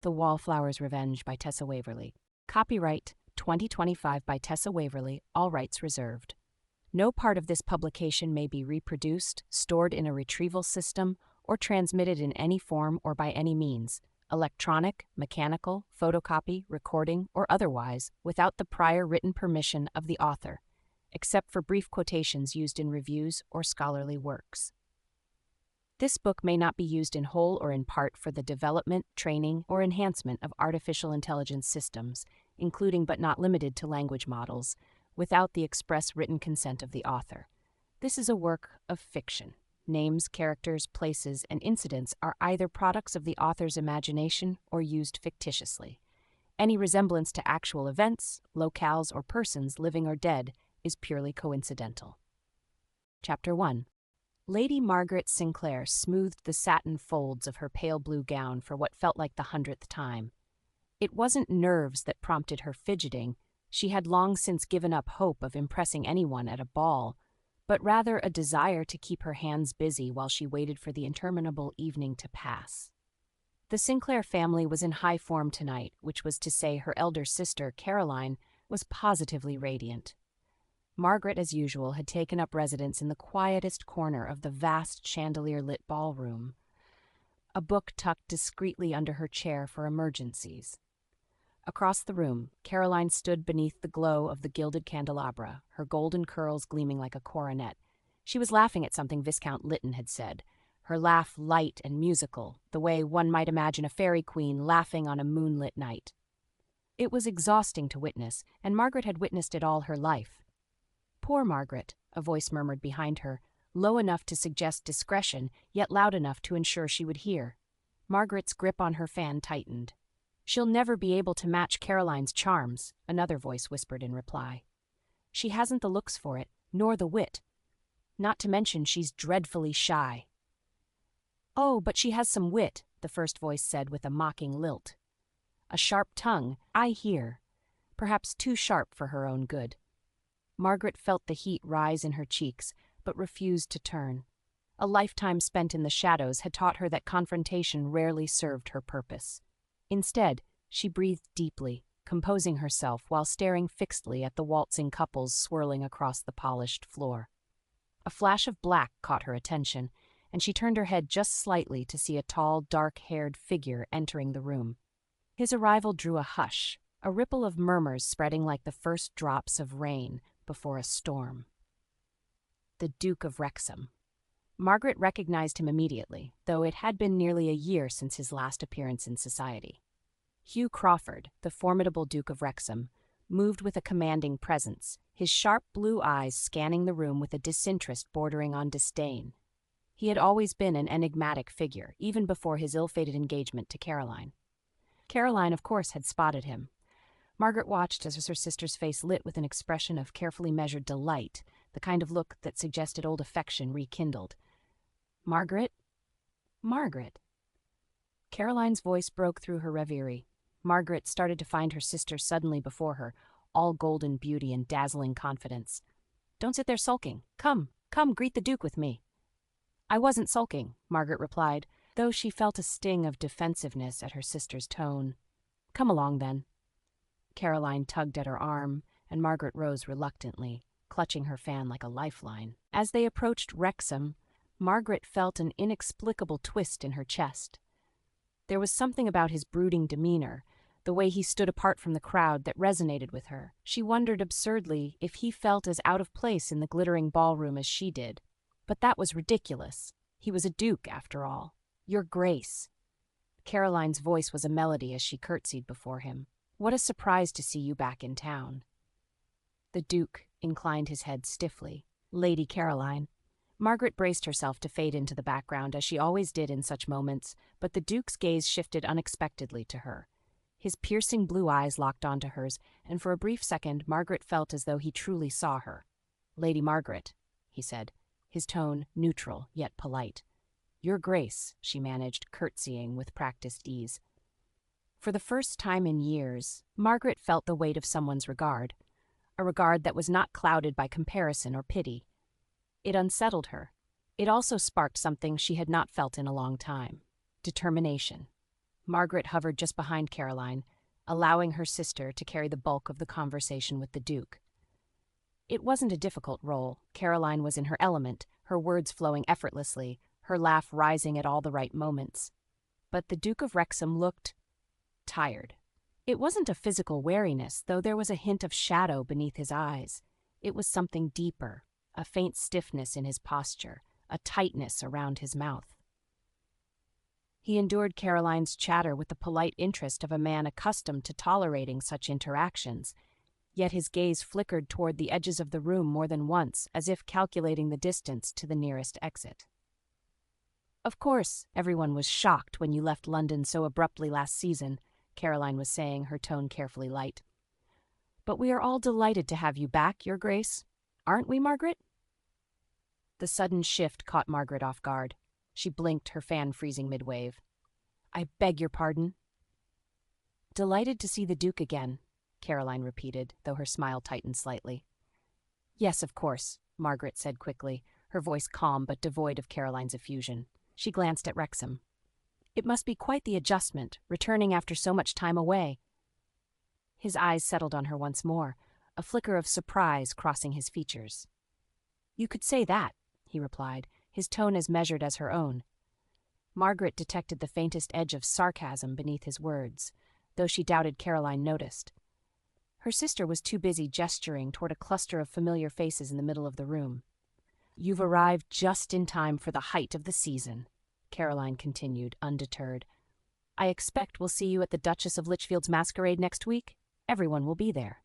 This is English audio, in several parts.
The Wallflower's Revenge by Tessa Waverly. Copyright 2025 by Tessa Waverly, all rights reserved. No part of this publication may be reproduced, stored in a retrieval system, or transmitted in any form or by any means, electronic, mechanical, photocopy, recording, or otherwise, without the prior written permission of the author, except for brief quotations used in reviews or scholarly works. This book may not be used in whole or in part for the development, training, or enhancement of artificial intelligence systems, including but not limited to language models, without the express written consent of the author. This is a work of fiction. Names, characters, places, and incidents are either products of the author's imagination or used fictitiously. Any resemblance to actual events, locales, or persons, living or dead, is purely coincidental. Chapter 1. Lady Margaret Sinclair smoothed the satin folds of her pale blue gown for what felt like the 100th time. It wasn't nerves that prompted her fidgeting. She had long since given up hope of impressing anyone at a ball, but rather a desire to keep her hands busy while she waited for the interminable evening to pass. The Sinclair family was in high form tonight, which was to say her elder sister, Caroline, was positively radiant. Margaret, as usual, had taken up residence in the quietest corner of the vast chandelier-lit ballroom, a book tucked discreetly under her chair for emergencies. Across the room, Caroline stood beneath the glow of the gilded candelabra, her golden curls gleaming like a coronet. She was laughing at something Viscount Lytton had said, her laugh light and musical, the way one might imagine a fairy queen laughing on a moonlit night. It was exhausting to witness, and Margaret had witnessed it all her life. "Poor Margaret," a voice murmured behind her, low enough to suggest discretion, yet loud enough to ensure she would hear. Margaret's grip on her fan tightened. "She'll never be able to match Caroline's charms," another voice whispered in reply. "She hasn't the looks for it, nor the wit. Not to mention she's dreadfully shy." "Oh, but she has some wit," the first voice said with a mocking lilt. "A sharp tongue, I hear. Perhaps too sharp for her own good." Margaret felt the heat rise in her cheeks, but refused to turn. A lifetime spent in the shadows had taught her that confrontation rarely served her purpose. Instead, she breathed deeply, composing herself while staring fixedly at the waltzing couples swirling across the polished floor. A flash of black caught her attention, and she turned her head just slightly to see a tall, dark-haired figure entering the room. His arrival drew a hush, a ripple of murmurs spreading like the first drops of rain before a storm. The Duke of Wrexham. Margaret recognized him immediately, though it had been nearly a year since his last appearance in society. Hugh Crawford, the formidable Duke of Wrexham, moved with a commanding presence, his sharp blue eyes scanning the room with a disinterest bordering on disdain. He had always been an enigmatic figure, even before his ill-fated engagement to Caroline. Caroline, of course, had spotted him. Margaret watched as her sister's face lit with an expression of carefully measured delight, the kind of look that suggested old affection rekindled. "Margaret? Margaret?" Caroline's voice broke through her reverie. Margaret started to find her sister suddenly before her, all golden beauty and dazzling confidence. "Don't sit there sulking. Come, greet the Duke with me." "I wasn't sulking," Margaret replied, though she felt a sting of defensiveness at her sister's tone. "Come along, then." Caroline tugged at her arm, and Margaret rose reluctantly, clutching her fan like a lifeline. As they approached Wrexham, Margaret felt an inexplicable twist in her chest. There was something about his brooding demeanor, the way he stood apart from the crowd, that resonated with her. She wondered absurdly if he felt as out of place in the glittering ballroom as she did. But that was ridiculous. He was a duke, after all. "Your Grace." Caroline's voice was a melody as she curtsied before him. "What a surprise to see you back in town." The Duke inclined his head stiffly. "Lady Caroline." Margaret braced herself to fade into the background, as she always did in such moments, but the Duke's gaze shifted unexpectedly to her. His piercing blue eyes locked onto hers, and for a brief second Margaret felt as though he truly saw her. "Lady Margaret," he said, his tone neutral yet polite. "Your Grace," she managed, curtsying with practiced ease. For the first time in years, Margaret felt the weight of someone's regard, a regard that was not clouded by comparison or pity. It unsettled her. It also sparked something she had not felt in a long time: determination. Margaret hovered just behind Caroline, allowing her sister to carry the bulk of the conversation with the Duke. It wasn't a difficult role. Caroline was in her element, her words flowing effortlessly, her laugh rising at all the right moments. But the Duke of Wrexham looked tired. It wasn't a physical weariness, though there was a hint of shadow beneath his eyes. It was something deeper, a faint stiffness in his posture, a tightness around his mouth. He endured Caroline's chatter with the polite interest of a man accustomed to tolerating such interactions, yet his gaze flickered toward the edges of the room more than once, as if calculating the distance to the nearest exit. "Of course, everyone was shocked when you left London so abruptly last season," Caroline was saying, her tone carefully light. "But we are all delighted to have you back, Your Grace. Aren't we, Margaret?" The sudden shift caught Margaret off guard. She blinked, her fan freezing mid-wave. "I beg your pardon?" "Delighted to see the Duke again," Caroline repeated, though her smile tightened slightly. "Yes, of course," Margaret said quickly, her voice calm but devoid of Caroline's effusion. She glanced at Wrexham. "It must be quite the adjustment, returning after so much time away." His eyes settled on her once more, a flicker of surprise crossing his features. "You could say that," he replied, his tone as measured as her own. Margaret detected the faintest edge of sarcasm beneath his words, though she doubted Caroline noticed. Her sister was too busy gesturing toward a cluster of familiar faces in the middle of the room. "You've arrived just in time for the height of the season," Caroline continued, undeterred. "I expect we'll see you at the Duchess of Lichfield's masquerade next week. Everyone will be there."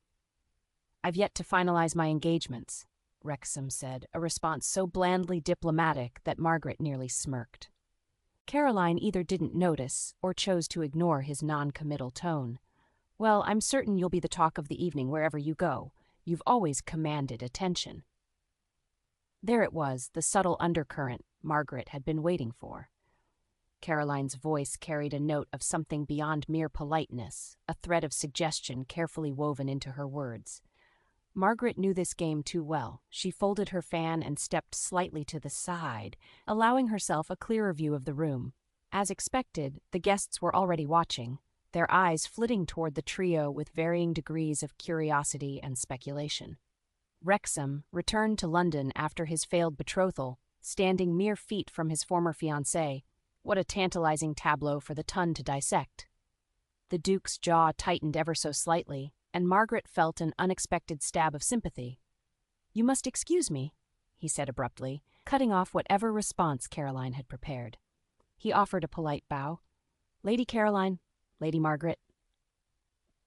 "I've yet to finalize my engagements," Wrexham said, a response so blandly diplomatic that Margaret nearly smirked. Caroline either didn't notice or chose to ignore his non-committal tone. "Well, I'm certain you'll be the talk of the evening wherever you go. You've always commanded attention." There it was, the subtle undercurrent Margaret had been waiting for. Caroline's voice carried a note of something beyond mere politeness, a thread of suggestion carefully woven into her words. Margaret knew this game too well. She folded her fan and stepped slightly to the side, allowing herself a clearer view of the room. As expected, the guests were already watching, their eyes flitting toward the trio with varying degrees of curiosity and speculation. Wrexham returned to London after his failed betrothal, standing mere feet from his former fiancé. What a tantalizing tableau for the tongue to dissect. The Duke's jaw tightened ever so slightly, and Margaret felt an unexpected stab of sympathy. "You must excuse me," he said abruptly, cutting off whatever response Caroline had prepared. He offered a polite bow. "Lady Caroline, Lady Margaret."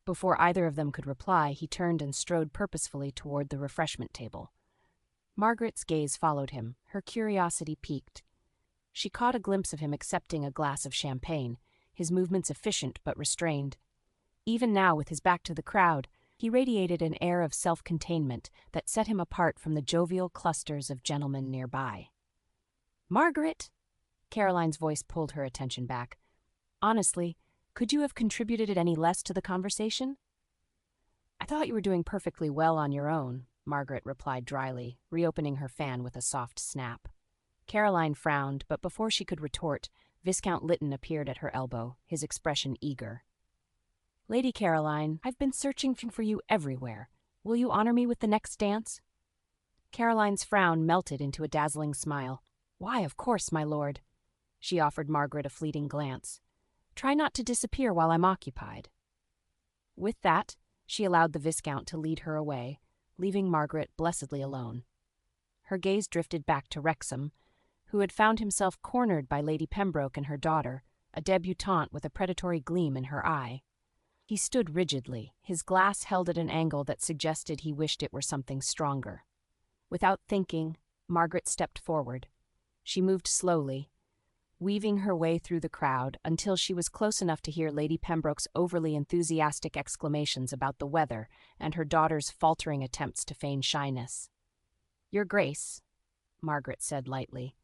Before either of them could reply, he turned and strode purposefully toward the refreshment table. Margaret's gaze followed him, her curiosity piqued. She caught a glimpse of him accepting a glass of champagne, his movements efficient but restrained. Even now, with his back to the crowd, he radiated an air of self-containment that set him apart from the jovial clusters of gentlemen nearby. "Margaret!" Caroline's voice pulled her attention back. "Honestly, could you have contributed any less to the conversation?" "I thought you were doing perfectly well on your own," Margaret replied dryly, reopening her fan with a soft snap. Caroline frowned, but before she could retort, Viscount Lytton appeared at her elbow, his expression eager. "Lady Caroline, I've been searching for you everywhere. Will you honor me with the next dance?" Caroline's frown melted into a dazzling smile. "Why, of course, my lord." She offered Margaret a fleeting glance. "Try not to disappear while I'm occupied." With that, she allowed the Viscount to lead her away, leaving Margaret blessedly alone. Her gaze drifted back to Wrexham, who had found himself cornered by Lady Pembroke and her daughter, a debutante with a predatory gleam in her eye. He stood rigidly, his glass held at an angle that suggested he wished it were something stronger. Without thinking, Margaret stepped forward. She moved slowly, weaving her way through the crowd until she was close enough to hear Lady Pembroke's overly enthusiastic exclamations about the weather and her daughter's faltering attempts to feign shyness. "Your Grace," Margaret said lightly,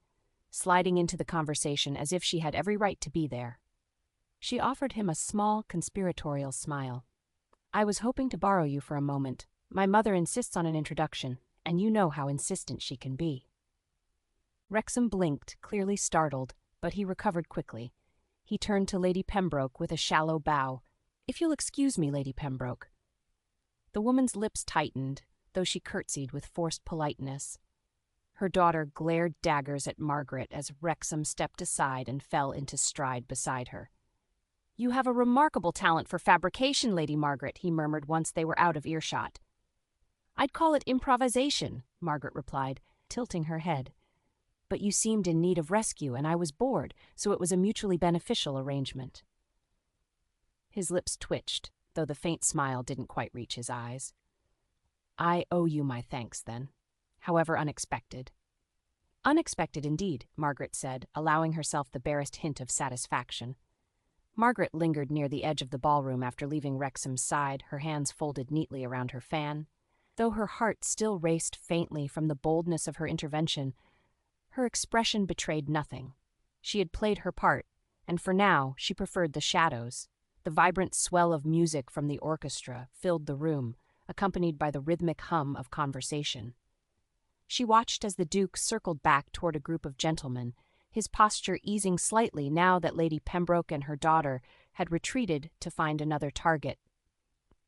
sliding into the conversation as if she had every right to be there. She offered him a small, conspiratorial smile. "I was hoping to borrow you for a moment. My mother insists on an introduction, and you know how insistent she can be." Wrexham blinked, clearly startled, but he recovered quickly. He turned to Lady Pembroke with a shallow bow. "If you'll excuse me, Lady Pembroke." The woman's lips tightened, though she curtsied with forced politeness. Her daughter glared daggers at Margaret as Wrexham stepped aside and fell into stride beside her. "You have a remarkable talent for fabrication, Lady Margaret," he murmured once they were out of earshot. "I'd call it improvisation," Margaret replied, tilting her head. "But you seemed in need of rescue, and I was bored, so it was a mutually beneficial arrangement." His lips twitched, though the faint smile didn't quite reach his eyes. "I owe you my thanks, then, however unexpected." "Unexpected indeed," Margaret said, allowing herself the barest hint of satisfaction. Margaret lingered near the edge of the ballroom after leaving Wrexham's side, her hands folded neatly around her fan. Though her heart still raced faintly from the boldness of her intervention, her expression betrayed nothing. She had played her part, and for now she preferred the shadows. The vibrant swell of music from the orchestra filled the room, accompanied by the rhythmic hum of conversation. She watched as the Duke circled back toward a group of gentlemen, his posture easing slightly now that Lady Pembroke and her daughter had retreated to find another target.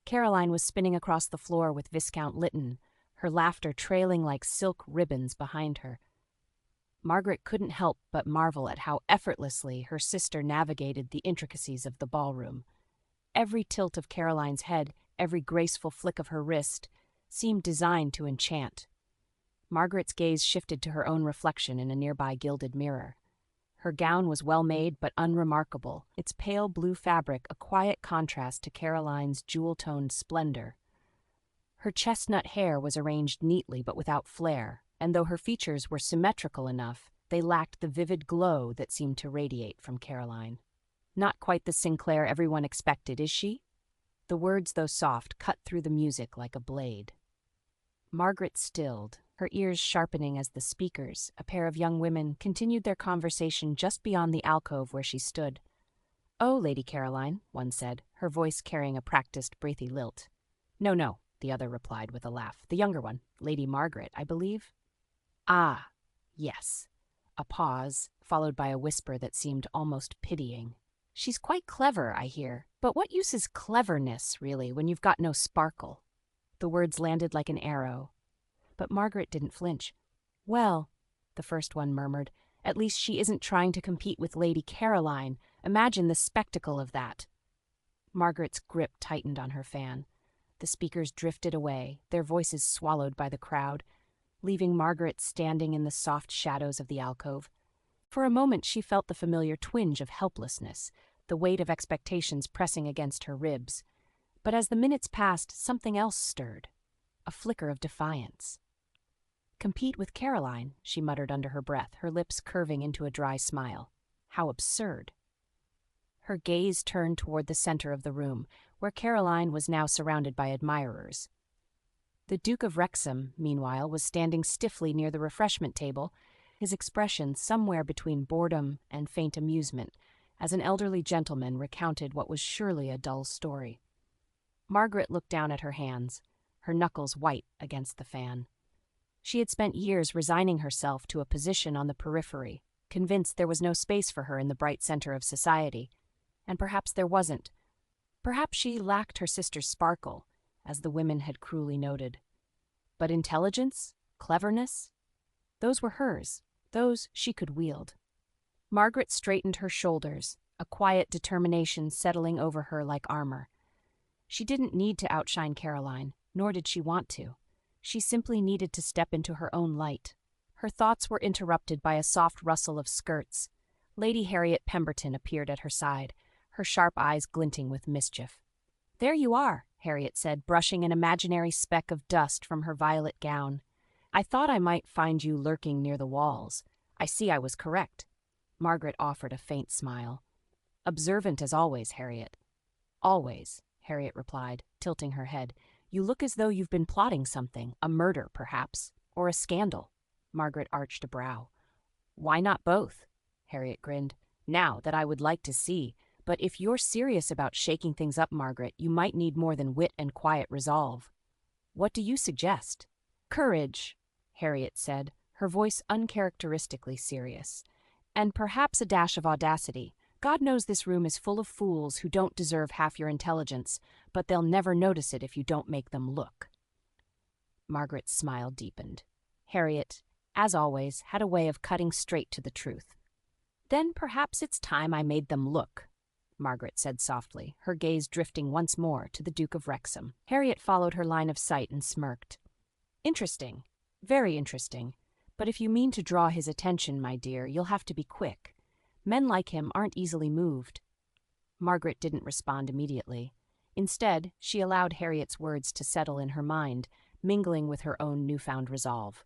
Caroline was spinning across the floor with Viscount Lytton, her laughter trailing like silk ribbons behind her. Margaret couldn't help but marvel at how effortlessly her sister navigated the intricacies of the ballroom. Every tilt of Caroline's head, every graceful flick of her wrist, seemed designed to enchant. Margaret's gaze shifted to her own reflection in a nearby gilded mirror. Her gown was well made but unremarkable, its pale blue fabric a quiet contrast to Caroline's jewel-toned splendor. Her chestnut hair was arranged neatly but without flair, and though her features were symmetrical enough, they lacked the vivid glow that seemed to radiate from Caroline. "Not quite the Sinclair everyone expected, is she?" The words, though soft, cut through the music like a blade. Margaret stilled, her ears sharpening as the speakers, a pair of young women, continued their conversation just beyond the alcove where she stood. "Oh, Lady Caroline," one said, her voice carrying a practiced breathy lilt. No, the other replied with a laugh. "The younger one, Lady Margaret, I believe." "Ah, yes." A pause, followed by a whisper that seemed almost pitying. "She's quite clever, I hear. But what use is cleverness, really, when you've got no sparkle?" The words landed like an arrow. But Margaret didn't flinch. "Well," the first one murmured, "at least she isn't trying to compete with Lady Caroline. Imagine the spectacle of that." Margaret's grip tightened on her fan. The speakers drifted away, their voices swallowed by the crowd, leaving Margaret standing in the soft shadows of the alcove. For a moment she felt the familiar twinge of helplessness, the weight of expectations pressing against her ribs. But as the minutes passed, something else stirred, a flicker of defiance. "Compete with Caroline," she muttered under her breath, her lips curving into a dry smile. How absurd. Her gaze turned toward the center of the room, where Caroline was now surrounded by admirers. The Duke of Wrexham, meanwhile, was standing stiffly near the refreshment table, his expression somewhere between boredom and faint amusement, as an elderly gentleman recounted what was surely a dull story. Margaret looked down at her hands, her knuckles white against the fan. She had spent years resigning herself to a position on the periphery, convinced there was no space for her in the bright center of society. And perhaps there wasn't. Perhaps she lacked her sister's sparkle, as the women had cruelly noted. But intelligence, cleverness, those were hers, those she could wield. Margaret straightened her shoulders, a quiet determination settling over her like armor. She didn't need to outshine Caroline, nor did she want to. She simply needed to step into her own light. Her thoughts were interrupted by a soft rustle of skirts. Lady Harriet Pemberton appeared at her side, her sharp eyes glinting with mischief. "There you are," Harriet said, brushing an imaginary speck of dust from her violet gown. "I thought I might find you lurking near the walls. I see I was correct." Margaret offered a faint smile. "Observant as always, Harriet." "Always," Harriet replied, tilting her head. "You look as though you've been plotting something, a murder, perhaps, or a scandal." Margaret arched a brow. "Why not both?" Harriet grinned. "Now that I would like to see. But if you're serious about shaking things up, Margaret, you might need more than wit and quiet resolve." "What do you suggest?" "Courage," Harriet said, her voice uncharacteristically serious. "And perhaps a dash of audacity. God knows this room is full of fools who don't deserve half your intelligence, but they'll never notice it if you don't make them look." Margaret's smile deepened. Harriet, as always, had a way of cutting straight to the truth. "Then perhaps it's time I made them look," Margaret said softly, her gaze drifting once more to the Duke of Wrexham. Harriet followed her line of sight and smirked. "Interesting. Very interesting. But if you mean to draw his attention, my dear, you'll have to be quick. Men like him aren't easily moved." Margaret didn't respond immediately. Instead, she allowed Harriet's words to settle in her mind, mingling with her own newfound resolve.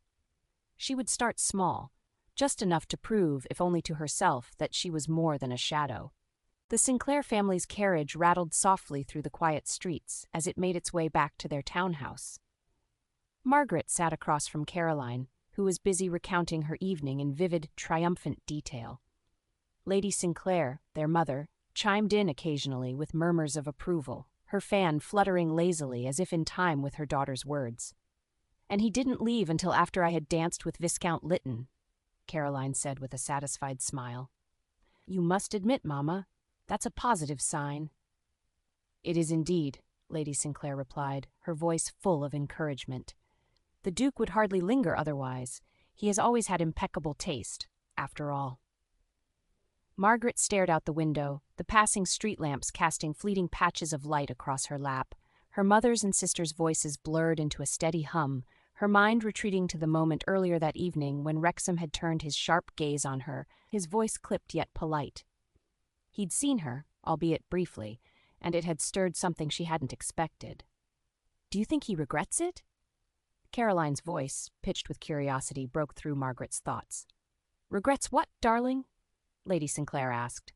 She would start small, just enough to prove, if only to herself, that she was more than a shadow. The Sinclair family's carriage rattled softly through the quiet streets as it made its way back to their townhouse. Margaret sat across from Caroline, who was busy recounting her evening in vivid, triumphant detail. Lady Sinclair, their mother, chimed in occasionally with murmurs of approval, her fan fluttering lazily as if in time with her daughter's words. "And he didn't leave until after I had danced with Viscount Lytton," Caroline said with a satisfied smile. "You must admit, Mamma, that's a positive sign." "It is indeed," Lady Sinclair replied, her voice full of encouragement. "The Duke would hardly linger otherwise. He has always had impeccable taste, after all." Margaret stared out the window, the passing street lamps casting fleeting patches of light across her lap, her mother's and sister's voices blurred into a steady hum, her mind retreating to the moment earlier that evening when Wrexham had turned his sharp gaze on her, his voice clipped yet polite. He'd seen her, albeit briefly, and it had stirred something she hadn't expected. "Do you think he regrets it?" Caroline's voice, pitched with curiosity, broke through Margaret's thoughts. "Regrets what, darling?" Lady Sinclair asked.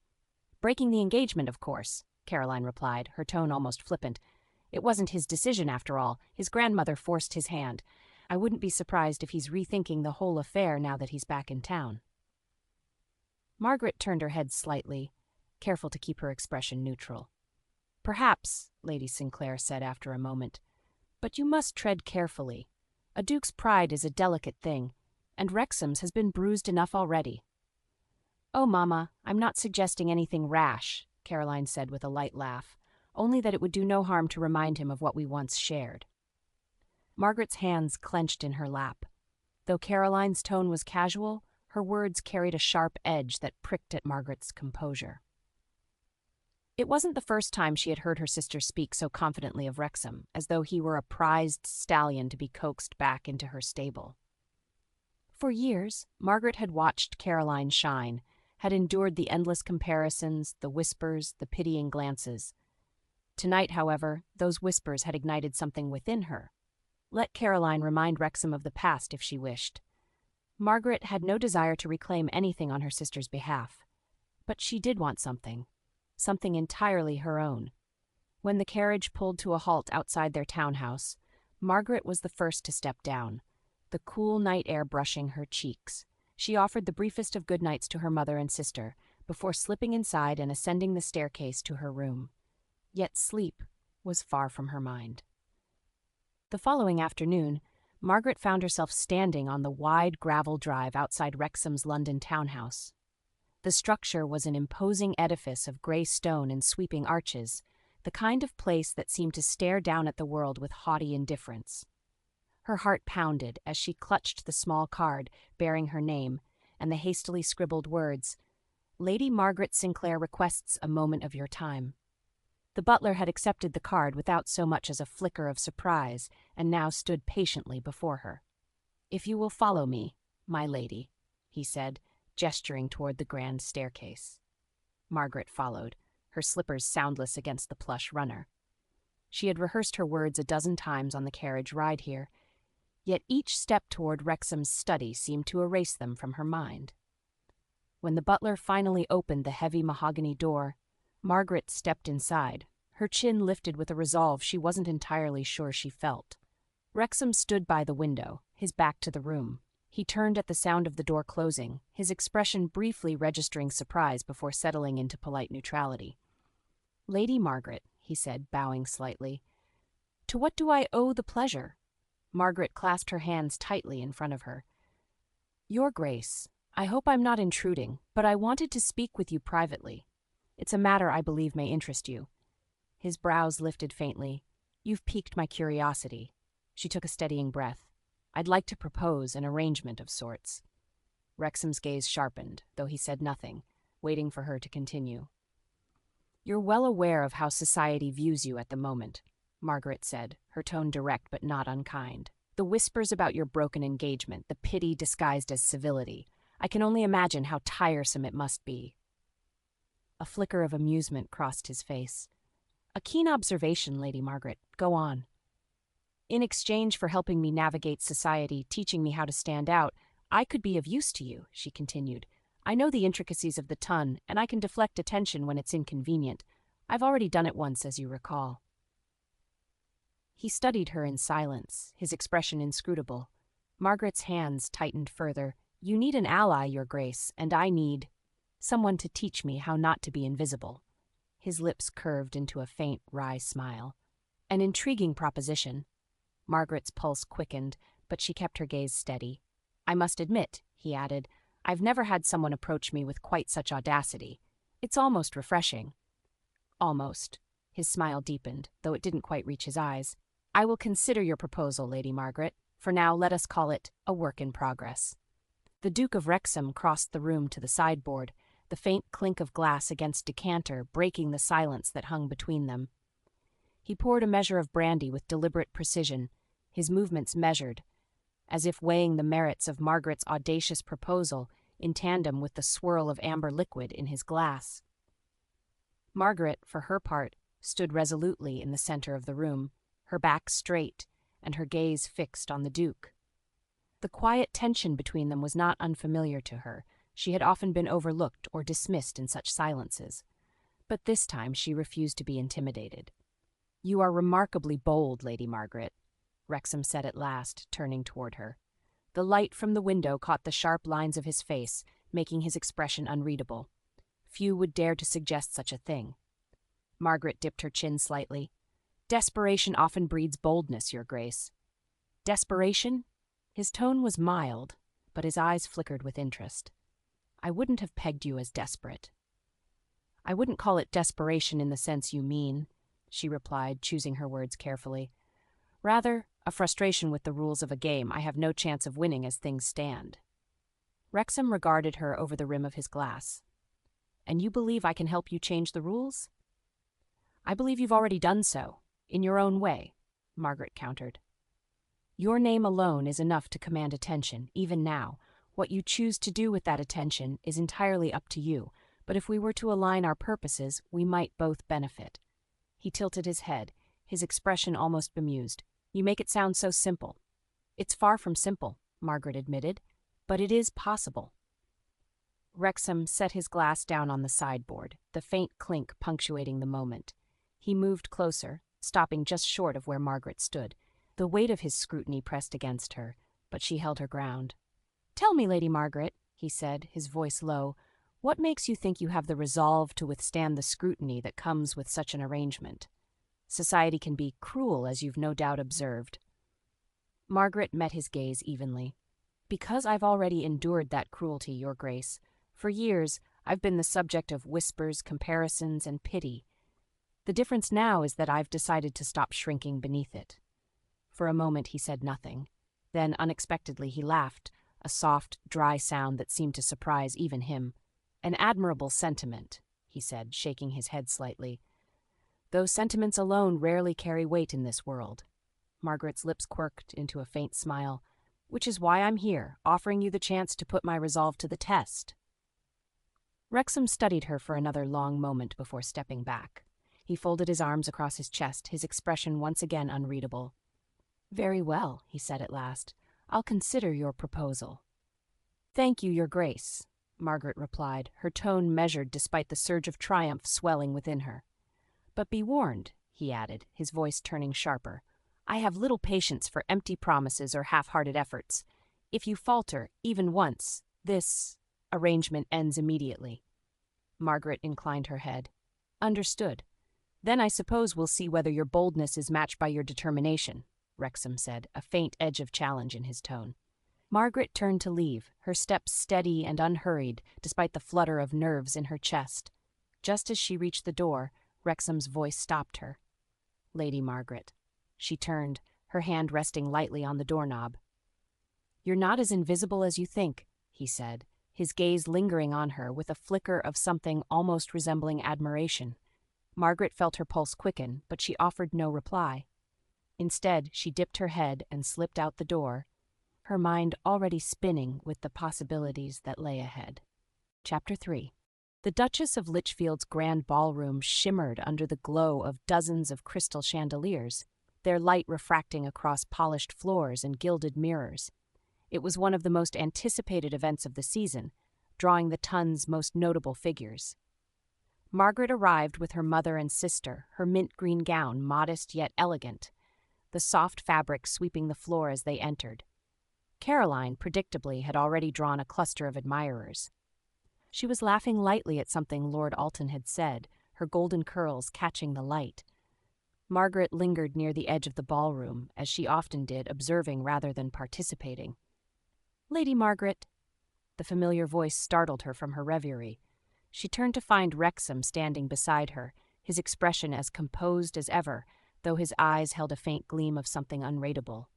"Breaking the engagement, of course," Caroline replied, her tone almost flippant. "It wasn't his decision, after all. His grandmother forced his hand. I wouldn't be surprised if he's rethinking the whole affair now that he's back in town." Margaret turned her head slightly, careful to keep her expression neutral. "Perhaps," Lady Sinclair said after a moment, "but you must tread carefully. A duke's pride is a delicate thing, and Wrexham's has been bruised enough already." "Oh, Mamma, I'm not suggesting anything rash," Caroline said with a light laugh, "only that it would do no harm to remind him of what we once shared." Margaret's hands clenched in her lap. Though Caroline's tone was casual, her words carried a sharp edge that pricked at Margaret's composure. It wasn't the first time she had heard her sister speak so confidently of Wrexham, as though he were a prized stallion to be coaxed back into her stable. For years, Margaret had watched Caroline shine, had endured the endless comparisons, the whispers, the pitying glances. Tonight, however, those whispers had ignited something within her. Let Caroline remind Wrexham of the past if she wished. Margaret had no desire to reclaim anything on her sister's behalf. But she did want something entirely her own. When the carriage pulled to a halt outside their townhouse, Margaret was the first to step down, the cool night air brushing her cheeks. She offered the briefest of goodnights to her mother and sister, before slipping inside and ascending the staircase to her room. Yet sleep was far from her mind. The following afternoon, Margaret found herself standing on the wide gravel drive outside Wrexham's London townhouse. The structure was an imposing edifice of grey stone and sweeping arches, the kind of place that seemed to stare down at the world with haughty indifference. Her heart pounded as she clutched the small card bearing her name and the hastily scribbled words, "Lady Margaret Sinclair requests a moment of your time." The butler had accepted the card without so much as a flicker of surprise and now stood patiently before her. "If you will follow me, my lady," he said, gesturing toward the grand staircase. Margaret followed, her slippers soundless against the plush runner. She had rehearsed her words a dozen times on the carriage ride here, yet each step toward Wrexham's study seemed to erase them from her mind. When the butler finally opened the heavy mahogany door, Margaret stepped inside, her chin lifted with a resolve she wasn't entirely sure she felt. Wrexham stood by the window, his back to the room. He turned at the sound of the door closing, his expression briefly registering surprise before settling into polite neutrality. "Lady Margaret," he said, bowing slightly, "to what do I owe the pleasure?" Margaret clasped her hands tightly in front of her. "Your Grace, I hope I'm not intruding, but I wanted to speak with you privately." It's a matter I believe may interest you." His brows lifted faintly. "You've piqued my curiosity." She took a steadying breath. "I'd like to propose an arrangement of sorts." Wrexham's gaze sharpened, though he said nothing, waiting for her to continue. "You're well aware of how society views you at the moment," Margaret said, her tone direct but not unkind. "The whispers about your broken engagement, the pity disguised as civility. I can only imagine how tiresome it must be." A flicker of amusement crossed his face. "A keen observation, Lady Margaret. Go on." "In exchange for helping me navigate society, teaching me how to stand out, I could be of use to you," she continued. "I know the intricacies of the ton, and I can deflect attention when it's inconvenient. I've already done it once, as you recall." He studied her in silence, his expression inscrutable. Margaret's hands tightened further. "You need an ally, Your Grace, and I need someone to teach me how not to be invisible." His lips curved into a faint, wry smile. "An intriguing proposition." Margaret's pulse quickened, but she kept her gaze steady. "I must admit," he added, "I've never had someone approach me with quite such audacity. It's almost refreshing." "Almost." His smile deepened, though it didn't quite reach his eyes. "I will consider your proposal, Lady Margaret. For now, let us call it a work in progress." The Duke of Wrexham crossed the room to the sideboard, the faint clink of glass against decanter breaking the silence that hung between them. He poured a measure of brandy with deliberate precision, his movements measured, as if weighing the merits of Margaret's audacious proposal in tandem with the swirl of amber liquid in his glass. Margaret, for her part, stood resolutely in the center of the room, her back straight and her gaze fixed on the Duke. The quiet tension between them was not unfamiliar to her. She had often been overlooked or dismissed in such silences. But this time she refused to be intimidated. "You are remarkably bold, Lady Margaret," Wrexham said at last, turning toward her. The light from the window caught the sharp lines of his face, making his expression unreadable. Few would dare to suggest such a thing. Margaret dipped her chin slightly. "Desperation often breeds boldness, Your Grace." "Desperation?" His tone was mild, but his eyes flickered with interest. "I wouldn't have pegged you as desperate." "I wouldn't call it desperation in the sense you mean," she replied, choosing her words carefully. "Rather, a frustration with the rules of a game I have no chance of winning as things stand." Wrexham regarded her over the rim of his glass. "And you believe I can help you change the rules?" "I believe you've already done so, in your own way," Margaret countered. "Your name alone is enough to command attention, even now. What you choose to do with that attention is entirely up to you, but if we were to align our purposes, we might both benefit." He tilted his head, his expression almost bemused. "You make it sound so simple." "It's far from simple," Margaret admitted, "but it is possible." Wrexham set his glass down on the sideboard, the faint clink punctuating the moment. He moved closer, stopping just short of where Margaret stood. The weight of his scrutiny pressed against her, but she held her ground. "Tell me, Lady Margaret," he said, his voice low, "what makes you think you have the resolve to withstand the scrutiny that comes with such an arrangement? Society can be cruel, as you've no doubt observed." Margaret met his gaze evenly. "Because I've already endured that cruelty, Your Grace. For years, I've been the subject of whispers, comparisons, and pity. The difference now is that I've decided to stop shrinking beneath it." For a moment he said nothing. Then, unexpectedly, he laughed, a soft, dry sound that seemed to surprise even him. "An admirable sentiment," he said, shaking his head slightly. "Though sentiments alone rarely carry weight in this world." Margaret's lips quirked into a faint smile. "Which is why I'm here, offering you the chance to put my resolve to the test." Wrexham studied her for another long moment before stepping back. He folded his arms across his chest, his expression once again unreadable. "Very well," he said at last. "I'll consider your proposal." "Thank you, Your Grace," Margaret replied, her tone measured despite the surge of triumph swelling within her. "But be warned," he added, his voice turning sharper. "I have little patience for empty promises or half-hearted efforts. If you falter, even once, this arrangement ends immediately." Margaret inclined her head. "Understood. Then I suppose we'll see whether your boldness is matched by your determination," Wrexham said, a faint edge of challenge in his tone. Margaret turned to leave, her steps steady and unhurried, despite the flutter of nerves in her chest. Just as she reached the door, Wrexham's voice stopped her. "Lady Margaret." She turned, her hand resting lightly on the doorknob. "You're not as invisible as you think," he said, his gaze lingering on her with a flicker of something almost resembling admiration. Margaret felt her pulse quicken, but she offered no reply. Instead, she dipped her head and slipped out the door, her mind already spinning with the possibilities that lay ahead. Chapter 3. The Duchess of Lichfield's grand ballroom shimmered under the glow of dozens of crystal chandeliers, their light refracting across polished floors and gilded mirrors. It was one of the most anticipated events of the season, drawing the ton's most notable figures. Margaret arrived with her mother and sister, her mint green gown modest yet elegant, the soft fabric sweeping the floor as they entered. Caroline, predictably, had already drawn a cluster of admirers. She was laughing lightly at something Lord Alton had said, her golden curls catching the light. Margaret lingered near the edge of the ballroom, as she often did, observing rather than participating. "Lady Margaret." The familiar voice startled her from her reverie. She turned to find Wrexham standing beside her, his expression as composed as ever, though his eyes held a faint gleam of something unreadable.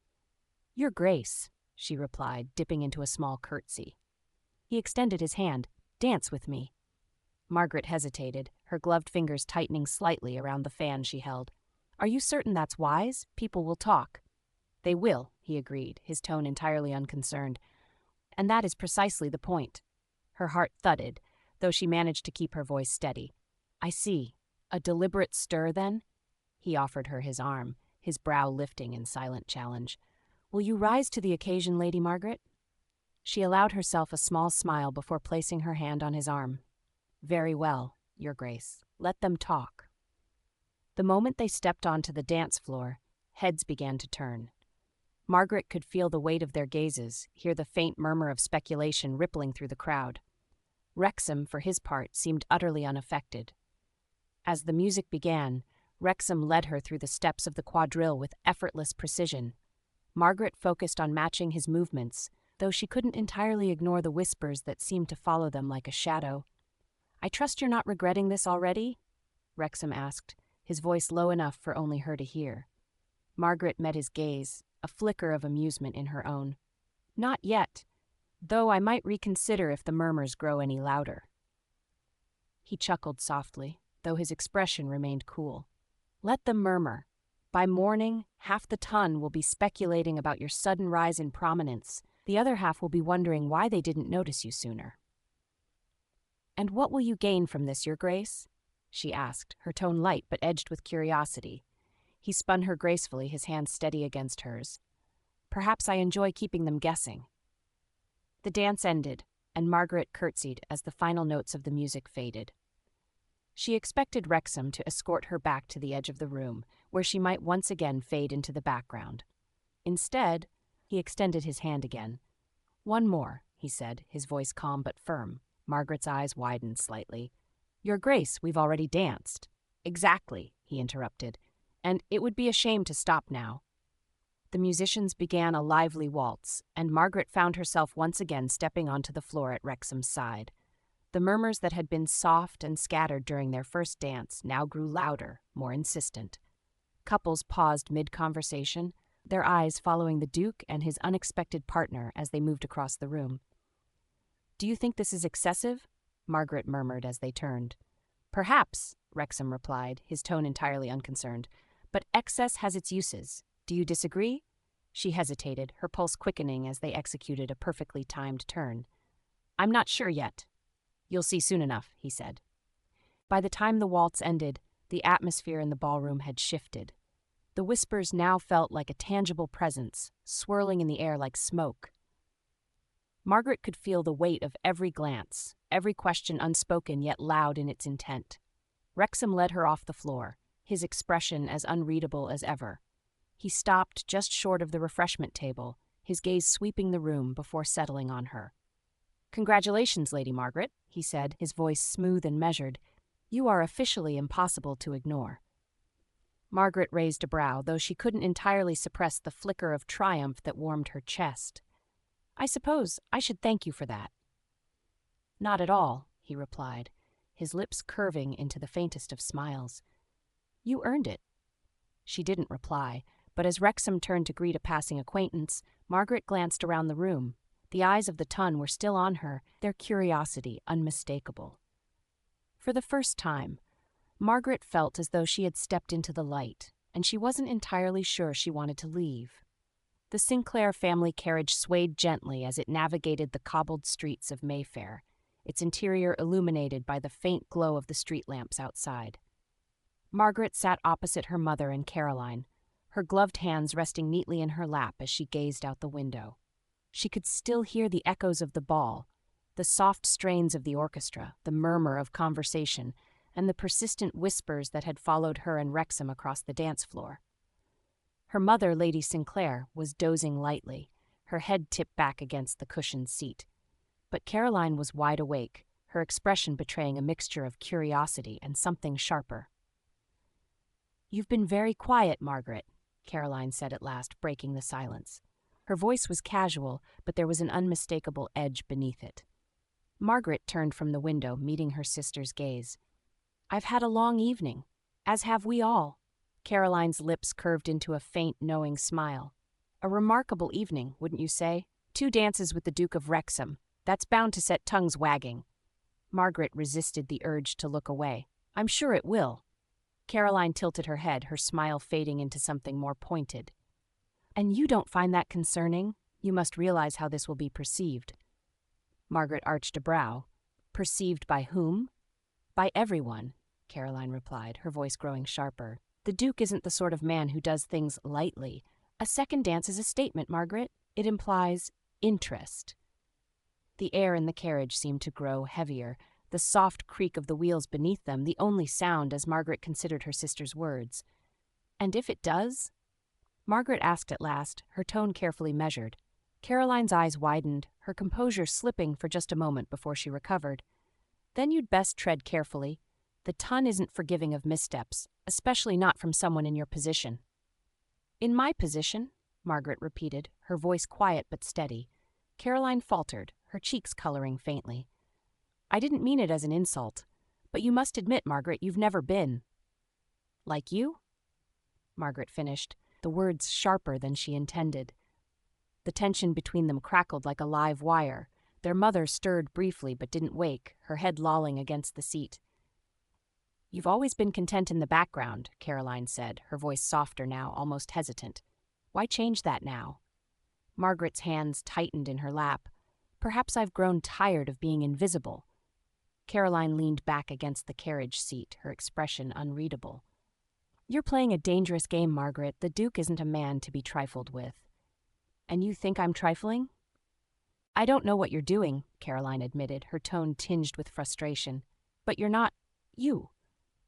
"Your Grace," she replied, dipping into a small curtsy. He extended his hand. "Dance with me." Margaret hesitated, her gloved fingers tightening slightly around the fan she held. "Are you certain that's wise? People will talk." "They will," he agreed, his tone entirely unconcerned. "And that is precisely the point." Her heart thudded, though she managed to keep her voice steady. "I see. A deliberate stir, then?" He offered her his arm, his brow lifting in silent challenge. "Will you rise to the occasion, Lady Margaret?" She allowed herself a small smile before placing her hand on his arm. "Very well, Your Grace. Let them talk." The moment they stepped onto the dance floor, heads began to turn. Margaret could feel the weight of their gazes, hear the faint murmur of speculation rippling through the crowd. Wrexham, for his part, seemed utterly unaffected. As the music began, Wrexham led her through the steps of the quadrille with effortless precision. Margaret focused on matching his movements, though she couldn't entirely ignore the whispers that seemed to follow them like a shadow. "I trust you're not regretting this already?" Wrexham asked, his voice low enough for only her to hear. Margaret met his gaze, a flicker of amusement in her own. "Not yet, though I might reconsider if the murmurs grow any louder." He chuckled softly, though his expression remained cool. "Let them murmur. By morning, half the ton will be speculating about your sudden rise in prominence. The other half will be wondering why they didn't notice you sooner." "And what will you gain from this, Your Grace?" she asked, her tone light but edged with curiosity. He spun her gracefully, his hand steady against hers. "Perhaps I enjoy keeping them guessing." The dance ended, and Margaret curtsied as the final notes of the music faded. She expected Wrexham to escort her back to the edge of the room, where she might once again fade into the background. Instead, he extended his hand again. "One more," he said, his voice calm but firm. Margaret's eyes widened slightly. "Your Grace, we've already danced." "Exactly," he interrupted, "and it would be a shame to stop now." The musicians began a lively waltz, and Margaret found herself once again stepping onto the floor at Wrexham's side. The murmurs that had been soft and scattered during their first dance now grew louder, more insistent. Couples paused mid-conversation, their eyes following the Duke and his unexpected partner as they moved across the room. "Do you think this is excessive?" Margaret murmured as they turned. "Perhaps," Wrexham replied, his tone entirely unconcerned, "but excess has its uses. Do you disagree?" She hesitated, her pulse quickening as they executed a perfectly timed turn. "I'm not sure yet." "You'll see soon enough," he said. By the time the waltz ended, the atmosphere in the ballroom had shifted. The whispers now felt like a tangible presence, swirling in the air like smoke. Margaret could feel the weight of every glance, every question unspoken yet loud in its intent. Wrexham led her off the floor, his expression as unreadable as ever. He stopped just short of the refreshment table, his gaze sweeping the room before settling on her. "Congratulations, Lady Margaret," he said, his voice smooth and measured. "You are officially impossible to ignore." Margaret raised a brow, though she couldn't entirely suppress the flicker of triumph that warmed her chest. "I suppose I should thank you for that." "Not at all," he replied, his lips curving into the faintest of smiles. "You earned it." She didn't reply, but as Wrexham turned to greet a passing acquaintance, Margaret glanced around the room. The eyes of the ton were still on her, their curiosity unmistakable. For the first time, Margaret felt as though she had stepped into the light, and she wasn't entirely sure she wanted to leave. The Sinclair family carriage swayed gently as it navigated the cobbled streets of Mayfair, its interior illuminated by the faint glow of the street lamps outside. Margaret sat opposite her mother and Caroline, her gloved hands resting neatly in her lap as she gazed out the window. She could still hear the echoes of the ball, the soft strains of the orchestra, the murmur of conversation, and the persistent whispers that had followed her and Wrexham across the dance floor. Her mother, Lady Sinclair, was dozing lightly, her head tipped back against the cushioned seat. But Caroline was wide awake, her expression betraying a mixture of curiosity and something sharper. "You've been very quiet, Margaret," Caroline said at last, breaking the silence. Her voice was casual, but there was an unmistakable edge beneath it. Margaret turned from the window, meeting her sister's gaze. "I've had a long evening, as have we all." Caroline's lips curved into a faint, knowing smile. "A remarkable evening, wouldn't you say? 2 dances with the Duke of Wrexham. That's bound to set tongues wagging." Margaret resisted the urge to look away. "I'm sure it will." Caroline tilted her head, her smile fading into something more pointed. "And you don't find that concerning? You must realize how this will be perceived." Margaret arched a brow. "Perceived by whom?" "By everyone," Caroline replied, her voice growing sharper. "The Duke isn't the sort of man who does things lightly. A second dance is a statement, Margaret. It implies interest." The air in the carriage seemed to grow heavier, the soft creak of the wheels beneath them the only sound as Margaret considered her sister's words. "And if it does?" Margaret asked at last, her tone carefully measured. Caroline's eyes widened, her composure slipping for just a moment before she recovered. "Then you'd best tread carefully. The ton isn't forgiving of missteps, especially not from someone in your position." "In my position?" Margaret repeated, her voice quiet but steady. Caroline faltered, her cheeks coloring faintly. "I didn't mean it as an insult, but you must admit, Margaret, you've never been." "Like you?" Margaret finished, the words sharper than she intended. The tension between them crackled like a live wire. Their mother stirred briefly but didn't wake, her head lolling against the seat. "You've always been content in the background," Caroline said, her voice softer now, almost hesitant. "Why change that now?" Margaret's hands tightened in her lap. "Perhaps I've grown tired of being invisible." Caroline leaned back against the carriage seat, her expression unreadable. "You're playing a dangerous game, Margaret. The Duke isn't a man to be trifled with." "And you think I'm trifling?" "I don't know what you're doing," Caroline admitted, her tone tinged with frustration. "But you're not you."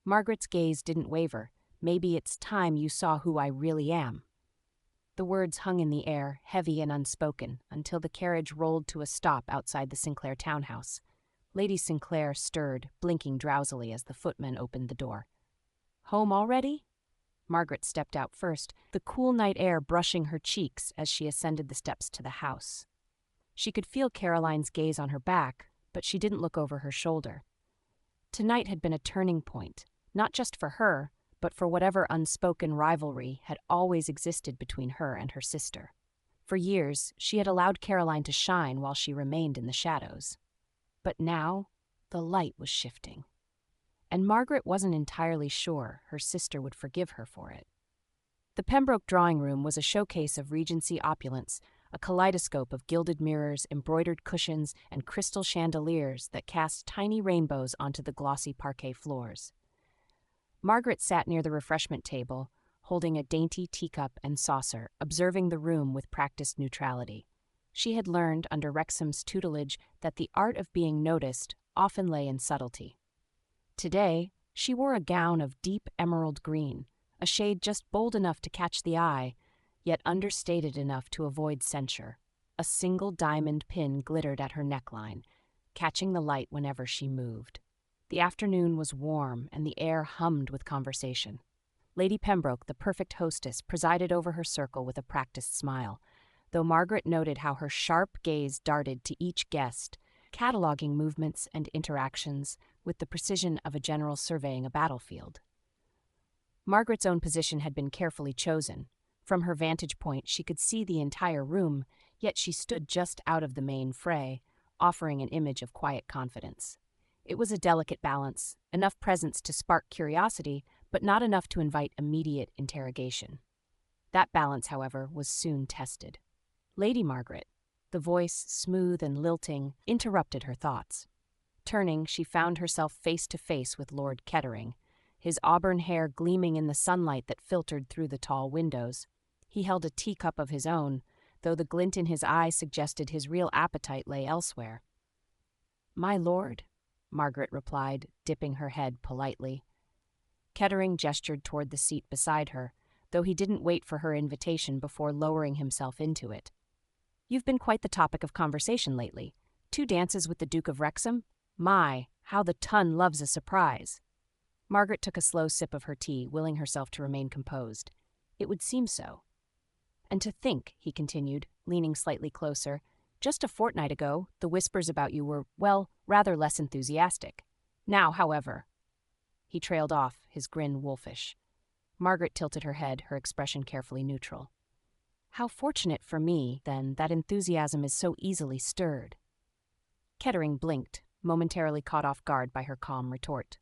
Margaret's gaze didn't waver. "Maybe it's time you saw who I really am." The words hung in the air, heavy and unspoken, until the carriage rolled to a stop outside the Sinclair townhouse. Lady Sinclair stirred, blinking drowsily as the footman opened the door. "Home already?" Margaret stepped out first, the cool night air brushing her cheeks as she ascended the steps to the house. She could feel Caroline's gaze on her back, but she didn't look over her shoulder. Tonight had been a turning point, not just for her, but for whatever unspoken rivalry had always existed between her and her sister. For years, she had allowed Caroline to shine while she remained in the shadows. But now, the light was shifting. And Margaret wasn't entirely sure her sister would forgive her for it. The Pembroke drawing room was a showcase of Regency opulence, a kaleidoscope of gilded mirrors, embroidered cushions, and crystal chandeliers that cast tiny rainbows onto the glossy parquet floors. Margaret sat near the refreshment table, holding a dainty teacup and saucer, observing the room with practiced neutrality. She had learned, under Wrexham's tutelage, that the art of being noticed often lay in subtlety. Today, she wore a gown of deep emerald green, a shade just bold enough to catch the eye, yet understated enough to avoid censure. A single diamond pin glittered at her neckline, catching the light whenever she moved. The afternoon was warm, and the air hummed with conversation. Lady Pembroke, the perfect hostess, presided over her circle with a practiced smile. Though Margaret noted how her sharp gaze darted to each guest, cataloging movements and interactions with the precision of a general surveying a battlefield. Margaret's own position had been carefully chosen. From her vantage point, she could see the entire room, yet she stood just out of the main fray, offering an image of quiet confidence. It was a delicate balance, enough presence to spark curiosity, but not enough to invite immediate interrogation. That balance, however, was soon tested. Lady Margaret, the voice, smooth and lilting, interrupted her thoughts. Turning, she found herself face to face with Lord Kettering, his auburn hair gleaming in the sunlight that filtered through the tall windows. He held a teacup of his own, though the glint in his eye suggested his real appetite lay elsewhere. "My lord," Margaret replied, dipping her head politely. Kettering gestured toward the seat beside her, though he didn't wait for her invitation before lowering himself into it. "You've been quite the topic of conversation lately. 2 dances with the Duke of Wrexham? My, how the ton loves a surprise." Margaret took a slow sip of her tea, willing herself to remain composed. It would seem so. "And to think," he continued, leaning slightly closer, "just a fortnight ago, the whispers about you were, well, rather less enthusiastic. Now, however—" He trailed off, his grin wolfish. Margaret tilted her head, her expression carefully neutral. "How fortunate for me, then, that enthusiasm is so easily stirred." Kettering blinked, momentarily caught off guard by her calm retort.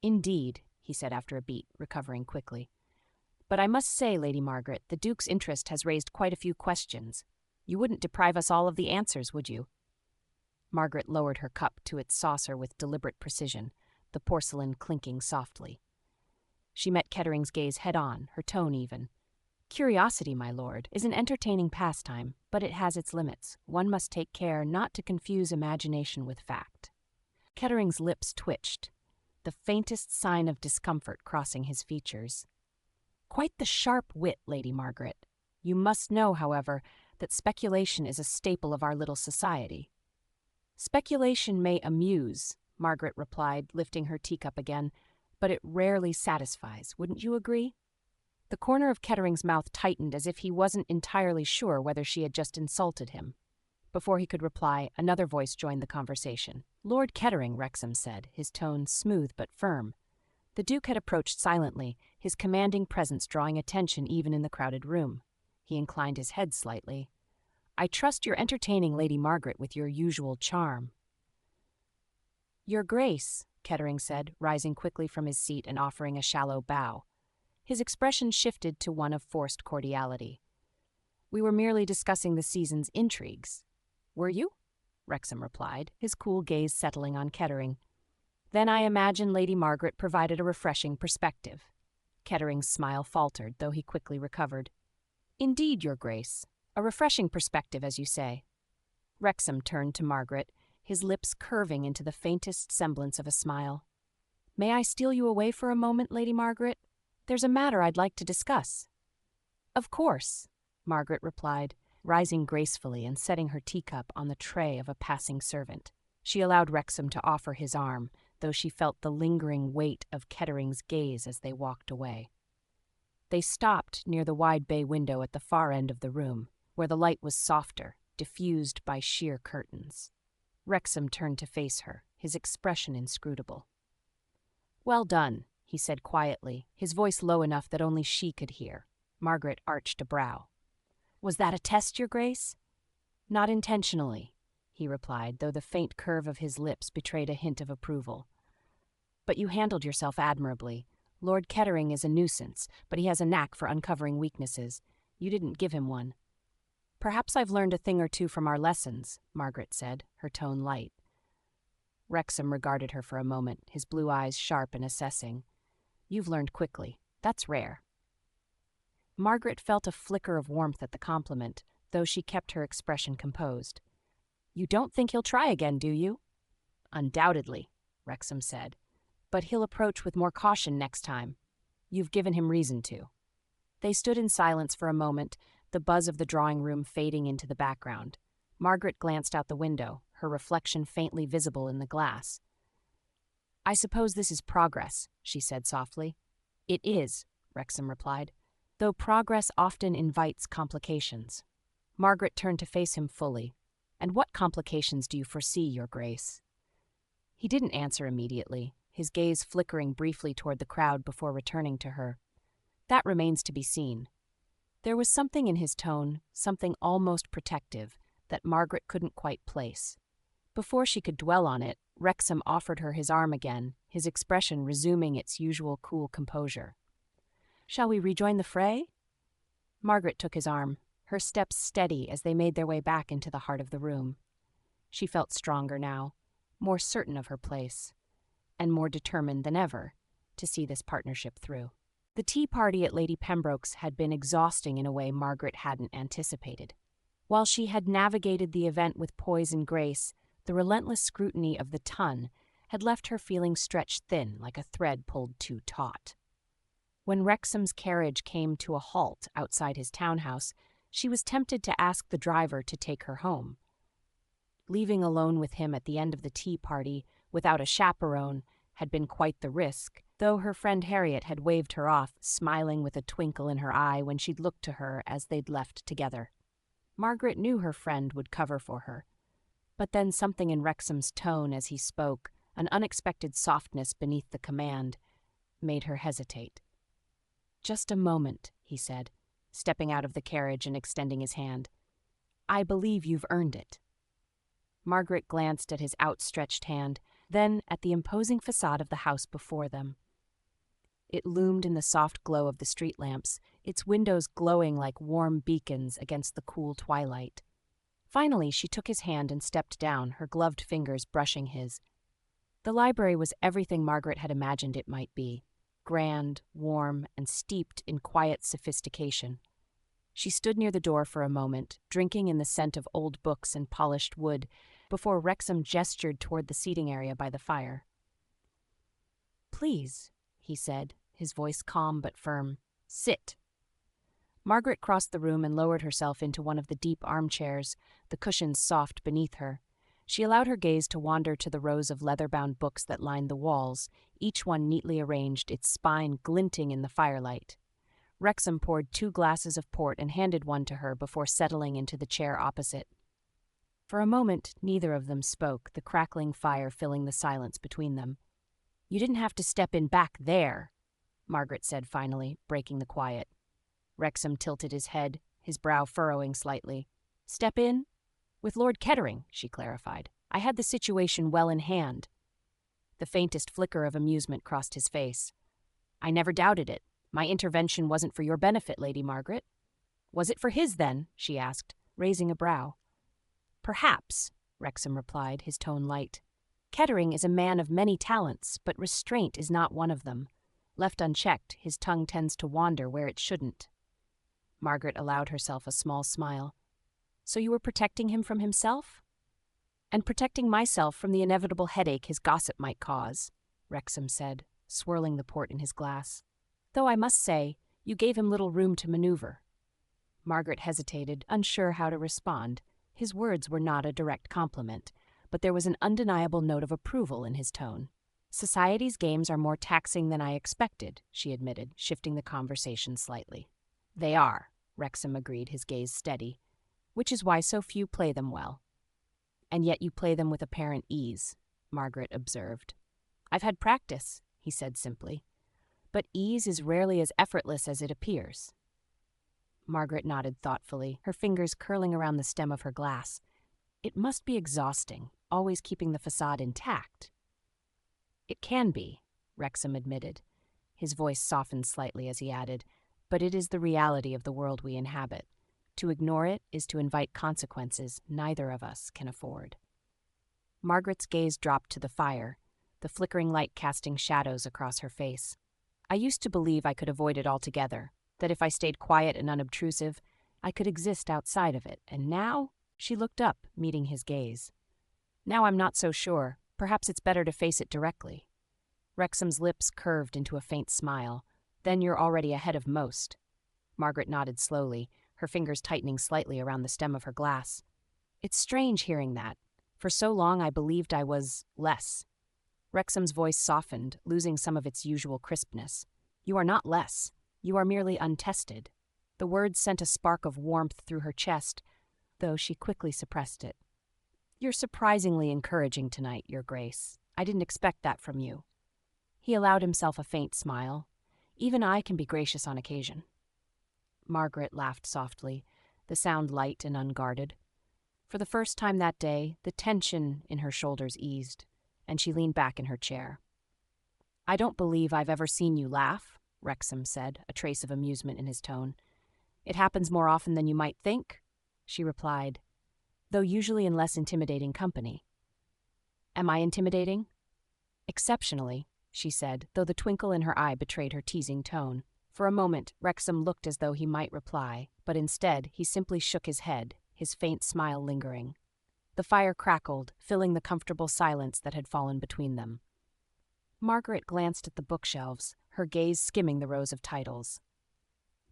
"Indeed," he said after a beat, recovering quickly. "But I must say, Lady Margaret, the Duke's interest has raised quite a few questions. You wouldn't deprive us all of the answers, would you?" Margaret lowered her cup to its saucer with deliberate precision, the porcelain clinking softly. She met Kettering's gaze head-on, her tone even. "Curiosity, my lord, is an entertaining pastime, but it has its limits. One must take care not to confuse imagination with fact." Kettering's lips twitched, the faintest sign of discomfort crossing his features. "Quite the sharp wit, Lady Margaret. You must know, however, that speculation is a staple of our little society." "Speculation may amuse," Margaret replied, lifting her teacup again, "but it rarely satisfies, wouldn't you agree?" The corner of Kettering's mouth tightened as if he wasn't entirely sure whether she had just insulted him. Before he could reply, another voice joined the conversation. "Lord Kettering," Wrexham said, his tone smooth but firm. The Duke had approached silently, his commanding presence drawing attention even in the crowded room. He inclined his head slightly. "I trust you're entertaining Lady Margaret with your usual charm." "Your Grace," Kettering said, rising quickly from his seat and offering a shallow bow. His expression shifted to one of forced cordiality. "We were merely discussing the season's intrigues." "Were you?" Wrexham replied, his cool gaze settling on Kettering. "Then I imagine Lady Margaret provided a refreshing perspective." Kettering's smile faltered, though he quickly recovered. "Indeed, Your Grace. A refreshing perspective, as you say." Wrexham turned to Margaret, his lips curving into the faintest semblance of a smile. "May I steal you away for a moment, Lady Margaret? There's a matter I'd like to discuss." "Of course," Margaret replied, rising gracefully and setting her teacup on the tray of a passing servant. She allowed Wrexham to offer his arm, though she felt the lingering weight of Kettering's gaze as they walked away. They stopped near the wide bay window at the far end of the room, where the light was softer, diffused by sheer curtains. Wrexham turned to face her, his expression inscrutable. "Well done," he said quietly, his voice low enough that only she could hear. Margaret arched a brow. "Was that a test, Your Grace?" "Not intentionally," he replied, though the faint curve of his lips betrayed a hint of approval. "But you handled yourself admirably. Lord Kettering is a nuisance, but he has a knack for uncovering weaknesses. You didn't give him one." "Perhaps I've learned a thing or two from our lessons," Margaret said, her tone light. Wrexham regarded her for a moment, his blue eyes sharp and assessing. "You've learned quickly. That's rare." Margaret felt a flicker of warmth at the compliment, though she kept her expression composed. "You don't think he'll try again, do you?" "Undoubtedly," Wrexham said. "But he'll approach with more caution next time. You've given him reason to." They stood in silence for a moment, the buzz of the drawing room fading into the background. Margaret glanced out the window, her reflection faintly visible in the glass. "I suppose this is progress," she said softly. "It is," Wrexham replied, "though progress often invites complications." Margaret turned to face him fully. And what complications do you foresee, Your Grace?" He didn't answer immediately, his gaze flickering briefly toward the crowd before returning to her. "That remains to be seen." There was something in his tone, something almost protective, that Margaret couldn't quite place. Before she could dwell on it, Wrexham offered her his arm again, his expression resuming its usual cool composure. "Shall we rejoin the fray?" Margaret took his arm, her steps steady as they made their way back into the heart of the room. She felt stronger now, more certain of her place, and more determined than ever to see this partnership through. The tea party at Lady Pembroke's had been exhausting in a way Margaret hadn't anticipated. While she had navigated the event with poise and grace, the relentless scrutiny of the ton had left her feeling stretched thin like a thread pulled too taut. When Wrexham's carriage came to a halt outside his townhouse, she was tempted to ask the driver to take her home. Leaving alone with him at the end of the tea party, without a chaperone, had been quite the risk, though her friend Harriet had waved her off, smiling with a twinkle in her eye when she'd looked to her as they'd left together. Margaret knew her friend would cover for her. But then something in Wrexham's tone as he spoke, an unexpected softness beneath the command, made her hesitate. "Just a moment," he said, stepping out of the carriage and extending his hand. "I believe you've earned it." Margaret glanced at his outstretched hand, then at the imposing facade of the house before them. It loomed in the soft glow of the street lamps, its windows glowing like warm beacons against the cool twilight. Finally, she took his hand and stepped down, her gloved fingers brushing his. The library was everything Margaret had imagined it might be, grand, warm, and steeped in quiet sophistication. She stood near the door for a moment, drinking in the scent of old books and polished wood, before Wrexham gestured toward the seating area by the fire. "Please," he said, his voice calm but firm. "Sit." Margaret crossed the room and lowered herself into one of the deep armchairs, the cushions soft beneath her. She allowed her gaze to wander to the rows of leather-bound books that lined the walls, each one neatly arranged, its spine glinting in the firelight. Wrexham poured 2 glasses of port and handed one to her before settling into the chair opposite. For a moment, neither of them spoke, the crackling fire filling the silence between them. "You didn't have to step in back there," Margaret said finally, breaking the quiet. Wrexham tilted his head, his brow furrowing slightly. "Step in?" "With Lord Kettering," she clarified. "I had the situation well in hand." The faintest flicker of amusement crossed his face. "I never doubted it. My intervention wasn't for your benefit, Lady Margaret." "Was it for his, then?" she asked, raising a brow. "Perhaps," Wrexham replied, his tone light. "Kettering is a man of many talents, but restraint is not one of them. Left unchecked, his tongue tends to wander where it shouldn't." Margaret allowed herself a small smile. "So you were protecting him from himself?" "And protecting myself from the inevitable headache his gossip might cause," Wrexham said, swirling the port in his glass. "Though I must say, you gave him little room to maneuver." Margaret hesitated, unsure how to respond. His words were not a direct compliment, but there was an undeniable note of approval in his tone. "Society's games are more taxing than I expected," she admitted, shifting the conversation slightly. "They are," Wrexham agreed, his gaze steady, "which is why so few play them well." "And yet you play them with apparent ease," Margaret observed. "I've had practice," he said simply. "But ease is rarely as effortless as it appears." Margaret nodded thoughtfully, her fingers curling around the stem of her glass. "It must be exhausting, always keeping the facade intact." "It can be," Wrexham admitted. His voice softened slightly as he added, "but it is the reality of the world we inhabit. To ignore it is to invite consequences neither of us can afford." Margaret's gaze dropped to the fire, the flickering light casting shadows across her face. "I used to believe I could avoid it altogether, that if I stayed quiet and unobtrusive, I could exist outside of it, and now?" She looked up, meeting his gaze. "Now I'm not so sure. Perhaps it's better to face it directly." Wrexham's lips curved into a faint smile. "Then you're already ahead of most." Margaret nodded slowly, her fingers tightening slightly around the stem of her glass. "It's strange hearing that. For so long I believed I was less." Wrexham's voice softened, losing some of its usual crispness. "You are not less. You are merely untested." The words sent a spark of warmth through her chest, though she quickly suppressed it. You're surprisingly encouraging tonight, Your Grace. I didn't expect that from you. He allowed himself a faint smile. Even I can be gracious on occasion. Margaret laughed softly, the sound light and unguarded. For the first time that day, the tension in her shoulders eased, and she leaned back in her chair. I don't believe I've ever seen you laugh, Wrexham said, a trace of amusement in his tone. It happens more often than you might think, she replied, though usually in less intimidating company. Am I intimidating? Exceptionally, she said, though the twinkle in her eye betrayed her teasing tone. For a moment, Wrexham looked as though he might reply, but instead he simply shook his head, his faint smile lingering. The fire crackled, filling the comfortable silence that had fallen between them. Margaret glanced at the bookshelves, her gaze skimming the rows of titles.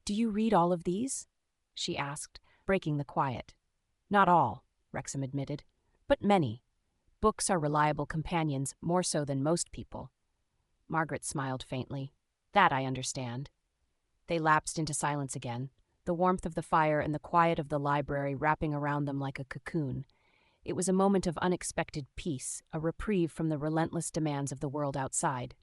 Do you read all of these? She asked, breaking the quiet. Not all, Wrexham admitted, but many. Books are reliable companions, more so than most people. Margaret smiled faintly. That I understand. They lapsed into silence again, the warmth of the fire and the quiet of the library wrapping around them like a cocoon. It was a moment of unexpected peace, a reprieve from the relentless demands of the world outside.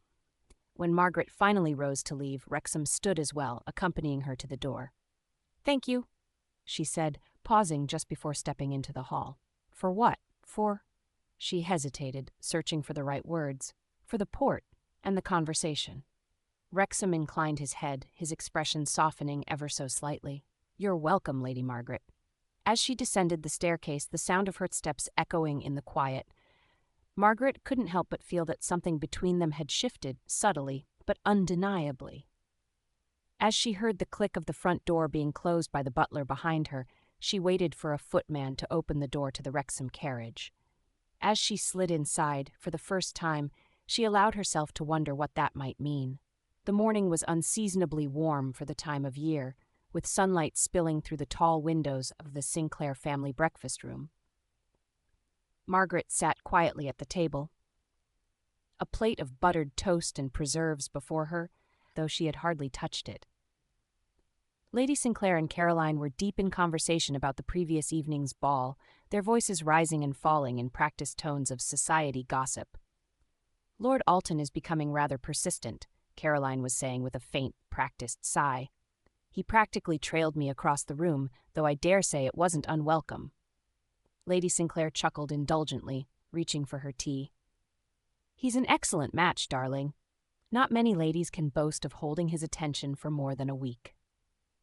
When Margaret finally rose to leave, Wrexham stood as well, accompanying her to the door. Thank you, she said, pausing just before stepping into the hall. For what? For... She hesitated, searching for the right words. For the port and the conversation. Wrexham inclined his head, his expression softening ever so slightly. You're welcome, Lady Margaret. As she descended the staircase, the sound of her steps echoing in the quiet, Margaret couldn't help but feel that something between them had shifted, subtly, but undeniably. As she heard the click of the front door being closed by the butler behind her, she waited for a footman to open the door to the Wrexham carriage. As she slid inside, for the first time, she allowed herself to wonder what that might mean. The morning was unseasonably warm for the time of year, with sunlight spilling through the tall windows of the Sinclair family breakfast room. Margaret sat quietly at the table, a plate of buttered toast and preserves before her, though she had hardly touched it. Lady Sinclair and Caroline were deep in conversation about the previous evening's ball, their voices rising and falling in practiced tones of society gossip. Lord Alton is becoming rather persistent, Caroline was saying with a faint, practiced sigh. He practically trailed me across the room, though I dare say it wasn't unwelcome. Lady Sinclair chuckled indulgently, reaching for her tea. He's an excellent match, darling. Not many ladies can boast of holding his attention for more than a week.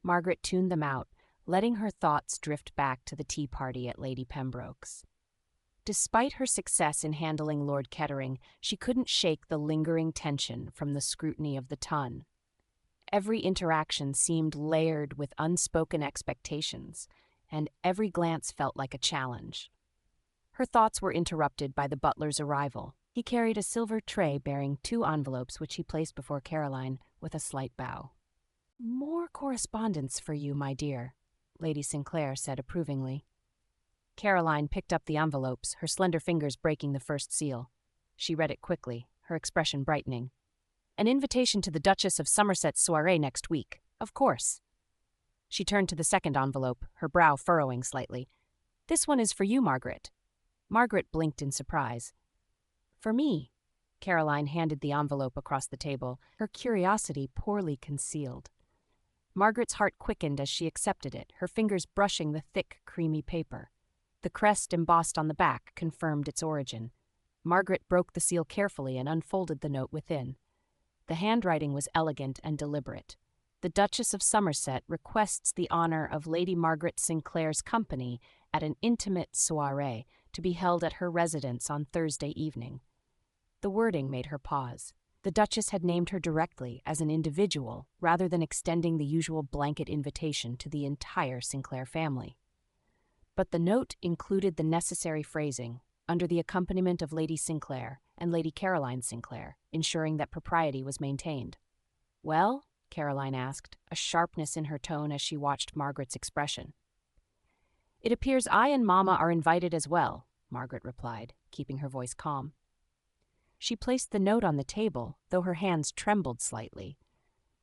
Margaret tuned them out, letting her thoughts drift back to the tea party at Lady Pembroke's. Despite her success in handling Lord Kettering, she couldn't shake the lingering tension from the scrutiny of the ton. Every interaction seemed layered with unspoken expectations, and every glance felt like a challenge. Her thoughts were interrupted by the butler's arrival. He carried a silver tray bearing 2 envelopes which he placed before Caroline with a slight bow. "More correspondence for you, my dear," Lady Sinclair said approvingly. Caroline picked up the envelopes, her slender fingers breaking the first seal. She read it quickly, her expression brightening. "An invitation to the Duchess of Somerset's soirée next week, of course." She turned to the second envelope, her brow furrowing slightly. "This one is for you, Margaret." Margaret blinked in surprise. "For me?" Caroline handed the envelope across the table, her curiosity poorly concealed. Margaret's heart quickened as she accepted it, her fingers brushing the thick, creamy paper. The crest embossed on the back confirmed its origin. Margaret broke the seal carefully and unfolded the note within. The handwriting was elegant and deliberate. The Duchess of Somerset requests the honor of Lady Margaret Sinclair's company at an intimate soirée to be held at her residence on Thursday evening. The wording made her pause. The Duchess had named her directly as an individual rather than extending the usual blanket invitation to the entire Sinclair family. But the note included the necessary phrasing, under the accompaniment of Lady Sinclair and Lady Caroline Sinclair, ensuring that propriety was maintained. "Well?" Caroline asked, a sharpness in her tone as she watched Margaret's expression. "It appears I and Mamma are invited as well," Margaret replied, keeping her voice calm. She placed the note on the table, though her hands trembled slightly.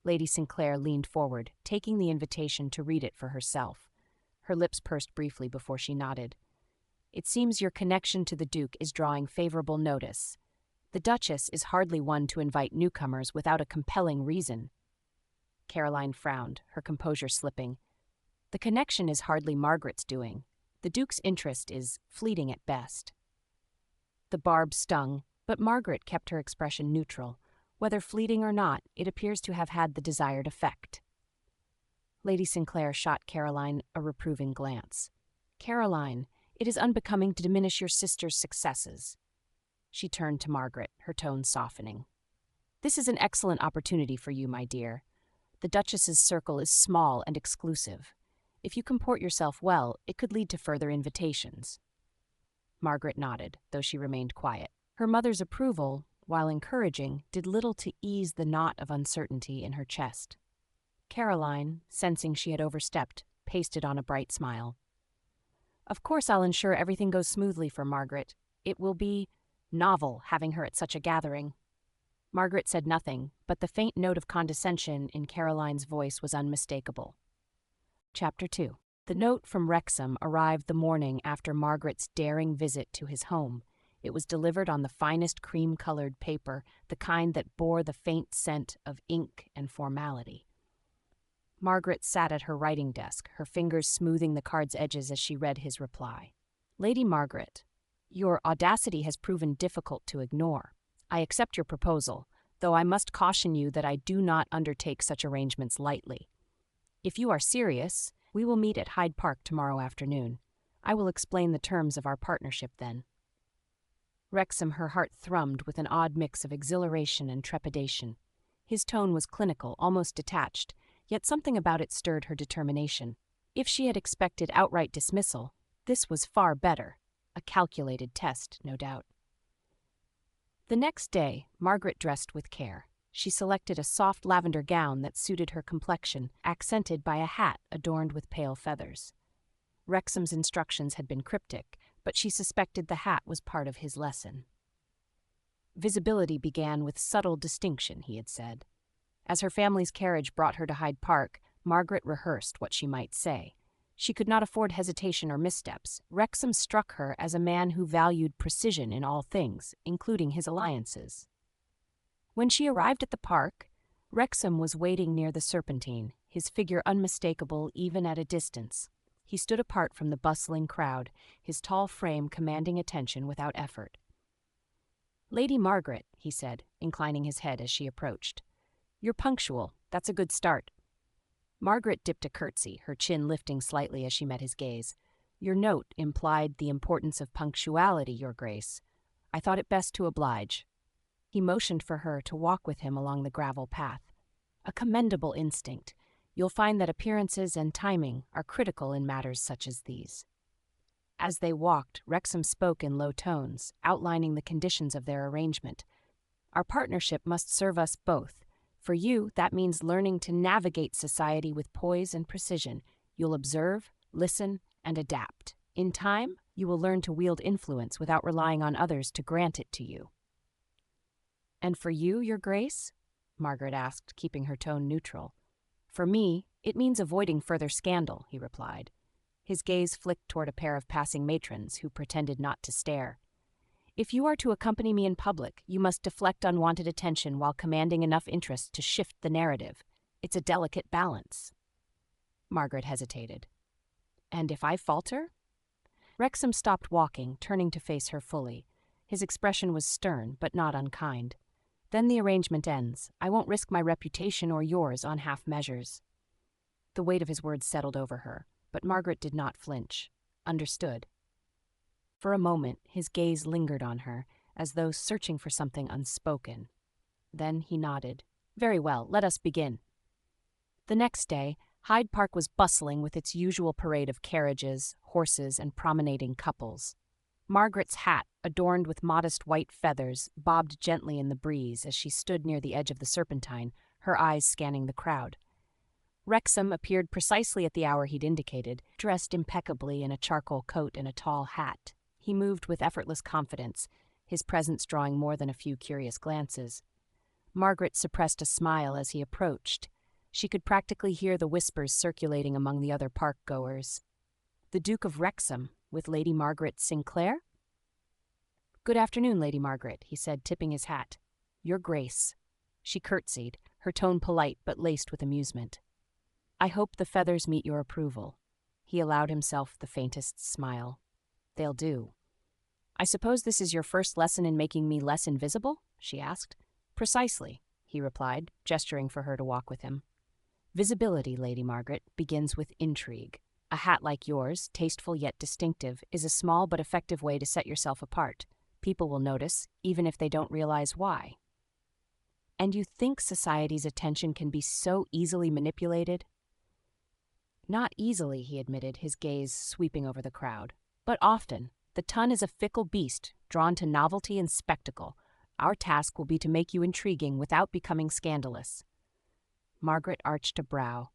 Lady Sinclair leaned forward, taking the invitation to read it for herself. Her lips pursed briefly before she nodded. It seems your connection to the Duke is drawing favorable notice. The Duchess is hardly one to invite newcomers without a compelling reason." Caroline frowned, her composure slipping. "The connection is hardly Margaret's doing. The Duke's interest is fleeting at best." The barb stung, but Margaret kept her expression neutral. Whether fleeting or not, it appears to have had the desired effect. Lady Sinclair shot Caroline a reproving glance. "Caroline, it is unbecoming to diminish your sister's successes." She turned to Margaret, her tone softening. "This is an excellent opportunity for you, my dear. The Duchess's circle is small and exclusive. If you comport yourself well, it could lead to further invitations." Margaret nodded, though she remained quiet. Her mother's approval, while encouraging, did little to ease the knot of uncertainty in her chest. Caroline, sensing she had overstepped, pasted on a bright smile. "Of course I'll ensure everything goes smoothly for Margaret. It will be novel having her at such a gathering." Margaret said nothing, but the faint note of condescension in Caroline's voice was unmistakable. Chapter 2. The note from Wrexham arrived the morning after Margaret's daring visit to his home. It was delivered on the finest cream-colored paper, the kind that bore the faint scent of ink and formality. Margaret sat at her writing desk, her fingers smoothing the card's edges as she read his reply. "Lady Margaret, your audacity has proven difficult to ignore. I accept your proposal, though I must caution you that I do not undertake such arrangements lightly. If you are serious, we will meet at Hyde Park tomorrow afternoon. I will explain the terms of our partnership then." Wrexham, her heart thrummed with an odd mix of exhilaration and trepidation. His tone was clinical, almost detached, yet something about it stirred her determination. If she had expected outright dismissal, this was far better. A calculated test, no doubt. The next day, Margaret dressed with care. She selected a soft lavender gown that suited her complexion, accented by a hat adorned with pale feathers. Wrexham's instructions had been cryptic, but she suspected the hat was part of his lesson. Visibility began with subtle distinction, he had said. As her family's carriage brought her to Hyde Park, Margaret rehearsed what she might say. She could not afford hesitation or missteps. Wrexham struck her as a man who valued precision in all things, including his alliances. When she arrived at the park, Wrexham was waiting near the Serpentine, his figure unmistakable even at a distance. He stood apart from the bustling crowd, his tall frame commanding attention without effort. "Lady Margaret," he said, inclining his head as she approached. "You're punctual. That's a good start." Margaret dipped a curtsy, her chin lifting slightly as she met his gaze. "Your note implied the importance of punctuality, Your Grace. I thought it best to oblige." He motioned for her to walk with him along the gravel path. A commendable instinct. You'll find that appearances and timing are critical in matters such as these. As they walked, Wrexham spoke in low tones, outlining the conditions of their arrangement. "Our partnership must serve us both. For you, that means learning to navigate society with poise and precision. You'll observe, listen, and adapt. In time, you will learn to wield influence without relying on others to grant it to you." "And for you, Your Grace?" Margaret asked, keeping her tone neutral. "For me, it means avoiding further scandal," he replied. His gaze flicked toward a pair of passing matrons who pretended not to stare. "If you are to accompany me in public, you must deflect unwanted attention while commanding enough interest to shift the narrative. It's a delicate balance." Margaret hesitated. "And if I falter?" Wrexham stopped walking, turning to face her fully. His expression was stern, but not unkind. "Then the arrangement ends. I won't risk my reputation or yours on half measures." The weight of his words settled over her, but Margaret did not flinch. Understood. For a moment, his gaze lingered on her, as though searching for something unspoken. Then he nodded. "Very well, let us begin." The next day, Hyde Park was bustling with its usual parade of carriages, horses, and promenading couples. Margaret's hat, adorned with modest white feathers, bobbed gently in the breeze as she stood near the edge of the Serpentine, her eyes scanning the crowd. Wrexham appeared precisely at the hour he'd indicated, dressed impeccably in a charcoal coat and a tall hat. He moved with effortless confidence, his presence drawing more than a few curious glances. Margaret suppressed a smile as he approached. She could practically hear the whispers circulating among the other park-goers. The Duke of Wrexham, with Lady Margaret Sinclair?" "Good afternoon, Lady Margaret," he said, tipping his hat. "Your Grace." She curtsied, her tone polite but laced with amusement. "I hope the feathers meet your approval." He allowed himself the faintest smile. "They'll do." "I suppose this is your first lesson in making me less invisible?" she asked. "Precisely," he replied, gesturing for her to walk with him. "Visibility, Lady Margaret, begins with intrigue. A hat like yours, tasteful yet distinctive, is a small but effective way to set yourself apart. People will notice, even if they don't realize why." "And you think society's attention can be so easily manipulated?" "Not easily," he admitted, his gaze sweeping over the crowd. "But often. The tongue is a fickle beast, drawn to novelty and spectacle. Our task will be to make you intriguing without becoming scandalous." Margaret arched a brow.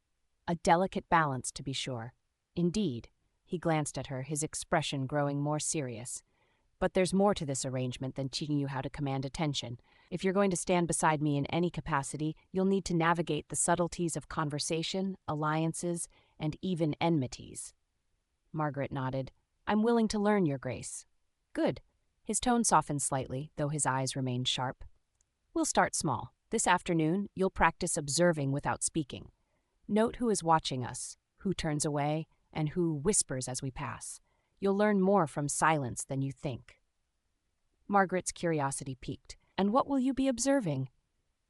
A delicate balance, to be sure. "Indeed." He glanced at her, his expression growing more serious. "But there's more to this arrangement than teaching you how to command attention. If you're going to stand beside me in any capacity, you'll need to navigate the subtleties of conversation, alliances, and even enmities." Margaret nodded. "I'm willing to learn, Your Grace." "Good." His tone softened slightly, though his eyes remained sharp. "We'll start small. This afternoon, you'll practice observing without speaking. Note who is watching us, who turns away, and who whispers as we pass. You'll learn more from silence than you think." Margaret's curiosity piqued. "And what will you be observing?"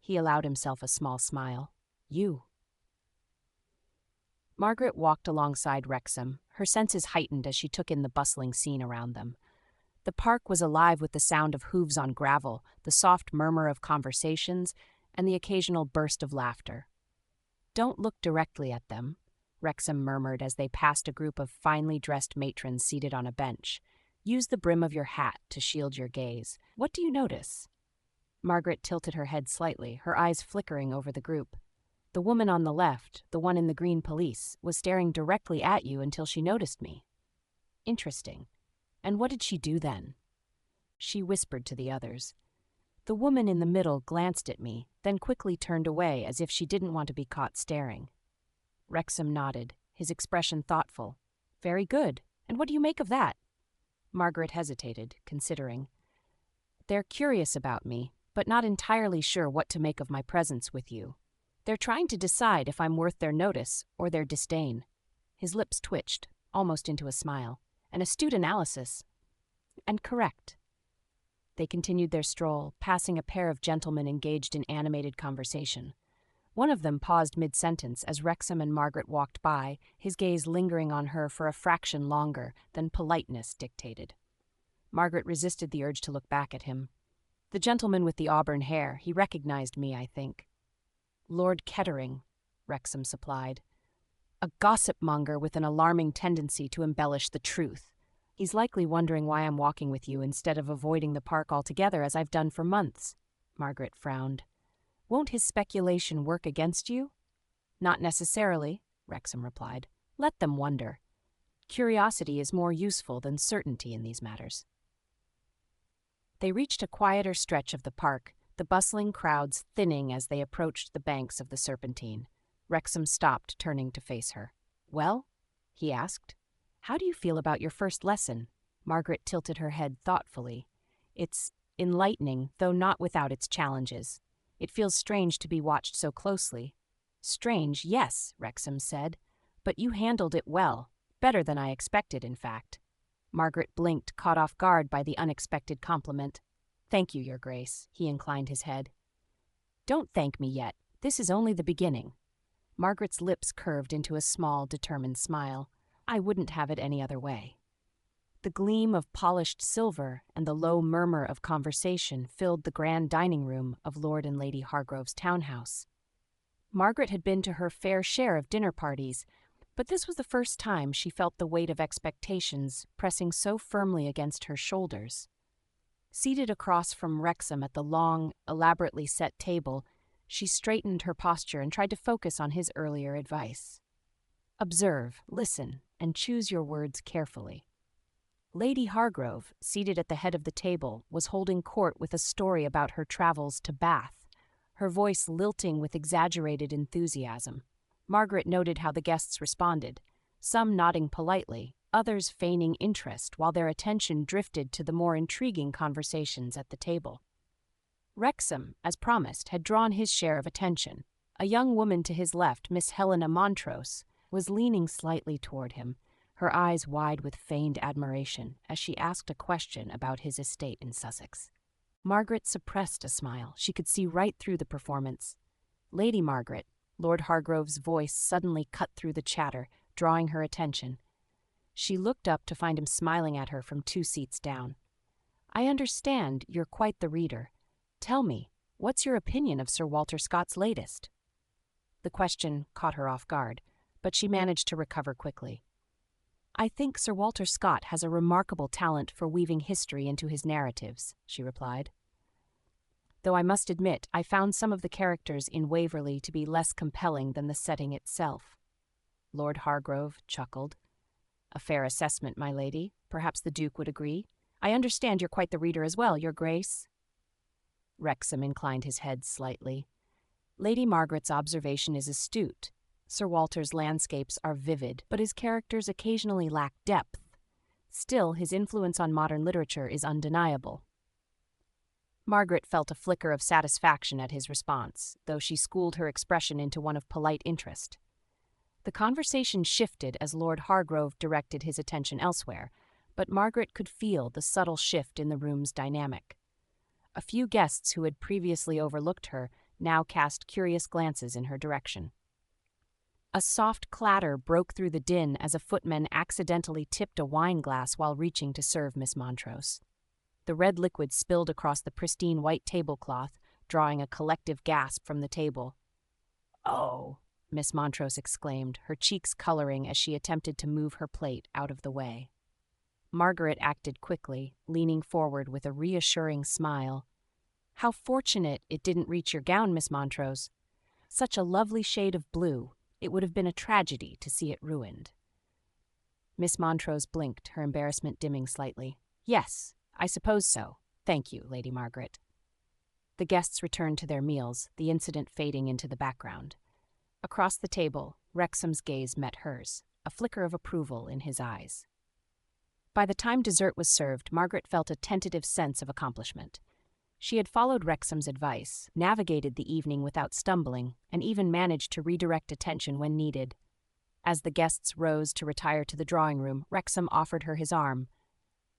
He allowed himself a small smile. "You." Margaret walked alongside Wrexham, her senses heightened as she took in the bustling scene around them. The park was alive with the sound of hooves on gravel, the soft murmur of conversations, and the occasional burst of laughter. "Don't look directly at them," Wrexham murmured as they passed a group of finely dressed matrons seated on a bench. "Use the brim of your hat to shield your gaze. What do you notice?" Margaret tilted her head slightly, her eyes flickering over the group. "The woman on the left, the one in the green pelisse, was staring directly at you until she noticed me." "Interesting. And what did she do then?" She whispered to the others. "The woman in the middle glanced at me, then quickly turned away as if she didn't want to be caught staring." Wrexham nodded, his expression thoughtful. "Very good. And what do you make of that?" Margaret hesitated, considering. "They're curious about me, but not entirely sure what to make of my presence with you. They're trying to decide if I'm worth their notice or their disdain." His lips twitched, almost into a smile. "An astute analysis. And correct." They continued their stroll, passing a pair of gentlemen engaged in animated conversation. One of them paused mid-sentence as Wrexham and Margaret walked by, his gaze lingering on her for a fraction longer than politeness dictated. Margaret resisted the urge to look back at him. "The gentleman with the auburn hair, he recognized me, I think." "Lord Kettering," Wrexham supplied. "A gossip-monger with an alarming tendency to embellish the truth. He's likely wondering why I'm walking with you instead of avoiding the park altogether as I've done for months." Margaret frowned. "Won't his speculation work against you?" "Not necessarily," Wrexham replied. "Let them wonder. Curiosity is more useful than certainty in these matters." They reached a quieter stretch of the park, the bustling crowds thinning as they approached the banks of the Serpentine. Wrexham stopped, turning to face her. "Well?" he asked. "How do you feel about your first lesson?" Margaret tilted her head thoughtfully. "It's enlightening, though not without its challenges. It feels strange to be watched so closely." "Strange, yes," Wrexham said. "But you handled it well. Better than I expected, in fact." Margaret blinked, caught off guard by the unexpected compliment. "Thank you, Your Grace." He inclined his head. "Don't thank me yet. This is only the beginning." Margaret's lips curved into a small, determined smile. "I wouldn't have it any other way." The gleam of polished silver and the low murmur of conversation filled the grand dining room of Lord and Lady Hargrove's townhouse. Margaret had been to her fair share of dinner parties, but this was the first time she felt the weight of expectations pressing so firmly against her shoulders. Seated across from Wrexham at the long, elaborately set table, she straightened her posture and tried to focus on his earlier advice. "Observe, listen, and choose your words carefully." Lady Hargrove, seated at the head of the table, was holding court with a story about her travels to Bath, her voice lilting with exaggerated enthusiasm. Margaret noted how the guests responded, some nodding politely, others feigning interest while their attention drifted to the more intriguing conversations at the table. Wrexham, as promised, had drawn his share of attention. A young woman to his left, Miss Helena Montrose, was leaning slightly toward him, her eyes wide with feigned admiration, as she asked a question about his estate in Sussex. Margaret suppressed a smile. She could see right through the performance. "Lady Margaret," Lord Hargrove's voice suddenly cut through the chatter, drawing her attention. She looked up to find him smiling at her from 2 seats down. "I understand you're quite the reader. Tell me, what's your opinion of Sir Walter Scott's latest?" The question caught her off guard, but she managed to recover quickly. "I think Sir Walter Scott has a remarkable talent for weaving history into his narratives," she replied. "Though I must admit I found some of the characters in Waverly to be less compelling than the setting itself." Lord Hargrove chuckled. "A fair assessment, my lady. Perhaps the Duke would agree. I understand you're quite the reader as well, your grace." Wrexham inclined his head slightly. "Lady Margaret's observation is astute. Sir Walter's landscapes are vivid, but his characters occasionally lack depth. Still, his influence on modern literature is undeniable." Margaret felt a flicker of satisfaction at his response, though she schooled her expression into one of polite interest. The conversation shifted as Lord Hargrove directed his attention elsewhere, but Margaret could feel the subtle shift in the room's dynamic. A few guests who had previously overlooked her now cast curious glances in her direction. A soft clatter broke through the din as a footman accidentally tipped a wine glass while reaching to serve Miss Montrose. The red liquid spilled across the pristine white tablecloth, drawing a collective gasp from the table. "Oh!" Miss Montrose exclaimed, her cheeks coloring as she attempted to move her plate out of the way. Margaret acted quickly, leaning forward with a reassuring smile. "How fortunate it didn't reach your gown, Miss Montrose. Such a lovely shade of blue. It would have been a tragedy to see it ruined." Miss Montrose blinked, her embarrassment dimming slightly. "Yes, I suppose so. Thank you, Lady Margaret." The guests returned to their meals, the incident fading into the background. Across the table, Wrexham's gaze met hers, a flicker of approval in his eyes. By the time dessert was served, Margaret felt a tentative sense of accomplishment. She had followed Wrexham's advice, navigated the evening without stumbling, and even managed to redirect attention when needed. As the guests rose to retire to the drawing room, Wrexham offered her his arm.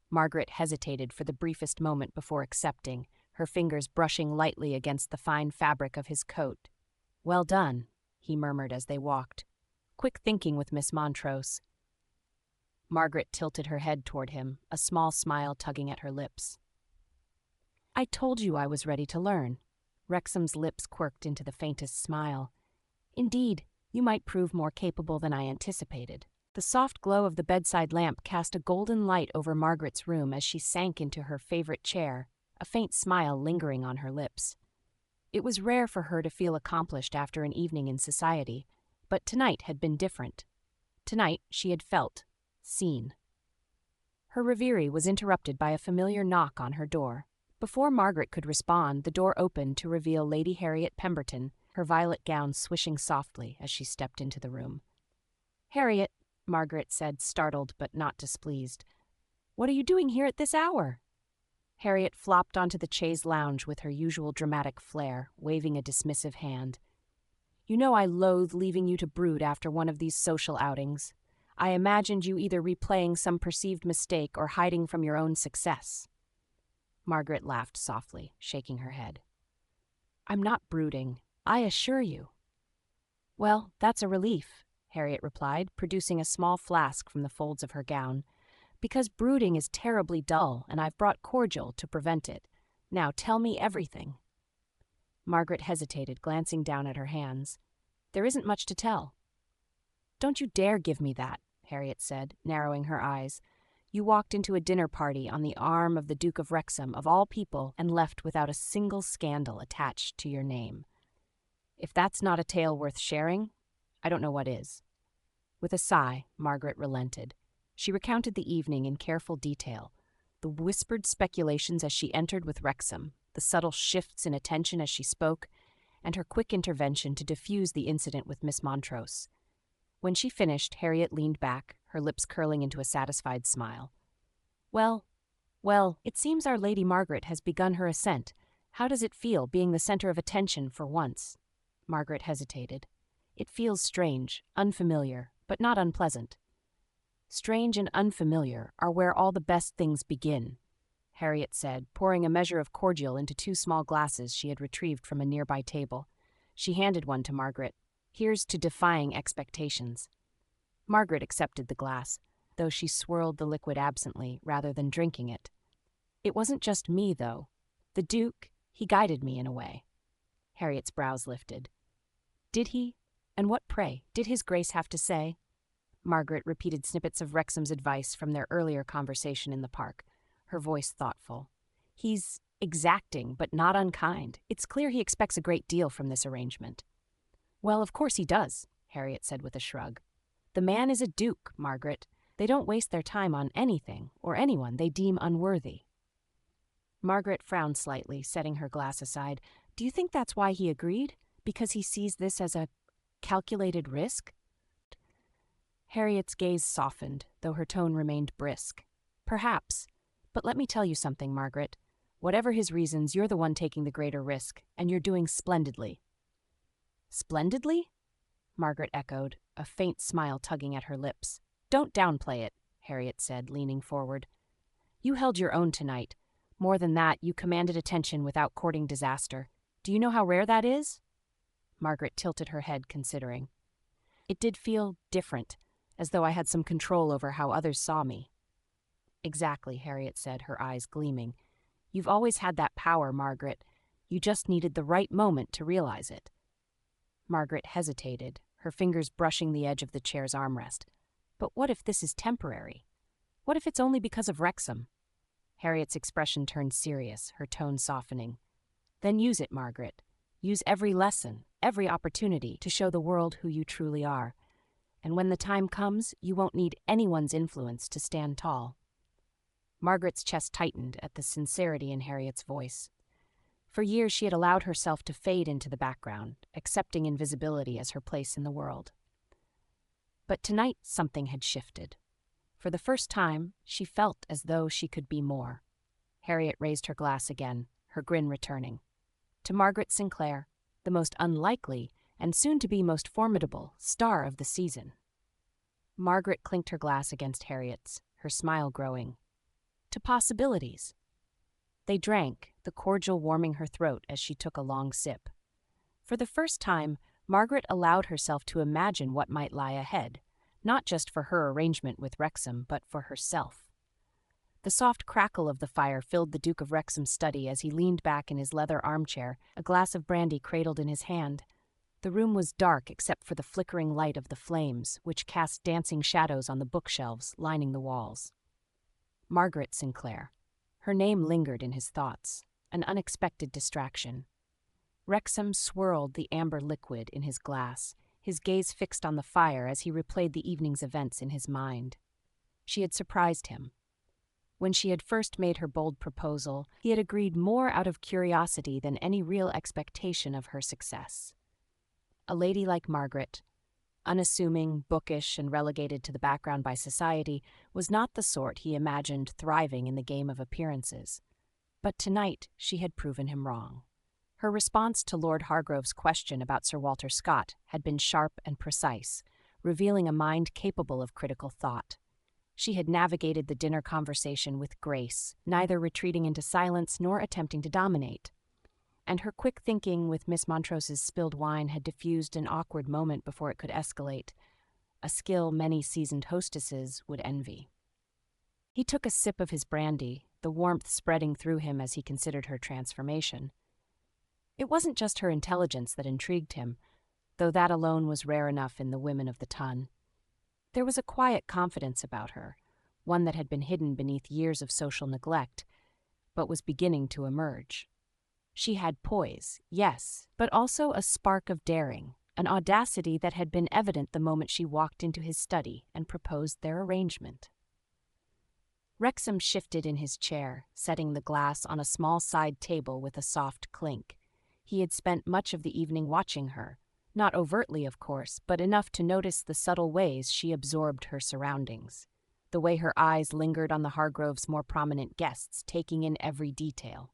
Margaret hesitated for the briefest moment before accepting, her fingers brushing lightly against the fine fabric of his coat. "Well done," he murmured as they walked. "Quick thinking with Miss Montrose." Margaret tilted her head toward him, a small smile tugging at her lips. "I told you I was ready to learn." Wrexham's lips quirked into the faintest smile. "Indeed, you might prove more capable than I anticipated." The soft glow of the bedside lamp cast a golden light over Margaret's room as she sank into her favorite chair, a faint smile lingering on her lips. It was rare for her to feel accomplished after an evening in society, but tonight had been different. Tonight she had felt seen. Her reverie was interrupted by a familiar knock on her door. Before Margaret could respond, the door opened to reveal Lady Harriet Pemberton, her violet gown swishing softly as she stepped into the room. "Harriet," Margaret said, startled but not displeased. "What are you doing here at this hour?" Harriet flopped onto the chaise lounge with her usual dramatic flair, waving a dismissive hand. "You know I loathe leaving you to brood after one of these social outings. I imagined you either replaying some perceived mistake or hiding from your own success." Margaret laughed softly, shaking her head. "I'm not brooding, I assure you." "Well, that's a relief," Harriet replied, producing a small flask from the folds of her gown. "Because brooding is terribly dull, and I've brought cordial to prevent it. Now tell me everything." Margaret hesitated, glancing down at her hands. "There isn't much to tell." "Don't you dare give me that," Harriet said, narrowing her eyes. "You walked into a dinner party on the arm of the Duke of Wrexham, of all people, and left without a single scandal attached to your name. If that's not a tale worth sharing, I don't know what is." With a sigh, Margaret relented. She recounted the evening in careful detail, the whispered speculations as she entered with Wrexham, the subtle shifts in attention as she spoke, and her quick intervention to diffuse the incident with Miss Montrose. When she finished, Harriet leaned back, her lips curling into a satisfied smile. Well, it seems our Lady Margaret has begun her ascent. How does it feel, being the center of attention for once? Margaret hesitated. It feels strange, unfamiliar, but not unpleasant. Strange and unfamiliar are where all the best things begin, Harriet said, pouring a measure of cordial into 2 small glasses she had retrieved from a nearby table. She handed one to Margaret. Here's to defying expectations. Margaret accepted the glass, though she swirled the liquid absently rather than drinking it. It wasn't just me, though. The Duke, he guided me in a way. Harriet's brows lifted. Did he? And what, pray, did his Grace have to say? Margaret repeated snippets of Wrexham's advice from their earlier conversation in the park, her voice thoughtful. He's exacting, but not unkind. It's clear he expects a great deal from this arrangement. Well, of course he does, Harriet said with a shrug. The man is a duke, Margaret. They don't waste their time on anything or anyone they deem unworthy. Margaret frowned slightly, setting her glass aside. Do you think that's why he agreed? Because he sees this as a calculated risk? Harriet's gaze softened, though her tone remained brisk. Perhaps. But let me tell you something, Margaret. Whatever his reasons, you're the one taking the greater risk, and you're doing splendidly. Splendidly? Margaret echoed, a faint smile tugging at her lips. Don't downplay it, Harriet said, leaning forward. You held your own tonight. More than that, you commanded attention without courting disaster. Do you know how rare that is? Margaret tilted her head, considering. It did feel different, as though I had some control over how others saw me. Exactly, Harriet said, her eyes gleaming. You've always had that power, Margaret. You just needed the right moment to realize it. Margaret hesitated, her fingers brushing the edge of the chair's armrest. But what if this is temporary? What if it's only because of Wrexham? Harriet's expression turned serious, her tone softening. Then use it, Margaret. Use every lesson, every opportunity to show the world who you truly are. And when the time comes, you won't need anyone's influence to stand tall. Margaret's chest tightened at the sincerity in Harriet's voice. For years she had allowed herself to fade into the background, accepting invisibility as her place in the world. But tonight something had shifted. For the first time, she felt as though she could be more. Harriet raised her glass again, her grin returning. To Margaret Sinclair, the most unlikely and soon-to-be most formidable star of the season. Margaret clinked her glass against Harriet's, her smile growing. To possibilities. They drank, the cordial warming her throat as she took a long sip. For the first time, Margaret allowed herself to imagine what might lie ahead, not just for her arrangement with Wrexham, but for herself. The soft crackle of the fire filled the Duke of Wrexham's study as he leaned back in his leather armchair, a glass of brandy cradled in his hand. The room was dark except for the flickering light of the flames, which cast dancing shadows on the bookshelves lining the walls. Margaret Sinclair. Her name lingered in his thoughts, an unexpected distraction. Wrexham swirled the amber liquid in his glass, his gaze fixed on the fire as he replayed the evening's events in his mind. She had surprised him. When she had first made her bold proposal, he had agreed more out of curiosity than any real expectation of her success. A lady like Margaret, unassuming, bookish, and relegated to the background by society, was not the sort he imagined thriving in the game of appearances. But tonight she had proven him wrong. Her response to Lord Hargrove's question about Sir Walter Scott had been sharp and precise, revealing a mind capable of critical thought. She had navigated the dinner conversation with grace, neither retreating into silence nor attempting to dominate. And her quick thinking with Miss Montrose's spilled wine had diffused an awkward moment before it could escalate, a skill many seasoned hostesses would envy. He took a sip of his brandy, the warmth spreading through him as he considered her transformation. It wasn't just her intelligence that intrigued him, though that alone was rare enough in the women of the ton. There was a quiet confidence about her, one that had been hidden beneath years of social neglect, but was beginning to emerge. She had poise, yes, but also a spark of daring, an audacity that had been evident the moment she walked into his study and proposed their arrangement. Wrexham shifted in his chair, setting the glass on a small side table with a soft clink. He had spent much of the evening watching her, Not overtly, of course, but enough to notice the subtle ways she absorbed her surroundings. The way her eyes lingered on the Hargroves' more prominent guests, taking in every detail.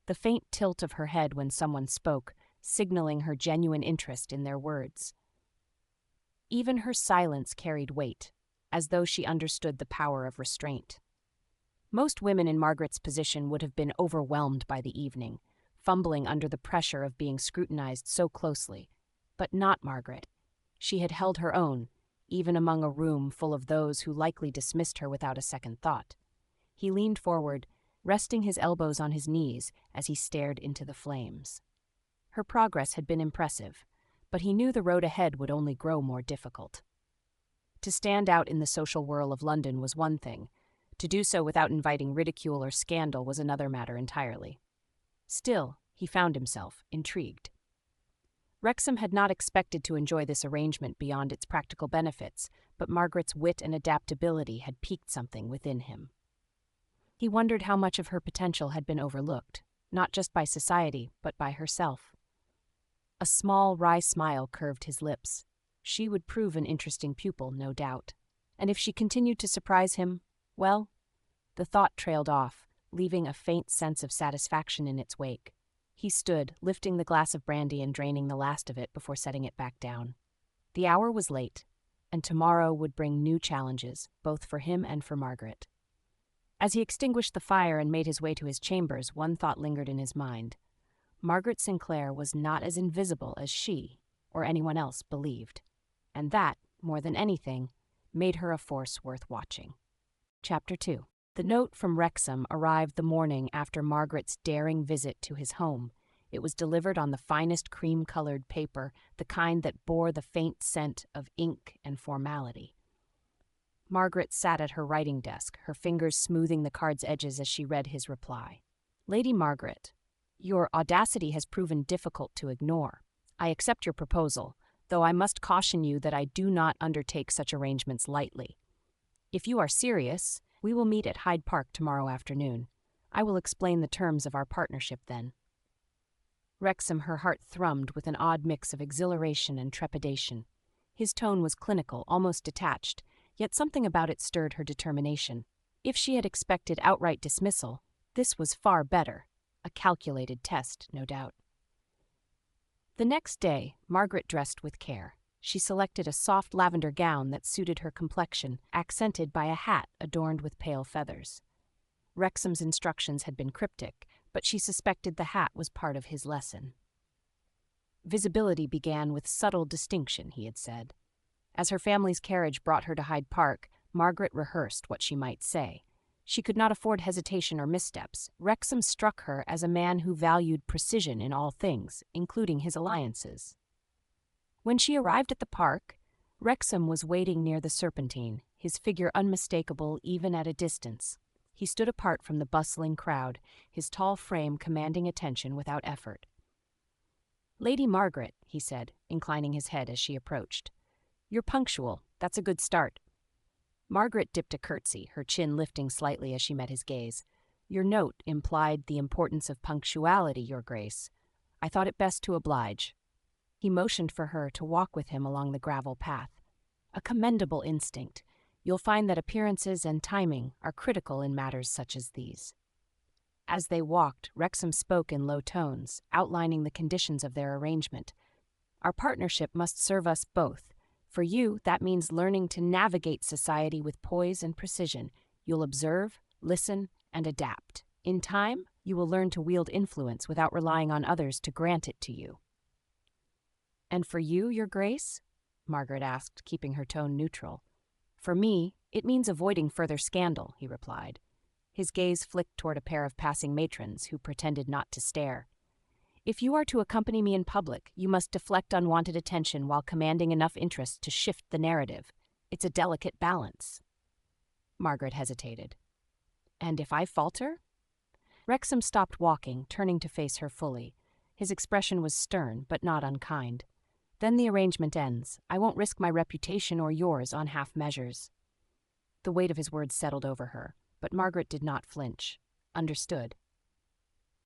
The faint tilt of her head when someone spoke, signaling her genuine interest in their words. Even her silence carried weight, as though she understood the power of restraint. Most women in Margaret's position would have been overwhelmed by the evening, fumbling under the pressure of being scrutinized so closely. But not Margaret. She had held her own, even among a room full of those who likely dismissed her without a second thought. He leaned forward, resting his elbows on his knees as he stared into the flames. Her progress had been impressive, but he knew the road ahead would only grow more difficult. To stand out in the social whirl of London was one thing. To do so without inviting ridicule or scandal was another matter entirely. Still, he found himself intrigued. Wrexham had not expected to enjoy this arrangement beyond its practical benefits, but Margaret's wit and adaptability had piqued something within him. He wondered how much of her potential had been overlooked, not just by society, but by herself. A small, wry smile curved his lips. She would prove an interesting pupil, no doubt. And if she continued to surprise him, well, the thought trailed off, leaving a faint sense of satisfaction in its wake. He stood, lifting the glass of brandy and draining the last of it before setting it back down. The hour was late, and tomorrow would bring new challenges, both for him and for Margaret. As he extinguished the fire and made his way to his chambers, one thought lingered in his mind. Margaret Sinclair was not as invisible as she, or anyone else, believed, and that, more than anything, made her a force worth watching. Chapter 2. The note from Wrexham arrived the morning after Margaret's daring visit to his home. It was delivered on the finest cream-colored paper, the kind that bore the faint scent of ink and formality. Margaret sat at her writing desk, her fingers smoothing the card's edges as she read his reply. Lady Margaret, your audacity has proven difficult to ignore. I accept your proposal, though I must caution you that I do not undertake such arrangements lightly. If you are serious, we will meet at Hyde Park tomorrow afternoon. I will explain the terms of our partnership then. Wrexham, her heart thrummed with an odd mix of exhilaration and trepidation. His tone was clinical, almost detached, yet something about it stirred her determination. If she had expected outright dismissal, this was far better. A calculated test, no doubt. The next day, Margaret dressed with care. She selected a soft lavender gown that suited her complexion, accented by a hat adorned with pale feathers. Wrexham's instructions had been cryptic, but she suspected the hat was part of his lesson. Visibility began with subtle distinction, he had said. As her family's carriage brought her to Hyde Park, Margaret rehearsed what she might say. She could not afford hesitation or missteps. Wrexham struck her as a man who valued precision in all things, including his alliances. When she arrived at the park, Wrexham was waiting near the Serpentine, his figure unmistakable even at a distance. He stood apart from the bustling crowd, his tall frame commanding attention without effort. "Lady Margaret," he said, inclining his head as she approached. "You're punctual. That's a good start." Margaret dipped a curtsy, her chin lifting slightly as she met his gaze. "Your note implied the importance of punctuality, Your Grace. I thought it best to oblige." He motioned for her to walk with him along the gravel path. A commendable instinct. You'll find that appearances and timing are critical in matters such as these. As they walked, Wrexham spoke in low tones, outlining the conditions of their arrangement. "Our partnership must serve us both. For you, that means learning to navigate society with poise and precision. You'll observe, listen, and adapt. In time, you will learn to wield influence without relying on others to grant it to you." "And for you, Your Grace?" Margaret asked, keeping her tone neutral. "For me, it means avoiding further scandal," he replied. His gaze flicked toward a pair of passing matrons who pretended not to stare. "If you are to accompany me in public, you must deflect unwanted attention while commanding enough interest to shift the narrative. It's a delicate balance." Margaret hesitated. "And if I falter?" Wrexham stopped walking, turning to face her fully. His expression was stern, but not unkind. "Then the arrangement ends. I won't risk my reputation or yours on half measures." The weight of his words settled over her, but Margaret did not flinch. Understood.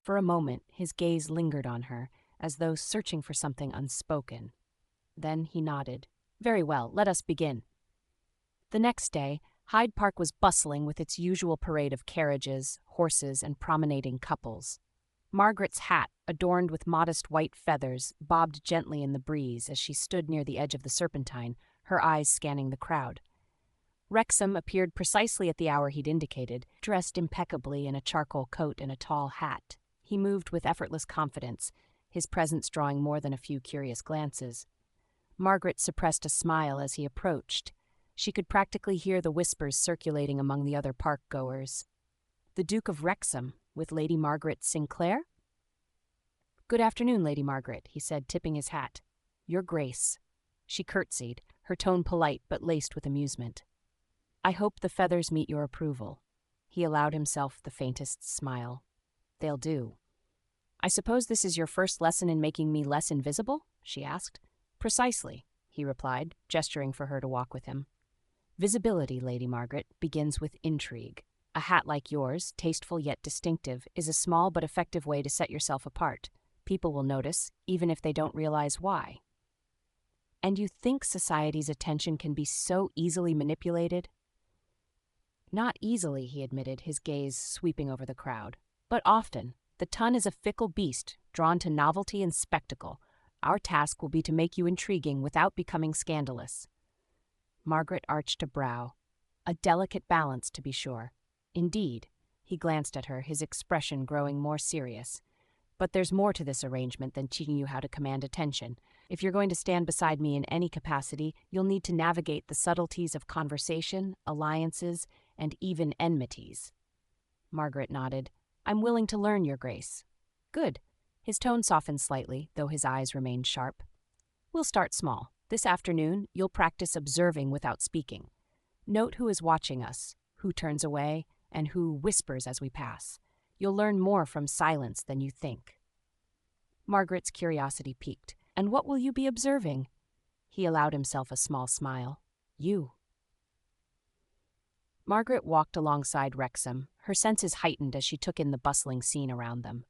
For a moment, his gaze lingered on her, as though searching for something unspoken. Then he nodded. Very well, let us begin. The next day, Hyde Park was bustling with its usual parade of carriages, horses, and promenading couples. Margaret's hat, adorned with modest white feathers, bobbed gently in the breeze as she stood near the edge of the Serpentine, her eyes scanning the crowd. Wrexham appeared precisely at the hour he'd indicated, dressed impeccably in a charcoal coat and a tall hat. He moved with effortless confidence, his presence drawing more than a few curious glances. Margaret suppressed a smile as he approached. She could practically hear the whispers circulating among the other park-goers. The Duke of Wrexham, with Lady Margaret Sinclair? Good afternoon, Lady Margaret, he said, tipping his hat. Your Grace. She curtsied, her tone polite but laced with amusement. I hope the feathers meet your approval. He allowed himself the faintest smile. They'll do. I suppose this is your first lesson in making me less invisible? She asked. Precisely, he replied, gesturing for her to walk with him. Visibility, Lady Margaret, begins with intrigue. A hat like yours, tasteful yet distinctive, is a small but effective way to set yourself apart. People will notice, even if they don't realize why. And you think society's attention can be so easily manipulated? Not easily, he admitted, his gaze sweeping over the crowd. But often. The tongue is a fickle beast, drawn to novelty and spectacle. Our task will be to make you intriguing without becoming scandalous. Margaret arched a brow. A delicate balance, to be sure. Indeed, he glanced at her, his expression growing more serious. But there's more to this arrangement than teaching you how to command attention. If you're going to stand beside me in any capacity, you'll need to navigate the subtleties of conversation, alliances, and even enmities. Margaret nodded. I'm willing to learn, Your Grace. Good. His tone softened slightly, though his eyes remained sharp. We'll start small. This afternoon, you'll practice observing without speaking. Note who is watching us, who turns away, and who whispers as we pass. You'll learn more from silence than you think. Margaret's curiosity piqued. And what will you be observing? He allowed himself a small smile. You. Margaret walked alongside Wrexham, her senses heightened as she took in the bustling scene around them.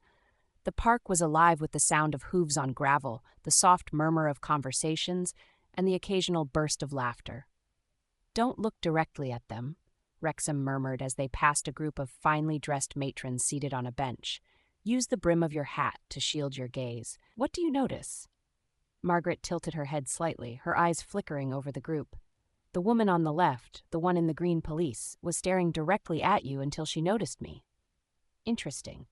The park was alive with the sound of hooves on gravel, the soft murmur of conversations, and the occasional burst of laughter. Don't look directly at them, Wrexham murmured as they passed a group of finely dressed matrons seated on a bench. Use the brim of your hat to shield your gaze. What do you notice? Margaret tilted her head slightly, her eyes flickering over the group. The woman on the left, the one in the green pelisse, was staring directly at you until she noticed me. Interesting.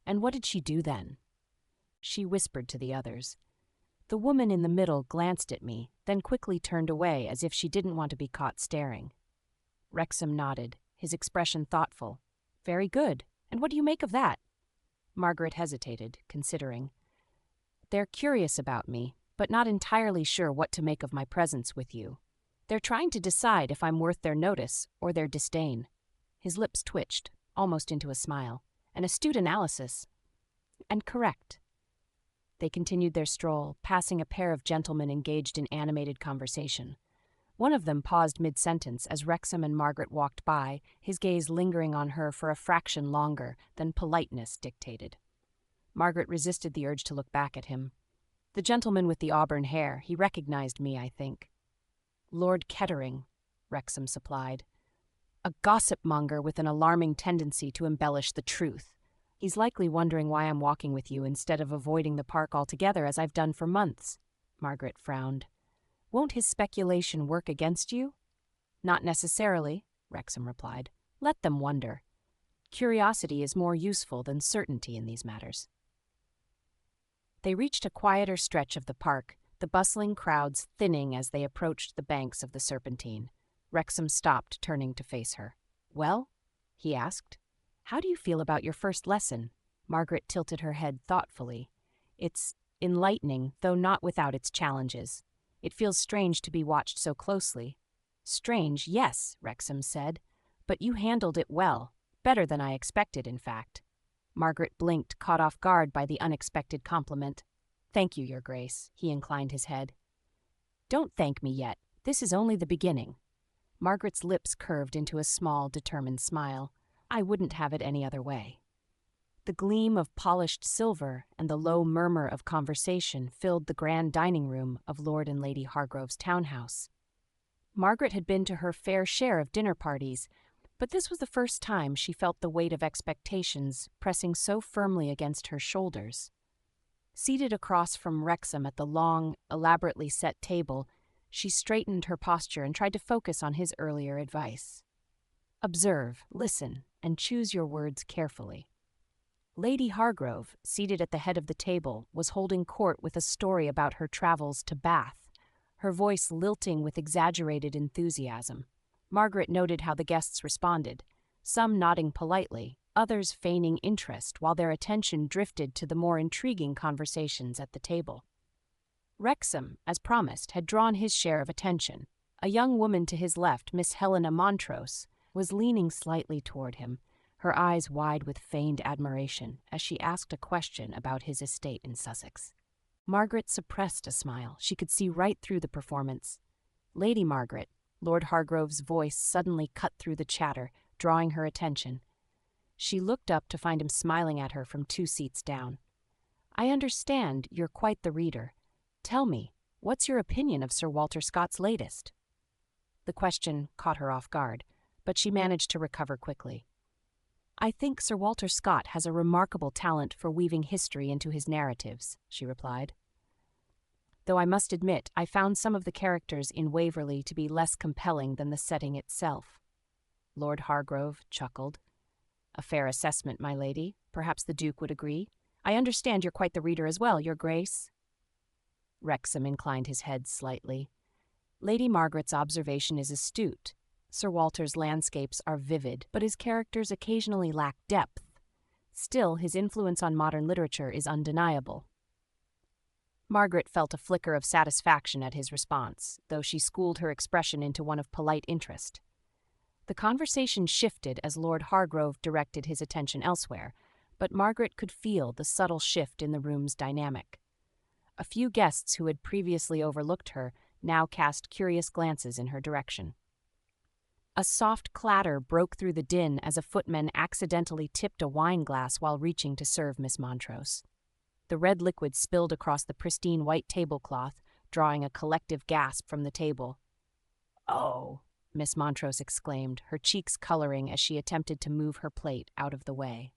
And what did she do then? She whispered to the others. The woman in the middle glanced at me, then quickly turned away as if she didn't want to be caught staring. Wrexham nodded, his expression thoughtful. Very good. And what do you make of that? Margaret hesitated, considering. They're curious about me, but not entirely sure what to make of my presence with you. They're trying to decide if I'm worth their notice or their disdain. His lips twitched, almost into a smile. An astute analysis. And correct. They continued their stroll, passing a pair of gentlemen engaged in animated conversation. One of them paused mid-sentence as Wrexham and Margaret walked by, his gaze lingering on her for a fraction longer than politeness dictated. Margaret resisted the urge to look back at him. The gentleman with the auburn hair, he recognized me, I think. Lord Kettering, Wrexham supplied. A gossip-monger with an alarming tendency to embellish the truth. He's likely wondering why I'm walking with you instead of avoiding the park altogether as I've done for months. Margaret frowned. Won't his speculation work against you? Not necessarily, Wrexham replied. Let them wonder. Curiosity is more useful than certainty in these matters. They reached a quieter stretch of the park, the bustling crowds thinning as they approached the banks of the Serpentine. Wrexham stopped, turning to face her. Well? He asked. How do you feel about your first lesson? Margaret tilted her head thoughtfully. It's enlightening, though not without its challenges. It feels strange to be watched so closely. Strange, yes, Wrexham said. But you handled it well. Better than I expected, in fact. Margaret blinked, caught off guard by the unexpected compliment. Thank you, Your Grace. He inclined his head. Don't thank me yet. This is only the beginning. Margaret's lips curved into a small, determined smile. I wouldn't have it any other way. The gleam of polished silver and the low murmur of conversation filled the grand dining room of Lord and Lady Hargrove's townhouse. Margaret had been to her fair share of dinner parties, but this was the first time she felt the weight of expectations pressing so firmly against her shoulders. Seated across from Wrexham at the long, elaborately set table, she straightened her posture and tried to focus on his earlier advice. Observe, listen, and choose your words carefully. Lady Hargrove, seated at the head of the table, was holding court with a story about her travels to Bath, her voice lilting with exaggerated enthusiasm. Margaret noted how the guests responded, some nodding politely, others feigning interest while their attention drifted to the more intriguing conversations at the table. Wrexham, as promised, had drawn his share of attention. A young woman to his left, Miss Helena Montrose, was leaning slightly toward him, her eyes wide with feigned admiration, as she asked a question about his estate in Sussex. Margaret suppressed a smile. She could see right through the performance. Lady Margaret, Lord Hargrove's voice suddenly cut through the chatter, drawing her attention. She looked up to find him smiling at her from 2 seats down. "I understand you're quite the reader. Tell me, what's your opinion of Sir Walter Scott's latest?" The question caught her off guard, but she managed to recover quickly. "I think Sir Walter Scott has a remarkable talent for weaving history into his narratives," she replied. "Though I must admit I found some of the characters in Waverly to be less compelling than the setting itself." Lord Hargrove chuckled. "A fair assessment, my lady. Perhaps the Duke would agree. I understand you're quite the reader as well, your grace." Wrexham inclined his head slightly. "Lady Margaret's observation is astute. Sir Walter's landscapes are vivid, but his characters occasionally lack depth. Still, his influence on modern literature is undeniable." Margaret felt a flicker of satisfaction at his response, though she schooled her expression into one of polite interest. The conversation shifted as Lord Hargrove directed his attention elsewhere, but Margaret could feel the subtle shift in the room's dynamic. A few guests who had previously overlooked her now cast curious glances in her direction. A soft clatter broke through the din as a footman accidentally tipped a wine glass while reaching to serve Miss Montrose. The red liquid spilled across the pristine white tablecloth, drawing a collective gasp from the table. "Oh!" Miss Montrose exclaimed, her cheeks coloring as she attempted to move her plate out of the way.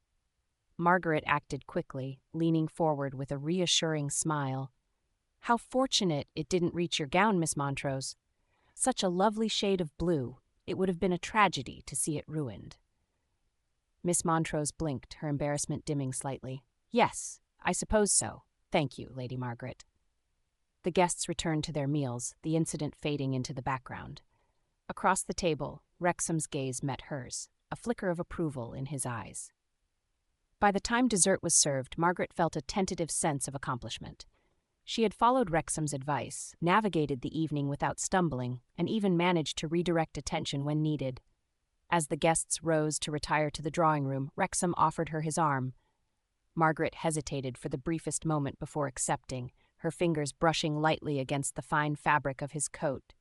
Margaret acted quickly, leaning forward with a reassuring smile. "How fortunate it didn't reach your gown, Miss Montrose. Such a lovely shade of blue. It would have been a tragedy to see it ruined." Miss Montrose blinked, her embarrassment dimming slightly. "Yes, I suppose so. Thank you, Lady Margaret." The guests returned to their meals, the incident fading into the background. Across the table, Wrexham's gaze met hers, a flicker of approval in his eyes. By the time dessert was served, Margaret felt a tentative sense of accomplishment. She had followed Wrexham's advice, navigated the evening without stumbling, and even managed to redirect attention when needed. As the guests rose to retire to the drawing room, Wrexham offered her his arm. Margaret hesitated for the briefest moment before accepting, her fingers brushing lightly against the fine fabric of his coat.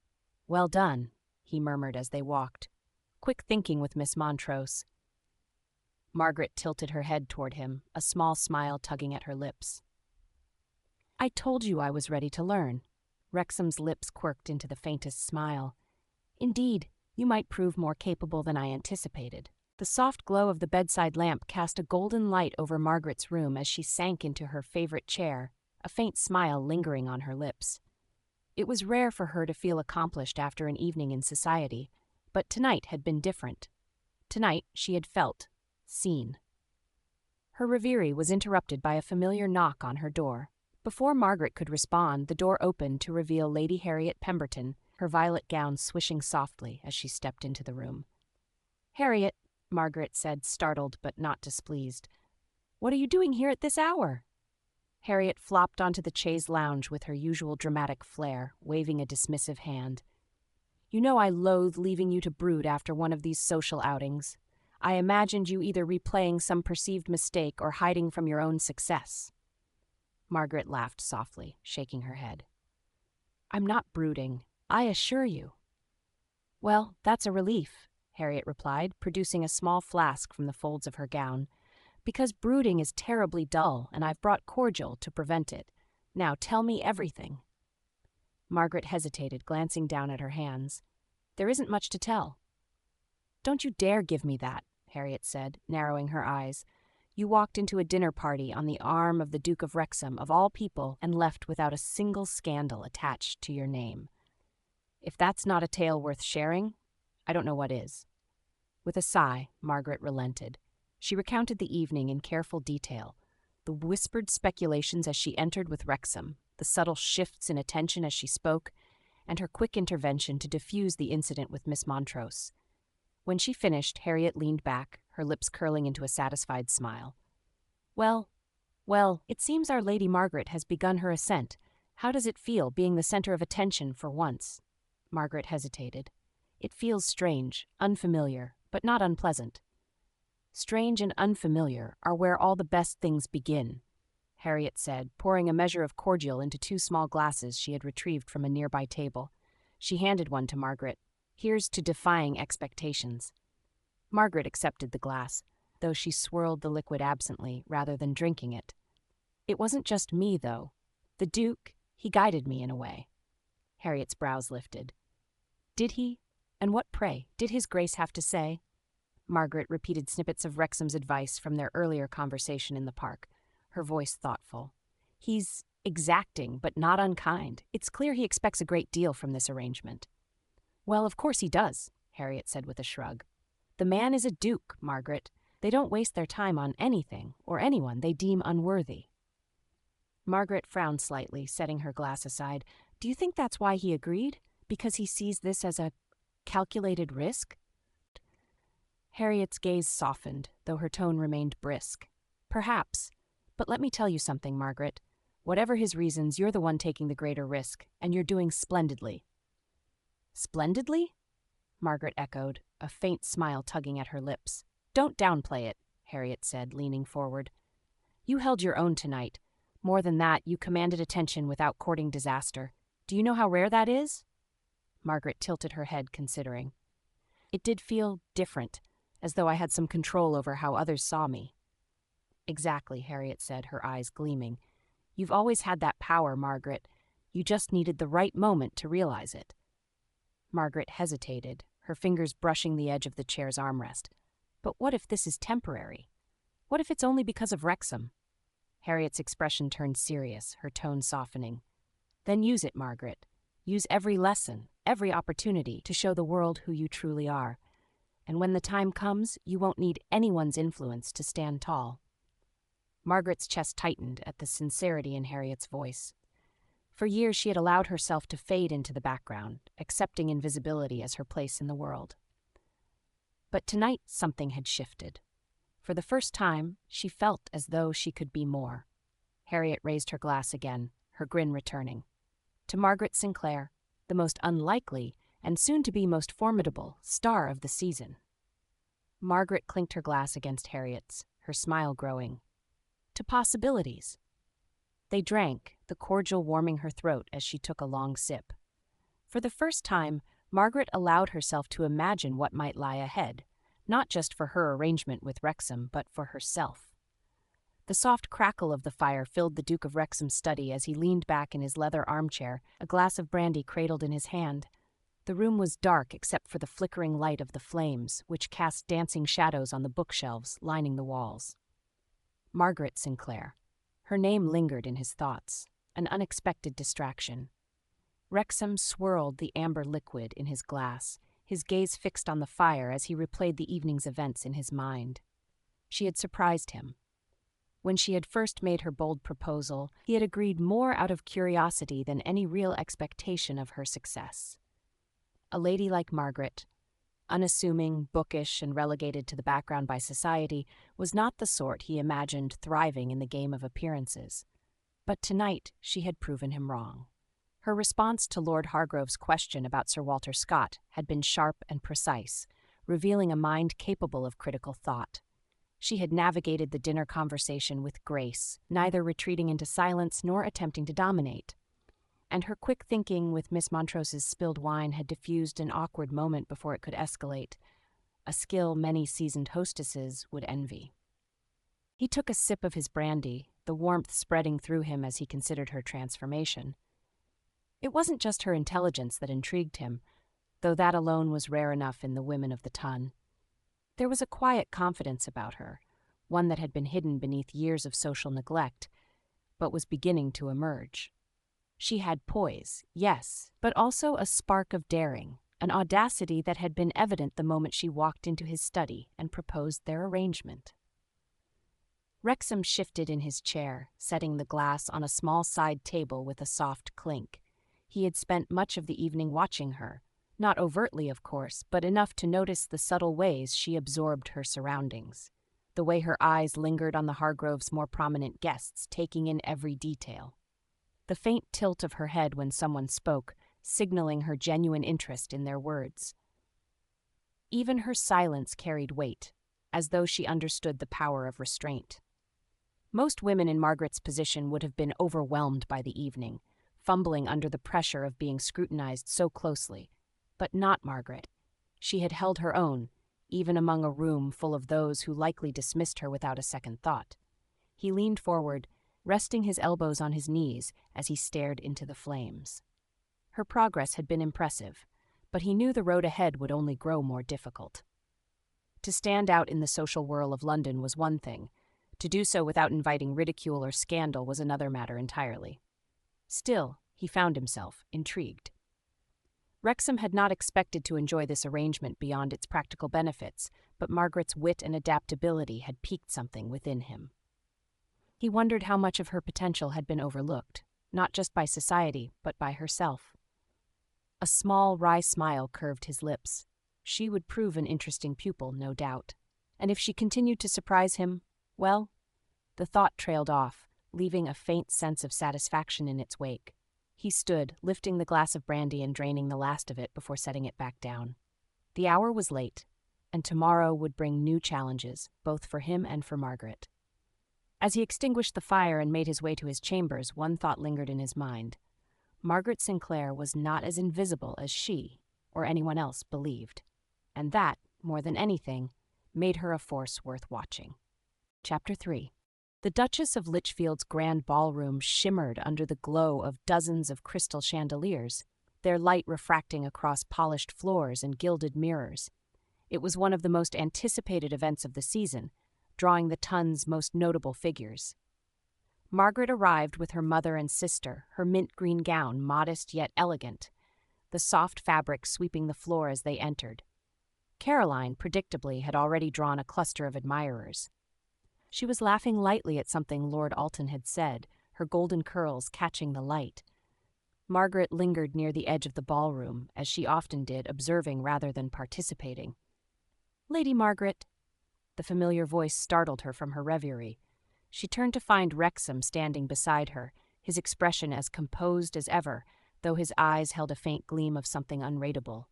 "Well done," he murmured as they walked. "Quick thinking with Miss Montrose." Margaret tilted her head toward him, a small smile tugging at her lips. "I told you I was ready to learn." Wrexham's lips quirked into the faintest smile. "Indeed, you might prove more capable than I anticipated." The soft glow of the bedside lamp cast a golden light over Margaret's room as she sank into her favorite chair, a faint smile lingering on her lips. It was rare for her to feel accomplished after an evening in society, but tonight had been different. Tonight she had felt seen. Her reverie was interrupted by a familiar knock on her door. Before Margaret could respond, the door opened to reveal Lady Harriet Pemberton, her violet gown swishing softly as she stepped into the room. "Harriet," Margaret said, startled but not displeased. "What are you doing here at this hour?" Harriet flopped onto the chaise lounge with her usual dramatic flair, waving a dismissive hand. "You know I loathe leaving you to brood after one of these social outings. I imagined you either replaying some perceived mistake or hiding from your own success." Margaret laughed softly, shaking her head. "I'm not brooding, I assure you." "Well, that's a relief," Harriet replied, producing a small flask from the folds of her gown. Because brooding is terribly dull, and I've brought cordial to prevent it. Now tell me everything." Margaret hesitated, glancing down at her hands. "There isn't much to tell." "Don't you dare give me that," Harriet said, narrowing her eyes. "You walked into a dinner party on the arm of the Duke of Wrexham, of all people, and left without a single scandal attached to your name. If that's not a tale worth sharing, I don't know what is." With a sigh, Margaret relented. She recounted the evening in careful detail, the whispered speculations as she entered with Wrexham, the subtle shifts in attention as she spoke, and her quick intervention to diffuse the incident with Miss Montrose. When she finished, Harriet leaned back, her lips curling into a satisfied smile. Well, it seems our Lady Margaret has begun her ascent. How does it feel, being the center of attention for once?" Margaret hesitated. "It feels strange, unfamiliar, but not unpleasant." "Strange and unfamiliar are where all the best things begin," Harriet said, pouring a measure of cordial into 2 small glasses she had retrieved from a nearby table. She handed one to Margaret. "Here's to defying expectations." Margaret accepted the glass, though she swirled the liquid absently rather than drinking it. "It wasn't just me, though. The Duke, he guided me in a way." Harriet's brows lifted. "Did he? And what, pray, did his Grace have to say?" Margaret repeated snippets of Wrexham's advice from their earlier conversation in the park, her voice thoughtful. "He's exacting, but not unkind. It's clear he expects a great deal from this arrangement." "Well, of course he does," Harriet said with a shrug. "The man is a duke, Margaret. They don't waste their time on anything or anyone they deem unworthy." Margaret frowned slightly, setting her glass aside. "Do you think that's why he agreed? Because he sees this as a calculated risk?" Harriet's gaze softened, though her tone remained brisk. "Perhaps. But let me tell you something, Margaret. Whatever his reasons, you're the one taking the greater risk, and you're doing splendidly." "Splendidly?" Margaret echoed, a faint smile tugging at her lips. "Don't downplay it," Harriet said, leaning forward. "You held your own tonight. More than that, you commanded attention without courting disaster. Do you know how rare that is?" Margaret tilted her head, considering. "It did feel different, as though I had some control over how others saw me." "Exactly," Harriet said, her eyes gleaming. "You've always had that power, Margaret. You just needed the right moment to realize it." Margaret hesitated, her fingers brushing the edge of the chair's armrest. "But what if this is temporary? What if it's only because of Wrexham?" Harriet's expression turned serious, her tone softening. "Then use it, Margaret. Use every lesson, every opportunity to show the world who you truly are. And when the time comes, you won't need anyone's influence to stand tall." Margaret's chest tightened at the sincerity in Harriet's voice. For years she had allowed herself to fade into the background, accepting invisibility as her place in the world. But tonight something had shifted. For the first time, she felt as though she could be more. Harriet raised her glass again, her grin returning. "To Margaret Sinclair, the most unlikely and soon-to-be most formidable star of the season." Margaret clinked her glass against Harriet's, her smile growing. "To possibilities." They drank, the cordial warming her throat as she took a long sip. For the first time, Margaret allowed herself to imagine what might lie ahead, not just for her arrangement with Wrexham, but for herself. The soft crackle of the fire filled the Duke of Wrexham's study as he leaned back in his leather armchair, a glass of brandy cradled in his hand. The room was dark except for the flickering light of the flames, which cast dancing shadows on the bookshelves lining the walls. Margaret Sinclair. Her name lingered in his thoughts, an unexpected distraction. Wrexham swirled the amber liquid in his glass, his gaze fixed on the fire as he replayed the evening's events in his mind. She had surprised him. When she had first made her bold proposal, he had agreed more out of curiosity than any real expectation of her success. A lady like Margaret, unassuming, bookish, and relegated to the background by society, was not the sort he imagined thriving in the game of appearances. But tonight she had proven him wrong. Her response to Lord Hargrove's question about Sir Walter Scott had been sharp and precise, revealing a mind capable of critical thought. She had navigated the dinner conversation with grace, neither retreating into silence nor attempting to dominate. And her quick thinking with Miss Montrose's spilled wine had diffused an awkward moment before it could escalate, a skill many seasoned hostesses would envy. He took a sip of his brandy, the warmth spreading through him as he considered her transformation. It wasn't just her intelligence that intrigued him, though that alone was rare enough in the women of the ton. There was a quiet confidence about her, one that had been hidden beneath years of social neglect, but was beginning to emerge. She had poise, yes, but also a spark of daring, an audacity that had been evident the moment she walked into his study and proposed their arrangement. Wrexham shifted in his chair, setting the glass on a small side table with a soft clink. He had spent much of the evening watching her, not overtly, of course, but enough to notice the subtle ways she absorbed her surroundings, the way her eyes lingered on the Hargroves' more prominent guests, taking in every detail. The faint tilt of her head when someone spoke, signaling her genuine interest in their words. Even her silence carried weight, as though she understood the power of restraint. Most women in Margaret's position would have been overwhelmed by the evening, fumbling under the pressure of being scrutinized so closely. But not Margaret. She had held her own, even among a room full of those who likely dismissed her without a second thought. He leaned forward, resting his elbows on his knees as he stared into the flames. Her progress had been impressive, but he knew the road ahead would only grow more difficult. To stand out in the social whirl of London was one thing. To do so without inviting ridicule or scandal was another matter entirely. Still, he found himself intrigued. Wrexham had not expected to enjoy this arrangement beyond its practical benefits, but Margaret's wit and adaptability had piqued something within him. He wondered how much of her potential had been overlooked, not just by society, but by herself. A small, wry smile curved his lips. She would prove an interesting pupil, no doubt. And if she continued to surprise him, well, the thought trailed off, leaving a faint sense of satisfaction in its wake. He stood, lifting the glass of brandy and draining the last of it before setting it back down. The hour was late, and tomorrow would bring new challenges, both for him and for Margaret. As he extinguished the fire and made his way to his chambers, one thought lingered in his mind. Margaret Sinclair was not as invisible as she, or anyone else, believed, and that, more than anything, made her a force worth watching. Chapter 3. The Duchess of Lichfield's grand ballroom shimmered under the glow of dozens of crystal chandeliers, their light refracting across polished floors and gilded mirrors. It was one of the most anticipated events of the season, drawing the ton's most notable figures. Margaret arrived with her mother and sister, her mint green gown modest yet elegant, the soft fabric sweeping the floor as they entered. Caroline, predictably, had already drawn a cluster of admirers. She was laughing lightly at something Lord Alton had said, her golden curls catching the light. Margaret lingered near the edge of the ballroom, as she often did, observing rather than participating. "Lady Margaret." The familiar voice startled her from her reverie. She turned to find Wrexham standing beside her, his expression as composed as ever, though his eyes held a faint gleam of something unreadable.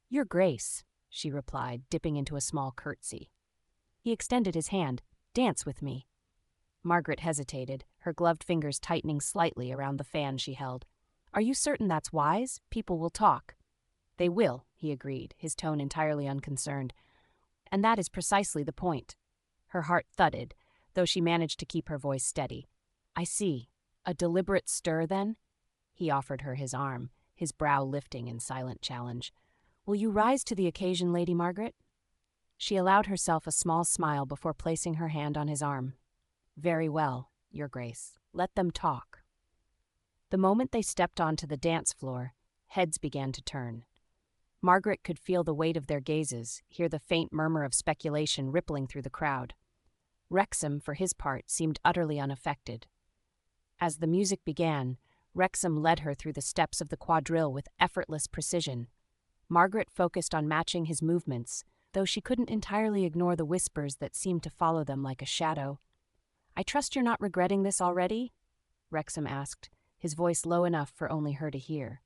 "Your Grace," she replied, dipping into a small curtsy. He extended his hand. "Dance with me." Margaret hesitated, her gloved fingers tightening slightly around the fan she held. "Are you certain that's wise? People will talk." "They will," he agreed, his tone entirely unconcerned. "And that is precisely the point." Her heart thudded, though she managed to keep her voice steady. "I see. A deliberate stir, then?" He offered her his arm, his brow lifting in silent challenge. "Will you rise to the occasion, Lady Margaret?" She allowed herself a small smile before placing her hand on his arm. "Very well, Your Grace. Let them talk." The moment they stepped onto the dance floor, heads began to turn. Margaret could feel the weight of their gazes, hear the faint murmur of speculation rippling through the crowd. Wrexham, for his part, seemed utterly unaffected. As the music began, Wrexham led her through the steps of the quadrille with effortless precision. Margaret focused on matching his movements, though she couldn't entirely ignore the whispers that seemed to follow them like a shadow. "I trust you're not regretting this already?" Wrexham asked, his voice low enough for only her to hear.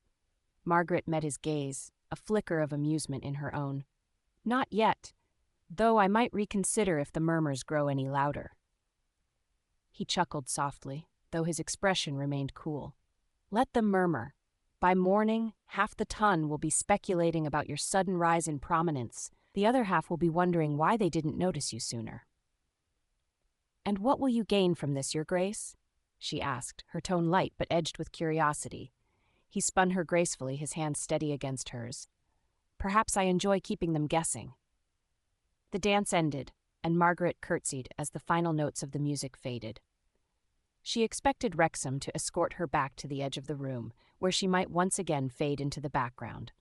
Margaret met his gaze, a flicker of amusement in her own. "Not yet, though I might reconsider if the murmurs grow any louder." He chuckled softly, though his expression remained cool. "Let them murmur. By morning, half the ton will be speculating about your sudden rise in prominence. The other half will be wondering why they didn't notice you sooner." "And what will you gain from this, Your Grace?" she asked, her tone light but edged with curiosity. He spun her gracefully, his hand steady against hers. "Perhaps I enjoy keeping them guessing." The dance ended, and Margaret curtsied as the final notes of the music faded. She expected Wrexham to escort her back to the edge of the room, where she might once again fade into the background.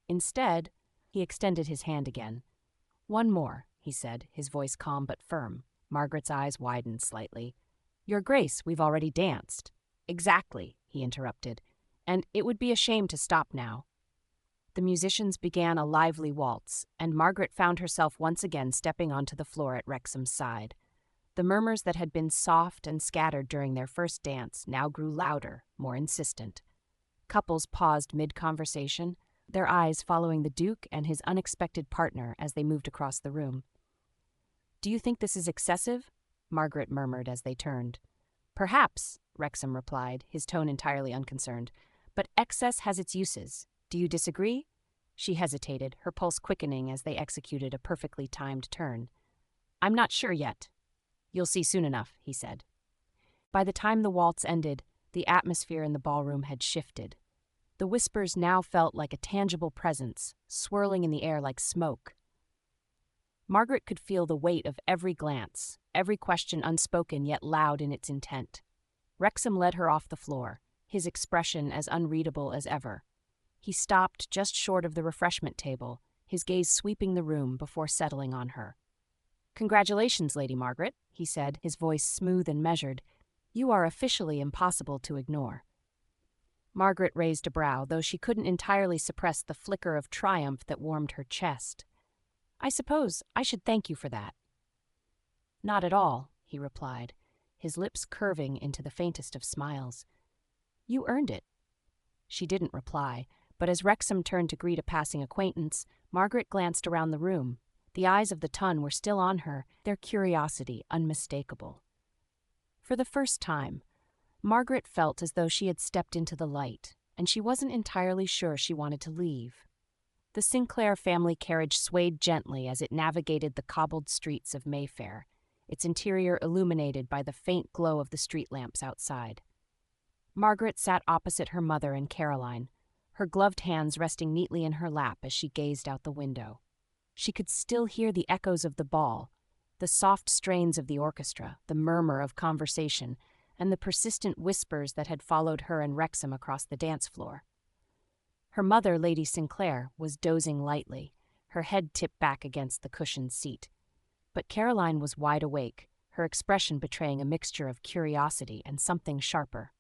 Instead, he extended his hand again. "One more," he said, his voice calm but firm. Margaret's eyes widened slightly. "Your Grace, we've already danced." "Exactly," he interrupted, "and it would be a shame to stop now." The musicians began a lively waltz, and Margaret found herself once again stepping onto the floor at Wrexham's side. The murmurs that had been soft and scattered during their first dance now grew louder, more insistent. Couples paused mid-conversation, their eyes following the Duke and his unexpected partner as they moved across the room. "Do you think this is excessive?" Margaret murmured as they turned. "Perhaps," Wrexham replied, his tone entirely unconcerned, "but excess has its uses. Do you disagree?" She hesitated, her pulse quickening as they executed a perfectly timed turn. "I'm not sure yet." "You'll see soon enough," he said. By the time the waltz ended, the atmosphere in the ballroom had shifted. The whispers now felt like a tangible presence, swirling in the air like smoke. Margaret could feel the weight of every glance, every question unspoken yet loud in its intent. Wrexham led her off the floor, his expression as unreadable as ever. He stopped just short of the refreshment table, his gaze sweeping the room before settling on her. "Congratulations, Lady Margaret," he said, his voice smooth and measured. "You are officially impossible to ignore." Margaret raised a brow, though she couldn't entirely suppress the flicker of triumph that warmed her chest. "I suppose I should thank you for that." "Not at all," he replied, his lips curving into the faintest of smiles. "You earned it." She didn't reply, but as Wrexham turned to greet a passing acquaintance, Margaret glanced around the room. The eyes of the ton were still on her, their curiosity unmistakable. For the first time, Margaret felt as though she had stepped into the light, and she wasn't entirely sure she wanted to leave. The Sinclair family carriage swayed gently as it navigated the cobbled streets of Mayfair, its interior illuminated by the faint glow of the street lamps outside. Margaret sat opposite her mother and Caroline, her gloved hands resting neatly in her lap as she gazed out the window. She could still hear the echoes of the ball, the soft strains of the orchestra, the murmur of conversation, and the persistent whispers that had followed her and Wrexham across the dance floor. Her mother, Lady Sinclair, was dozing lightly, her head tipped back against the cushioned seat. But Caroline was wide awake, her expression betraying a mixture of curiosity and something sharper.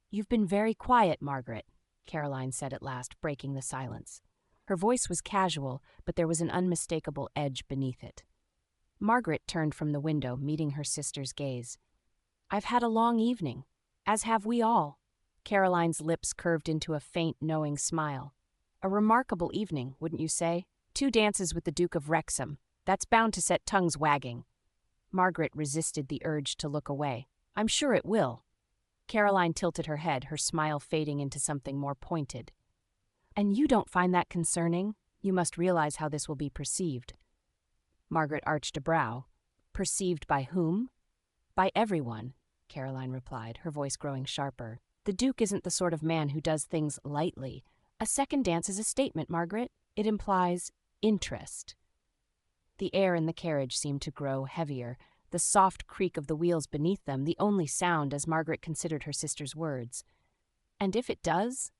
"You've been very quiet, Margaret," Caroline said at last, breaking the silence. Her voice was casual, but there was an unmistakable edge beneath it. Margaret turned from the window, meeting her sister's gaze. "I've had a long evening, as have we all." Caroline's lips curved into a faint, knowing smile. "A remarkable evening, wouldn't you say? 2 dances with the Duke of Wrexham. That's bound to set tongues wagging." Margaret resisted the urge to look away. "I'm sure it will." Caroline tilted her head, her smile fading into something more pointed. "And you don't find that concerning? You must realize how this will be perceived." Margaret arched a brow. "Perceived by whom?" "By everyone," Caroline replied, her voice growing sharper. "The Duke isn't the sort of man who does things lightly. A second dance is a statement, Margaret. It implies interest." The air in the carriage seemed to grow heavier, the soft creak of the wheels beneath them the only sound as Margaret considered her sister's words. "And if it does?"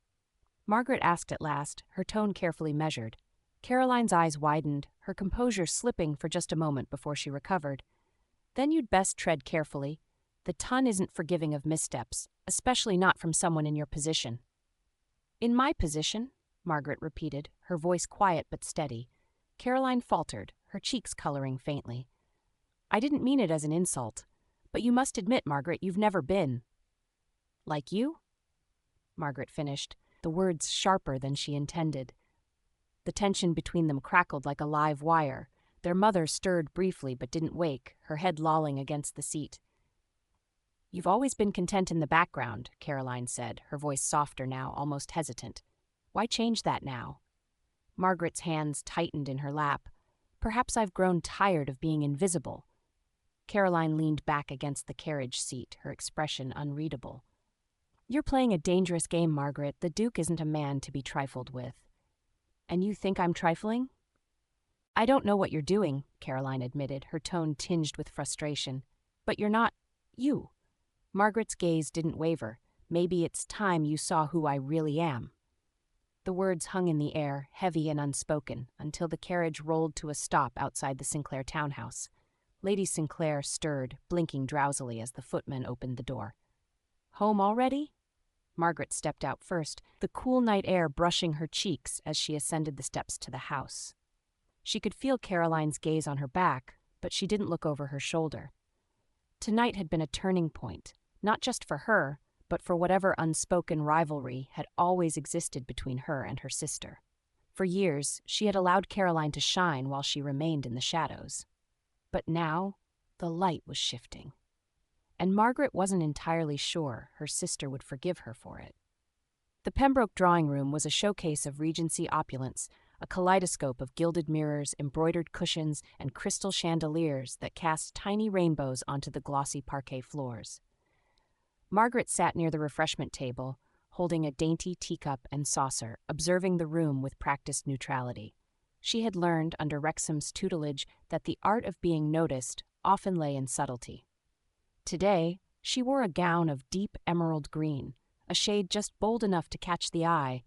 Margaret asked at last, her tone carefully measured. Caroline's eyes widened, her composure slipping for just a moment before she recovered. "Then you'd best tread carefully. The ton isn't forgiving of missteps, especially not from someone in your position." "In my position?" Margaret repeated, her voice quiet but steady. Caroline faltered, her cheeks coloring faintly. "I didn't mean it as an insult, but you must admit, Margaret, you've never been." "Like you?" Margaret finished, the words sharper than she intended. The tension between them crackled like a live wire. Their mother stirred briefly but didn't wake, her head lolling against the seat. "You've always been content in the background," Caroline said, her voice softer now, almost hesitant. "Why change that now?" Margaret's hands tightened in her lap. "Perhaps I've grown tired of being invisible." Caroline leaned back against the carriage seat, her expression unreadable. "You're playing a dangerous game, Margaret. The Duke isn't a man to be trifled with." "And you think I'm trifling?" "I don't know what you're doing," Caroline admitted, her tone tinged with frustration. "But you're not you." Margaret's gaze didn't waver. "Maybe it's time you saw who I really am." The words hung in the air, heavy and unspoken, until the carriage rolled to a stop outside the Sinclair townhouse. Lady Sinclair stirred, blinking drowsily as the footman opened the door. "Home already?" Margaret stepped out first, the cool night air brushing her cheeks as she ascended the steps to the house. She could feel Caroline's gaze on her back, but she didn't look over her shoulder. Tonight had been a turning point, not just for her, but for whatever unspoken rivalry had always existed between her and her sister. For years, she had allowed Caroline to shine while she remained in the shadows. But now, the light was shifting. And Margaret wasn't entirely sure her sister would forgive her for it. The Pembroke drawing room was a showcase of Regency opulence, a kaleidoscope of gilded mirrors, embroidered cushions, and crystal chandeliers that cast tiny rainbows onto the glossy parquet floors. Margaret sat near the refreshment table, holding a dainty teacup and saucer, observing the room with practiced neutrality. She had learned under Wrexham's tutelage that the art of being noticed often lay in subtlety. Today, she wore a gown of deep emerald green, a shade just bold enough to catch the eye,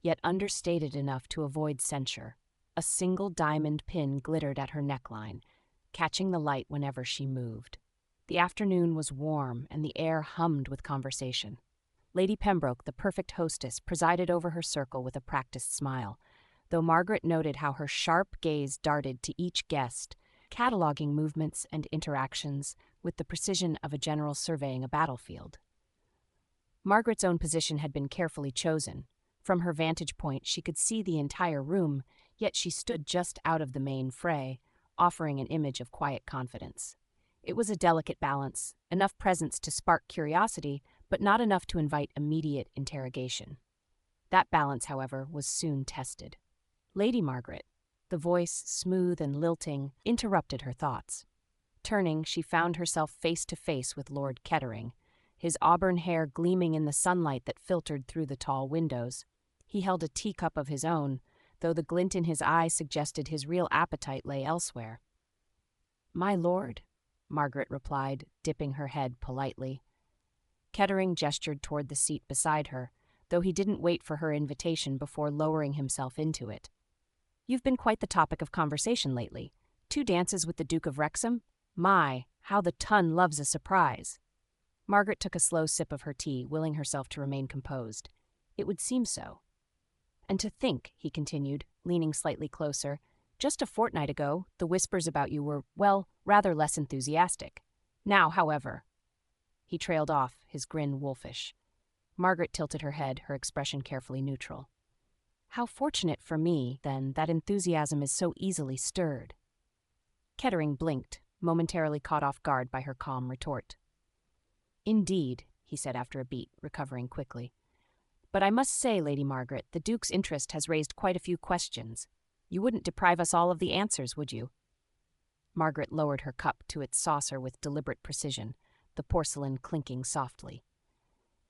yet understated enough to avoid censure. A single diamond pin glittered at her neckline, catching the light whenever she moved. The afternoon was warm, and the air hummed with conversation. Lady Pembroke, the perfect hostess, presided over her circle with a practiced smile, though Margaret noted how her sharp gaze darted to each guest, cataloging movements and interactions with the precision of a general surveying a battlefield. Margaret's own position had been carefully chosen. From her vantage point, she could see the entire room, yet she stood just out of the main fray, offering an image of quiet confidence. It was a delicate balance, enough presence to spark curiosity, but not enough to invite immediate interrogation. That balance, however, was soon tested. Lady Margaret, the voice smooth and lilting, interrupted her thoughts. Turning, she found herself face to face with Lord Kettering, his auburn hair gleaming in the sunlight that filtered through the tall windows. He held a teacup of his own, though the glint in his eye suggested his real appetite lay elsewhere. "My lord," Margaret replied, dipping her head politely. Kettering gestured toward the seat beside her, though he didn't wait for her invitation before lowering himself into it. "You've been quite the topic of conversation lately. 2 dances with the Duke of Wrexham? My, how the ton loves a surprise." Margaret took a slow sip of her tea, willing herself to remain composed. It would seem so. "And to think," he continued, leaning slightly closer, "just a fortnight ago, the whispers about you were, well, rather less enthusiastic. Now, however—" He trailed off, his grin wolfish. Margaret tilted her head, her expression carefully neutral. "How fortunate for me, then, that enthusiasm is so easily stirred." Kettering blinked, momentarily caught off guard by her calm retort. "Indeed," he said after a beat, recovering quickly. "But I must say, Lady Margaret, the Duke's interest has raised quite a few questions. You wouldn't deprive us all of the answers, would you?" Margaret lowered her cup to its saucer with deliberate precision, the porcelain clinking softly.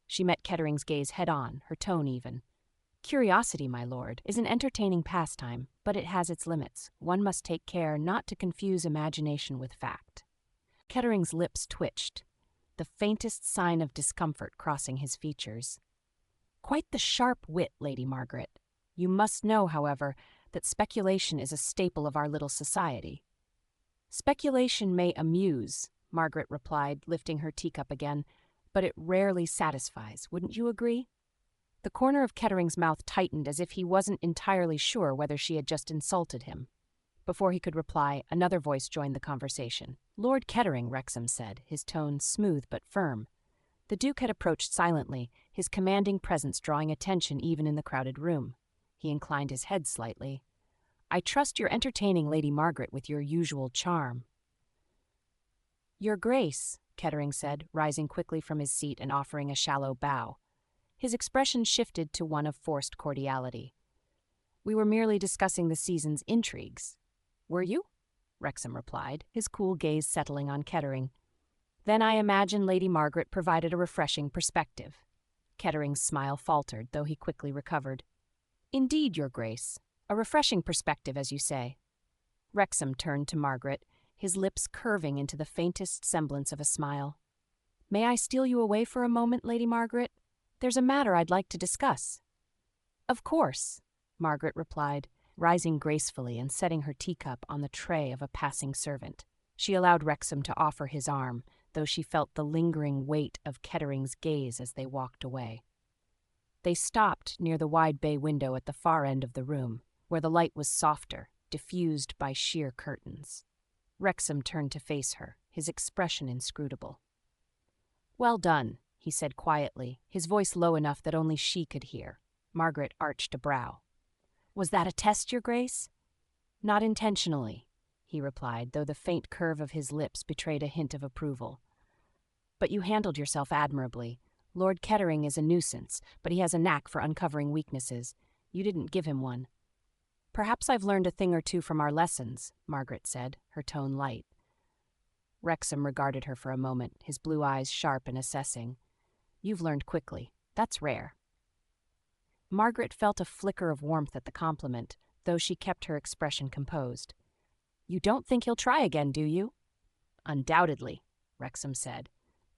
She met Kettering's gaze head-on, her tone even. "Curiosity, my lord, is an entertaining pastime, but it has its limits. One must take care not to confuse imagination with fact." Kettering's lips twitched, the faintest sign of discomfort crossing his features. "Quite the sharp wit, Lady Margaret. You must know, however, that speculation is a staple of our little society." "Speculation may amuse," Margaret replied, lifting her teacup again, "but it rarely satisfies, wouldn't you agree?" The corner of Kettering's mouth tightened as if he wasn't entirely sure whether she had just insulted him. Before he could reply, another voice joined the conversation. "Lord Kettering," Wrexham said, his tone smooth but firm. The Duke had approached silently, his commanding presence drawing attention even in the crowded room. He inclined his head slightly. "I trust you're entertaining Lady Margaret with your usual charm." "Your Grace," Kettering said, rising quickly from his seat and offering a shallow bow. His expression shifted to one of forced cordiality. "We were merely discussing the season's intrigues." "Were you?" Wrexham replied, his cool gaze settling on Kettering. Then I imagine Lady Margaret provided a refreshing perspective. Kettering's smile faltered, though he quickly recovered. Indeed, Your Grace. A refreshing perspective, as you say. Wrexham turned to Margaret, his lips curving into the faintest semblance of a smile. May I steal you away for a moment, Lady Margaret? There's a matter I'd like to discuss. Of course, Margaret replied, rising gracefully and setting her teacup on the tray of a passing servant. She allowed Wrexham to offer his arm, though she felt the lingering weight of Kettering's gaze as they walked away. They stopped near the wide bay window at the far end of the room, where the light was softer, diffused by sheer curtains. Wrexham turned to face her, his expression inscrutable. Well done, he said quietly, his voice low enough that only she could hear. Margaret arched a brow. Was that a test, Your Grace? Not intentionally, he replied, though the faint curve of his lips betrayed a hint of approval. But you handled yourself admirably. Lord Kettering is a nuisance, but he has a knack for uncovering weaknesses. You didn't give him one. Perhaps I've learned a thing or two from our lessons, Margaret said, her tone light. Wrexham regarded her for a moment, his blue eyes sharp and assessing. You've learned quickly. That's rare. Margaret felt a flicker of warmth at the compliment, though she kept her expression composed. You don't think he'll try again, do you? Undoubtedly, Wrexham said.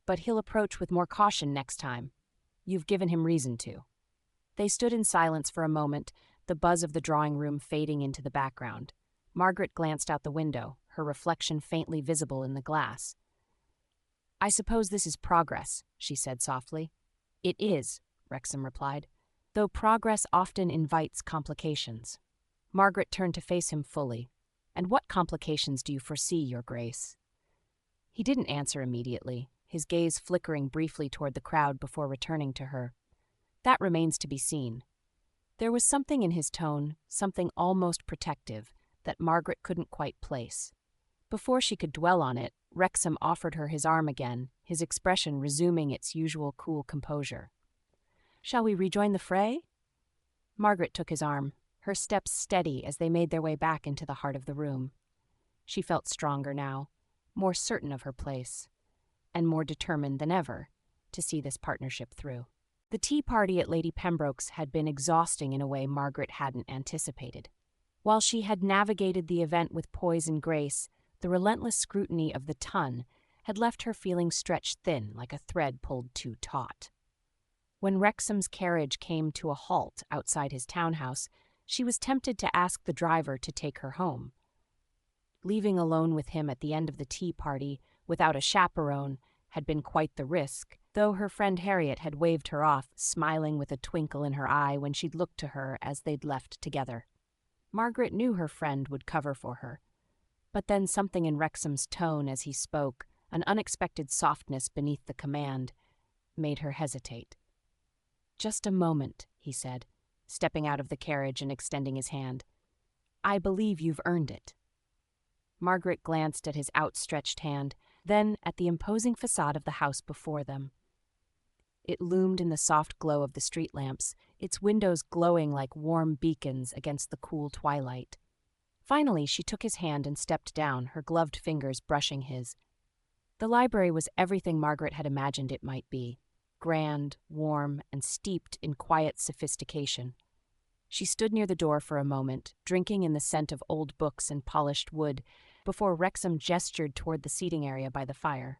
But he'll approach with more caution next time. You've given him reason to. They stood in silence for a moment, the buzz of the drawing room fading into the background. Margaret glanced out the window, her reflection faintly visible in the glass. I suppose this is progress, she said softly. It is, Wrexham replied, though progress often invites complications. Margaret turned to face him fully. And what complications do you foresee, Your Grace? He didn't answer immediately, his gaze flickering briefly toward the crowd before returning to her. That remains to be seen. There was something in his tone, something almost protective, that Margaret couldn't quite place. Before she could dwell on it, Wrexham offered her his arm again, his expression resuming its usual cool composure. Shall we rejoin the fray? Margaret took his arm, her steps steady as they made their way back into the heart of the room. She felt stronger now, more certain of her place, and more determined than ever to see this partnership through. The tea party at Lady Pembroke's had been exhausting in a way Margaret hadn't anticipated. While she had navigated the event with poise and grace, the relentless scrutiny of the ton had left her feeling stretched thin like a thread pulled too taut. When Wrexham's carriage came to a halt outside his townhouse, she was tempted to ask the driver to take her home. Leaving alone with him at the end of the tea party, without a chaperone, had been quite the risk, though her friend Harriet had waved her off, smiling with a twinkle in her eye when she'd looked to her as they'd left together. Margaret knew her friend would cover for her. But then something in Wrexham's tone as he spoke, an unexpected softness beneath the command, made her hesitate. Just a moment, he said, stepping out of the carriage and extending his hand. I believe you've earned it. Margaret glanced at his outstretched hand, then at the imposing facade of the house before them. It loomed in the soft glow of the street lamps, its windows glowing like warm beacons against the cool twilight. Finally, she took his hand and stepped down, her gloved fingers brushing his. The library was everything Margaret had imagined it might be, grand, warm, and steeped in quiet sophistication. She stood near the door for a moment, drinking in the scent of old books and polished wood, before Wrexham gestured toward the seating area by the fire.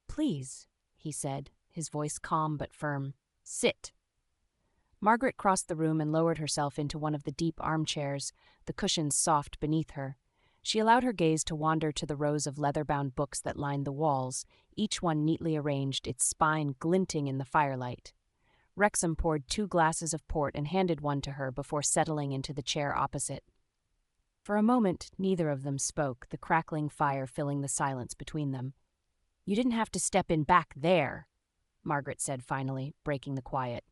Please, he said, his voice calm but firm. Sit. Margaret crossed the room and lowered herself into one of the deep armchairs, the cushions soft beneath her. She allowed her gaze to wander to the rows of leather-bound books that lined the walls, each one neatly arranged, its spine glinting in the firelight. Wrexham poured 2 glasses of port and handed one to her before settling into the chair opposite. For a moment, neither of them spoke, the crackling fire filling the silence between them. You didn't have to step in back there, Margaret said finally, breaking the quiet.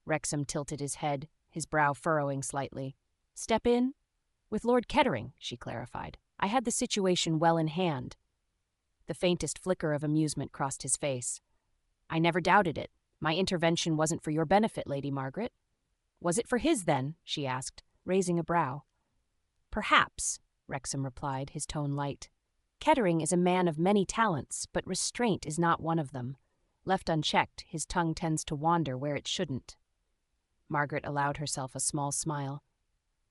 Wrexham tilted his head, his brow furrowing slightly. Step in? With Lord Kettering, she clarified. I had the situation well in hand. The faintest flicker of amusement crossed his face. I never doubted it. My intervention wasn't for your benefit, Lady Margaret. Was it for his, then? She asked, raising a brow. Perhaps, Wrexham replied, his tone light. Kettering is a man of many talents, but restraint is not one of them. Left unchecked, his tongue tends to wander where it shouldn't. Margaret allowed herself a small smile.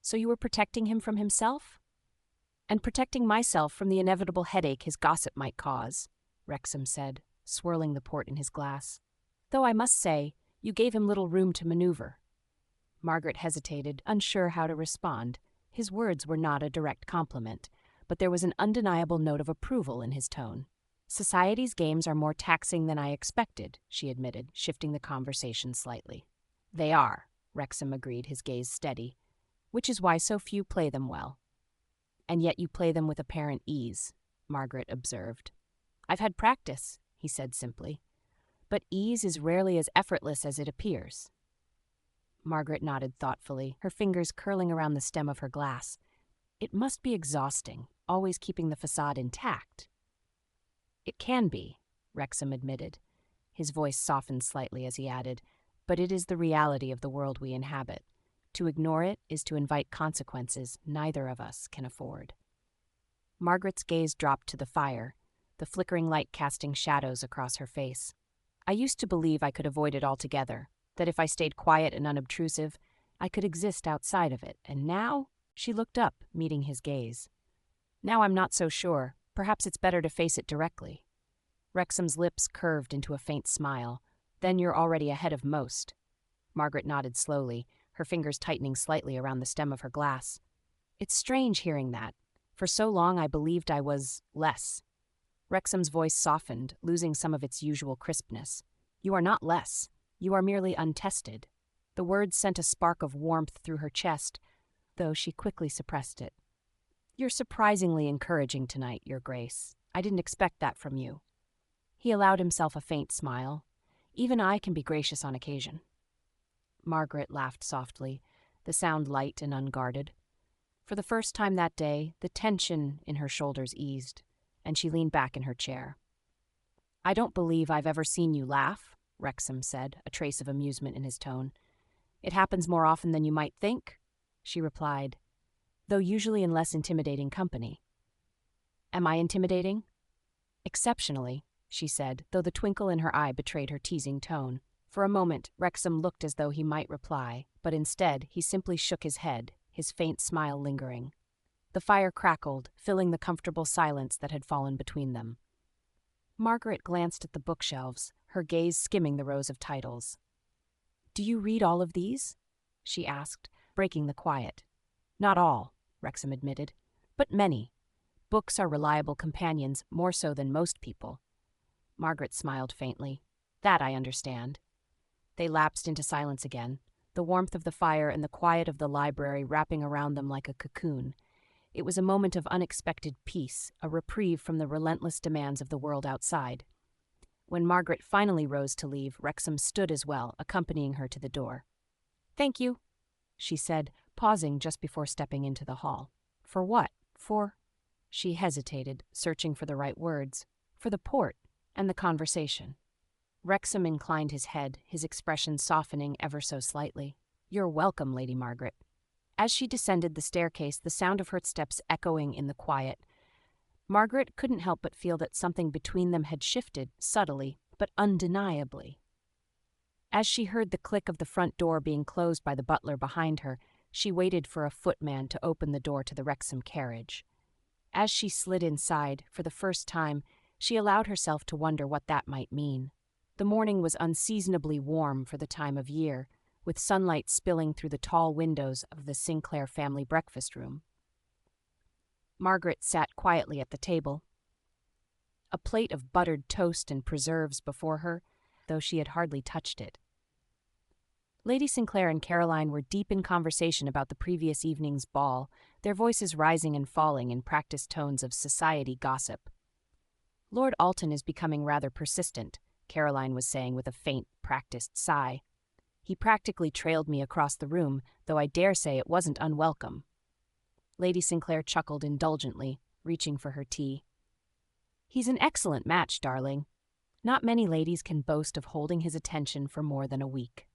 So you were protecting him from himself? And protecting myself from the inevitable headache his gossip might cause, Wrexham said, swirling the port in his glass. Though I must say, you gave him little room to maneuver. Margaret hesitated, unsure how to respond. His words were not a direct compliment, but there was an undeniable note of approval in his tone. Society's games are more taxing than I expected, she admitted, shifting the conversation slightly. They are, Wrexham agreed, his gaze steady, which is why so few play them well. And yet you play them with apparent ease, Margaret observed. I've had practice, he said simply, but ease is rarely as effortless as it appears. Margaret nodded thoughtfully, her fingers curling around the stem of her glass. It must be exhausting, always keeping the facade intact. It can be, Wrexham admitted. His voice softened slightly as he added, but it is the reality of the world we inhabit. To ignore it is to invite consequences neither of us can afford. Margaret's gaze dropped to the fire, the flickering light casting shadows across her face. I used to believe I could avoid it altogether, that if I stayed quiet and unobtrusive, I could exist outside of it, and now? She looked up, meeting his gaze. Now I'm not so sure. Perhaps it's better to face it directly. Wrexham's lips curved into a faint smile. Then you're already ahead of most. Margaret nodded slowly, her fingers tightening slightly around the stem of her glass. It's strange hearing that. For so long I believed I was less. Wrexham's voice softened, losing some of its usual crispness. You are not less. You are merely untested. The words sent a spark of warmth through her chest, though she quickly suppressed it. You're surprisingly encouraging tonight, Your Grace. I didn't expect that from you. He allowed himself a faint smile. Even I can be gracious on occasion. Margaret laughed softly, the sound light and unguarded. For the first time that day, the tension in her shoulders eased, and she leaned back in her chair. I don't believe I've ever seen you laugh, Wrexham said, a trace of amusement in his tone. It happens more often than you might think, she replied, though usually in less intimidating company. Am I intimidating? Exceptionally, she said, though the twinkle in her eye betrayed her teasing tone. For a moment, Wrexham looked as though he might reply, but instead he simply shook his head, his faint smile lingering. The fire crackled, filling the comfortable silence that had fallen between them. Margaret glanced at the bookshelves, her gaze skimming the rows of titles. Do you read all of these? She asked, breaking the quiet. Not all, Wrexham admitted, but many. Books are reliable companions, more so than most people. Margaret smiled faintly. That I understand. They lapsed into silence again, the warmth of the fire and the quiet of the library wrapping around them like a cocoon. It was a moment of unexpected peace, a reprieve from the relentless demands of the world outside. When Margaret finally rose to leave, Wrexham stood as well, accompanying her to the door. Thank you, she said, pausing just before stepping into the hall. For what? For? She hesitated, searching for the right words. For the port and the conversation. Wrexham inclined his head, his expression softening ever so slightly. You're welcome, Lady Margaret. As she descended the staircase, the sound of her steps echoing in the quiet, Margaret couldn't help but feel that something between them had shifted, subtly, but undeniably. As she heard the click of the front door being closed by the butler behind her, she waited for a footman to open the door to the Wrexham carriage. As she slid inside, for the first time, she allowed herself to wonder what that might mean. The morning was unseasonably warm for the time of year, with sunlight spilling through the tall windows of the Sinclair family breakfast room. Margaret sat quietly at the table, a plate of buttered toast and preserves before her, though she had hardly touched it. Lady Sinclair and Caroline were deep in conversation about the previous evening's ball, their voices rising and falling in practiced tones of society gossip. Lord Alton is becoming rather persistent, Caroline was saying with a faint, practiced sigh. He practically trailed me across the room, though I dare say it wasn't unwelcome. Lady Sinclair chuckled indulgently, reaching for her tea. He's an excellent match, darling. Not many ladies can boast of holding his attention for more than a week.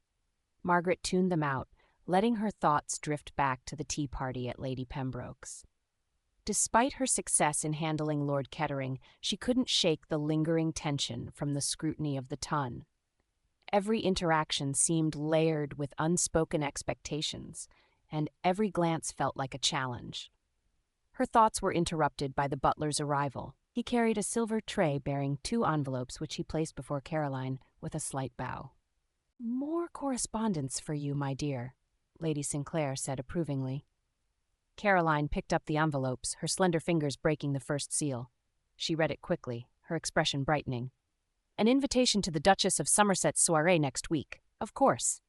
Margaret tuned them out, letting her thoughts drift back to the tea party at Lady Pembroke's. Despite her success in handling Lord Kettering, she couldn't shake the lingering tension from the scrutiny of the ton. Every interaction seemed layered with unspoken expectations, and every glance felt like a challenge. Her thoughts were interrupted by the butler's arrival. He carried a silver tray bearing 2 envelopes which he placed before Caroline with a slight bow. "More correspondence for you, my dear," Lady Sinclair said approvingly. Caroline picked up the envelopes, her slender fingers breaking the first seal. She read it quickly, her expression brightening. "An invitation to the Duchess of Somerset's soirée next week, of course."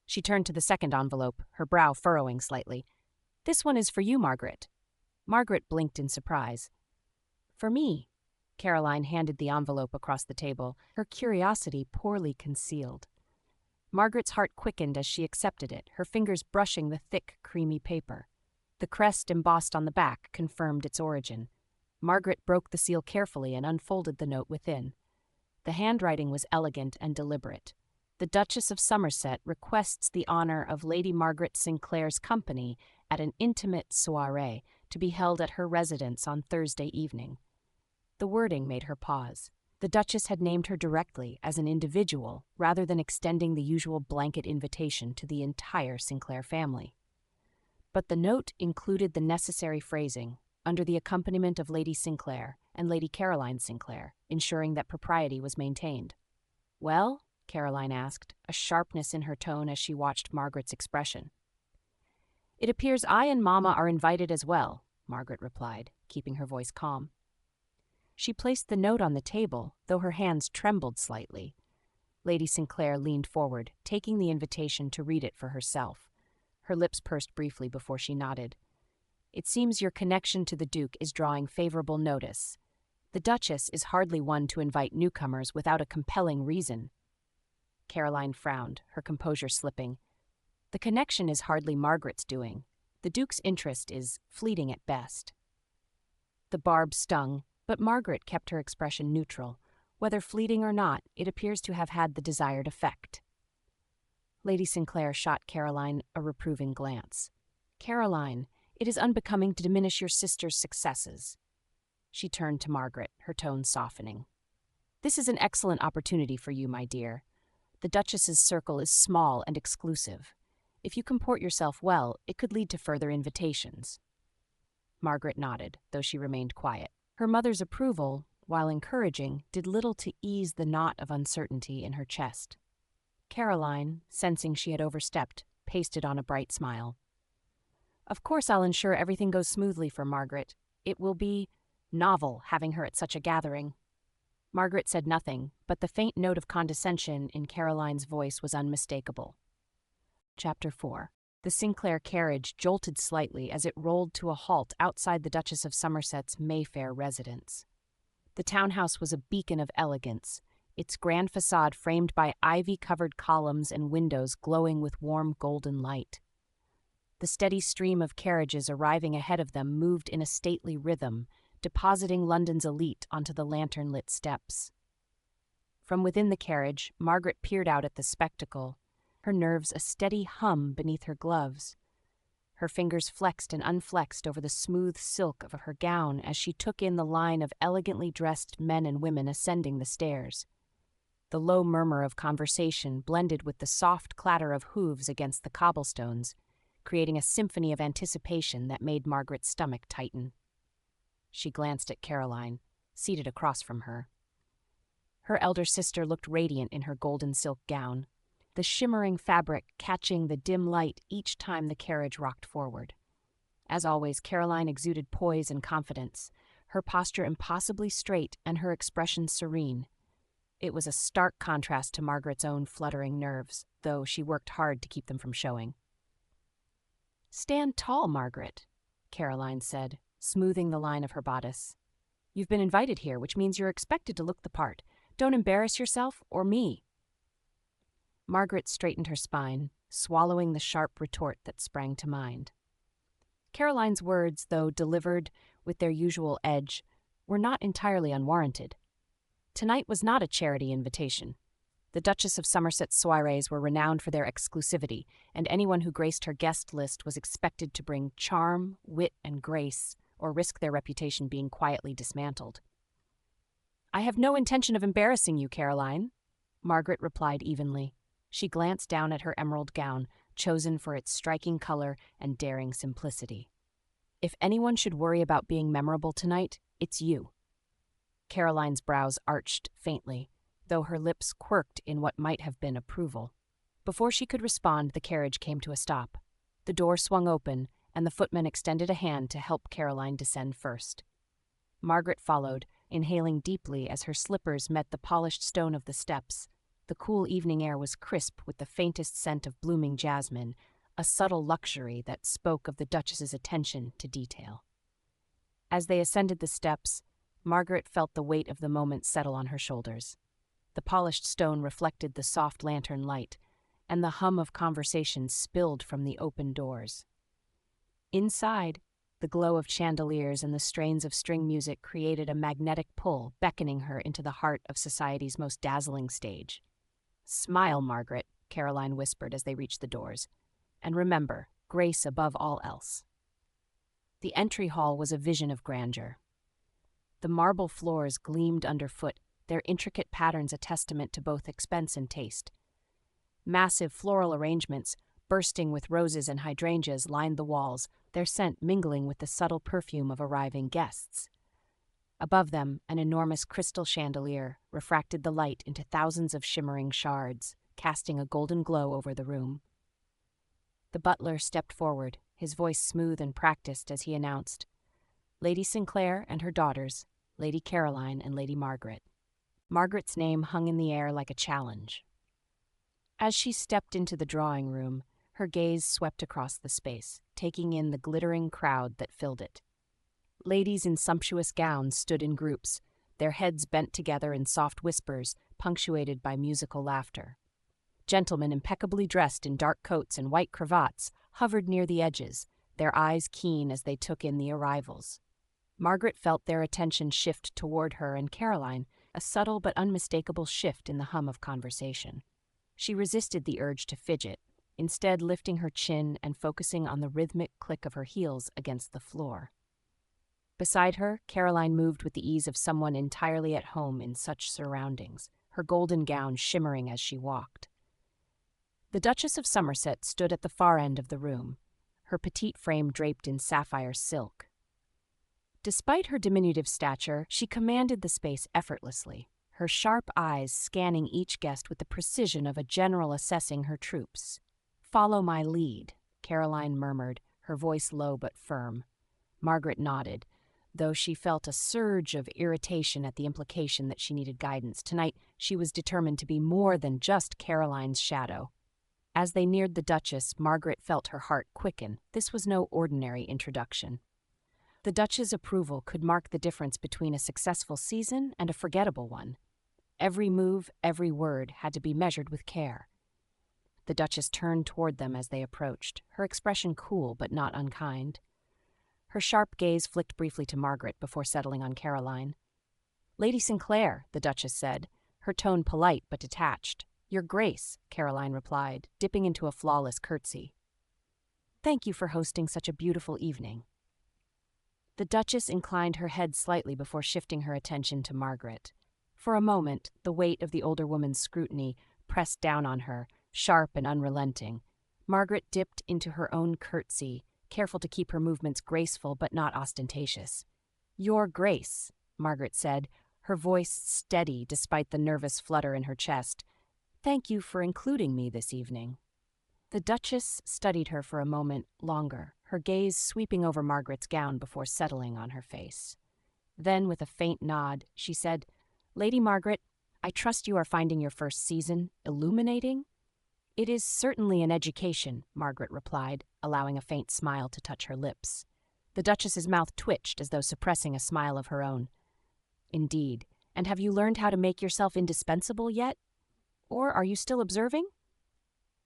She turned to the second envelope, her brow furrowing slightly. "This one is for you, Margaret." Margaret blinked in surprise. "For me?" Caroline handed the envelope across the table, her curiosity poorly concealed. Margaret's heart quickened as she accepted it, her fingers brushing the thick, creamy paper. The crest embossed on the back confirmed its origin. Margaret broke the seal carefully and unfolded the note within. The handwriting was elegant and deliberate. "The Duchess of Somerset requests the honor of Lady Margaret Sinclair's company at an intimate soirée to be held at her residence on Thursday evening." The wording made her pause. The Duchess had named her directly as an individual rather than extending the usual blanket invitation to the entire Sinclair family. But the note included the necessary phrasing, under the accompaniment of Lady Sinclair and Lady Caroline Sinclair, ensuring that propriety was maintained. "Well?" Caroline asked, a sharpness in her tone as she watched Margaret's expression. "It appears I and Mamma are invited as well," Margaret replied, keeping her voice calm. She placed the note on the table, though her hands trembled slightly. Lady Sinclair leaned forward, taking the invitation to read it for herself. Her lips pursed briefly before she nodded. "It seems your connection to the Duke is drawing favorable notice. The Duchess is hardly one to invite newcomers without a compelling reason." Caroline frowned, her composure slipping. "The connection is hardly Margaret's doing. The Duke's interest is fleeting at best." The barb stung, but Margaret kept her expression neutral. Whether fleeting or not, it appears to have had the desired effect. Lady Sinclair shot Caroline a reproving glance. "Caroline, it is unbecoming to diminish your sister's successes." She turned to Margaret, her tone softening. "This is an excellent opportunity for you, my dear. The Duchess's circle is small and exclusive. If you comport yourself well, it could lead to further invitations." Margaret nodded, though she remained quiet. Her mother's approval, while encouraging, did little to ease the knot of uncertainty in her chest. Caroline, sensing she had overstepped, pasted on a bright smile. "Of course I'll ensure everything goes smoothly for Margaret. It will be novel having her at such a gathering." Margaret said nothing, but the faint note of condescension in Caroline's voice was unmistakable. Chapter 4. The Sinclair carriage jolted slightly as it rolled to a halt outside the Duchess of Somerset's Mayfair residence. The townhouse was a beacon of elegance, its grand facade framed by ivy-covered columns and windows glowing with warm golden light. The steady stream of carriages arriving ahead of them moved in a stately rhythm, depositing London's elite onto the lantern-lit steps. From within the carriage, Margaret peered out at the spectacle, her nerves a steady hum beneath her gloves. Her fingers flexed and unflexed over the smooth silk of her gown as she took in the line of elegantly dressed men and women ascending the stairs. The low murmur of conversation blended with the soft clatter of hooves against the cobblestones, creating a symphony of anticipation that made Margaret's stomach tighten. She glanced at Caroline, seated across from her. Her elder sister looked radiant in her golden silk gown, the shimmering fabric catching the dim light each time the carriage rocked forward. As always, Caroline exuded poise and confidence, her posture impossibly straight and her expression serene. It was a stark contrast to Margaret's own fluttering nerves, though she worked hard to keep them from showing. "Stand tall, Margaret," Caroline said, smoothing the line of her bodice. "You've been invited here, which means you're expected to look the part. Don't embarrass yourself or me." Margaret straightened her spine, swallowing the sharp retort that sprang to mind. Caroline's words, though delivered with their usual edge, were not entirely unwarranted. Tonight was not a charity invitation. The Duchess of Somerset's soirees were renowned for their exclusivity, and anyone who graced her guest list was expected to bring charm, wit, and grace, or risk their reputation being quietly dismantled. "I have no intention of embarrassing you, Caroline," Margaret replied evenly. She glanced down at her emerald gown, chosen for its striking color and daring simplicity. "If anyone should worry about being memorable tonight, it's you." Caroline's brows arched faintly, though her lips quirked in what might have been approval. Before she could respond, the carriage came to a stop. The door swung open, and the footman extended a hand to help Caroline descend first. Margaret followed, inhaling deeply as her slippers met the polished stone of the steps. The cool evening air was crisp with the faintest scent of blooming jasmine, a subtle luxury that spoke of the Duchess's attention to detail. As they ascended the steps, Margaret felt the weight of the moment settle on her shoulders. The polished stone reflected the soft lantern light, and the hum of conversation spilled from the open doors. Inside, the glow of chandeliers and the strains of string music created a magnetic pull, beckoning her into the heart of society's most dazzling stage. "Smile, Margaret," Caroline whispered as they reached the doors. "And remember, grace above all else." The entry hall was a vision of grandeur. The marble floors gleamed underfoot, their intricate patterns a testament to both expense and taste. Massive floral arrangements, bursting with roses and hydrangeas, lined the walls, their scent mingling with the subtle perfume of arriving guests. Above them, an enormous crystal chandelier refracted the light into thousands of shimmering shards, casting a golden glow over the room. The butler stepped forward, his voice smooth and practiced as he announced, "Lady Sinclair and her daughters, Lady Caroline and Lady Margaret." Margaret's name hung in the air like a challenge. As she stepped into the drawing room, her gaze swept across the space, taking in the glittering crowd that filled it. Ladies in sumptuous gowns stood in groups, their heads bent together in soft whispers, punctuated by musical laughter. Gentlemen impeccably dressed in dark coats and white cravats hovered near the edges, their eyes keen as they took in the arrivals. Margaret felt their attention shift toward her and Caroline, a subtle but unmistakable shift in the hum of conversation. She resisted the urge to fidget, instead lifting her chin and focusing on the rhythmic click of her heels against the floor. Beside her, Caroline moved with the ease of someone entirely at home in such surroundings, her golden gown shimmering as she walked. The Duchess of Somerset stood at the far end of the room, her petite frame draped in sapphire silk. Despite her diminutive stature, she commanded the space effortlessly, her sharp eyes scanning each guest with the precision of a general assessing her troops. "Follow my lead," Caroline murmured, her voice low but firm. Margaret nodded, though she felt a surge of irritation at the implication that she needed guidance. Tonight, she was determined to be more than just Caroline's shadow. As they neared the Duchess, Margaret felt her heart quicken. This was no ordinary introduction. The Duchess's approval could mark the difference between a successful season and a forgettable one. Every move, every word had to be measured with care. The Duchess turned toward them as they approached, her expression cool but not unkind. Her sharp gaze flicked briefly to Margaret before settling on Caroline. "Lady Sinclair," the Duchess said, her tone polite but detached. "Your Grace," Caroline replied, dipping into a flawless curtsy. "Thank you for hosting such a beautiful evening." The Duchess inclined her head slightly before shifting her attention to Margaret. For a moment, the weight of the older woman's scrutiny pressed down on her, sharp and unrelenting. Margaret dipped into her own curtsy, careful to keep her movements graceful but not ostentatious. "Your Grace," Margaret said, her voice steady despite the nervous flutter in her chest. "Thank you for including me this evening." The Duchess studied her for a moment longer, her gaze sweeping over Margaret's gown before settling on her face. Then, with a faint nod, she said, "Lady Margaret, I trust you are finding your first season illuminating?" "It is certainly an education," Margaret replied, allowing a faint smile to touch her lips. The Duchess's mouth twitched as though suppressing a smile of her own. "Indeed. And have you learned how to make yourself indispensable yet? Or are you still observing?"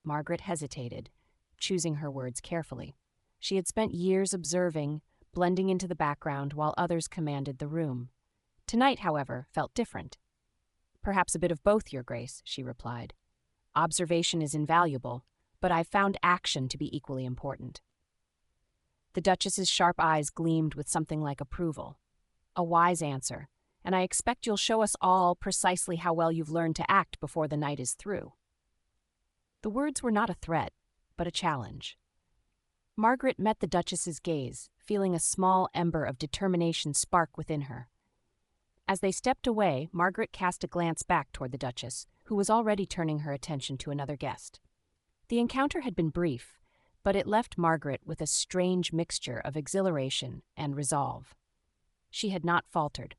Margaret hesitated, choosing her words carefully. She had spent years observing, blending into the background while others commanded the room. Tonight, however, felt different. "Perhaps a bit of both, Your Grace," she replied. "Observation is invaluable, but I've found action to be equally important." The The Duchess's sharp eyes gleamed with something like approval. A wise answer, and I expect you'll show us all precisely how well you've learned to act before the night is through. The words were not a threat, but a challenge. Margaret met the Duchess's gaze, feeling a small ember of determination spark within her. As they stepped away, Margaret cast a glance back toward the Duchess, who was already turning her attention to another guest. The encounter had been brief, but it left Margaret with a strange mixture of exhilaration and resolve. She had not faltered.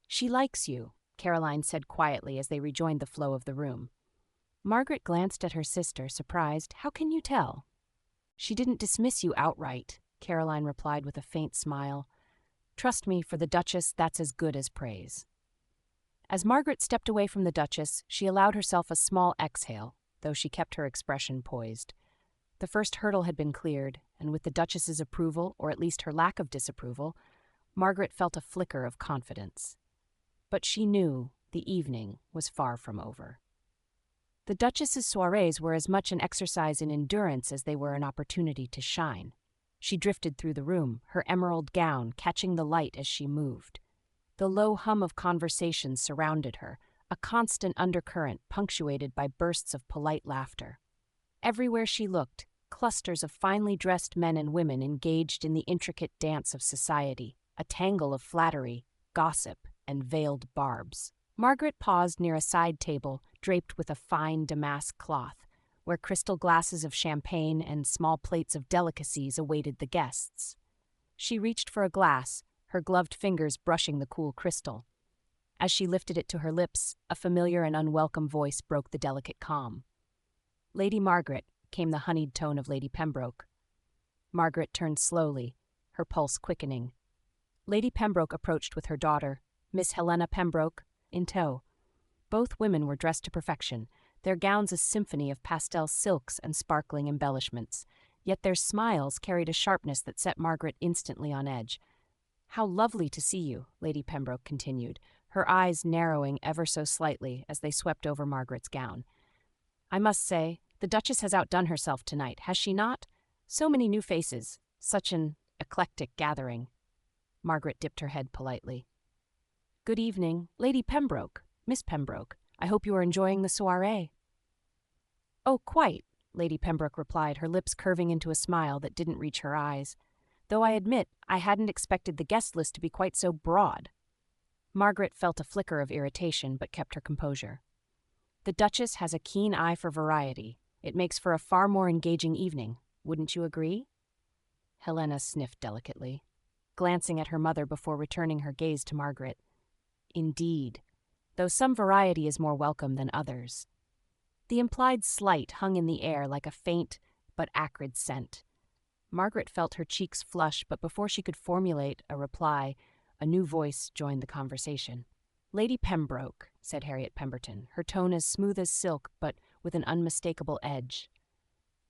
"She likes you," Caroline said quietly as they rejoined the flow of the room. Margaret glanced at her sister, surprised. "How can you tell?" "She didn't dismiss you outright," Caroline replied with a faint smile. "Trust me, for the Duchess, that's as good as praise." As Margaret stepped away from the Duchess, she allowed herself a small exhale, though she kept her expression poised. The first hurdle had been cleared, and with the Duchess's approval, or at least her lack of disapproval, Margaret felt a flicker of confidence. But she knew the evening was far from over. The Duchess's soirees were as much an exercise in endurance as they were an opportunity to shine. She drifted through the room, her emerald gown catching the light as she moved. The low hum of conversation surrounded her, a constant undercurrent punctuated by bursts of polite laughter. Everywhere she looked, clusters of finely dressed men and women engaged in the intricate dance of society, a tangle of flattery, gossip, and veiled barbs. Margaret paused near a side table draped with a fine damask cloth, where crystal glasses of champagne and small plates of delicacies awaited the guests. She reached for a glass, her gloved fingers brushing the cool crystal. As she lifted it to her lips, a familiar and unwelcome voice broke the delicate calm. "Lady Margaret," came the honeyed tone of Lady Pembroke. Margaret turned slowly, her pulse quickening. Lady Pembroke approached with her daughter, Miss Helena Pembroke, in tow. Both women were dressed to perfection, their gowns a symphony of pastel silks and sparkling embellishments, yet their smiles carried a sharpness that set Margaret instantly on edge. "How lovely to see you," Lady Pembroke continued, her eyes narrowing ever so slightly as they swept over Margaret's gown. "I must say, the Duchess has outdone herself tonight, has she not? So many new faces, such an eclectic gathering." Margaret dipped her head politely. "Good evening, Lady Pembroke, Miss Pembroke. I hope you are enjoying the soirée." "Oh, quite," Lady Pembroke replied, her lips curving into a smile that didn't reach her eyes. "Though I admit I hadn't expected the guest list to be quite so broad." Margaret felt a flicker of irritation, but kept her composure. "The Duchess has a keen eye for variety. It makes for a far more engaging evening. Wouldn't you agree?" Helena sniffed delicately, glancing at her mother before returning her gaze to Margaret. "Indeed, though some variety is more welcome than others." The implied slight hung in the air like a faint but acrid scent. Margaret felt her cheeks flush, but before she could formulate a reply, a new voice joined the conversation. "Lady Pembroke," said Harriet Pemberton, her tone as smooth as silk, but with an unmistakable edge.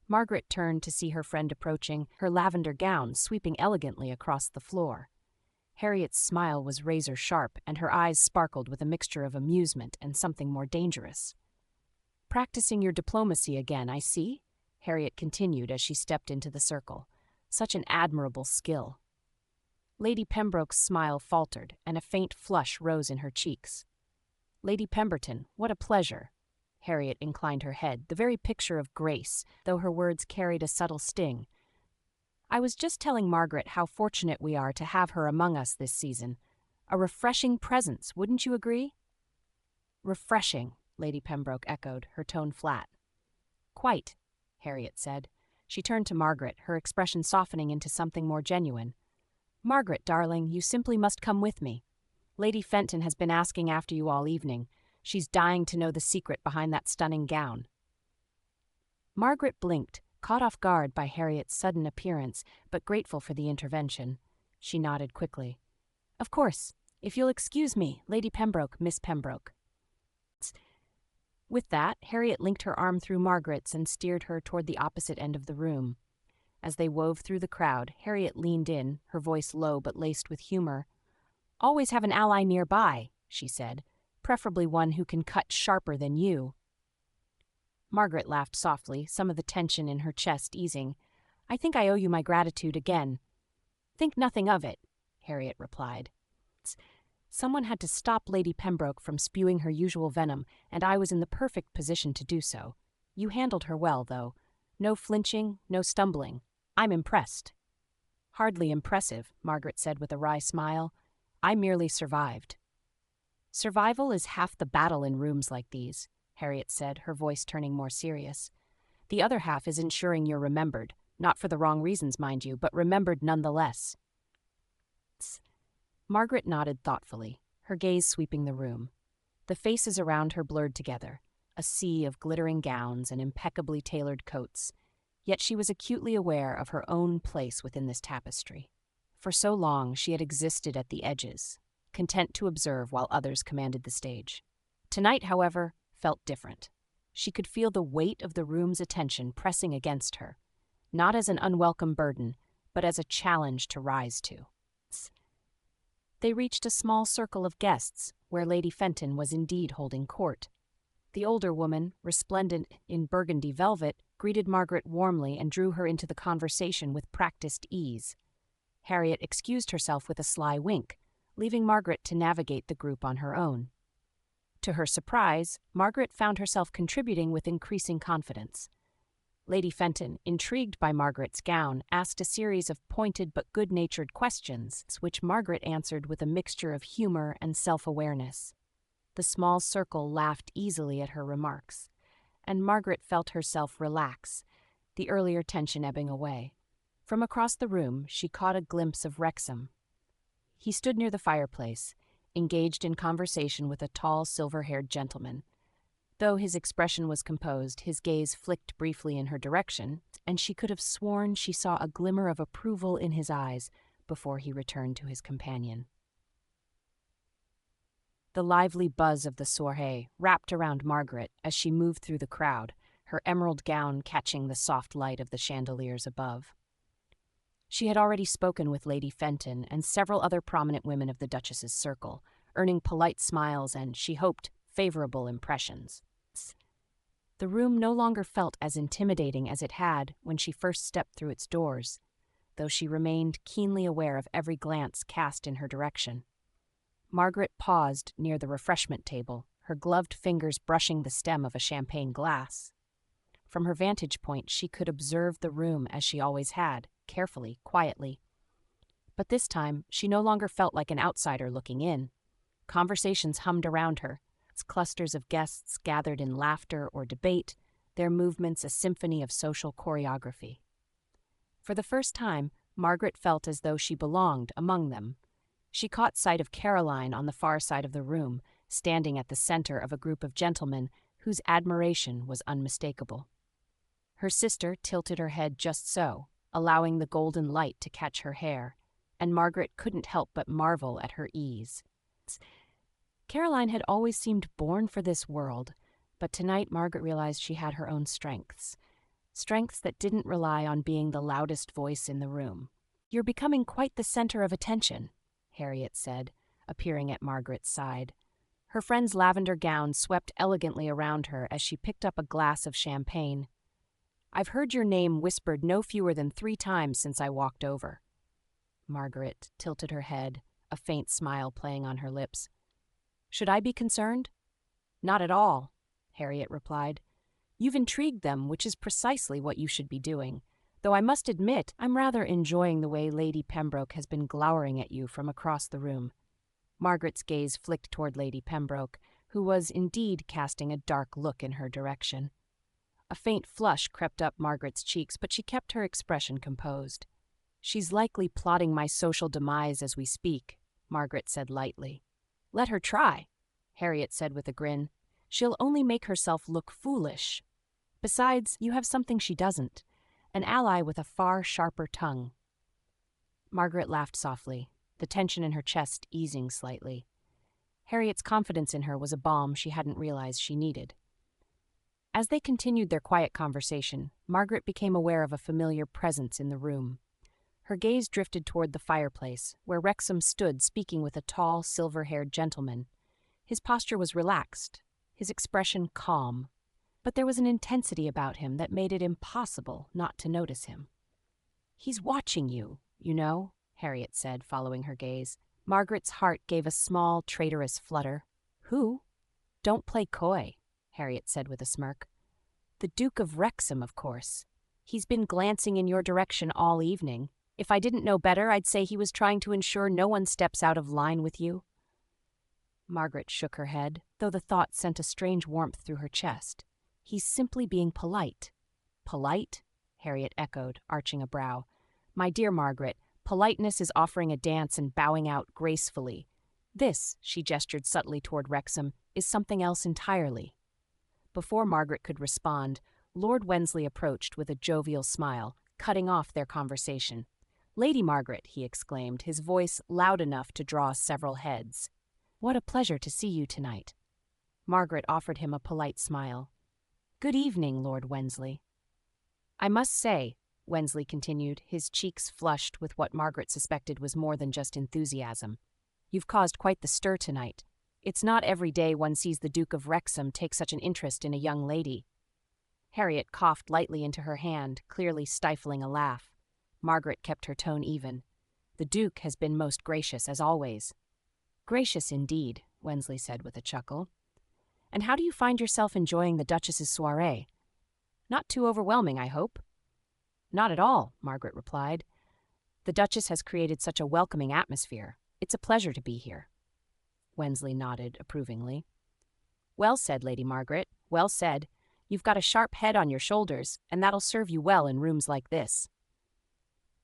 Margaret turned to see her friend approaching, her lavender gown sweeping elegantly across the floor. Harriet's smile was razor-sharp, and her eyes sparkled with a mixture of amusement and something more dangerous. "Practicing your diplomacy again, I see," Harriet continued as she stepped into the circle. "Such an admirable skill." Lady Pembroke's smile faltered, and a faint flush rose in her cheeks. "Lady Pemberton, what a pleasure." Harriet inclined her head, the very picture of grace, though her words carried a subtle sting. "I was just telling Margaret how fortunate we are to have her among us this season. A refreshing presence, wouldn't you agree?" "Refreshing," Lady Pembroke echoed, her tone flat. "Quite," Harriet said. She turned to Margaret, her expression softening into something more genuine. "Margaret, darling, you simply must come with me. Lady Fenton has been asking after you all evening. She's dying to know the secret behind that stunning gown." Margaret blinked, caught off guard by Harriet's sudden appearance, but grateful for the intervention. She nodded quickly. "Of course. If you'll excuse me, Lady Pembroke, Miss Pembroke." With that, Harriet linked her arm through Margaret's and steered her toward the opposite end of the room. As they wove through the crowd, Harriet leaned in, her voice low but laced with humor. "Always have an ally nearby," she said, "preferably one who can cut sharper than you." Margaret laughed softly, some of the tension in her chest easing. "I think I owe you my gratitude again. Think nothing of it, Harriet replied. Someone had to stop Lady Pembroke from spewing her usual venom, and I was in the perfect position to do so. You handled her well, though. No flinching, no stumbling. I'm impressed. Hardly impressive, Margaret said with a wry smile. I merely survived. Survival is half the battle in rooms like these, Harriet said, her voice turning more serious. The other half is ensuring you're remembered, not for the wrong reasons, mind you, but remembered nonetheless. Margaret nodded thoughtfully, her gaze sweeping the room. The faces around her blurred together, a sea of glittering gowns and impeccably tailored coats, yet she was acutely aware of her own place within this tapestry. For so long she had existed at the edges, content to observe while others commanded the stage. Tonight, however, felt different. She could feel the weight of the room's attention pressing against her, not as an unwelcome burden, but as a challenge to rise to. They reached a small circle of guests, where Lady Fenton was indeed holding court. The older woman, resplendent in burgundy velvet, greeted Margaret warmly and drew her into the conversation with practiced ease. Harriet excused herself with a sly wink, leaving Margaret to navigate the group on her own. To her surprise, Margaret found herself contributing with increasing confidence. Lady Fenton, intrigued by Margaret's gown, asked a series of pointed but good-natured questions, which Margaret answered with a mixture of humor and self-awareness. The small circle laughed easily at her remarks, and Margaret felt herself relax, the earlier tension ebbing away. From across the room, she caught a glimpse of Wrexham. He stood near the fireplace, engaged in conversation with a tall, silver-haired gentleman. Though his expression was composed, his gaze flicked briefly in her direction, and she could have sworn she saw a glimmer of approval in his eyes before he returned to his companion. The lively buzz of the soirée wrapped around Margaret as she moved through the crowd, her emerald gown catching the soft light of the chandeliers above. She had already spoken with Lady Fenton and several other prominent women of the Duchess's circle, earning polite smiles and, she hoped, favorable impressions. The room no longer felt as intimidating as it had when she first stepped through its doors, though she remained keenly aware of every glance cast in her direction. Margaret paused near the refreshment table, her gloved fingers brushing the stem of a champagne glass. From her vantage point, she could observe the room as she always had, carefully, quietly. But this time, she no longer felt like an outsider looking in. Conversations hummed around her, as clusters of guests gathered in laughter or debate, their movements a symphony of social choreography. For the first time, Margaret felt as though she belonged among them. She caught sight of Caroline on the far side of the room, standing at the center of a group of gentlemen whose admiration was unmistakable. Her sister tilted her head just so, allowing the golden light to catch her hair, and Margaret couldn't help but marvel at her ease. Caroline had always seemed born for this world, but tonight Margaret realized she had her own strengths that didn't rely on being the loudest voice in the room. "You're becoming quite the center of attention," Harriet said, appearing at Margaret's side. Her friend's lavender gown swept elegantly around her as she picked up a glass of champagne. "I've heard your name whispered no fewer than 3 times since I walked over." Margaret tilted her head, a faint smile playing on her lips. "Should I be concerned?" "Not at all," Harriet replied. "You've intrigued them, which is precisely what you should be doing. Though I must admit, I'm rather enjoying the way Lady Pembroke has been glowering at you from across the room." Margaret's gaze flicked toward Lady Pembroke, who was indeed casting a dark look in her direction. A faint flush crept up Margaret's cheeks, but she kept her expression composed. "She's likely plotting my social demise as we speak," Margaret said lightly. "Let her try," Harriet said with a grin. "She'll only make herself look foolish. Besides, you have something she doesn't, an ally with a far sharper tongue." Margaret laughed softly, the tension in her chest easing slightly. Harriet's confidence in her was a balm she hadn't realized she needed. As they continued their quiet conversation, Margaret became aware of a familiar presence in the room. Her gaze drifted toward the fireplace, where Wrexham stood speaking with a tall, silver-haired gentleman. His posture was relaxed, his expression calm, but there was an intensity about him that made it impossible not to notice him. "He's watching you, you know," Harriet said, following her gaze. Margaret's heart gave a small, traitorous flutter. Who? Don't play coy, Harriet said with a smirk. The Duke of Wrexham, of course. He's been glancing in your direction all evening. If I didn't know better, I'd say he was trying to ensure no one steps out of line with you. Margaret shook her head, though the thought sent a strange warmth through her chest. He's simply being polite. Polite? Harriet echoed, arching a brow. My dear Margaret, politeness is offering a dance and bowing out gracefully. This, she gestured subtly toward Wrexham, is something else entirely. Before Margaret could respond, Lord Wensley approached with a jovial smile, cutting off their conversation. Lady Margaret, he exclaimed, his voice loud enough to draw several heads. What a pleasure to see you tonight. Margaret offered him a polite smile. Good evening, Lord Wensley. I must say, Wensley continued, his cheeks flushed with what Margaret suspected was more than just enthusiasm. You've caused quite the stir tonight. It's not every day one sees the Duke of Wrexham take such an interest in a young lady. Harriet coughed lightly into her hand, clearly stifling a laugh. Margaret kept her tone even. The Duke has been most gracious, as always. Gracious indeed, Wensley said with a chuckle. And how do you find yourself enjoying the Duchess's soirée? Not too overwhelming, I hope. Not at all, Margaret replied. The Duchess has created such a welcoming atmosphere. It's a pleasure to be here. Wensley nodded approvingly. Well said, Lady Margaret, well said. You've got a sharp head on your shoulders, and that'll serve you well in rooms like this.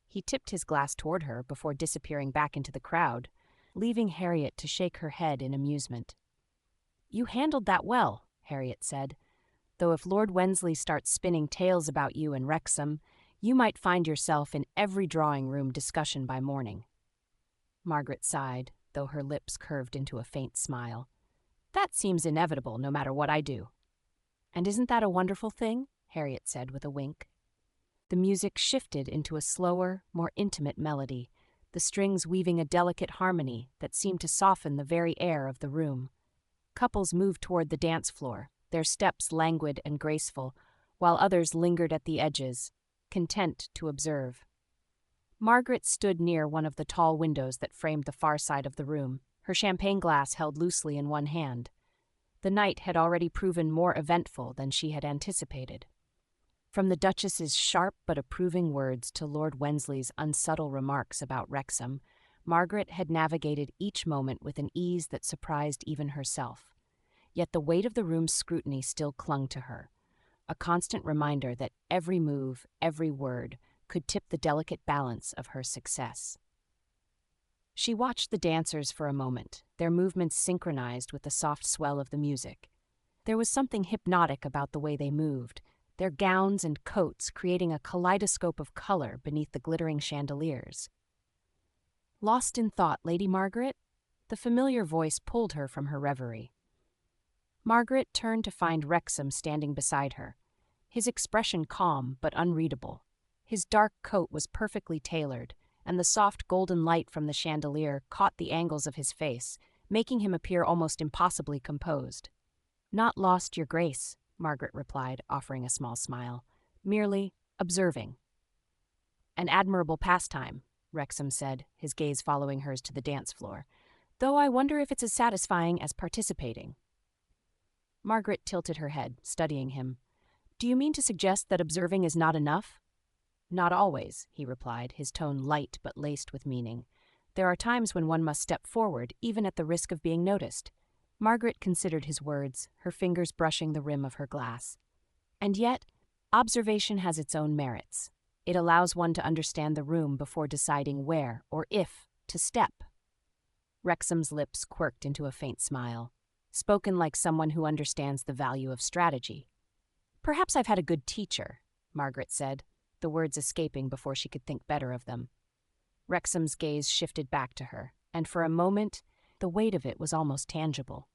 He tipped his glass toward her before disappearing back into the crowd, leaving Harriet to shake her head in amusement. You handled that well, Harriet said, though if Lord Wensley starts spinning tales about you and Wrexham, you might find yourself in every drawing-room discussion by morning. Margaret sighed, though her lips curved into a faint smile. That seems inevitable, no matter what I do. And isn't that a wonderful thing? Harriet said with a wink. The music shifted into a slower, more intimate melody, the strings weaving a delicate harmony that seemed to soften the very air of the room. Couples moved toward the dance floor, their steps languid and graceful, while others lingered at the edges, content to observe. Margaret stood near one of the tall windows that framed the far side of the room, her champagne glass held loosely in one hand. The night had already proven more eventful than she had anticipated. From the Duchess's sharp but approving words to Lord Wensley's unsubtle remarks about Wrexham, Margaret had navigated each moment with an ease that surprised even herself. Yet the weight of the room's scrutiny still clung to her, a constant reminder that every move, every word, could tip the delicate balance of her success. She watched the dancers for a moment, their movements synchronized with the soft swell of the music. There was something hypnotic about the way they moved, their gowns and coats creating a kaleidoscope of color beneath the glittering chandeliers. Lost in thought, Lady Margaret? The familiar voice pulled her from her reverie. Margaret turned to find Wrexham standing beside her, his expression calm but unreadable. His dark coat was perfectly tailored, and the soft golden light from the chandelier caught the angles of his face, making him appear almost impossibly composed. Not lost your grace, Margaret replied, offering a small smile. Merely observing. An admirable pastime, Wrexham said, his gaze following hers to the dance floor, though I wonder if it's as satisfying as participating. Margaret tilted her head, studying him. Do you mean to suggest that observing is not enough? Not always, he replied, his tone light but laced with meaning. There are times when one must step forward, even at the risk of being noticed. Margaret considered his words, her fingers brushing the rim of her glass. And yet, observation has its own merits. It allows one to understand the room before deciding where, or if, to step. Wrexham's lips quirked into a faint smile, spoken like someone who understands the value of strategy. Perhaps I've had a good teacher, Margaret said, the words escaping before she could think better of them. Wrexham's gaze shifted back to her, and for a moment, the weight of it was almost tangible.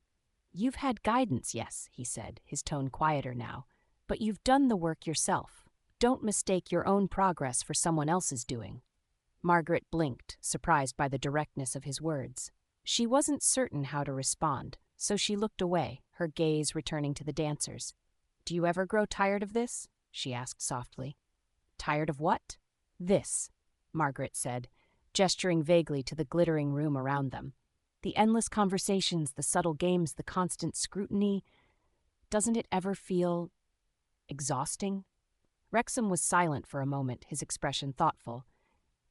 You've had guidance, yes, he said, his tone quieter now, but you've done the work yourself. Don't mistake your own progress for someone else's doing. Margaret blinked, surprised by the directness of his words. She wasn't certain how to respond, so she looked away, her gaze returning to the dancers. Do you ever grow tired of this? She asked softly. Tired of what? This, Margaret said, gesturing vaguely to the glittering room around them. The endless conversations, the subtle games, the constant scrutiny. Doesn't it ever feel exhausting? Wrexham was silent for a moment, his expression thoughtful.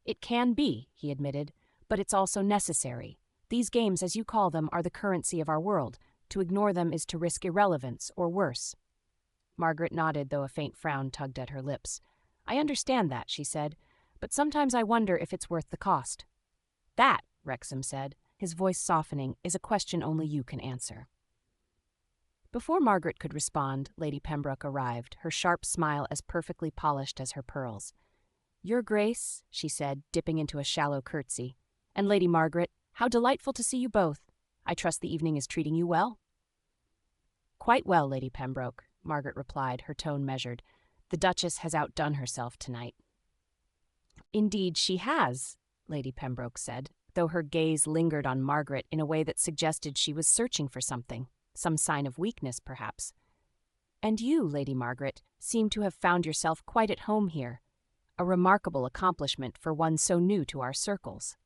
It can be, he admitted, but it's also necessary. These games, as you call them, are the currency of our world. To ignore them is to risk irrelevance, or worse. Margaret nodded, though a faint frown tugged at her lips. I understand that, she said, but sometimes I wonder if it's worth the cost. That, Wrexham said, his voice softening, is a question only you can answer. Before Margaret could respond, Lady Pembroke arrived, her sharp smile as perfectly polished as her pearls. Your Grace, she said, dipping into a shallow curtsy, and Lady Margaret, how delightful to see you both. I trust the evening is treating you well? Quite well, Lady Pembroke, Margaret replied, her tone measured. The Duchess has outdone herself tonight. Indeed she has, Lady Pembroke said, though her gaze lingered on Margaret in a way that suggested she was searching for something, some sign of weakness, perhaps. And you, Lady Margaret, seem to have found yourself quite at home here, a remarkable accomplishment for one so new to our circles.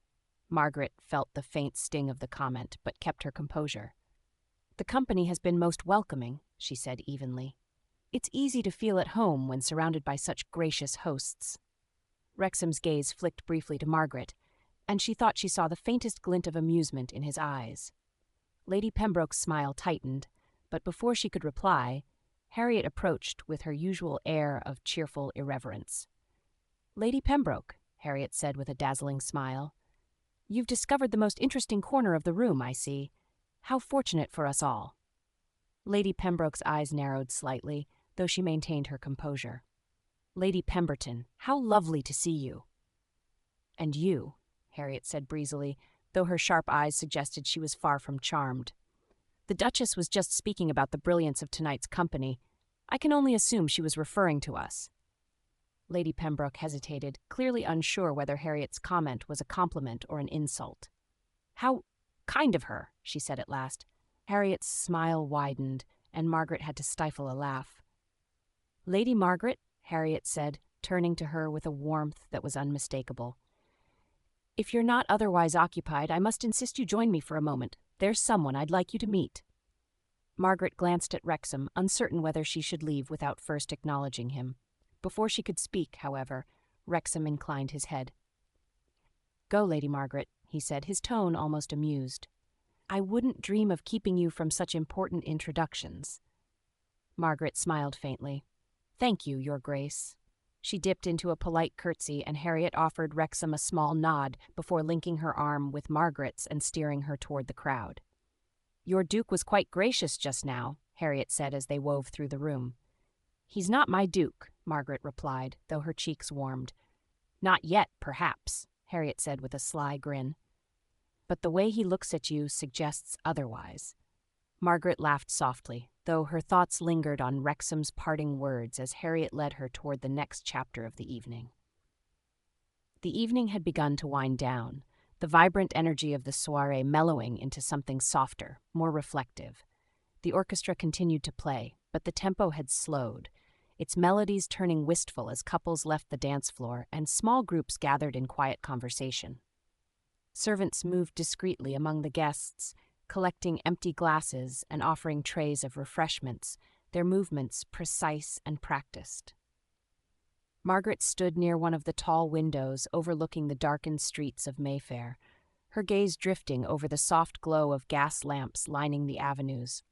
Margaret felt the faint sting of the comment, but kept her composure. The company has been most welcoming, she said evenly. It's easy to feel at home when surrounded by such gracious hosts. Wrexham's gaze flicked briefly to Margaret, and she thought she saw the faintest glint of amusement in his eyes. Lady Pembroke's smile tightened, but before she could reply, Harriet approached with her usual air of cheerful irreverence. Lady Pembroke, Harriet said with a dazzling smile, you've discovered the most interesting corner of the room, I see. How fortunate for us all. Lady Pembroke's eyes narrowed slightly, though she maintained her composure. Lady Pemberton, how lovely to see you. And you, Harriet said breezily, though her sharp eyes suggested she was far from charmed. The Duchess was just speaking about the brilliance of tonight's company. I can only assume she was referring to us. Lady Pembroke hesitated, clearly unsure whether Harriet's comment was a compliment or an insult. How kind of her, she said at last. Harriet's smile widened, and Margaret had to stifle a laugh. Lady Margaret, Harriet said, turning to her with a warmth that was unmistakable. If you're not otherwise occupied, I must insist you join me for a moment. There's someone I'd like you to meet. Margaret glanced at Wrexham, uncertain whether she should leave without first acknowledging him. Before she could speak, however, Wrexham inclined his head. Go, Lady Margaret, he said, his tone almost amused. I wouldn't dream of keeping you from such important introductions. Margaret smiled faintly. Thank you, Your Grace. She dipped into a polite curtsy, and Harriet offered Wrexham a small nod before linking her arm with Margaret's and steering her toward the crowd. Your Duke was quite gracious just now, Harriet said as they wove through the room. He's not my Duke, Margaret replied, though her cheeks warmed. Not yet, perhaps, Harriet said with a sly grin. But the way he looks at you suggests otherwise. Margaret laughed softly, though her thoughts lingered on Wrexham's parting words as Harriet led her toward the next chapter of the evening. The evening had begun to wind down, the vibrant energy of the soirée mellowing into something softer, more reflective. The orchestra continued to play, but the tempo had slowed, its melodies turning wistful as couples left the dance floor and small groups gathered in quiet conversation. Servants moved discreetly among the guests, collecting empty glasses and offering trays of refreshments, their movements precise and practiced. Margaret stood near one of the tall windows overlooking the darkened streets of Mayfair, her gaze drifting over the soft glow of gas lamps lining the avenues.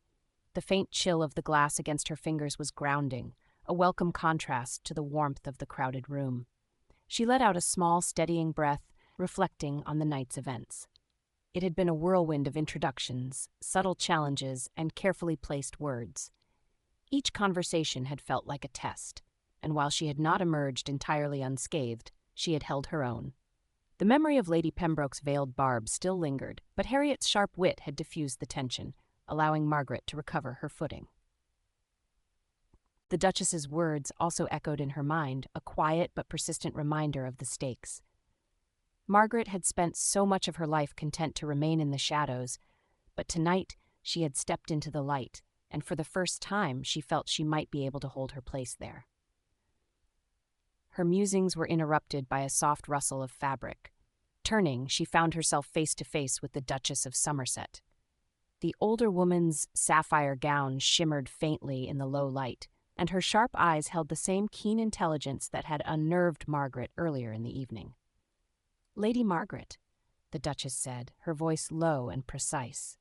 The faint chill of the glass against her fingers was grounding, a welcome contrast to the warmth of the crowded room. She let out a small, steadying breath, reflecting on the night's events. It had been a whirlwind of introductions, subtle challenges, and carefully placed words. Each conversation had felt like a test, and while she had not emerged entirely unscathed, she had held her own. The memory of Lady Pembroke's veiled barb still lingered, but Harriet's sharp wit had diffused the tension, allowing Margaret to recover her footing. The Duchess's words also echoed in her mind, a quiet but persistent reminder of the stakes. Margaret had spent so much of her life content to remain in the shadows, but tonight she had stepped into the light, and for the first time she felt she might be able to hold her place there. Her musings were interrupted by a soft rustle of fabric. Turning, she found herself face to face with the Duchess of Somerset. The older woman's sapphire gown shimmered faintly in the low light, and her sharp eyes held the same keen intelligence that had unnerved Margaret earlier in the evening. "Lady Margaret," the Duchess said, her voice low and precise.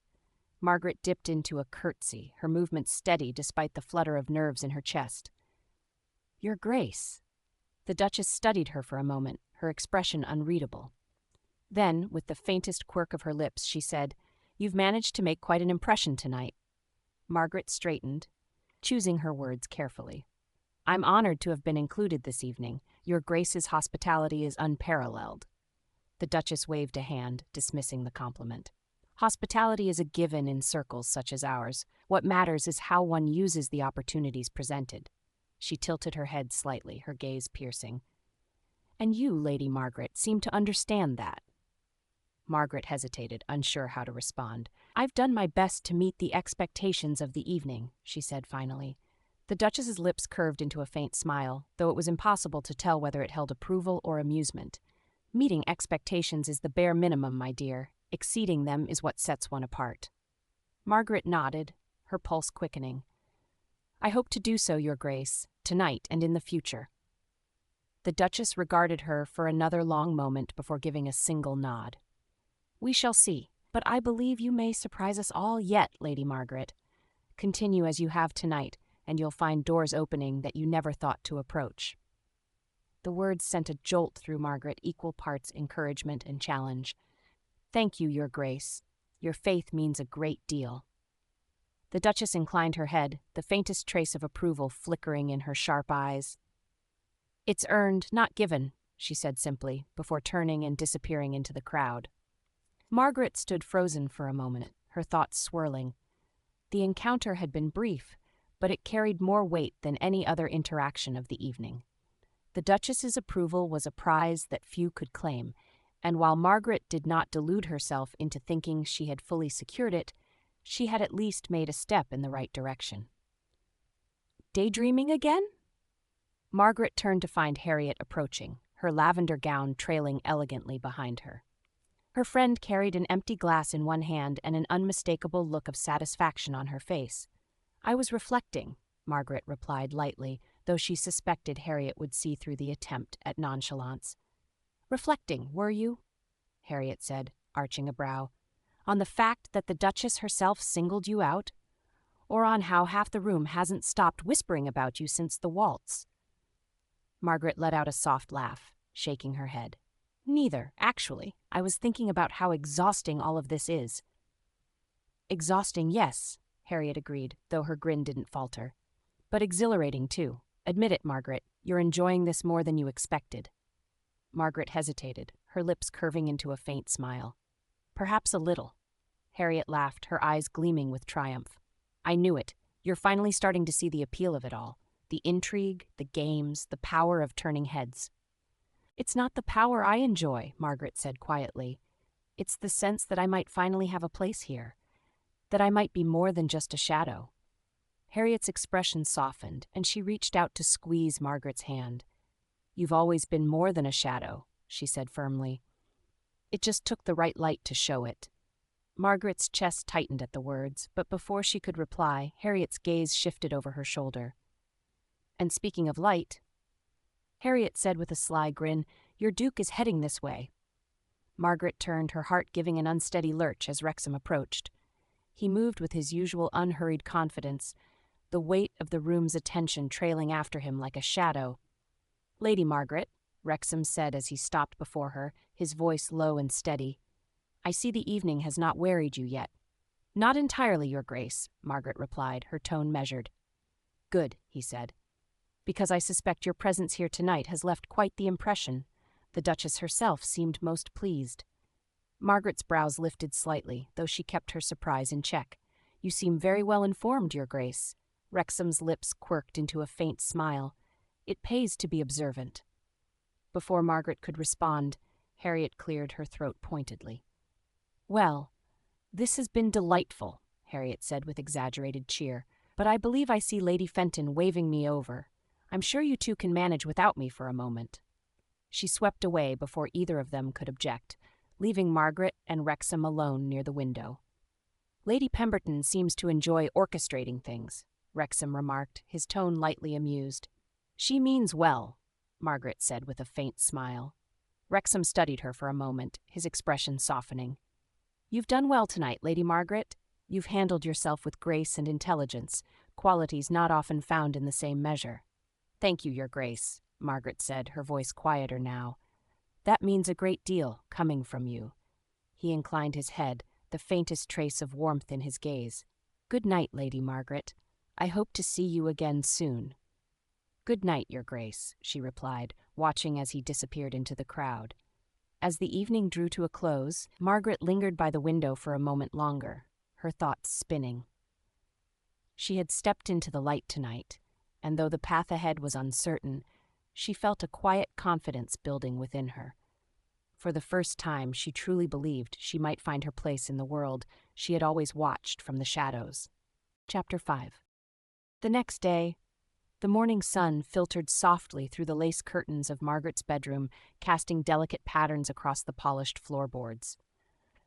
Margaret dipped into a curtsy, her movements steady despite the flutter of nerves in her chest. "Your Grace." The Duchess studied her for a moment, her expression unreadable. Then, with the faintest quirk of her lips, she said, "You've managed to make quite an impression tonight." Margaret straightened, choosing her words carefully. "I'm honored to have been included this evening. Your Grace's hospitality is unparalleled." The Duchess waved a hand, dismissing the compliment. "Hospitality is a given in circles such as ours. What matters is how one uses the opportunities presented." She tilted her head slightly, her gaze piercing. "And you, Lady Margaret, seem to understand that." Margaret hesitated, unsure how to respond. "I've done my best to meet the expectations of the evening," she said finally. The Duchess's lips curved into a faint smile, though it was impossible to tell whether it held approval or amusement. "Meeting expectations is the bare minimum, my dear. Exceeding them is what sets one apart." Margaret nodded, her pulse quickening. "I hope to do so, Your Grace, tonight and in the future." The Duchess regarded her for another long moment before giving a single nod. "We shall see, but I believe you may surprise us all yet, Lady Margaret. Continue as you have tonight, and you'll find doors opening that you never thought to approach." The words sent a jolt through Margaret, equal parts encouragement and challenge. "Thank you, Your Grace. Your faith means a great deal." The Duchess inclined her head, the faintest trace of approval flickering in her sharp eyes. "It's earned, not given," she said simply, before turning and disappearing into the crowd. Margaret stood frozen for a moment, her thoughts swirling. The encounter had been brief, but it carried more weight than any other interaction of the evening. The Duchess's approval was a prize that few could claim, and while Margaret did not delude herself into thinking she had fully secured it, she had at least made a step in the right direction. "Daydreaming again?" Margaret turned to find Harriet approaching, her lavender gown trailing elegantly behind her. Her friend carried an empty glass in one hand and an unmistakable look of satisfaction on her face. "I was reflecting," Margaret replied lightly, though she suspected Harriet would see through the attempt at nonchalance. "Reflecting, were you?" Harriet said, arching a brow. "On the fact that the Duchess herself singled you out? Or on how half the room hasn't stopped whispering about you since the waltz?" Margaret let out a soft laugh, shaking her head. "Neither, actually. I was thinking about how exhausting all of this is." "Exhausting, yes," Harriet agreed, though her grin didn't falter. "But exhilarating, too. Admit it, Margaret, you're enjoying this more than you expected." Margaret hesitated, her lips curving into a faint smile. "Perhaps a little." Harriet laughed, her eyes gleaming with triumph. "I knew it. You're finally starting to see the appeal of it all. The intrigue, the games, the power of turning heads." "It's not the power I enjoy," Margaret said quietly. "It's the sense that I might finally have a place here, that I might be more than just a shadow." Harriet's expression softened, and she reached out to squeeze Margaret's hand. "You've always been more than a shadow," she said firmly. "It just took the right light to show it." Margaret's chest tightened at the words, but before she could reply, Harriet's gaze shifted over her shoulder. "And speaking of light," Harriet said with a sly grin, "your Duke is heading this way." Margaret turned, her heart giving an unsteady lurch as Wrexham approached. He moved with his usual unhurried confidence, the weight of the room's attention trailing after him like a shadow. "Lady Margaret," Wrexham said as he stopped before her, his voice low and steady, "I see the evening has not wearied you yet." "Not entirely, Your Grace," Margaret replied, her tone measured. "Good," he said, "because I suspect your presence here tonight has left quite the impression." The Duchess herself seemed most pleased. Margaret's brows lifted slightly, though she kept her surprise in check. "You seem very well informed, Your Grace." Wrexham's lips quirked into a faint smile. "It pays to be observant." Before Margaret could respond, Harriet cleared her throat pointedly. "Well, this has been delightful," Harriet said with exaggerated cheer, "but I believe I see Lady Fenton waving me over. I'm sure you two can manage without me for a moment." She swept away before either of them could object, leaving Margaret and Wrexham alone near the window. "Lady Pemberton seems to enjoy orchestrating things," Wrexham remarked, his tone lightly amused. "She means well," Margaret said with a faint smile. Wrexham studied her for a moment, his expression softening. "You've done well tonight, Lady Margaret. You've handled yourself with grace and intelligence, qualities not often found in the same measure." "Thank you, Your Grace," Margaret said, her voice quieter now. "That means a great deal, coming from you." He inclined his head, the faintest trace of warmth in his gaze. "Good night, Lady Margaret. I hope to see you again soon." "Good night, Your Grace," she replied, watching as he disappeared into the crowd. As the evening drew to a close, Margaret lingered by the window for a moment longer, her thoughts spinning. She had stepped into the light tonight, and though the path ahead was uncertain, she felt a quiet confidence building within her. For the first time, she truly believed she might find her place in the world she had always watched from the shadows. Chapter 5. The next day, the morning sun filtered softly through the lace curtains of Margaret's bedroom, casting delicate patterns across the polished floorboards.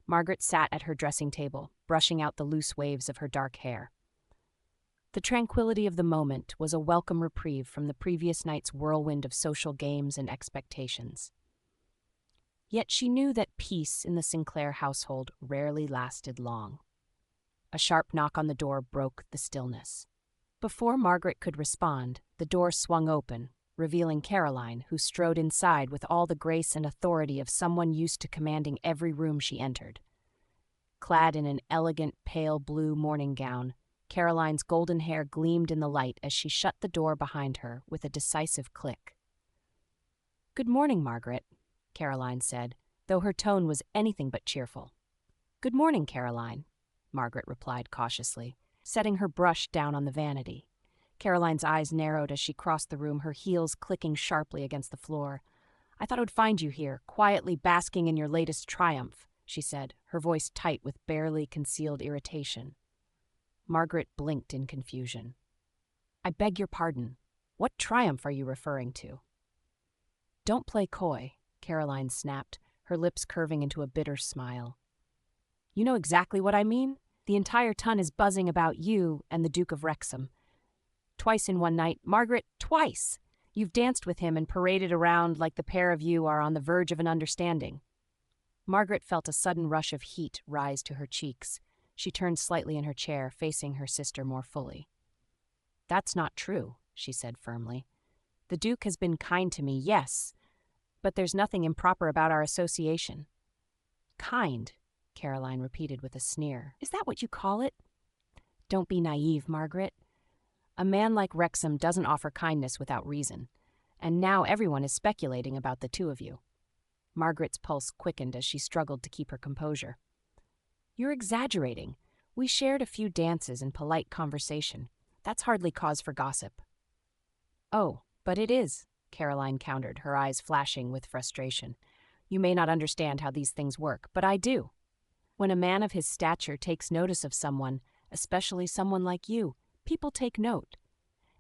Margaret sat at her dressing table, brushing out the loose waves of her dark hair. The tranquility of the moment was a welcome reprieve from the previous night's whirlwind of social games and expectations. Yet she knew that peace in the Sinclair household rarely lasted long. A sharp knock on the door broke the stillness. Before Margaret could respond, the door swung open, revealing Caroline, who strode inside with all the grace and authority of someone used to commanding every room she entered. Clad in an elegant pale blue morning gown, Caroline's golden hair gleamed in the light as she shut the door behind her with a decisive click. "Good morning, Margaret," Caroline said, though her tone was anything but cheerful. "Good morning, Caroline," Margaret replied cautiously, setting her brush down on the vanity. Caroline's eyes narrowed as she crossed the room, her heels clicking sharply against the floor. "I thought I would find you here, quietly basking in your latest triumph," she said, her voice tight with barely concealed irritation. Margaret blinked in confusion. "I beg your pardon. What triumph are you referring to?" "Don't play coy," Caroline snapped, her lips curving into a bitter smile. "You know exactly what I mean. The entire ton is buzzing about you and the Duke of Wrexham. Twice in one night, Margaret, twice! You've danced with him and paraded around like the pair of you are on the verge of an understanding." Margaret felt a sudden rush of heat rise to her cheeks. She turned slightly in her chair, facing her sister more fully. "That's not true," she said firmly. "The Duke has been kind to me, yes, but there's nothing improper about our association." "Kind," Caroline repeated with a sneer. "Is that what you call it?" "Don't be naive, Margaret. A man like Wrexham doesn't offer kindness without reason, and now everyone is speculating about the two of you." Margaret's pulse quickened as she struggled to keep her composure. "You're exaggerating. We shared a few dances and polite conversation. That's hardly cause for gossip." "Oh, but it is," Caroline countered, her eyes flashing with frustration. "You may not understand how these things work, but I do. When a man of his stature takes notice of someone, especially someone like you, people take note,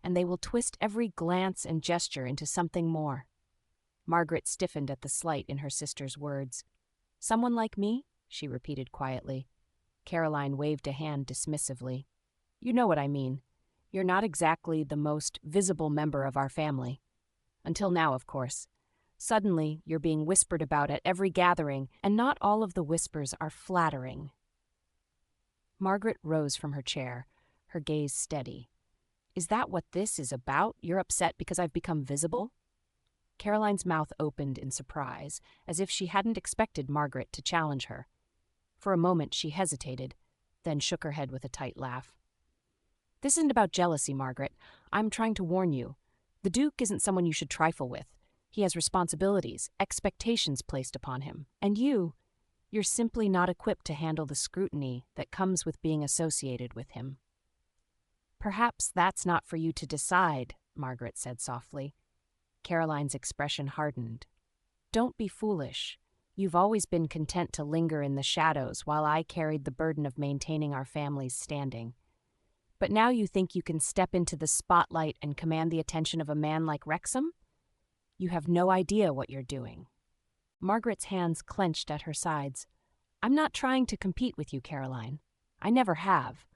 and they will twist every glance and gesture into something more." Margaret stiffened at the slight in her sister's words. "Someone like me?" she repeated quietly. Caroline waved a hand dismissively. "You know what I mean. You're not exactly the most visible member of our family. Until now, of course. Suddenly, you're being whispered about at every gathering, and not all of the whispers are flattering." Margaret rose from her chair, her gaze steady. "Is that what this is about? You're upset because I've become visible?" Caroline's mouth opened in surprise, as if she hadn't expected Margaret to challenge her. For a moment she hesitated, then shook her head with a tight laugh. "This isn't about jealousy, Margaret. I'm trying to warn you. The Duke isn't someone you should trifle with. He has responsibilities, expectations placed upon him. And you're simply not equipped to handle the scrutiny that comes with being associated with him." "Perhaps that's not for you to decide," Margaret said softly. Caroline's expression hardened. "Don't be foolish. You've always been content to linger in the shadows while I carried the burden of maintaining our family's standing. But now you think you can step into the spotlight and command the attention of a man like Wrexham? You have no idea what you're doing." Margaret's hands clenched at her sides. "I'm not trying to compete with you, Caroline. I never have.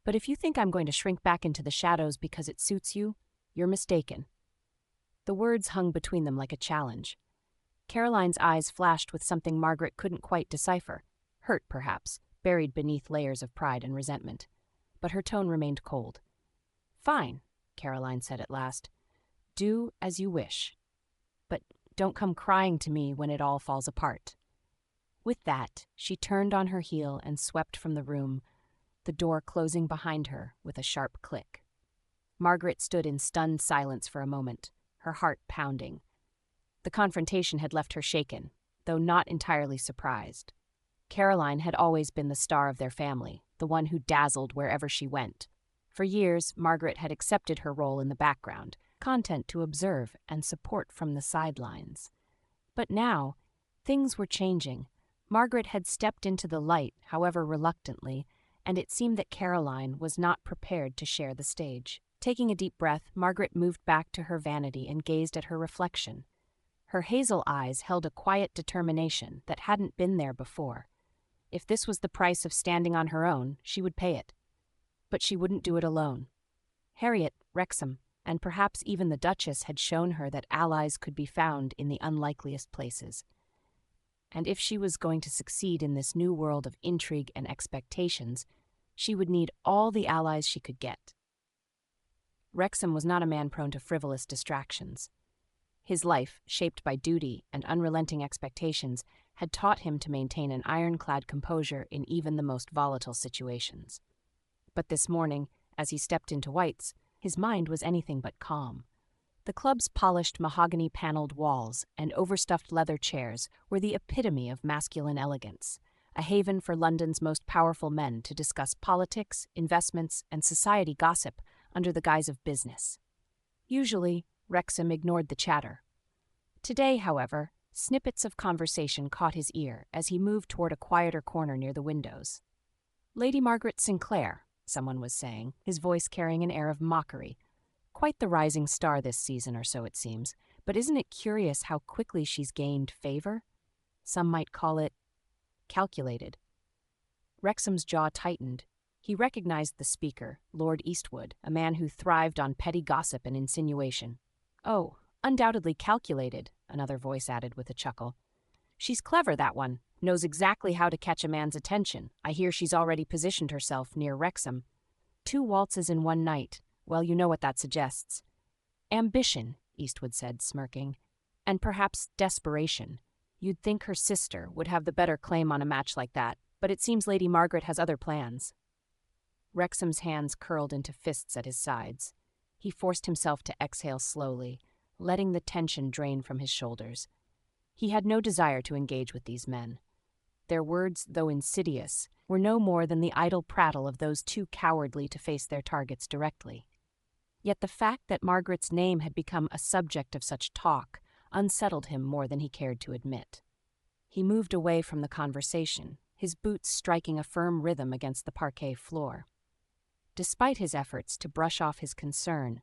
But if you think I'm going to shrink back into the shadows because it suits you, you're mistaken." The words hung between them like a challenge. Caroline's eyes flashed with something Margaret couldn't quite decipher. Hurt, perhaps, buried beneath layers of pride and resentment. But her tone remained cold. "Fine," Caroline said at last. "Do as you wish. But don't come crying to me when it all falls apart." With that, she turned on her heel and swept from the room, the door closing behind her with a sharp click. Margaret stood in stunned silence for a moment, her heart pounding. The confrontation had left her shaken, though not entirely surprised. Caroline had always been the star of their family, the one who dazzled wherever she went. For years, Margaret had accepted her role in the background, content to observe and support from the sidelines. But now, things were changing. Margaret had stepped into the light, however reluctantly, and it seemed that Caroline was not prepared to share the stage. Taking a deep breath, Margaret moved back to her vanity and gazed at her reflection. Her hazel eyes held a quiet determination that hadn't been there before. If this was the price of standing on her own, she would pay it. But she wouldn't do it alone. Harriet, Wrexham, and perhaps even the Duchess had shown her that allies could be found in the unlikeliest places. And if she was going to succeed in this new world of intrigue and expectations, she would need all the allies she could get. Wrexham was not a man prone to frivolous distractions. His life, shaped by duty and unrelenting expectations, had taught him to maintain an ironclad composure in even the most volatile situations. But this morning, as he stepped into White's, his mind was anything but calm. The club's polished mahogany-paneled walls and overstuffed leather chairs were the epitome of masculine elegance, a haven for London's most powerful men to discuss politics, investments, and society gossip under the guise of business. Usually, Wrexham ignored the chatter. Today, however, snippets of conversation caught his ear as he moved toward a quieter corner near the windows. "Lady Margaret Sinclair," someone was saying, his voice carrying an air of mockery. "Quite the rising star this season or so, it seems, but isn't it curious how quickly she's gained favor? Some might call it calculated." Wrexham's jaw tightened. He recognized the speaker, Lord Eastwood, a man who thrived on petty gossip and insinuation. "Oh, undoubtedly calculated," another voice added with a chuckle. "She's clever, that one. Knows exactly how to catch a man's attention. I hear she's already positioned herself near Wrexham. 2 waltzes in one night. Well, you know what that suggests." "Ambition," Eastwood said, smirking. "And perhaps desperation. You'd think her sister would have the better claim on a match like that, but it seems Lady Margaret has other plans." Wrexham's hands curled into fists at his sides. He forced himself to exhale slowly, letting the tension drain from his shoulders. He had no desire to engage with these men. Their words, though insidious, were no more than the idle prattle of those too cowardly to face their targets directly. Yet the fact that Margaret's name had become a subject of such talk unsettled him more than he cared to admit. He moved away from the conversation, his boots striking a firm rhythm against the parquet floor. Despite his efforts to brush off his concern,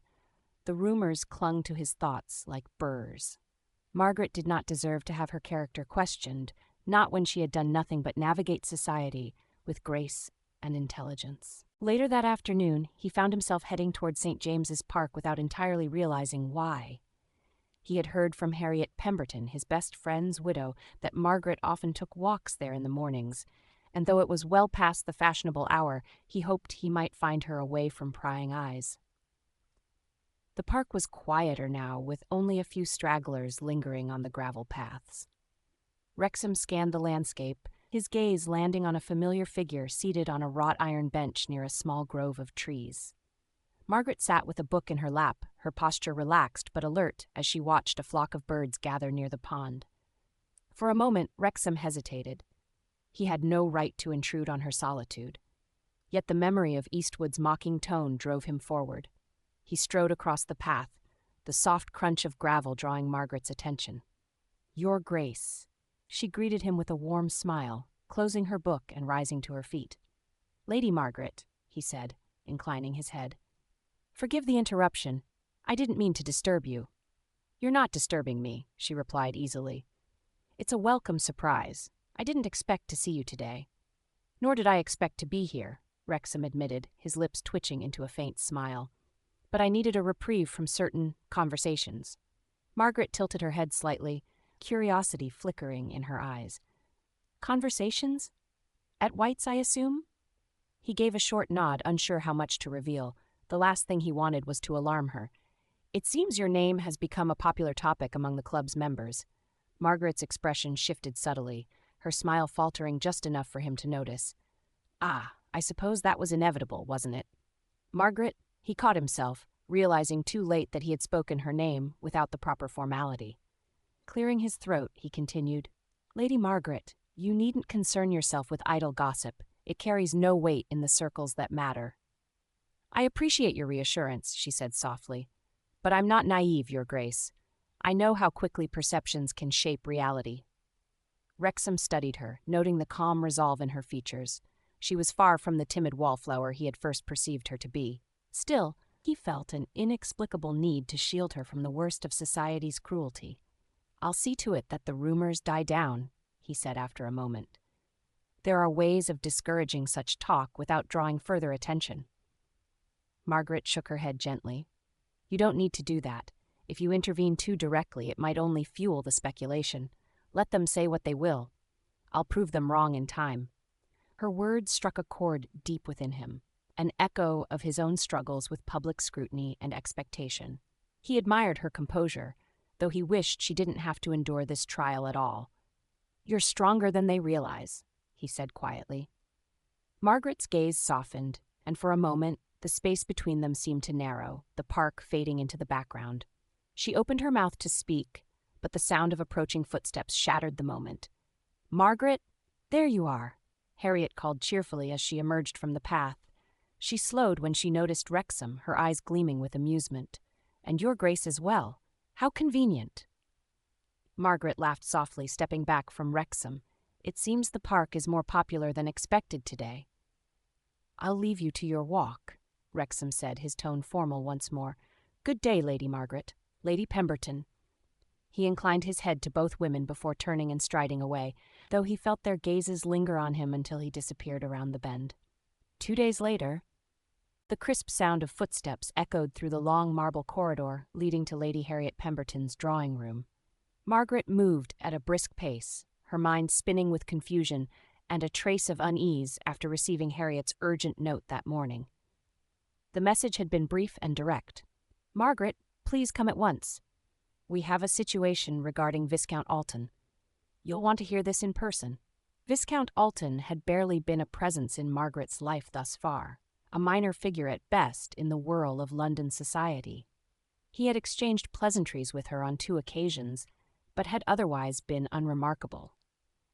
the rumors clung to his thoughts like burrs. Margaret did not deserve to have her character questioned, not when she had done nothing but navigate society with grace and intelligence. Later that afternoon, he found himself heading toward St. James's Park without entirely realizing why. He had heard from Harriet Pemberton, his best friend's widow, that Margaret often took walks there in the mornings, and though it was well past the fashionable hour, he hoped he might find her away from prying eyes. The park was quieter now, with only a few stragglers lingering on the gravel paths. Wrexham scanned the landscape, his gaze landing on a familiar figure seated on a wrought iron bench near a small grove of trees. Margaret sat with a book in her lap, her posture relaxed but alert as she watched a flock of birds gather near the pond. For a moment, Wrexham hesitated. He had no right to intrude on her solitude. Yet the memory of Eastwood's mocking tone drove him forward. He strode across the path, the soft crunch of gravel drawing Margaret's attention. "Your Grace." She greeted him with a warm smile, closing her book and rising to her feet. "Lady Margaret," he said, inclining his head. "Forgive the interruption. I didn't mean to disturb you." "You're not disturbing me," she replied easily. It's a welcome surprise. I didn't expect to see you today. Nor did I expect to be here, Wrexham admitted, his lips twitching into a faint smile. But I needed a reprieve from certain conversations. Margaret tilted her head slightly, curiosity flickering in her eyes. Conversations? At White's, I assume? He gave a short nod, unsure how much to reveal. The last thing he wanted was to alarm her. It seems your name has become a popular topic among the club's members. Margaret's expression shifted subtly, her smile faltering just enough for him to notice. Ah, I suppose that was inevitable, wasn't it? Margaret, he caught himself, realizing too late that he had spoken her name without the proper formality. Clearing his throat, he continued, Lady Margaret, you needn't concern yourself with idle gossip. It carries no weight in the circles that matter. I appreciate your reassurance, she said softly. But I'm not naive, Your Grace. I know how quickly perceptions can shape reality. Wrexham studied her, noting the calm resolve in her features. She was far from the timid wallflower he had first perceived her to be. Still, he felt an inexplicable need to shield her from the worst of society's cruelty. I'll see to it that the rumors die down, he said after a moment. There are ways of discouraging such talk without drawing further attention. Margaret shook her head gently. You don't need to do that. If you intervene too directly, it might only fuel the speculation. Let them say what they will. I'll prove them wrong in time. Her words struck a chord deep within him, an echo of his own struggles with public scrutiny and expectation. He admired her composure, though he wished she didn't have to endure this trial at all. You're stronger than they realize, he said quietly. Margaret's gaze softened, and for a moment, the space between them seemed to narrow, the park fading into the background. She opened her mouth to speak, but the sound of approaching footsteps shattered the moment. Margaret, there you are, Harriet called cheerfully as she emerged from the path. She slowed when she noticed Wrexham, her eyes gleaming with amusement. And Your Grace as well. How convenient. Margaret laughed softly, stepping back from Wrexham. It seems the park is more popular than expected today. I'll leave you to your walk, Wrexham said, his tone formal once more. Good day, Lady Margaret. Lady Pemberton. He inclined his head to both women before turning and striding away, though he felt their gazes linger on him until he disappeared around the bend. 2 days later, the crisp sound of footsteps echoed through the long marble corridor leading to Lady Harriet Pemberton's drawing room. Margaret moved at a brisk pace, her mind spinning with confusion and a trace of unease after receiving Harriet's urgent note that morning. The message had been brief and direct. Margaret, please come at once. We have a situation regarding Viscount Alton. You'll want to hear this in person. Viscount Alton had barely been a presence in Margaret's life thus far, a minor figure at best in the whirl of London society. He had exchanged pleasantries with her on 2 occasions, but had otherwise been unremarkable.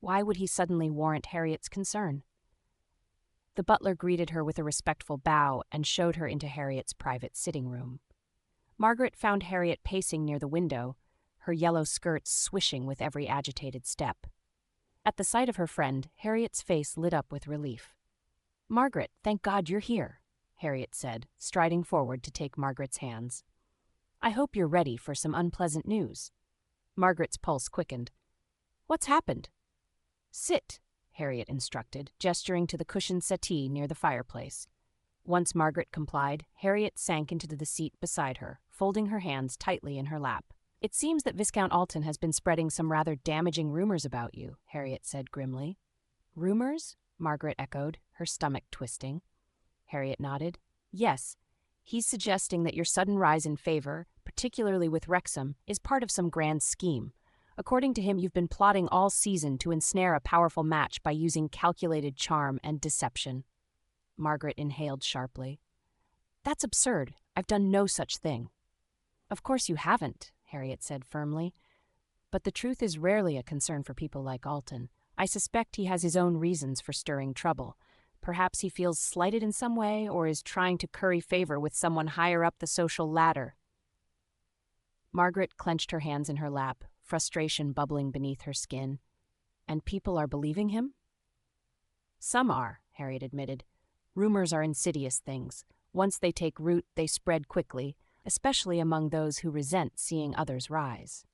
Why would he suddenly warrant Harriet's concern? The butler greeted her with a respectful bow and showed her into Harriet's private sitting room. Margaret found Harriet pacing near the window, her yellow skirts swishing with every agitated step. At the sight of her friend, Harriet's face lit up with relief. Margaret, thank God you're here, Harriet said, striding forward to take Margaret's hands. I hope you're ready for some unpleasant news. Margaret's pulse quickened. What's happened? Sit, Harriet instructed, gesturing to the cushioned settee near the fireplace. Once Margaret complied, Harriet sank into the seat beside her, folding her hands tightly in her lap. It seems that Viscount Alton has been spreading some rather damaging rumors about you, Harriet said grimly. Rumors? Margaret echoed, her stomach twisting. Harriet nodded. Yes, he's suggesting that your sudden rise in favor, particularly with Wrexham, is part of some grand scheme. According to him, you've been plotting all season to ensnare a powerful match by using calculated charm and deception. Margaret inhaled sharply. That's absurd. I've done no such thing. Of course you haven't, Harriet said firmly. But the truth is rarely a concern for people like Alton. I suspect he has his own reasons for stirring trouble. Perhaps he feels slighted in some way or is trying to curry favor with someone higher up the social ladder. Margaret clenched her hands in her lap, frustration bubbling beneath her skin. And people are believing him? Some are, Harriet admitted. Rumors are insidious things. Once they take root, they spread quickly, especially among those who resent seeing others rise.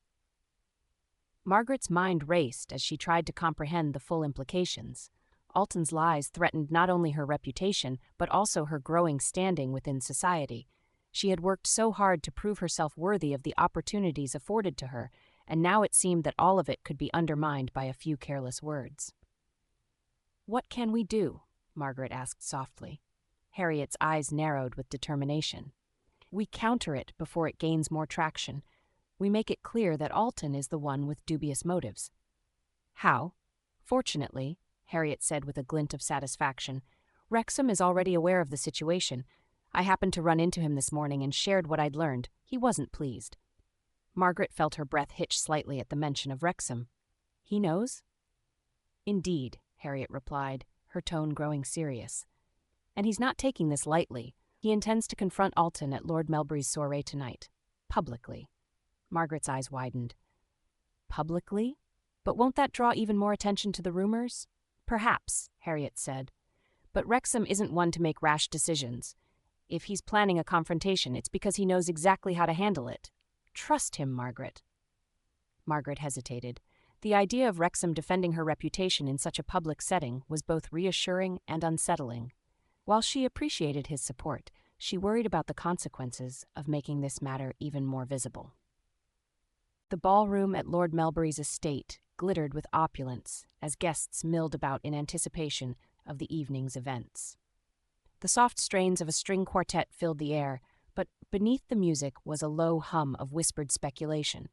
Margaret's mind raced as she tried to comprehend the full implications. Alton's lies threatened not only her reputation, but also her growing standing within society. She had worked so hard to prove herself worthy of the opportunities afforded to her, and now it seemed that all of it could be undermined by a few careless words. "What can we do?" Margaret asked softly. Harriet's eyes narrowed with determination. "We counter it before it gains more traction. We make it clear that Alton is the one with dubious motives." "How?" "Fortunately," Harriet said with a glint of satisfaction, "Wrexham is already aware of the situation. I happened to run into him this morning and shared what I'd learned. He wasn't pleased." Margaret felt her breath hitch slightly at the mention of Wrexham. "He knows?" "Indeed," Harriet replied, her tone growing serious. "And he's not taking this lightly. He intends to confront Alton at Lord Melbury's soiree tonight. Publicly." Margaret's eyes widened. "Publicly? But won't that draw even more attention to the rumors?" "Perhaps," Harriet said. "But Wrexham isn't one to make rash decisions. If he's planning a confrontation, it's because he knows exactly how to handle it. Trust him, Margaret." Margaret hesitated. The idea of Wrexham defending her reputation in such a public setting was both reassuring and unsettling. While she appreciated his support, she worried about the consequences of making this matter even more visible. The ballroom at Lord Melbury's estate glittered with opulence as guests milled about in anticipation of the evening's events. The soft strains of a string quartet filled the air, but beneath the music was a low hum of whispered speculation.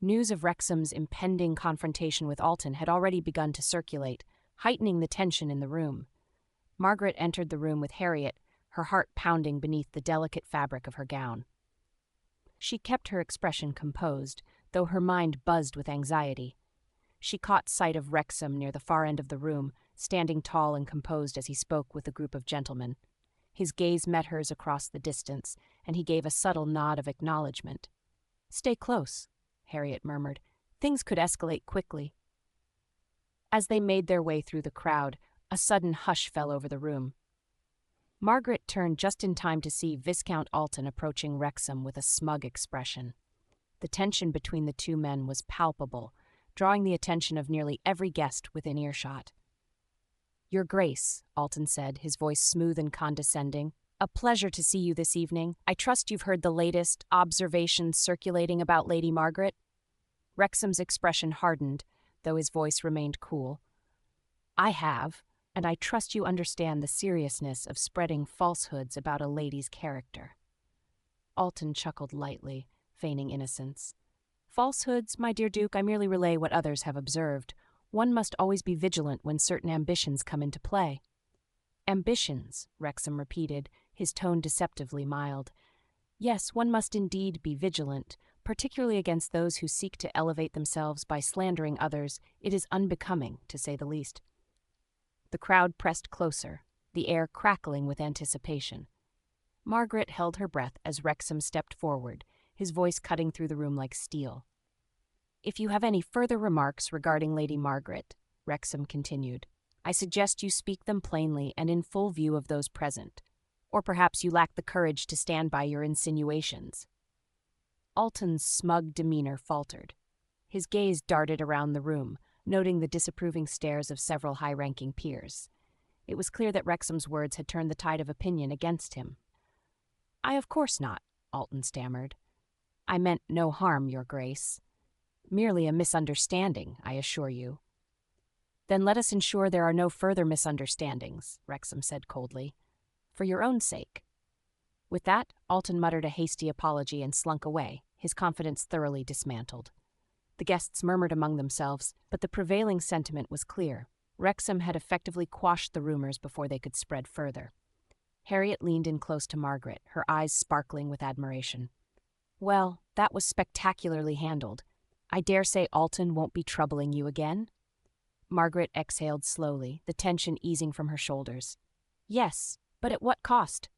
News of Wrexham's impending confrontation with Alton had already begun to circulate, heightening the tension in the room. Margaret entered the room with Harriet, her heart pounding beneath the delicate fabric of her gown. She kept her expression composed, though her mind buzzed with anxiety. She caught sight of Wrexham near the far end of the room, standing tall and composed as he spoke with a group of gentlemen. His gaze met hers across the distance, and he gave a subtle nod of acknowledgement. "Stay close," Harriet murmured. "Things could escalate quickly." As they made their way through the crowd, a sudden hush fell over the room. Margaret turned just in time to see Viscount Alton approaching Wrexham with a smug expression. The tension between the two men was palpable, drawing the attention of nearly every guest within earshot. "Your Grace," Alton said, his voice smooth and condescending, "a pleasure to see you this evening. I trust you've heard the latest observations circulating about Lady Margaret?" Wrexham's expression hardened, though his voice remained cool. "I have, and I trust you understand the seriousness of spreading falsehoods about a lady's character." Alton chuckled lightly, feigning innocence. "Falsehoods, my dear Duke, I merely relay what others have observed. One must always be vigilant when certain ambitions come into play." "Ambitions," Wrexham repeated, his tone deceptively mild. "Yes, one must indeed be vigilant, particularly against those who seek to elevate themselves by slandering others. It is unbecoming, to say the least." The crowd pressed closer, the air crackling with anticipation. Margaret held her breath as Wrexham stepped forward, his voice cutting through the room like steel. "If you have any further remarks regarding Lady Margaret," Wrexham continued, "I suggest you speak them plainly and in full view of those present. Or perhaps you lack the courage to stand by your insinuations." Alton's smug demeanor faltered. His gaze darted around the room, noting the disapproving stares of several high-ranking peers. It was clear that Wrexham's words had turned the tide of opinion against him. "I of course not," Alton stammered. "I meant no harm, Your Grace. Merely a misunderstanding, I assure you." "Then let us ensure there are no further misunderstandings," Wrexham said coldly. "For your own sake." With that, Alton muttered a hasty apology and slunk away, his confidence thoroughly dismantled. The guests murmured among themselves, but the prevailing sentiment was clear. Wrexham had effectively quashed the rumors before they could spread further. Harriet leaned in close to Margaret, her eyes sparkling with admiration. "Well, that was spectacularly handled. I dare say Alton won't be troubling you again?" Margaret exhaled slowly, the tension easing from her shoulders. "Yes, but at what cost?"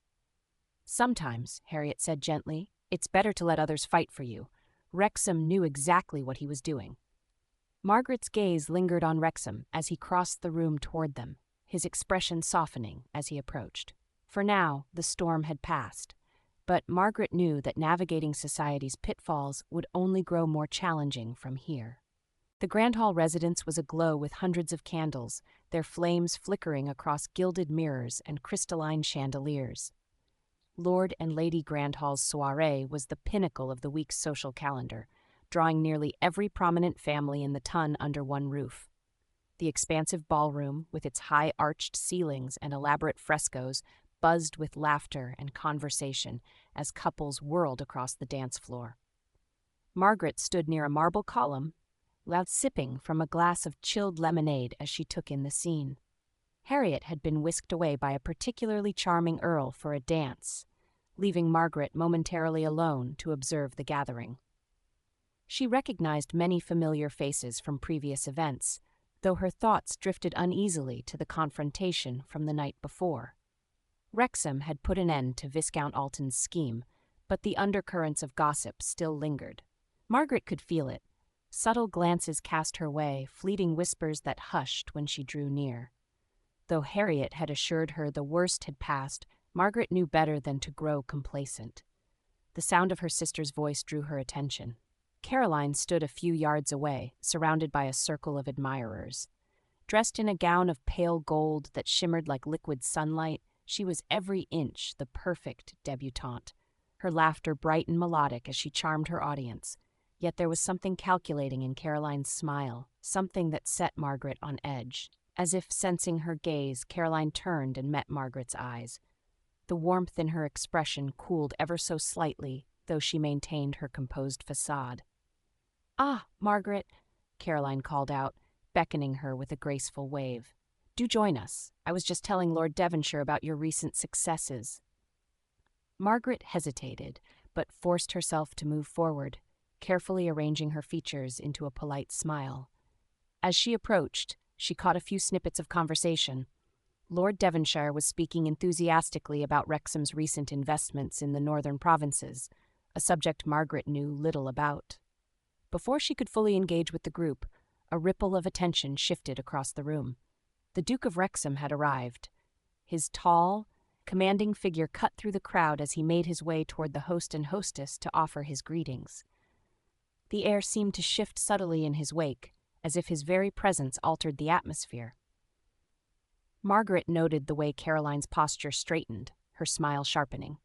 "Sometimes," Harriet said gently, "it's better to let others fight for you. Wrexham knew exactly what he was doing." Margaret's gaze lingered on Wrexham as he crossed the room toward them, his expression softening as he approached. For now, the storm had passed, but Margaret knew that navigating society's pitfalls would only grow more challenging from here. The Grand Hall residence was aglow with hundreds of candles, their flames flickering across gilded mirrors and crystalline chandeliers. Lord and Lady Grandhall's soirée was the pinnacle of the week's social calendar, drawing nearly every prominent family in the ton under one roof. The expansive ballroom, with its high-arched ceilings and elaborate frescoes, buzzed with laughter and conversation as couples whirled across the dance floor. Margaret stood near a marble column, loud sipping from a glass of chilled lemonade as she took in the scene. Harriet had been whisked away by a particularly charming earl for a dance, leaving Margaret momentarily alone to observe the gathering. She recognized many familiar faces from previous events, though her thoughts drifted uneasily to the confrontation from the night before. Wrexham had put an end to Viscount Alton's scheme, but the undercurrents of gossip still lingered. Margaret could feel it. Subtle glances cast her way, fleeting whispers that hushed when she drew near. Though Harriet had assured her the worst had passed, Margaret knew better than to grow complacent. The sound of her sister's voice drew her attention. Caroline stood a few yards away, surrounded by a circle of admirers. Dressed in a gown of pale gold that shimmered like liquid sunlight, she was every inch the perfect debutante, her laughter bright and melodic as she charmed her audience. Yet there was something calculating in Caroline's smile, something that set Margaret on edge. As if sensing her gaze, Caroline turned and met Margaret's eyes. The warmth in her expression cooled ever so slightly, though she maintained her composed facade. "Ah, Margaret," Caroline called out, beckoning her with a graceful wave. "Do join us. I was just telling Lord Devonshire about your recent successes." Margaret hesitated, but forced herself to move forward, carefully arranging her features into a polite smile. As she approached, she caught a few snippets of conversation. Lord Devonshire was speaking enthusiastically about Wrexham's recent investments in the northern provinces, a subject Margaret knew little about. Before she could fully engage with the group, a ripple of attention shifted across the room. The Duke of Wrexham had arrived. His tall, commanding figure cut through the crowd as he made his way toward the host and hostess to offer his greetings. The air seemed to shift subtly in his wake, as if his very presence altered the atmosphere. Margaret noted the way Caroline's posture straightened, her smile sharpening.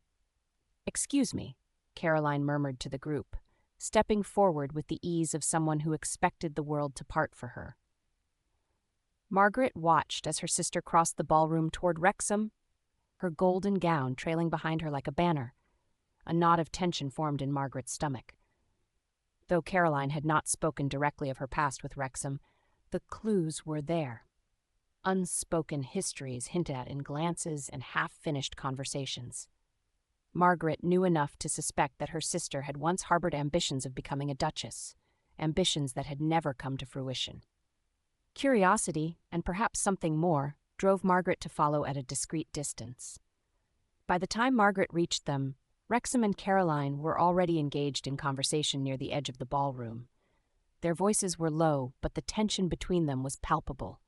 "Excuse me," Caroline murmured to the group, stepping forward with the ease of someone who expected the world to part for her. Margaret watched as her sister crossed the ballroom toward Wrexham, her golden gown trailing behind her like a banner. A knot of tension formed in Margaret's stomach. Though Caroline had not spoken directly of her past with Wrexham, the clues were there. Unspoken histories hinted at in glances and half-finished conversations. Margaret knew enough to suspect that her sister had once harbored ambitions of becoming a duchess, ambitions that had never come to fruition. Curiosity, and perhaps something more, drove Margaret to follow at a discreet distance. By the time Margaret reached them, Wrexham and Caroline were already engaged in conversation near the edge of the ballroom. Their voices were low, but the tension between them was palpable.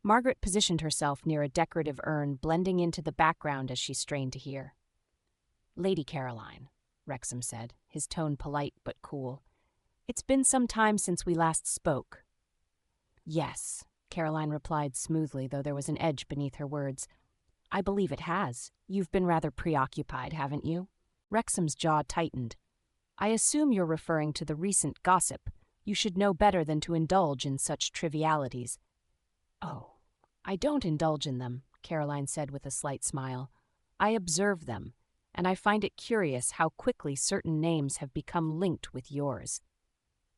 Margaret positioned herself near a decorative urn, blending into the background as she strained to hear. "Lady Caroline," Wrexham said, his tone polite but cool, "it's been some time since we last spoke." "Yes," Caroline replied smoothly, though there was an edge beneath her words. "I believe it has. You've been rather preoccupied, haven't you?" Wrexham's jaw tightened. "I assume you're referring to the recent gossip. You should know better than to indulge in such trivialities." "Oh, I don't indulge in them," Caroline said with a slight smile. "I observe them, and I find it curious how quickly certain names have become linked with yours."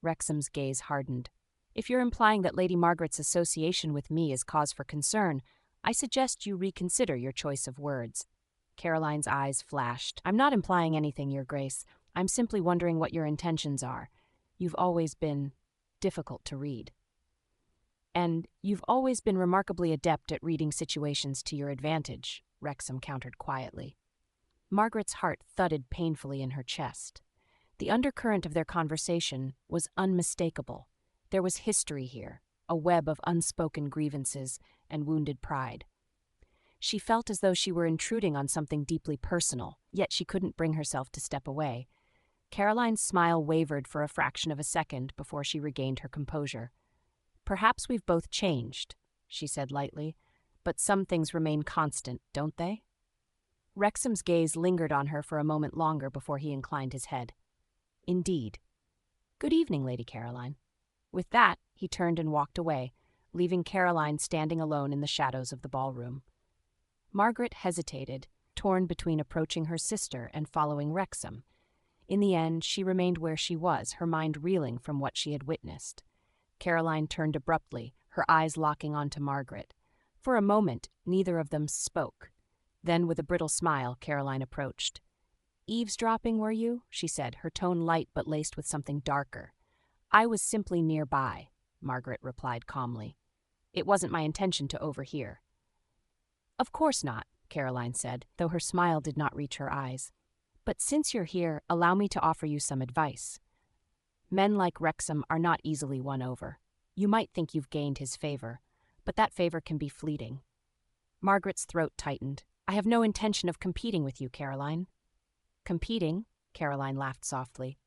Wrexham's gaze hardened. "If you're implying that Lady Margaret's association with me is cause for concern, I suggest you reconsider your choice of words." Caroline's eyes flashed. "I'm not implying anything, Your Grace. I'm simply wondering what your intentions are. You've always been difficult to read. And you've always been remarkably adept at reading situations to your advantage," Wrexham countered quietly. Margaret's heart thudded painfully in her chest. The undercurrent of their conversation was unmistakable. There was history here, a web of unspoken grievances and wounded pride. She felt as though she were intruding on something deeply personal, yet she couldn't bring herself to step away. Caroline's smile wavered for a fraction of a second before she regained her composure. "Perhaps we've both changed," she said lightly, "but some things remain constant, don't they?" Wrexham's gaze lingered on her for a moment longer before he inclined his head. "Indeed. Good evening, Lady Caroline." With that, he turned and walked away, leaving Caroline standing alone in the shadows of the ballroom. Margaret hesitated, torn between approaching her sister and following Wrexham. In the end, she remained where she was, her mind reeling from what she had witnessed. Caroline turned abruptly, her eyes locking onto Margaret. For a moment, neither of them spoke. Then, with a brittle smile, Caroline approached. "Eavesdropping, were you?" she said, her tone light but laced with something darker. "I was simply nearby," Margaret replied calmly. "It wasn't my intention to overhear." "Of course not," Caroline said, though her smile did not reach her eyes. "But since you're here, allow me to offer you some advice. Men like Wrexham are not easily won over. You might think you've gained his favor, but that favor can be fleeting." Margaret's throat tightened. "I have no intention of competing with you, Caroline." "Competing?" Caroline laughed softly.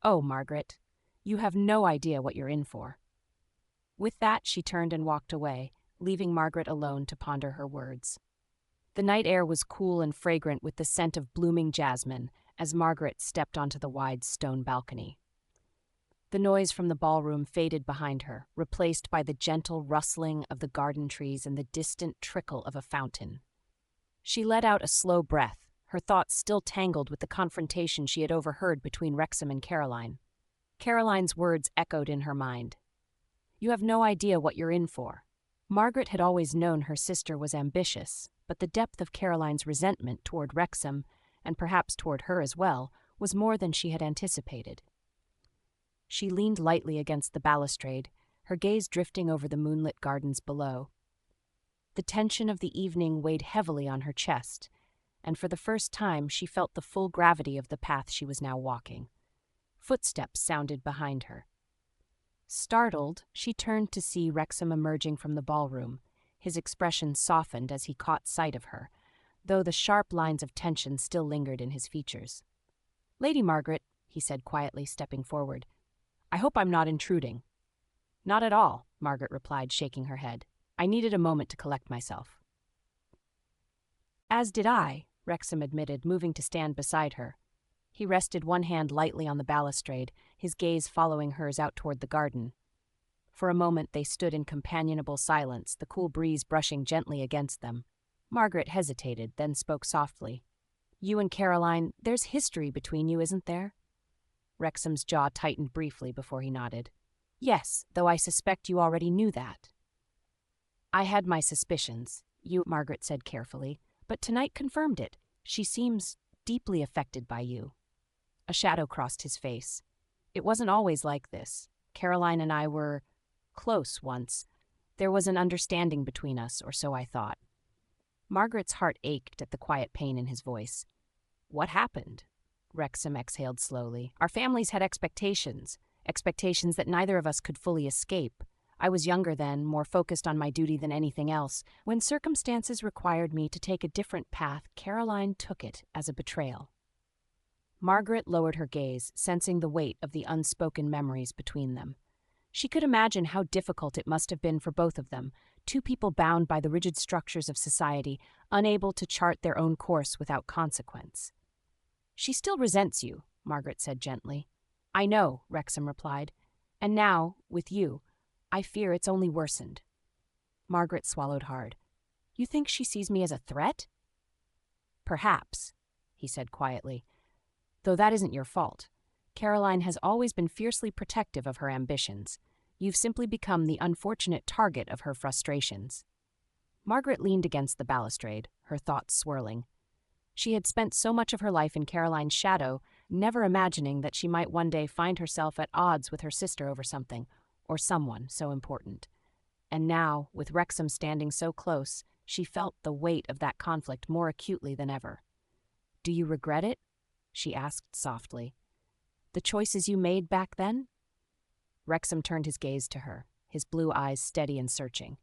"Oh, Margaret, you have no idea what you're in for." With that, she turned and walked away, leaving Margaret alone to ponder her words. The night air was cool and fragrant with the scent of blooming jasmine as Margaret stepped onto the wide stone balcony. The noise from the ballroom faded behind her, replaced by the gentle rustling of the garden trees and the distant trickle of a fountain. She let out a slow breath, her thoughts still tangled with the confrontation she had overheard between Wrexham and Caroline. Caroline's words echoed in her mind. "You have no idea what you're in for." Margaret had always known her sister was ambitious, but the depth of Caroline's resentment toward Wrexham, and perhaps toward her as well, was more than she had anticipated. She leaned lightly against the balustrade, her gaze drifting over the moonlit gardens below. The tension of the evening weighed heavily on her chest, and for the first time she felt the full gravity of the path she was now walking. Footsteps sounded behind her. Startled, she turned to see Wrexham emerging from the ballroom. His expression softened as he caught sight of her, though the sharp lines of tension still lingered in his features. "Lady Margaret," he said quietly, stepping forward, "I hope I'm not intruding." "Not at all," Margaret replied, shaking her head. "I needed a moment to collect myself." "As did I," Wrexham admitted, moving to stand beside her. He rested one hand lightly on the balustrade, his gaze following hers out toward the garden. For a moment they stood in companionable silence, the cool breeze brushing gently against them. Margaret hesitated, then spoke softly. "You and Caroline, there's history between you, isn't there?" Wrexham's jaw tightened briefly before he nodded. "Yes, though I suspect you already knew that." "I had my suspicions," Margaret said carefully, "but tonight confirmed it. She seems deeply affected by you." A shadow crossed his face. "It wasn't always like this. Caroline and I were close once. There was an understanding between us, or so I thought." Margaret's heart ached at the quiet pain in his voice. "What happened?" Wrexham exhaled slowly. "Our families had expectations that neither of us could fully escape. I was younger then, more focused on my duty than anything else. When circumstances required me to take a different path, Caroline took it as a betrayal." Margaret lowered her gaze, sensing the weight of the unspoken memories between them. She could imagine how difficult it must have been for both of them, two people bound by the rigid structures of society, unable to chart their own course without consequence. "She still resents you," Margaret said gently. "I know," Wrexham replied. "And now, with you, I fear it's only worsened." Margaret swallowed hard. "You think she sees me as a threat?" "Perhaps," he said quietly. "Though that isn't your fault. Caroline has always been fiercely protective of her ambitions. You've simply become the unfortunate target of her frustrations." Margaret leaned against the balustrade, her thoughts swirling. She had spent so much of her life in Caroline's shadow, never imagining that she might one day find herself at odds with her sister over something, or someone so important. And now, with Wrexham standing so close, she felt the weight of that conflict more acutely than ever. "Do you regret it?" she asked softly. "The choices you made back then?" Wrexham turned his gaze to her, his blue eyes steady and searching.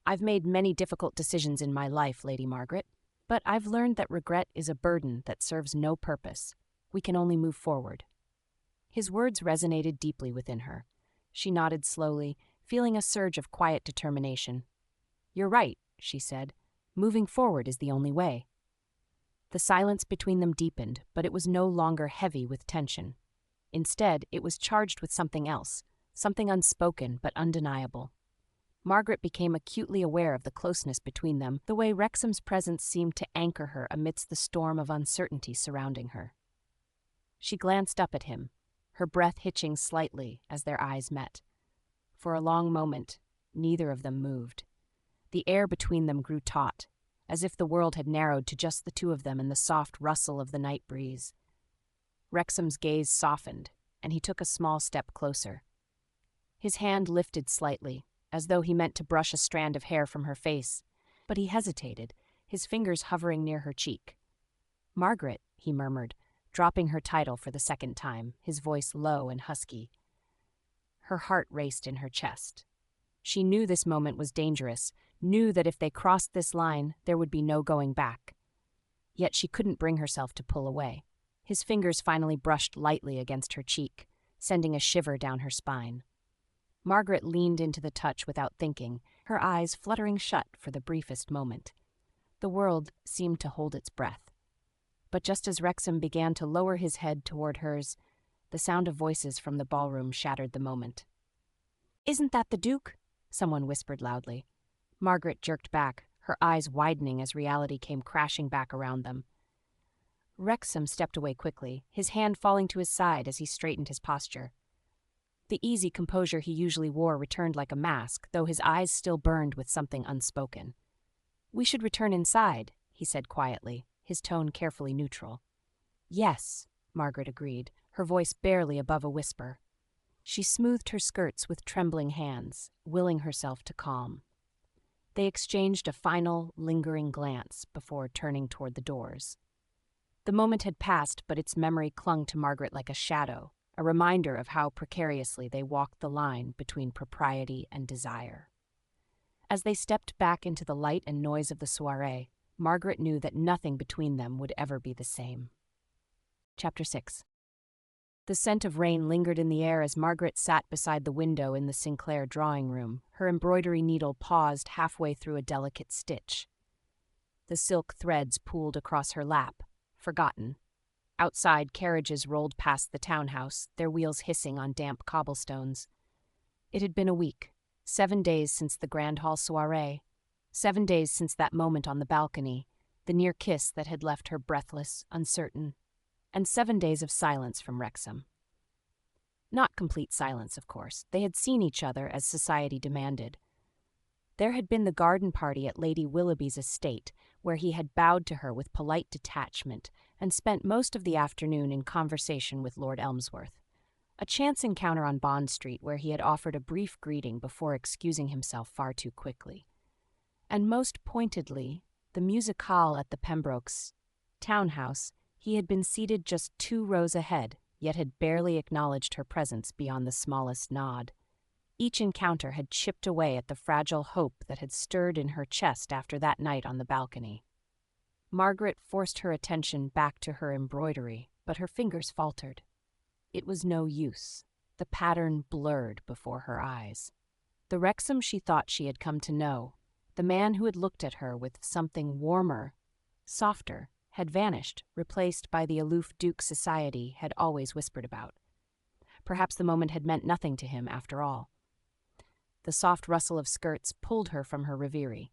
"I've made many difficult decisions in my life, Lady Margaret, but I've learned that regret is a burden that serves no purpose. We can only move forward." His words resonated deeply within her. She nodded slowly, feeling a surge of quiet determination. "You're right," she said. "Moving forward is the only way." The silence between them deepened, but it was no longer heavy with tension. Instead, it was charged with something else, something unspoken but undeniable. Margaret became acutely aware of the closeness between them, the way Wrexham's presence seemed to anchor her amidst the storm of uncertainty surrounding her. She glanced up at him, her breath hitching slightly as their eyes met. For a long moment, neither of them moved. The air between them grew taut, as if the world had narrowed to just the two of them and the soft rustle of the night breeze. Wrexham's gaze softened, and he took a small step closer. His hand lifted slightly, as though he meant to brush a strand of hair from her face, but he hesitated, his fingers hovering near her cheek. "Margaret," he murmured, dropping her title for the second time, his voice low and husky. Her heart raced in her chest. She knew this moment was dangerous, knew that if they crossed this line, there would be no going back. Yet she couldn't bring herself to pull away. His fingers finally brushed lightly against her cheek, sending a shiver down her spine. Margaret leaned into the touch without thinking, her eyes fluttering shut for the briefest moment. The world seemed to hold its breath. But just as Wrexham began to lower his head toward hers, the sound of voices from the ballroom shattered the moment. "Isn't that the Duke?" someone whispered loudly. Margaret jerked back, her eyes widening as reality came crashing back around them. Wrexham stepped away quickly, his hand falling to his side as he straightened his posture. The easy composure he usually wore returned like a mask, though his eyes still burned with something unspoken. "We should return inside," he said quietly, his tone carefully neutral. "Yes," Margaret agreed, her voice barely above a whisper. She smoothed her skirts with trembling hands, willing herself to calm. They exchanged a final, lingering glance before turning toward the doors. The moment had passed, but its memory clung to Margaret like a shadow, a reminder of how precariously they walked the line between propriety and desire. As they stepped back into the light and noise of the soiree, Margaret knew that nothing between them would ever be the same. Chapter 6. The scent of rain lingered in the air as Margaret sat beside the window in the Sinclair drawing room, her embroidery needle paused halfway through a delicate stitch. The silk threads pooled across her lap, forgotten. Outside, carriages rolled past the townhouse, their wheels hissing on damp cobblestones. It had been a week, 7 days since the Grand Hall soiree, 7 days since that moment on the balcony, the near kiss that had left her breathless, uncertain, and 7 days of silence from Wrexham. Not complete silence, of course. They had seen each other as society demanded. There had been the garden party at Lady Willoughby's estate, where he had bowed to her with polite detachment and spent most of the afternoon in conversation with Lord Elmsworth. A chance encounter on Bond Street where he had offered a brief greeting before excusing himself far too quickly. And most pointedly, the musicale at the Pembrokes' townhouse. He had been seated just 2 rows ahead, yet had barely acknowledged her presence beyond the smallest nod. Each encounter had chipped away at the fragile hope that had stirred in her chest after that night on the balcony. Margaret forced her attention back to her embroidery, but her fingers faltered. It was no use. The pattern blurred before her eyes. The Wrexham she thought she had come to know, the man who had looked at her with something warmer, softer, had vanished, replaced by the aloof Duke society had always whispered about. Perhaps the moment had meant nothing to him after all. The soft rustle of skirts pulled her from her reverie.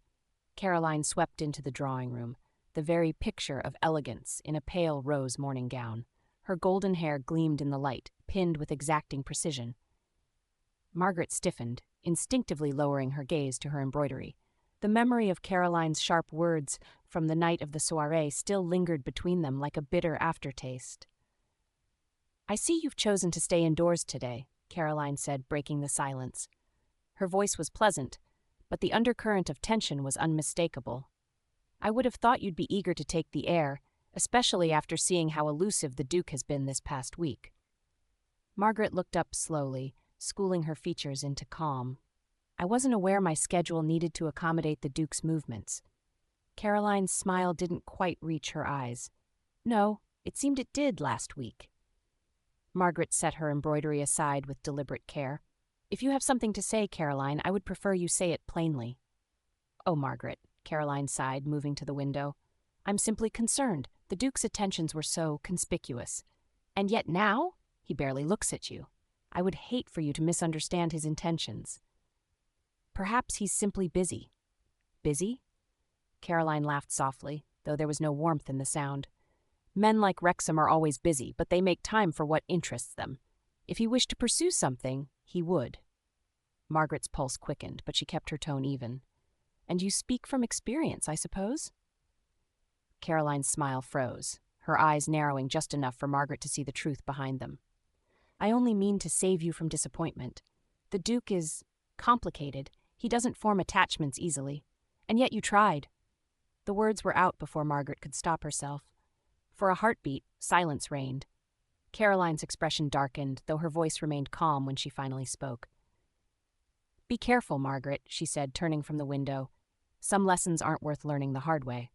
Caroline swept into the drawing room, the very picture of elegance in a pale rose morning gown. Her golden hair gleamed in the light, pinned with exacting precision. Margaret stiffened, instinctively lowering her gaze to her embroidery. The memory of Caroline's sharp words from the night of the soiree still lingered between them like a bitter aftertaste. "I see you've chosen to stay indoors today," Caroline said, breaking the silence. Her voice was pleasant, but the undercurrent of tension was unmistakable. "I would have thought you'd be eager to take the air, especially after seeing how elusive the Duke has been this past week." Margaret looked up slowly, schooling her features into calm. "I wasn't aware my schedule needed to accommodate the Duke's movements." Caroline's smile didn't quite reach her eyes. "No, it seemed it did last week." Margaret set her embroidery aside with deliberate care. "If you have something to say, Caroline, I would prefer you say it plainly." "Oh, Margaret," Caroline sighed, moving to the window. "I'm simply concerned. The Duke's attentions were so conspicuous. And yet now, he barely looks at you. I would hate for you to misunderstand his intentions." "Perhaps he's simply busy." "Busy?" Caroline laughed softly, though there was no warmth in the sound. "Men like Wrexham are always busy, but they make time for what interests them. If he wished to pursue something, he would." Margaret's pulse quickened, but she kept her tone even. "And you speak from experience, I suppose?" Caroline's smile froze, her eyes narrowing just enough for Margaret to see the truth behind them. "I only mean to save you from disappointment. The Duke is complicated. He doesn't form attachments easily. And yet you tried." The words were out before Margaret could stop herself. For a heartbeat, silence reigned. Caroline's expression darkened, though her voice remained calm when she finally spoke. "Be careful, Margaret," she said, turning from the window. "Some lessons aren't worth learning the hard way."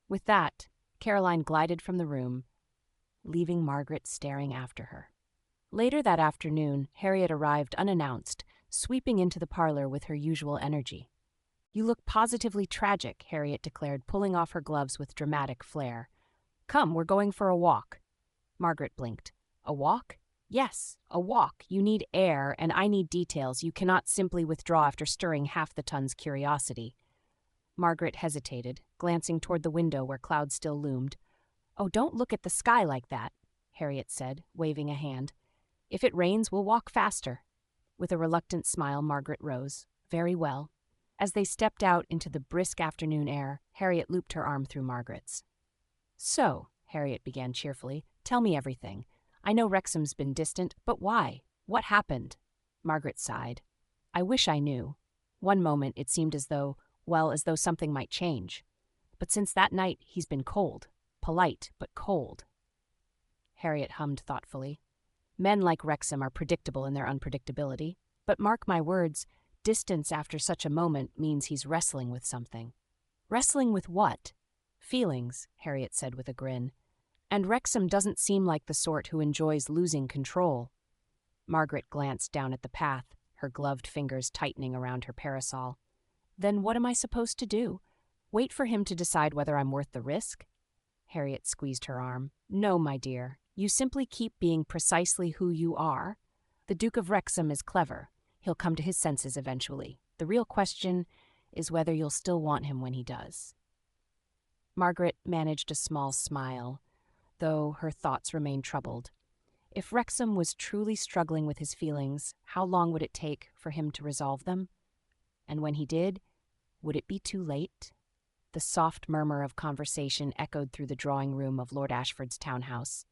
With that, Caroline glided from the room, leaving Margaret staring after her. Later that afternoon, Harriet arrived unannounced, sweeping into the parlor with her usual energy. "You look positively tragic," Harriet declared, pulling off her gloves with dramatic flair. "Come, we're going for a walk." Margaret blinked. "A walk?" "Yes, a walk. You need air, and I need details. You cannot simply withdraw after stirring half the ton's curiosity." Margaret hesitated, glancing toward the window where clouds still loomed. "Oh, don't look at the sky like that," Harriet said, waving a hand. "If it rains, we'll walk faster." With a reluctant smile, Margaret rose. "Very well." As they stepped out into the brisk afternoon air, Harriet looped her arm through Margaret's. "So," Harriet began cheerfully, "tell me everything. I know Wrexham's been distant, but why? What happened?" Margaret sighed. "I wish I knew. One moment it seemed as though something might change. But since that night, he's been cold. Polite, but cold." Harriet hummed thoughtfully. "Men like Wrexham are predictable in their unpredictability. But mark my words, distance after such a moment means he's wrestling with something." "Wrestling with what?" "Feelings," Harriet said with a grin. "And Wrexham doesn't seem like the sort who enjoys losing control." Margaret glanced down at the path, her gloved fingers tightening around her parasol. "Then what am I supposed to do? Wait for him to decide whether I'm worth the risk?" Harriet squeezed her arm. "No, my dear. You simply keep being precisely who you are. The Duke of Wrexham is clever. He'll come to his senses eventually. The real question is whether you'll still want him when he does." Margaret managed a small smile, though her thoughts remained troubled. If Wrexham was truly struggling with his feelings, how long would it take for him to resolve them? And when he did, would it be too late? The soft murmur of conversation echoed through the drawing room of Lord Ashford's townhouse.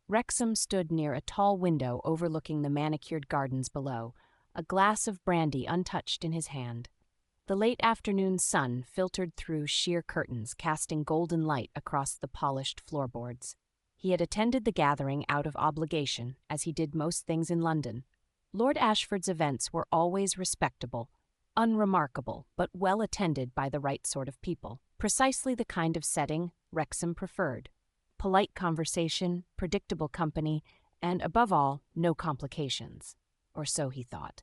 Wrexham stood near a tall window overlooking the manicured gardens below, a glass of brandy untouched in his hand. The late afternoon sun filtered through sheer curtains, casting golden light across the polished floorboards. He had attended the gathering out of obligation, as he did most things in London. Lord Ashford's events were always respectable, unremarkable, but well attended by the right sort of people. Precisely the kind of setting Wrexham preferred. Polite conversation, predictable company, and, above all, no complications. Or so he thought.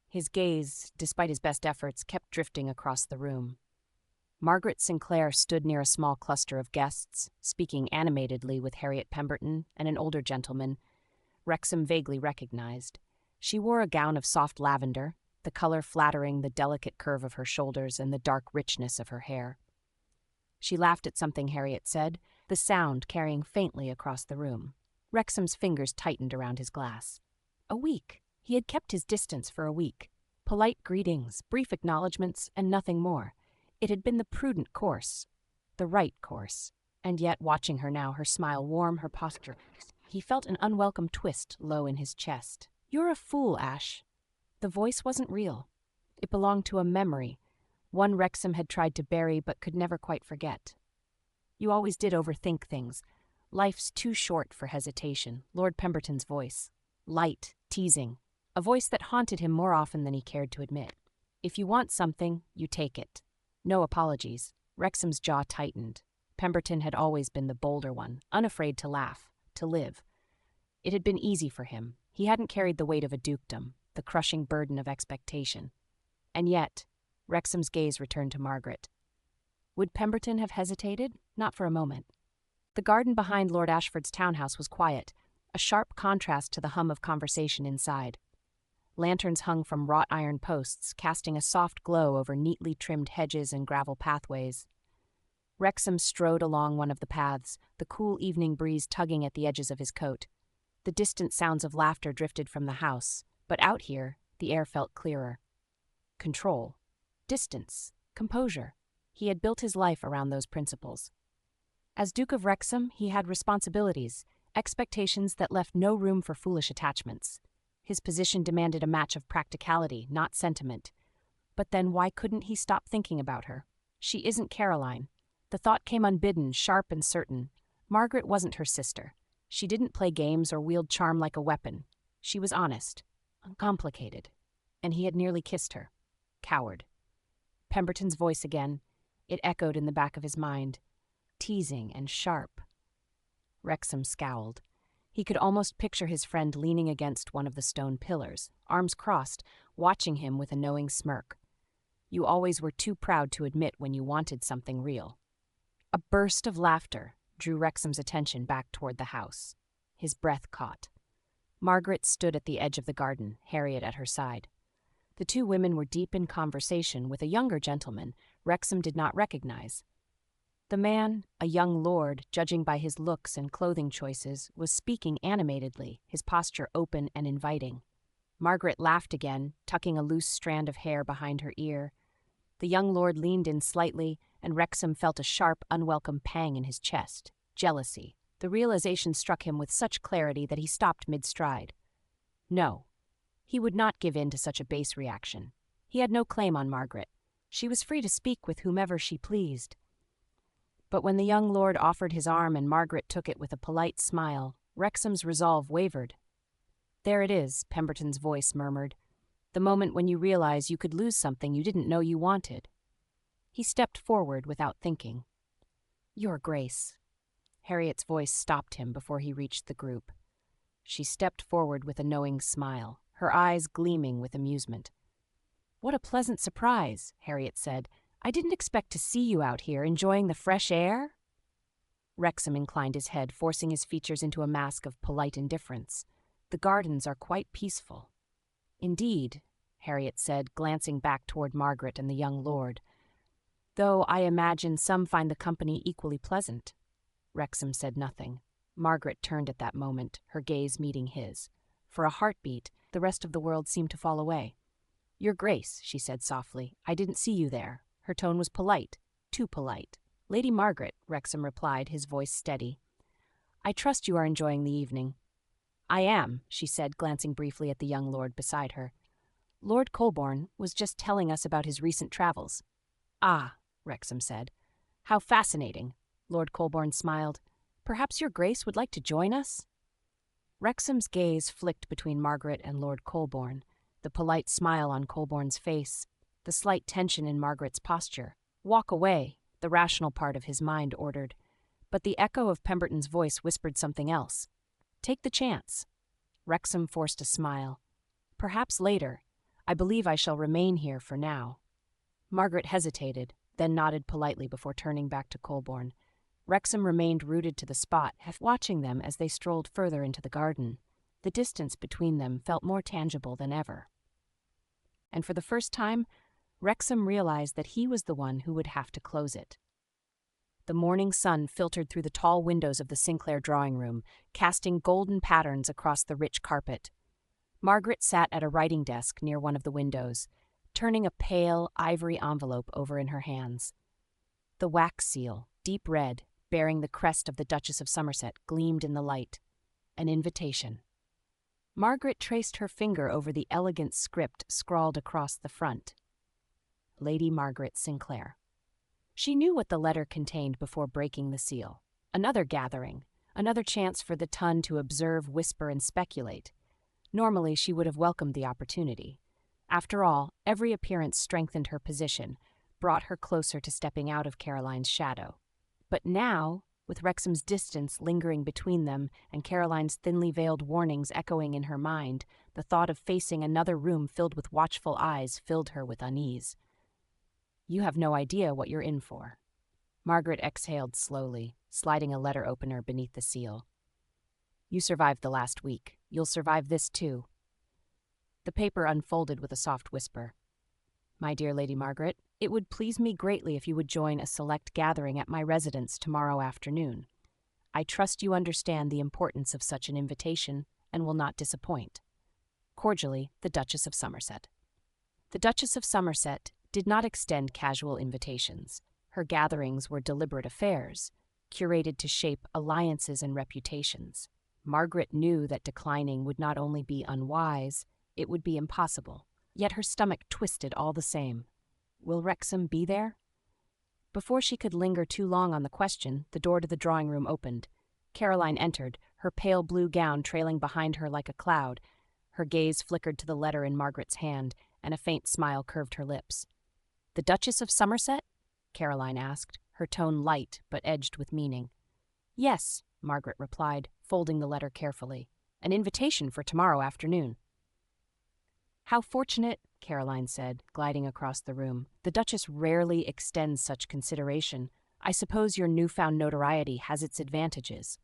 His gaze, despite his best efforts, kept drifting across the room. Margaret Sinclair stood near a small cluster of guests, speaking animatedly with Harriet Pemberton and an older gentleman Wrexham vaguely recognized. She wore a gown of soft lavender, the color flattering the delicate curve of her shoulders and the dark richness of her hair. She laughed at something Harriet said, the sound carrying faintly across the room. Wrexham's fingers tightened around his glass. A week. He had kept his distance for a week. Polite greetings, brief acknowledgments, and nothing more. It had been the prudent course, the right course. And yet, watching her now, her smile warm, her posture, he felt an unwelcome twist low in his chest. "You're a fool, Ash." The voice wasn't real. It belonged to a memory, one Wrexham had tried to bury but could never quite forget. "You always did overthink things. Life's too short for hesitation." Lord Pemberton's voice. Light, teasing. A voice that haunted him more often than he cared to admit. "If you want something, you take it. No apologies." Wrexham's jaw tightened. Pemberton had always been the bolder one, unafraid to laugh, to live. It had been easy for him. He hadn't carried the weight of a dukedom, the crushing burden of expectation. And yet, Wrexham's gaze returned to Margaret. Would Pemberton have hesitated? Not for a moment. The garden behind Lord Ashford's townhouse was quiet, a sharp contrast to the hum of conversation inside. Lanterns hung from wrought iron posts, casting a soft glow over neatly trimmed hedges and gravel pathways. Wrexham strode along one of the paths, the cool evening breeze tugging at the edges of his coat. The distant sounds of laughter drifted from the house, but out here, the air felt clearer. Control, distance, composure. He had built his life around those principles. As Duke of Wrexham, he had responsibilities, expectations that left no room for foolish attachments. His position demanded a match of practicality, not sentiment. But then why couldn't he stop thinking about her? She isn't Caroline. The thought came unbidden, sharp and certain. Margaret wasn't her sister. She didn't play games or wield charm like a weapon. She was honest, uncomplicated. And he had nearly kissed her. Coward. Pemberton's voice again. It echoed in the back of his mind. Teasing and sharp. Wrexham scowled. He could almost picture his friend leaning against one of the stone pillars, arms crossed, watching him with a knowing smirk. You always were too proud to admit when you wanted something real. A burst of laughter drew Wrexham's attention back toward the house. His breath caught. Margaret stood at the edge of the garden, Harriet at her side. The two women were deep in conversation with a younger gentleman Wrexham did not recognize. The man, a young lord, judging by his looks and clothing choices, was speaking animatedly, his posture open and inviting. Margaret laughed again, tucking a loose strand of hair behind her ear. The young lord leaned in slightly, and Wrexham felt a sharp, unwelcome pang in his chest. Jealousy. The realization struck him with such clarity that he stopped mid-stride. No. He would not give in to such a base reaction. He had no claim on Margaret. She was free to speak with whomever she pleased. But when the young lord offered his arm and Margaret took it with a polite smile, Wrexham's resolve wavered. There it is, Pemberton's voice murmured. The moment when you realize you could lose something you didn't know you wanted. He stepped forward without thinking. Your Grace. Harriet's voice stopped him before he reached the group. She stepped forward with a knowing smile, her eyes gleaming with amusement. What a pleasant surprise, Harriet said. I didn't expect to see you out here enjoying the fresh air. Wrexham inclined his head, forcing his features into a mask of polite indifference. The gardens are quite peaceful. Indeed, Harriet said, glancing back toward Margaret and the young lord. Though I imagine some find the company equally pleasant. Wrexham said nothing. Margaret turned at that moment, her gaze meeting his. For a heartbeat, the rest of the world seemed to fall away. Your Grace, she said softly, I didn't see you there. Her tone was polite, too polite. Lady Margaret, Wrexham replied, his voice steady. I trust you are enjoying the evening. I am, she said, glancing briefly at the young lord beside her. Lord Colborne was just telling us about his recent travels. Ah, Wrexham said. How fascinating. Lord Colborne smiled. Perhaps your Grace would like to join us? Wrexham's gaze flicked between Margaret and Lord Colborne, the polite smile on Colborne's face, the slight tension in Margaret's posture. Walk away, the rational part of his mind ordered. But the echo of Pemberton's voice whispered something else. Take the chance. Wrexham forced a smile. Perhaps later. I believe I shall remain here for now. Margaret hesitated, then nodded politely before turning back to Colborne. Wrexham remained rooted to the spot, half watching them as they strolled further into the garden. The distance between them felt more tangible than ever. And for the first time, Wrexham realized that he was the one who would have to close it. The morning sun filtered through the tall windows of the Sinclair drawing room, casting golden patterns across the rich carpet. Margaret sat at a writing desk near one of the windows, turning a pale, ivory envelope over in her hands. The wax seal, deep red, bearing the crest of the Duchess of Somerset, gleamed in the light. An invitation. Margaret traced her finger over the elegant script scrawled across the front. Lady Margaret Sinclair. She knew what the letter contained before breaking the seal. Another gathering, another chance for the ton to observe, whisper, and speculate. Normally, she would have welcomed the opportunity. After all, every appearance strengthened her position, brought her closer to stepping out of Caroline's shadow. But now, With Wrexham's distance lingering between them and Caroline's thinly veiled warnings echoing in her mind, the thought of facing another room filled with watchful eyes filled her with unease. "You have no idea what you're in for." Margaret exhaled slowly, sliding a letter opener beneath the seal. "You survived the last week. You'll survive this too." The paper unfolded with a soft whisper. "My dear Lady Margaret, it would please me greatly if you would join a select gathering at my residence tomorrow afternoon. I trust you understand the importance of such an invitation and will not disappoint. Cordially, the Duchess of Somerset." The Duchess of Somerset did not extend casual invitations. Her gatherings were deliberate affairs, curated to shape alliances and reputations. Margaret knew that declining would not only be unwise, it would be impossible. Yet her stomach twisted all the same. Will Wrexham be there? Before she could linger too long on the question, the door to the drawing room opened. Caroline entered, her pale blue gown trailing behind her like a cloud. Her gaze flickered to the letter in Margaret's hand, and a faint smile curved her lips. "The Duchess of Somerset?" Caroline asked, her tone light but edged with meaning. "Yes," Margaret replied, folding the letter carefully. "An invitation for tomorrow afternoon." "How fortunate," Caroline said, gliding across the room. "The Duchess rarely extends such consideration. I suppose your newfound notoriety has its advantages."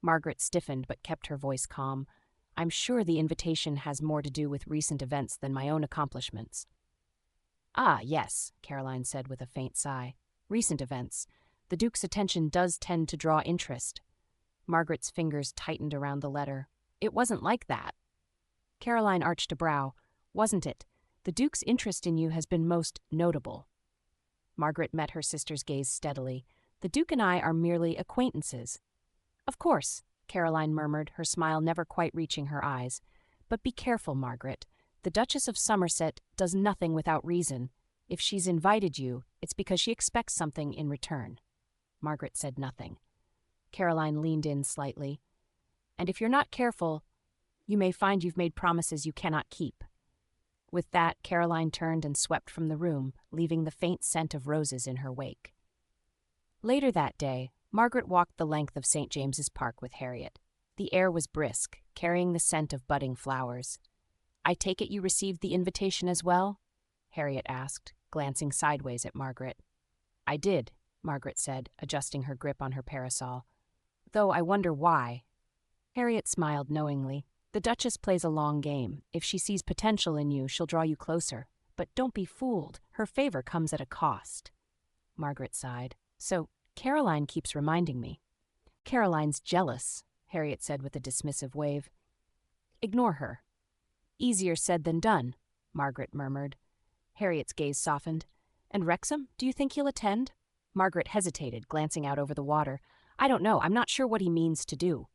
Margaret stiffened but kept her voice calm. "I'm sure the invitation has more to do with recent events than my own accomplishments." "Ah, yes," Caroline said with a faint sigh. "Recent events. The Duke's attention does tend to draw interest." Margaret's fingers tightened around the letter. "It wasn't like that." Caroline arched a brow. "Wasn't it? The Duke's interest in you has been most notable." Margaret met her sister's gaze steadily. "The Duke and I are merely acquaintances." "Of course," Caroline murmured, her smile never quite reaching her eyes. "But be careful, Margaret. The Duchess of Somerset does nothing without reason. If she's invited you, it's because she expects something in return." Margaret said nothing. Caroline leaned in slightly. "And if you're not careful, you may find you've made promises you cannot keep." With that, Caroline turned and swept from the room, leaving the faint scent of roses in her wake. Later that day, Margaret walked the length of St. James's Park with Harriet. The air was brisk, carrying the scent of budding flowers. "I take it you received the invitation as well?" Harriet asked, glancing sideways at Margaret. "I did," Margaret said, adjusting her grip on her parasol. "Though I wonder why." Harriet smiled knowingly. "The Duchess plays a long game. If she sees potential in you, she'll draw you closer. But don't be fooled. Her favor comes at a cost." Margaret sighed. "So, Caroline keeps reminding me." "Caroline's jealous," Harriet said with a dismissive wave. "Ignore her." "Easier said than done," Margaret murmured. Harriet's gaze softened. "And Wrexham? Do you think he'll attend?" Margaret hesitated, glancing out over the water. "I don't know. I'm not sure what he means to do."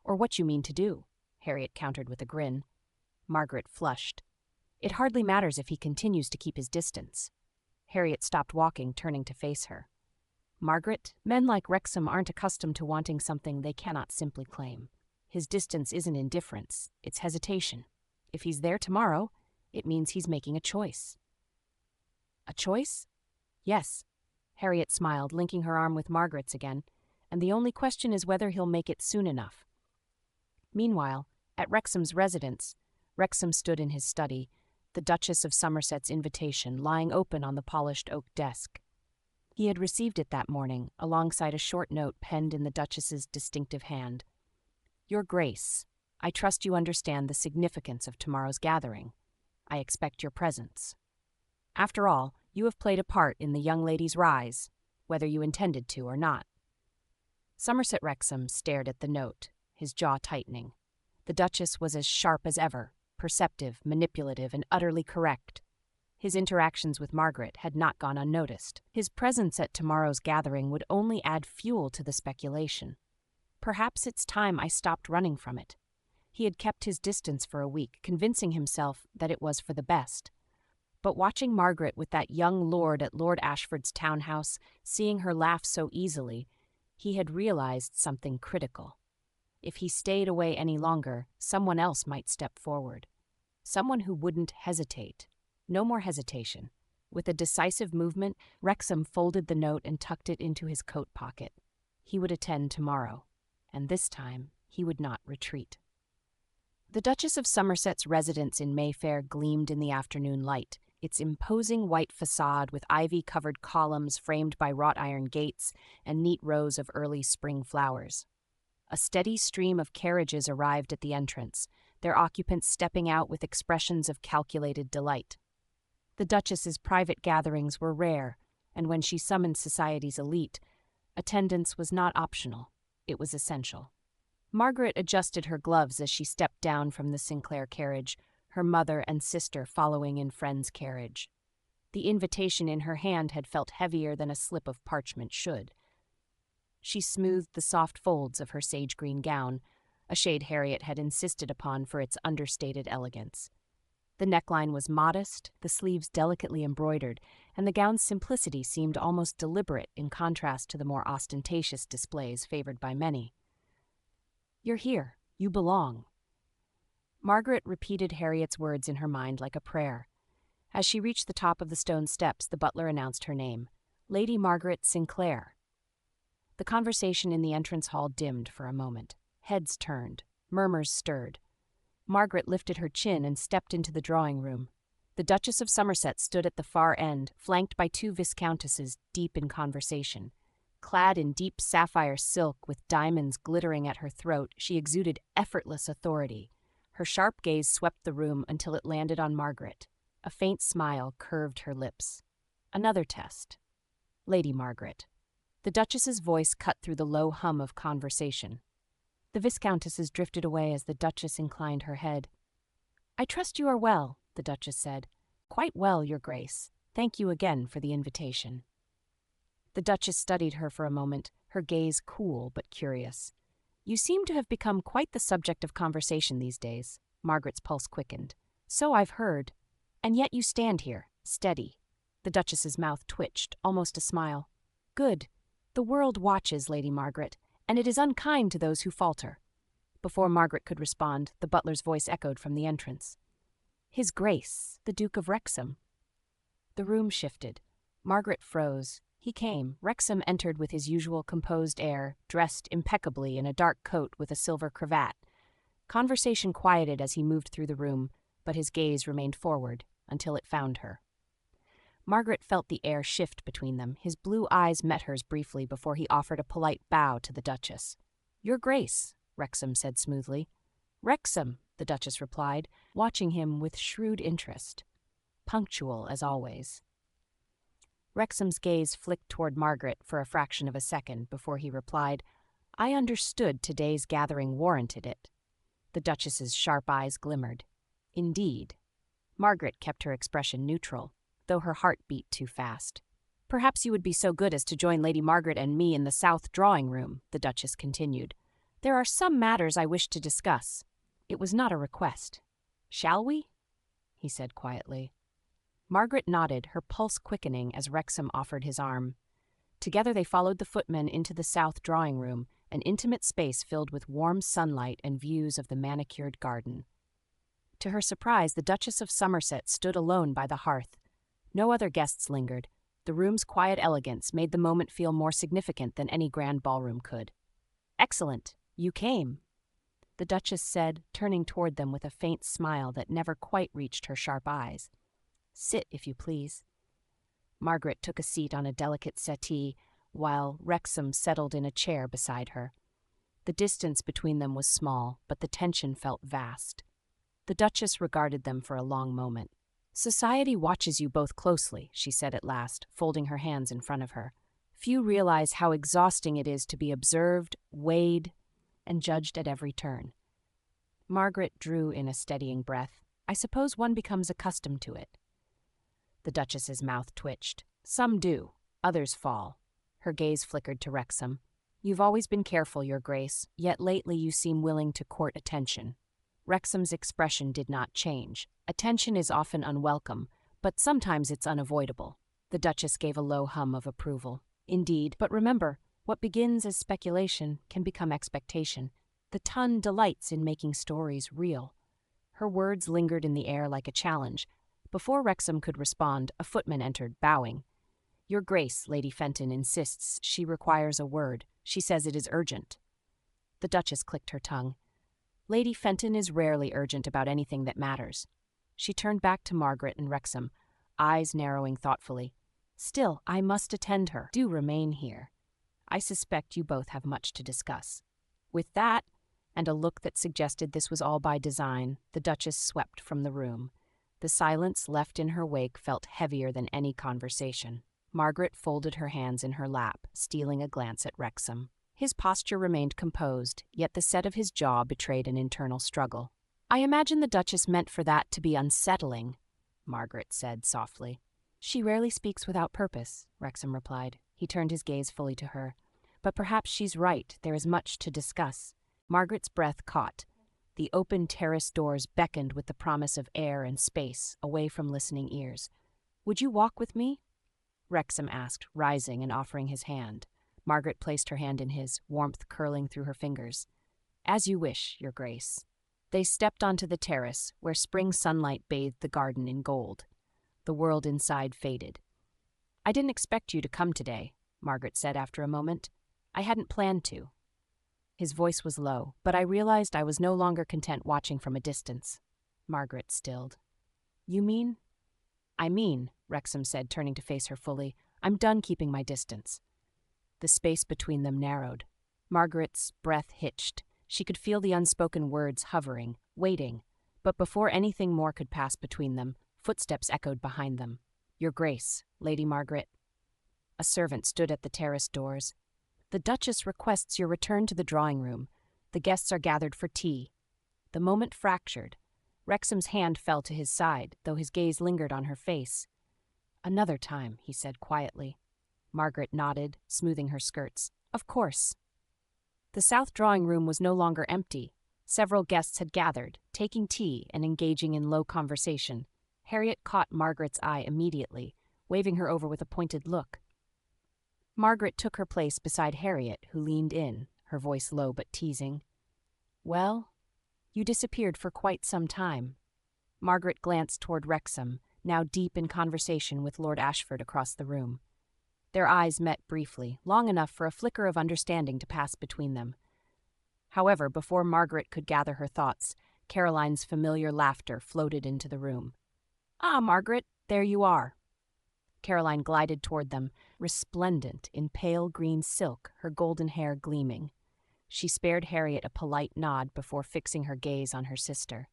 "Or what you mean to do," Harriet countered with a grin. Margaret flushed. "It hardly matters if he continues to keep his distance." Harriet stopped walking, turning to face her. "Margaret, men like Wrexham aren't accustomed to wanting something they cannot simply claim. His distance isn't indifference, it's hesitation. If he's there tomorrow, it means he's making a choice." "A choice?" "Yes." Harriet smiled, linking her arm with Margaret's again. "And the only question is whether he'll make it soon enough." Meanwhile, at Wrexham's residence, Wrexham stood in his study, the Duchess of Somerset's invitation lying open on the polished oak desk. He had received it that morning, alongside a short note penned in the Duchess's distinctive hand. "Your Grace, I trust you understand the significance of tomorrow's gathering. I expect your presence. After all, you have played a part in the young lady's rise, whether you intended to or not." Somerset Wrexham stared at the note, his jaw tightening. The Duchess was as sharp as ever, perceptive, manipulative, and utterly correct. His interactions with Margaret had not gone unnoticed. His presence at tomorrow's gathering would only add fuel to the speculation. Perhaps it's time I stopped running from it. He had kept his distance for a week, convincing himself that it was for the best. But watching Margaret with that young lord at Lord Ashford's townhouse, seeing her laugh so easily, he had realized something critical. If he stayed away any longer, someone else might step forward. Someone who wouldn't hesitate. No more hesitation. With a decisive movement, Wrexham folded the note and tucked it into his coat pocket. He would attend tomorrow, and this time he would not retreat. The Duchess of Somerset's residence in Mayfair gleamed in the afternoon light, its imposing white facade with ivy-covered columns framed by wrought-iron gates and neat rows of early spring flowers. A steady stream of carriages arrived at the entrance, their occupants stepping out with expressions of calculated delight. The Duchess's private gatherings were rare, and when she summoned society's elite, attendance was not optional, it was essential. Margaret adjusted her gloves as she stepped down from the Sinclair carriage, her mother and sister following in Friend's carriage. The invitation in her hand had felt heavier than a slip of parchment should. She smoothed the soft folds of her sage-green gown, a shade Harriet had insisted upon for its understated elegance. The neckline was modest, the sleeves delicately embroidered, and the gown's simplicity seemed almost deliberate in contrast to the more ostentatious displays favored by many. "You're here. You belong." Margaret repeated Harriet's words in her mind like a prayer. As she reached the top of the stone steps, the butler announced her name, Lady Margaret Sinclair. The conversation in the entrance hall dimmed for a moment. Heads turned. Murmurs stirred. Margaret lifted her chin and stepped into the drawing room. The Duchess of Somerset stood at the far end, flanked by two viscountesses deep in conversation. Clad in deep sapphire silk with diamonds glittering at her throat, she exuded effortless authority. Her sharp gaze swept the room until it landed on Margaret. A faint smile curved her lips. Another test. Lady Margaret. The Duchess's voice cut through the low hum of conversation. The viscountesses drifted away as the Duchess inclined her head. "I trust you are well," the Duchess said. "Quite well, Your Grace. Thank you again for the invitation." The Duchess studied her for a moment, her gaze cool but curious. "You seem to have become quite the subject of conversation these days." Margaret's pulse quickened. "So I've heard. And yet you stand here, steady." The Duchess's mouth twitched, almost a smile. "Good. The world watches, Lady Margaret, and it is unkind to those who falter." Before Margaret could respond, the butler's voice echoed from the entrance. "His Grace, the Duke of Wrexham." The room shifted. Margaret froze. He came. Wrexham entered with his usual composed air, dressed impeccably in a dark coat with a silver cravat. Conversation quieted as he moved through the room, but his gaze remained forward until it found her. Margaret felt the air shift between them. His blue eyes met hers briefly before he offered a polite bow to the Duchess. "Your Grace," Wrexham said smoothly. "Wrexham," the Duchess replied, watching him with shrewd interest. Punctual as always. Wrexham's gaze flicked toward Margaret for a fraction of a second before he replied, "I understood today's gathering warranted it." The Duchess's sharp eyes glimmered. "Indeed." Margaret kept her expression neutral, though her heart beat too fast. "Perhaps you would be so good as to join Lady Margaret and me in the south drawing-room," the Duchess continued. "There are some matters I wish to discuss. It was not a request." "Shall we?" he said quietly. Margaret nodded, her pulse quickening as Wrexham offered his arm. Together they followed the footmen into the south drawing-room, an intimate space filled with warm sunlight and views of the manicured garden. To her surprise, the Duchess of Somerset stood alone by the hearth. No other guests lingered. The room's quiet elegance made the moment feel more significant than any grand ballroom could. "Excellent. You came," the Duchess said, turning toward them with a faint smile that never quite reached her sharp eyes. "Sit, if you please." Margaret took a seat on a delicate settee, while Wrexham settled in a chair beside her. The distance between them was small, but the tension felt vast. The Duchess regarded them for a long moment. "Society watches you both closely," she said at last, folding her hands in front of her. "Few realize how exhausting it is to be observed, weighed, and judged at every turn." Margaret drew in a steadying breath. "I suppose one becomes accustomed to it." The Duchess's mouth twitched. "Some do, others fall." Her gaze flickered to Wrexham. "You've always been careful, Your Grace, yet lately you seem willing to court attention." Wrexham's expression did not change. Attention is often unwelcome, but sometimes it's unavoidable. The Duchess gave a low hum of approval. "Indeed, but remember, what begins as speculation can become expectation. The Tun delights in making stories real." Her words lingered in the air like a challenge. Before Wrexham could respond, a footman entered, bowing. Your Grace, Lady Fenton insists she requires a word. She says it is urgent. The Duchess clicked her tongue. Lady Fenton is rarely urgent about anything that matters. She turned back to Margaret and Wrexham, eyes narrowing thoughtfully. Still, I must attend her. Do remain here. I suspect you both have much to discuss. With that, and a look that suggested this was all by design, the Duchess swept from the room. The silence left in her wake felt heavier than any conversation. Margaret folded her hands in her lap, stealing a glance at Wrexham. His posture remained composed, yet the set of his jaw betrayed an internal struggle. I imagine the Duchess meant for that to be unsettling, Margaret said softly. She rarely speaks without purpose, Wrexham replied. He turned his gaze fully to her. But perhaps she's right, there is much to discuss. Margaret's breath caught. The open terrace doors beckoned with the promise of air and space, away from listening ears. Would you walk with me? Wrexham asked, rising and offering his hand. Margaret placed her hand in his, warmth curling through her fingers. As you wish, Your Grace. They stepped onto the terrace, where spring sunlight bathed the garden in gold. The world inside faded. I didn't expect you to come today, Margaret said after a moment. I hadn't planned to. His voice was low, but I realized I was no longer content watching from a distance. Margaret stilled. You mean? I mean, Wrexham said, turning to face her fully, I'm done keeping my distance. The space between them narrowed. Margaret's breath hitched. She could feel the unspoken words hovering, waiting. But before anything more could pass between them, footsteps echoed behind them. Your Grace, Lady Margaret. A servant stood at the terrace doors. The Duchess requests your return to the drawing room. The guests are gathered for tea. The moment fractured. Wrexham's hand fell to his side, though his gaze lingered on her face. Another time, he said quietly. Margaret nodded, smoothing her skirts. Of course. The south drawing room was no longer empty. Several guests had gathered, taking tea and engaging in low conversation. Harriet caught Margaret's eye immediately, waving her over with a pointed look. Margaret took her place beside Harriet, who leaned in, her voice low but teasing. Well, you disappeared for quite some time. Margaret glanced toward Wrexham, now deep in conversation with Lord Ashford across the room. Their eyes met briefly, long enough for a flicker of understanding to pass between them. However, before Margaret could gather her thoughts, Caroline's familiar laughter floated into the room. Ah, Margaret, there you are. Caroline glided toward them, resplendent in pale green silk, her golden hair gleaming. She spared Harriet a polite nod before fixing her gaze on her sister.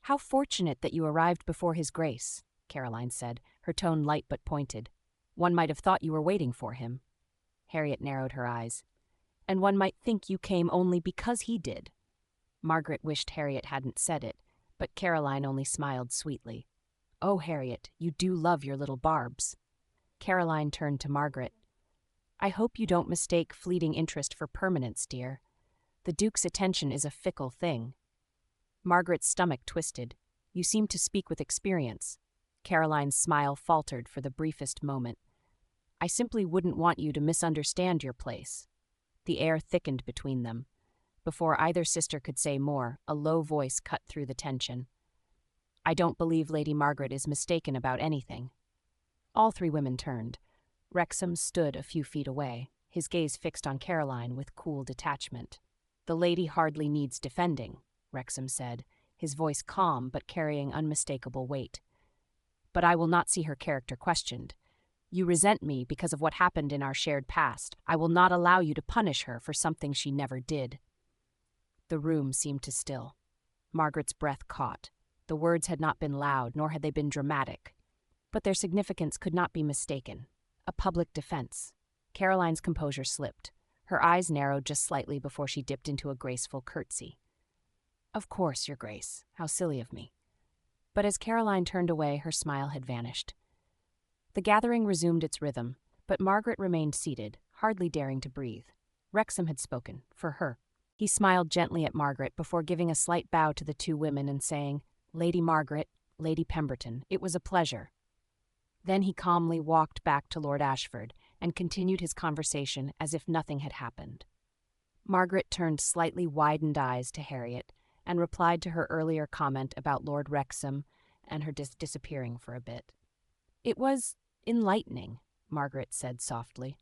How fortunate that you arrived before His Grace, Caroline said, her tone light but pointed. One might have thought you were waiting for him. Harriet narrowed her eyes. And one might think you came only because he did. Margaret wished Harriet hadn't said it, but Caroline only smiled sweetly. Oh, Harriet, you do love your little barbs. Caroline turned to Margaret. I hope you don't mistake fleeting interest for permanence, dear. The Duke's attention is a fickle thing. Margaret's stomach twisted. You seem to speak with experience. Caroline's smile faltered for the briefest moment. I simply wouldn't want you to misunderstand your place. The air thickened between them. Before either sister could say more, a low voice cut through the tension. I don't believe Lady Margaret is mistaken about anything. All three women turned. Wrexham stood a few feet away, his gaze fixed on Caroline with cool detachment. The lady hardly needs defending, Wrexham said, his voice calm but carrying unmistakable weight. But I will not see her character questioned. You resent me because of what happened in our shared past. I will not allow you to punish her for something she never did. The room seemed to still. Margaret's breath caught. The words had not been loud, nor had they been dramatic. But their significance could not be mistaken. A public defense. Caroline's composure slipped. Her eyes narrowed just slightly before she dipped into a graceful curtsy. Of course, Your Grace. How silly of me. But as Caroline turned away, her smile had vanished. The gathering resumed its rhythm, but Margaret remained seated, hardly daring to breathe. Wrexham had spoken, for her. He smiled gently at Margaret before giving a slight bow to the two women and saying, Lady Margaret, Lady Pemberton, it was a pleasure. Then he calmly walked back to Lord Ashford and continued his conversation as if nothing had happened. Margaret turned slightly widened eyes to Harriet and replied to her earlier comment about Lord Wrexham and her disappearing for a bit. It was enlightening, Margaret said softly.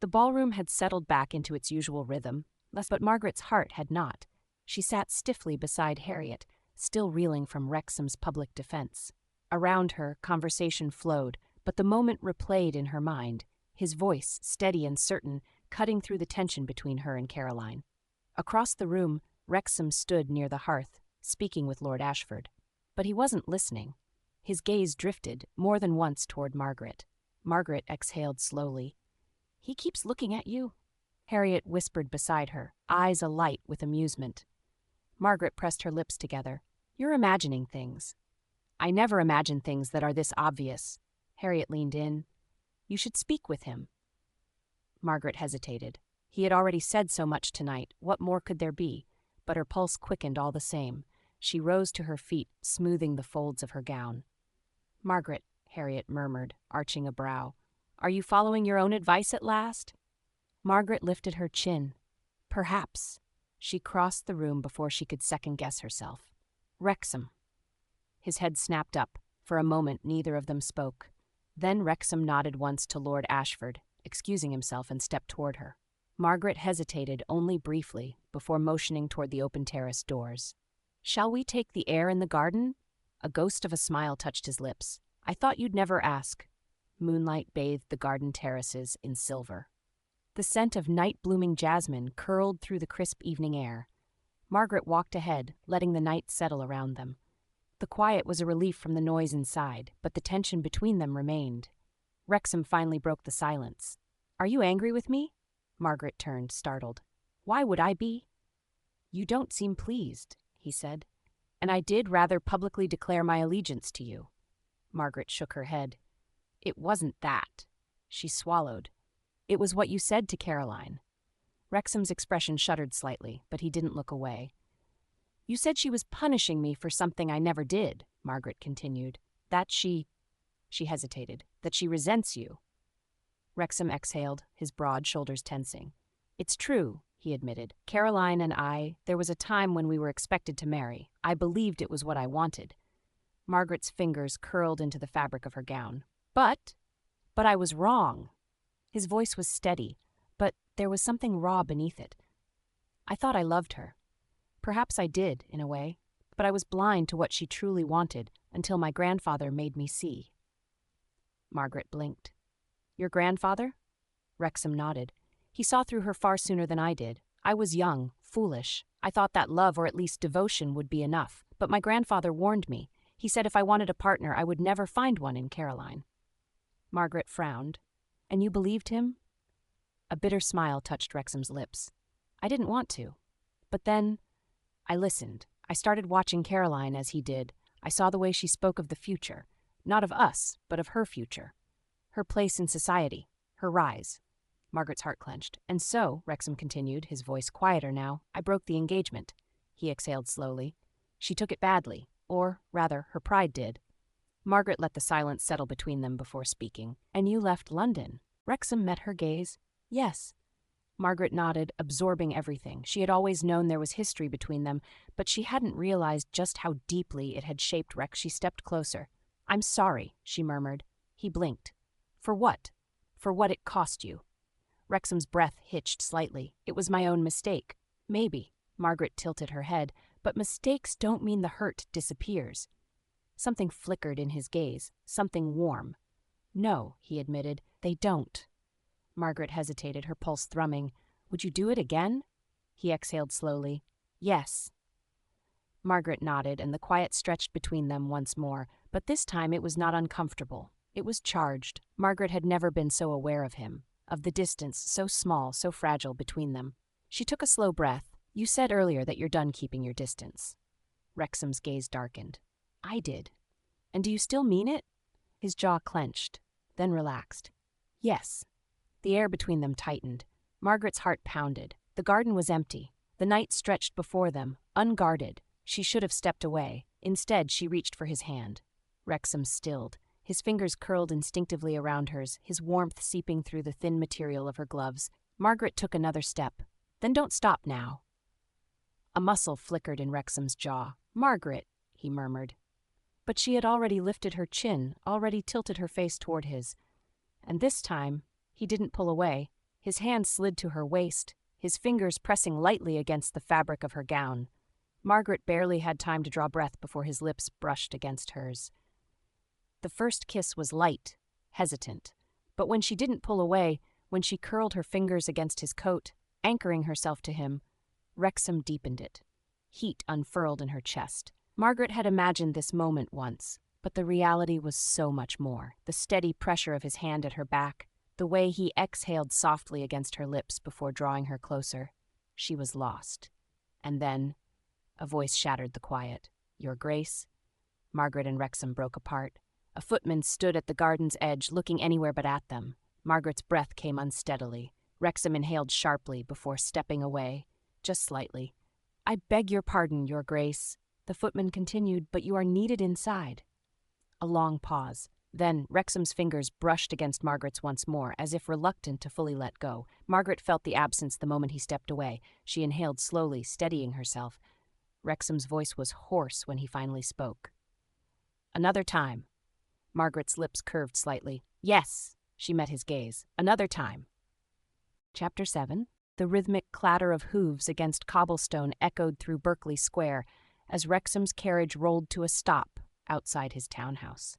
The ballroom had settled back into its usual rhythm, but Margaret's heart had not. She sat stiffly beside Harriet, still reeling from Wrexham's public defense. Around her, conversation flowed, but the moment replayed in her mind, his voice, steady and certain, cutting through the tension between her and Caroline. Across the room, Wrexham stood near the hearth, speaking with Lord Ashford. But he wasn't listening. His gaze drifted, more than once, toward Margaret. Margaret exhaled slowly. "He keeps looking at you," Harriet whispered beside her, eyes alight with amusement. Margaret pressed her lips together. "You're imagining things." "I never imagine things that are this obvious." Harriet leaned in. "You should speak with him." Margaret hesitated. He had already said so much tonight. What more could there be? But her pulse quickened all the same. She rose to her feet, smoothing the folds of her gown. "Margaret," Harriet murmured, arching a brow, "are you following your own advice at last?" Margaret lifted her chin. "Perhaps." She crossed the room before she could second-guess herself. "Wrexham." His head snapped up. For a moment, neither of them spoke. Then Wrexham nodded once to Lord Ashford, excusing himself, and stepped toward her. Margaret hesitated only briefly before motioning toward the open terrace doors. "Shall we take the air in the garden?" A ghost of a smile touched his lips. "I thought you'd never ask." Moonlight bathed the garden terraces in silver. The scent of night-blooming jasmine curled through the crisp evening air. Margaret walked ahead, letting the night settle around them. The quiet was a relief from the noise inside, but the tension between them remained. Wrexham finally broke the silence. "Are you angry with me?" Margaret turned, startled. "Why would I be?" "You don't seem pleased," he said. "And I did rather publicly declare my allegiance to you." Margaret shook her head. "It wasn't that." She swallowed. "It was what you said to Caroline." Wrexham's expression shuddered slightly, but he didn't look away. "You said she was punishing me for something I never did," Margaret continued. "That she hesitated. "That she resents you." Wrexham exhaled, his broad shoulders tensing. "It's true," he admitted. "Caroline and I, there was a time when we were expected to marry. I believed it was what I wanted." Margaret's fingers curled into the fabric of her gown. But I was wrong." His voice was steady, but there was something raw beneath it. "I thought I loved her. Perhaps I did, in a way, but I was blind to what she truly wanted until my grandfather made me see." Margaret blinked. "Your grandfather?" Wrexham nodded. "He saw through her far sooner than I did. I was young, foolish. I thought that love, or at least devotion, would be enough. But my grandfather warned me. He said if I wanted a partner, I would never find one in Caroline." Margaret frowned. "And you believed him?" A bitter smile touched Wrexham's lips. "I didn't want to. But then I listened. I started watching Caroline as he did. I saw the way she spoke of the future. Not of us, but of her future. Her place in society. Her rise." Margaret's heart clenched. "And so," Wrexham continued, his voice quieter now, "I broke the engagement." He exhaled slowly. "She took it badly. Or, rather, her pride did." Margaret let the silence settle between them before speaking. "And you left London." Wrexham met her gaze. "Yes." Margaret nodded, absorbing everything. She had always known there was history between them, but she hadn't realized just how deeply it had shaped Rex. She stepped closer. "I'm sorry," she murmured. He blinked. "For what?" "For what it cost you." Wrexham's breath hitched slightly. "It was my own mistake." "Maybe." Margaret tilted her head. "But mistakes don't mean the hurt disappears." Something flickered in his gaze, something warm. "No," he admitted, "they don't." Margaret hesitated, her pulse thrumming. "Would you do it again?" He exhaled slowly. "Yes." Margaret nodded, and the quiet stretched between them once more, but this time it was not uncomfortable. It was charged. Margaret had never been so aware of him, of the distance, so small, so fragile, between them. She took a slow breath. "You said earlier that you're done keeping your distance." Wrexham's gaze darkened. "I did." "And do you still mean it?" His jaw clenched, then relaxed. "Yes." The air between them tightened. Margaret's heart pounded. The garden was empty. The night stretched before them, unguarded. She should have stepped away. Instead, she reached for his hand. Wrexham stilled. His fingers curled instinctively around hers, his warmth seeping through the thin material of her gloves. Margaret took another step. "Then don't stop now." A muscle flickered in Wrexham's jaw. "Margaret," he murmured. But she had already lifted her chin, already tilted her face toward his. And this time, he didn't pull away. His hand slid to her waist, his fingers pressing lightly against the fabric of her gown. Margaret barely had time to draw breath before his lips brushed against hers. The first kiss was light, hesitant, but when she didn't pull away, when she curled her fingers against his coat, anchoring herself to him, Wrexham deepened it. Heat unfurled in her chest. Margaret had imagined this moment once, but the reality was so much more. The steady pressure of his hand at her back, the way he exhaled softly against her lips before drawing her closer. She was lost. And then, a voice shattered the quiet. "Your Grace?" Margaret and Wrexham broke apart. A footman stood at the garden's edge, looking anywhere but at them. Margaret's breath came unsteadily. Wrexham inhaled sharply before stepping away, just slightly. "I beg your pardon, Your Grace," the footman continued, "but you are needed inside." A long pause. Then Wrexham's fingers brushed against Margaret's once more, as if reluctant to fully let go. Margaret felt the absence the moment he stepped away. She inhaled slowly, steadying herself. Wrexham's voice was hoarse when he finally spoke. "Another time." Margaret's lips curved slightly. "Yes," she met his gaze. "Another time." Chapter 7. The rhythmic clatter of hooves against cobblestone echoed through Berkeley Square as Wrexham's carriage rolled to a stop outside his townhouse.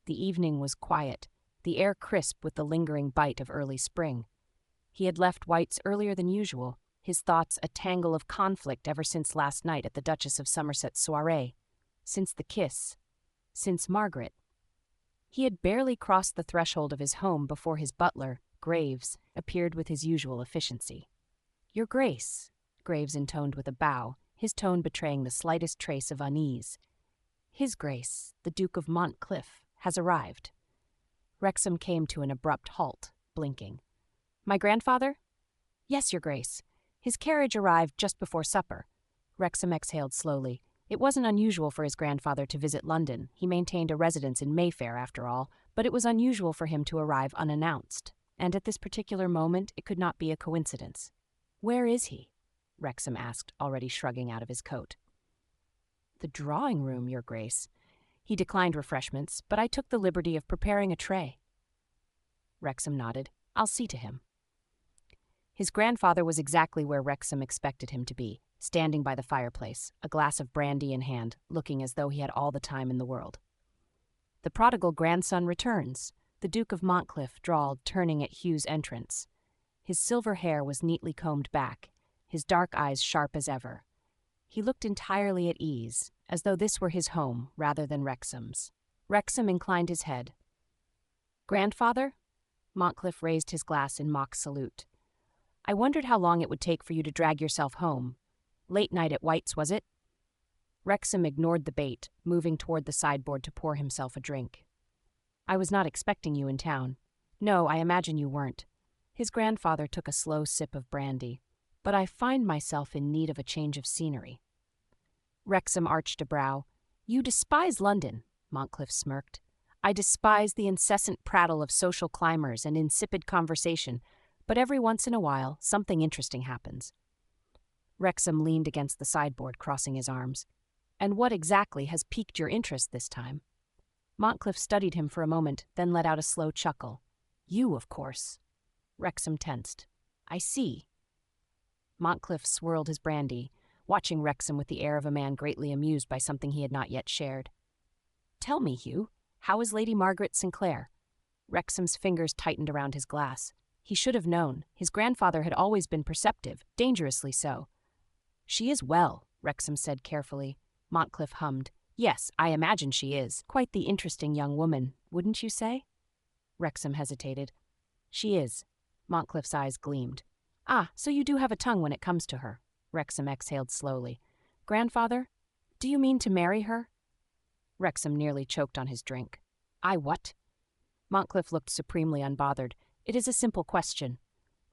The evening was quiet, the air crisp with the lingering bite of early spring. He had left White's earlier than usual, his thoughts a tangle of conflict ever since last night at the Duchess of Somerset's soirée, since the kiss, since Margaret. He had barely crossed the threshold of his home before his butler, Graves, appeared with his usual efficiency. "Your Grace," Graves intoned with a bow, his tone betraying the slightest trace of unease. "His Grace, the Duke of Montcliff, has arrived." Wrexham came to an abrupt halt, blinking. "My grandfather?" "Yes, Your Grace. His carriage arrived just before supper." Wrexham exhaled slowly. It wasn't unusual for his grandfather to visit London. He maintained a residence in Mayfair, after all, but it was unusual for him to arrive unannounced. And at this particular moment, it could not be a coincidence. "Where is he?" Wrexham asked, already shrugging out of his coat. "The drawing room, Your Grace. He declined refreshments, but I took the liberty of preparing a tray." Wrexham nodded. "I'll see to him." His grandfather was exactly where Wrexham expected him to be, standing by the fireplace, a glass of brandy in hand, looking as though he had all the time in the world. "The prodigal grandson returns," the Duke of Montcliff drawled, turning at Hugh's entrance. His silver hair was neatly combed back, his dark eyes sharp as ever. He looked entirely at ease, as though this were his home rather than Wrexham's. Wrexham inclined his head. "Grandfather?" Montcliff raised his glass in mock salute. "I wondered how long it would take for you to drag yourself home. Late night at White's, was it?" Wrexham ignored the bait, moving toward the sideboard to pour himself a drink. "I was not expecting you in town. No, I imagine you weren't." His grandfather took a slow sip of brandy. "But I find myself in need of a change of scenery." Wrexham arched a brow. "You despise London," Montcliff smirked. "I despise the incessant prattle of social climbers and insipid conversation, but every once in a while something interesting happens." Wrexham leaned against the sideboard, crossing his arms. "And what exactly has piqued your interest this time?" Montcliff studied him for a moment, then let out a slow chuckle. "You, of course." Wrexham tensed. "I see." Montcliff swirled his brandy, watching Wrexham with the air of a man greatly amused by something he had not yet shared. "Tell me, Hugh, how is Lady Margaret Sinclair?" Wrexham's fingers tightened around his glass. He should have known. His grandfather had always been perceptive, dangerously so. "She is well," Wrexham said carefully. Montcliff hummed. "Yes, I imagine she is. Quite the interesting young woman, wouldn't you say?" Wrexham hesitated. "She is." Montcliff's eyes gleamed. "Ah, so you do have a tongue when it comes to her." Wrexham exhaled slowly. "Grandfather, do you mean to marry her?" Wrexham nearly choked on his drink. "I what?" Montcliff looked supremely unbothered. "It is a simple question."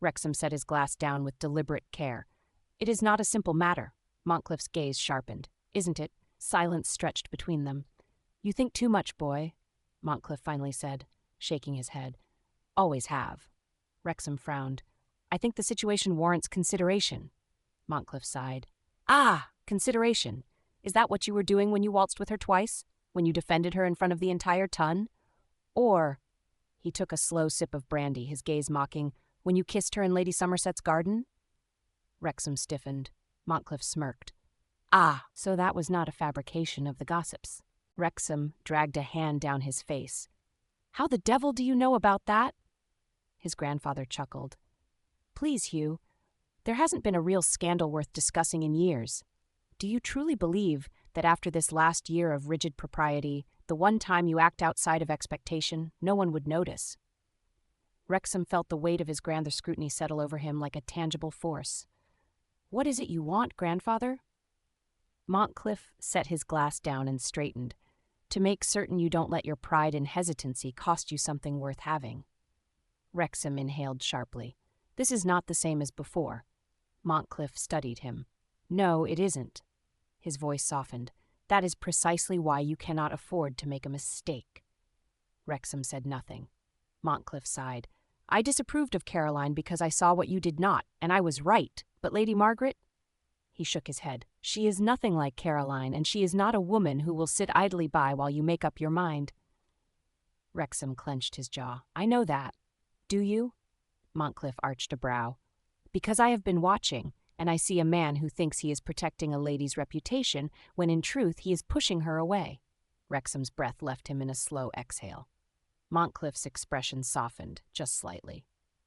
Wrexham set his glass down with deliberate care. "It is not a simple matter." Montcliff's gaze sharpened. "Isn't it?" Silence stretched between them. "You think too much, boy," Montcliff finally said, shaking his head. "Always have." Wrexham frowned. "I think the situation warrants consideration." Montcliff sighed. "Ah, consideration. Is that what you were doing when you waltzed with her twice? When you defended her in front of the entire ton? Or," He took a slow sip of brandy, his gaze mocking. When you kissed her in Lady Somerset's garden? Wrexham stiffened. Montcliff smirked. Ah, so that was not a fabrication of the gossips. Wrexham dragged a hand down his face. How the devil do you know about that? His grandfather chuckled. Please, Hugh, there hasn't been a real scandal worth discussing in years. Do you truly believe that after this last year of rigid propriety, the one time you act outside of expectation, no one would notice? Wrexham felt the weight of his grandfather's scrutiny settle over him like a tangible force. What is it you want, grandfather? Montcliff set his glass down and straightened. To make certain you don't let your pride and hesitancy cost you something worth having. Wrexham inhaled sharply. This is not the same as before. Montcliff studied him. No, it isn't. His voice softened. That is precisely why you cannot afford to make a mistake. Wrexham said nothing. Montcliff sighed. I disapproved of Caroline because I saw what you did not, and I was right. But Lady Margaret? He shook his head. She is nothing like Caroline, and she is not a woman who will sit idly by while you make up your mind. Wrexham clenched his jaw. I know that. Do you? Montcliff arched a brow. Because I have been watching, and I see a man who thinks he is protecting a lady's reputation, when in truth he is pushing her away. Wrexham's breath left him in a slow exhale. Montcliff's expression softened, just slightly.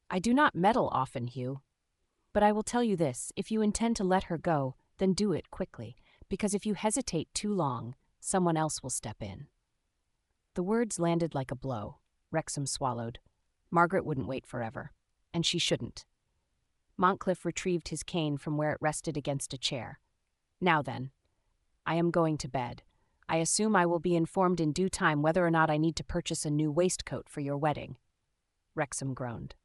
I do not meddle often, Hugh. But I will tell you this, if you intend to let her go, then do it quickly, because if you hesitate too long, someone else will step in. The words landed like a blow. Wrexham swallowed. Margaret wouldn't wait forever, and she shouldn't. Montcliff retrieved his cane from where it rested against a chair. Now then, I am going to bed. I assume I will be informed in due time whether or not I need to purchase a new waistcoat for your wedding. Wrexham groaned.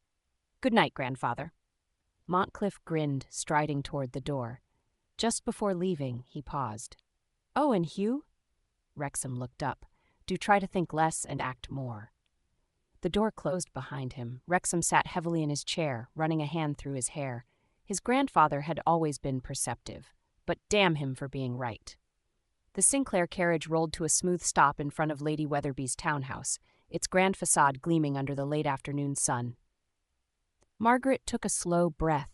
Good night, grandfather. Montcliff grinned, striding toward the door. Just before leaving, he paused. Oh, and Hugh? Wrexham looked up. Do try to think less and act more. The door closed behind him. Wrexham sat heavily in his chair, running a hand through his hair. His grandfather had always been perceptive, but damn him for being right. The Sinclair carriage rolled to a smooth stop in front of Lady Weatherby's townhouse, its grand facade gleaming under the late afternoon sun. Margaret took a slow breath,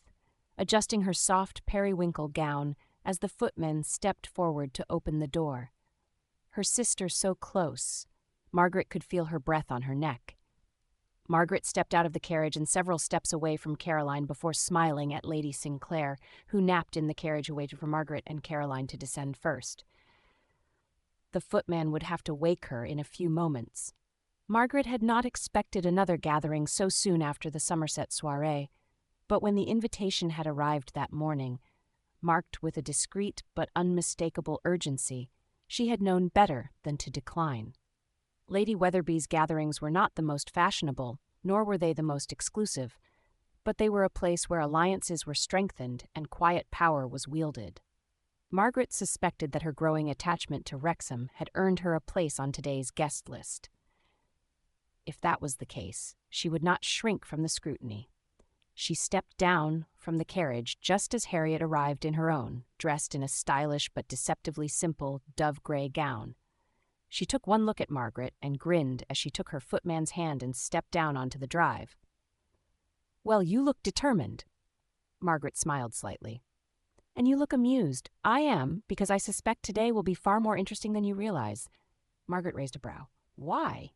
adjusting her soft periwinkle gown as the footman stepped forward to open the door. Her sister so close, Margaret could feel her breath on her neck. Margaret stepped out of the carriage and several steps away from Caroline before smiling at Lady Sinclair, who napped in the carriage and waited for Margaret and Caroline to descend first. The footman would have to wake her in a few moments. Margaret had not expected another gathering so soon after the Somerset soirée, but when the invitation had arrived that morning, marked with a discreet but unmistakable urgency, she had known better than to decline. Lady Weatherby's gatherings were not the most fashionable, nor were they the most exclusive, but they were a place where alliances were strengthened and quiet power was wielded. Margaret suspected that her growing attachment to Wrexham had earned her a place on today's guest list. If that was the case, she would not shrink from the scrutiny. She stepped down from the carriage just as Harriet arrived in her own, dressed in a stylish but deceptively simple dove-gray gown. She took one look at Margaret and grinned as she took her footman's hand and stepped down onto the drive. Well, you look determined. Margaret smiled slightly. And you look amused. I am, because I suspect today will be far more interesting than you realize. Margaret raised a brow. Why?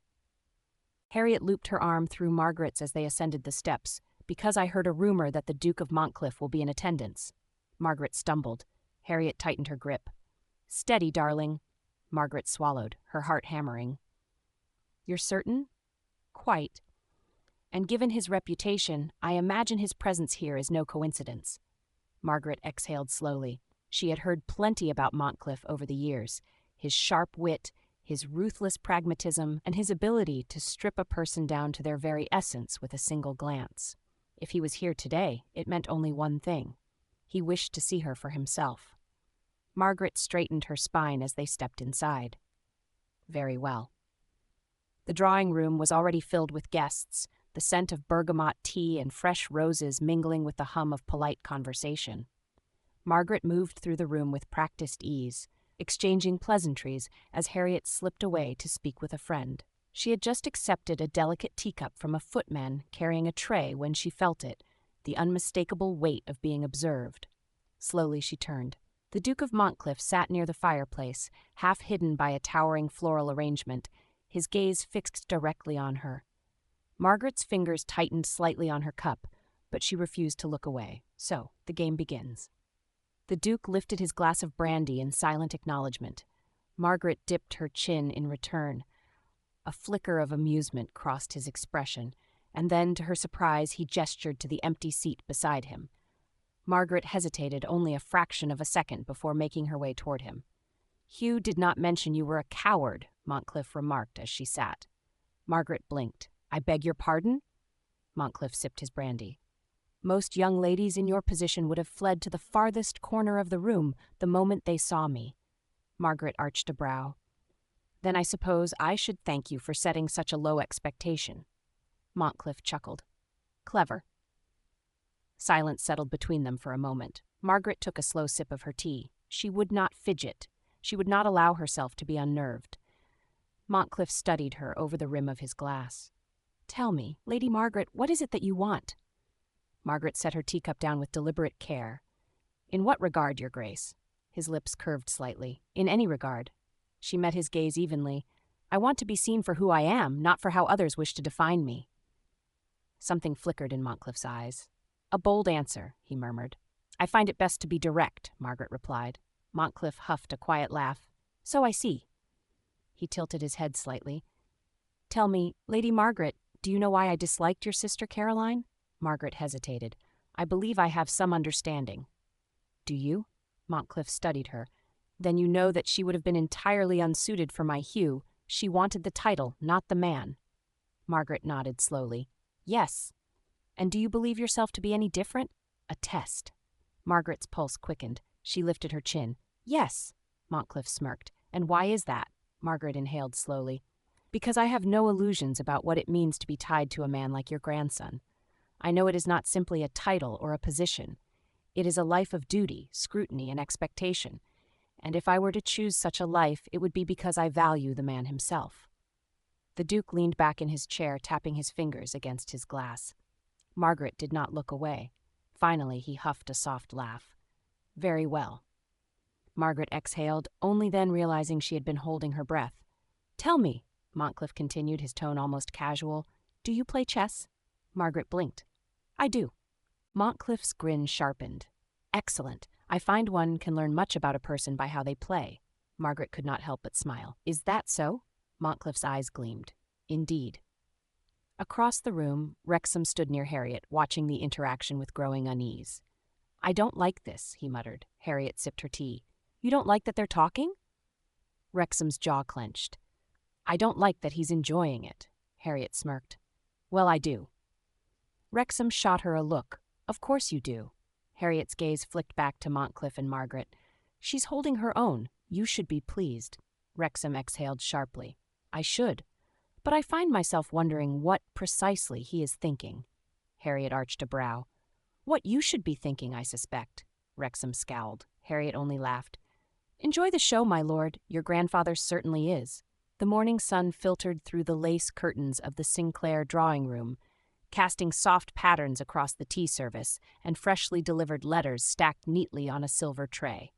Harriet looped her arm through Margaret's as they ascended the steps. Because I heard a rumor that the Duke of Montcliff will be in attendance. Margaret stumbled. Harriet tightened her grip. Steady, darling. Margaret swallowed, her heart hammering. You're certain? Quite. And given his reputation, I imagine his presence here is no coincidence. Margaret exhaled slowly. She had heard plenty about Montcliff over the years. His sharp wit, his ruthless pragmatism, and his ability to strip a person down to their very essence with a single glance. If he was here today, it meant only one thing. He wished to see her for himself. Margaret straightened her spine as they stepped inside. Very well. The drawing room was already filled with guests, the scent of bergamot tea and fresh roses mingling with the hum of polite conversation. Margaret moved through the room with practiced ease, exchanging pleasantries as Harriet slipped away to speak with a friend. She had just accepted a delicate teacup from a footman carrying a tray when she felt it, the unmistakable weight of being observed. Slowly she turned. The Duke of Montcliff sat near the fireplace, half hidden by a towering floral arrangement, his gaze fixed directly on her. Margaret's fingers tightened slightly on her cup, but she refused to look away. So, the game begins. The Duke lifted his glass of brandy in silent acknowledgement. Margaret dipped her chin in return. A flicker of amusement crossed his expression, and then, to her surprise, he gestured to the empty seat beside him. Margaret hesitated only a fraction of a second before making her way toward him. "Hugh did not mention you were a coward," Montcliff remarked as she sat. Margaret blinked. "I beg your pardon?" Montcliff sipped his brandy. "Most young ladies in your position would have fled to the farthest corner of the room the moment they saw me." Margaret arched a brow. "Then I suppose I should thank you for setting such a low expectation." Montcliff chuckled. "Clever." Silence settled between them for a moment. Margaret took a slow sip of her tea. She would not fidget. She would not allow herself to be unnerved. Montcliff studied her over the rim of his glass. "Tell me, Lady Margaret, what is it that you want?" Margaret set her teacup down with deliberate care. "In what regard, Your Grace?" His lips curved slightly. "In any regard." She met his gaze evenly. "I want to be seen for who I am, not for how others wish to define me." Something flickered in Montcliff's eyes. "A bold answer," he murmured. "I find it best to be direct," Margaret replied. Montcliff huffed a quiet laugh. "So I see." He tilted his head slightly. "Tell me, Lady Margaret, do you know why I disliked your sister Caroline?" Margaret hesitated. "I believe I have some understanding." "Do you?" Montcliff studied her. "Then you know that she would have been entirely unsuited for my Hugh. She wanted the title, not the man." Margaret nodded slowly. "Yes." "And do you believe yourself to be any different?" "A test." Margaret's pulse quickened. She lifted her chin. "Yes." Montcliff smirked. "And why is that?" Margaret inhaled slowly. "Because I have no illusions about what it means to be tied to a man like your grandson. I know it is not simply a title or a position. It is a life of duty, scrutiny, and expectation. And if I were to choose such a life, it would be because I value the man himself." The Duke leaned back in his chair, tapping his fingers against his glass. Margaret did not look away. Finally, he huffed a soft laugh. "Very well." Margaret exhaled, only then realizing she had been holding her breath. "Tell me," Montcliff continued, his tone almost casual, "do you play chess?" Margaret blinked. "I do." Montcliff's grin sharpened. "Excellent. I find one can learn much about a person by how they play." Margaret could not help but smile. "Is that so?" Montcliff's eyes gleamed. "Indeed." Across the room, Wrexham stood near Harriet, watching the interaction with growing unease. "I don't like this," he muttered. Harriet sipped her tea. "You don't like that they're talking?" Wrexham's jaw clenched. "I don't like that he's enjoying it." Harriet smirked. "Well, I do." Wrexham shot her a look. "Of course you do." Harriet's gaze flicked back to Montcliff and Margaret. "She's holding her own. You should be pleased." Wrexham exhaled sharply. "I should. But I find myself wondering what precisely he is thinking." Harriet arched a brow. "What you should be thinking, I suspect." Wrexham scowled. Harriet only laughed. "Enjoy the show, my lord. Your grandfather certainly is." The morning sun filtered through the lace curtains of the Sinclair drawing-room, casting soft patterns across the tea service and freshly delivered letters stacked neatly on a silver tray.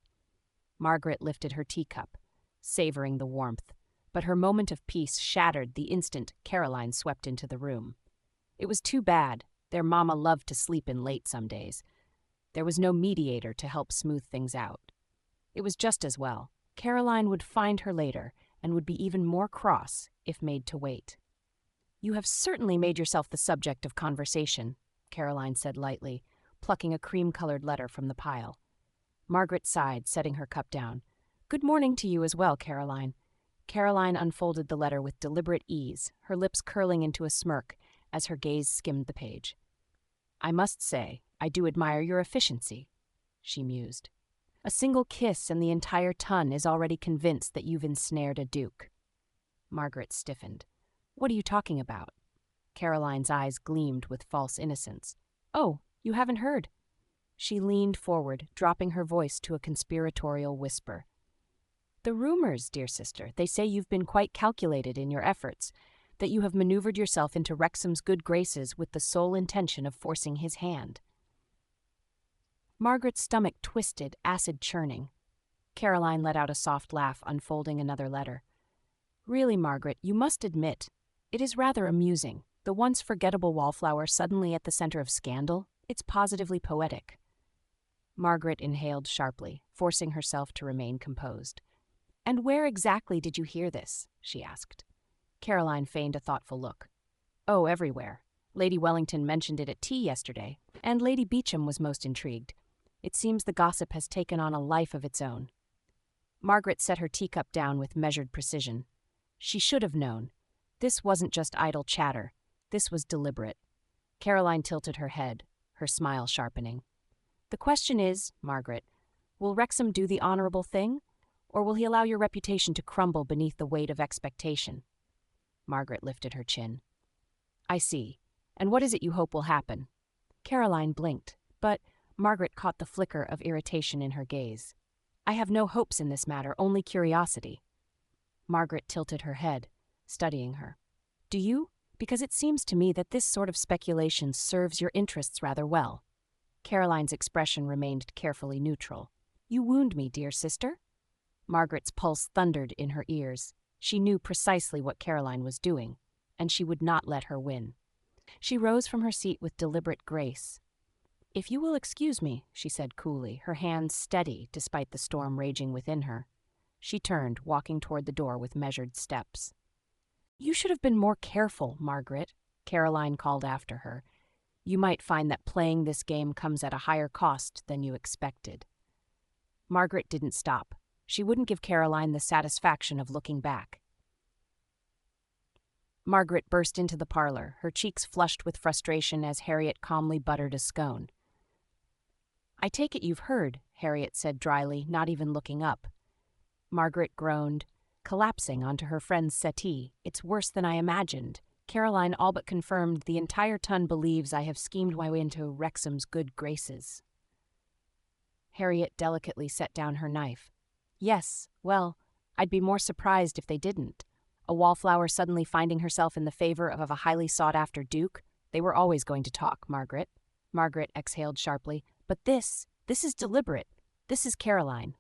Margaret lifted her teacup, savoring the warmth, but her moment of peace shattered the instant Caroline swept into the room. It was too bad. Their mamma loved to sleep in late some days. There was no mediator to help smooth things out. It was just as well. Caroline would find her later and would be even more cross if made to wait. "You have certainly made yourself the subject of conversation," Caroline said lightly, plucking a cream-colored letter from the pile. Margaret sighed, setting her cup down. "Good morning to you as well, Caroline." Caroline unfolded the letter with deliberate ease, her lips curling into a smirk as her gaze skimmed the page. "I must say, I do admire your efficiency," she mused. "A single kiss and the entire ton is already convinced that you've ensnared a duke." Margaret stiffened. "What are you talking about?" Caroline's eyes gleamed with false innocence. "Oh, you haven't heard." She leaned forward, dropping her voice to a conspiratorial whisper. "The rumors, dear sister, they say you've been quite calculated in your efforts. that you have maneuvered yourself into Wrexham's good graces with the sole intention of forcing his hand. Margaret's stomach twisted, acid churning. Caroline let out a soft laugh, unfolding another letter. Really, Margaret, you must admit, it is rather amusing. The once forgettable Wallflower suddenly at the center of scandal. It's positively poetic. Margaret inhaled sharply, forcing herself to remain composed. And where exactly did you hear this? She asked. Caroline feigned a thoughtful look. Oh, everywhere. Lady Wellington mentioned it at tea yesterday, and Lady Beauchamp was most intrigued. It seems the gossip has taken on a life of its own. Margaret set her teacup down with measured precision. She should have known. This wasn't just idle chatter. This was deliberate. Caroline tilted her head, her smile sharpening. The question is, Margaret, will Wrexham do the honorable thing, or will he allow your reputation to crumble beneath the weight of expectation? Margaret lifted her chin. I see. And what is it you hope will happen? Caroline blinked, but Margaret caught the flicker of irritation in her gaze. I have no hopes in this matter, only curiosity. Margaret tilted her head, studying her. Do you? Because it seems to me that this sort of speculation serves your interests rather well. Caroline's expression remained carefully neutral. You wound me, dear sister? Margaret's pulse thundered in her ears. She knew precisely what Caroline was doing, and she would not let her win. She rose from her seat with deliberate grace. If you will excuse me, she said coolly, her hands steady despite the storm raging within her. She turned, walking toward the door with measured steps. You should have been more careful, Margaret, Caroline called after her. You might find that playing this game comes at a higher cost than you expected. Margaret didn't stop. She wouldn't give Caroline the satisfaction of looking back. Margaret burst into the parlor, her cheeks flushed with frustration as Harriet calmly buttered a scone. I take it you've heard, Harriet said dryly, not even looking up. Margaret groaned, collapsing onto her friend's settee. It's worse than I imagined. Caroline all but confirmed the entire ton believes I have schemed my way into Wrexham's good graces. Harriet delicately set down her knife. Yes, well, I'd be more surprised if they didn't. A Wallflower suddenly finding herself in the favor of a highly sought-after duke. They were always going to talk, Margaret. Margaret exhaled sharply. But this is deliberate. This is Caroline.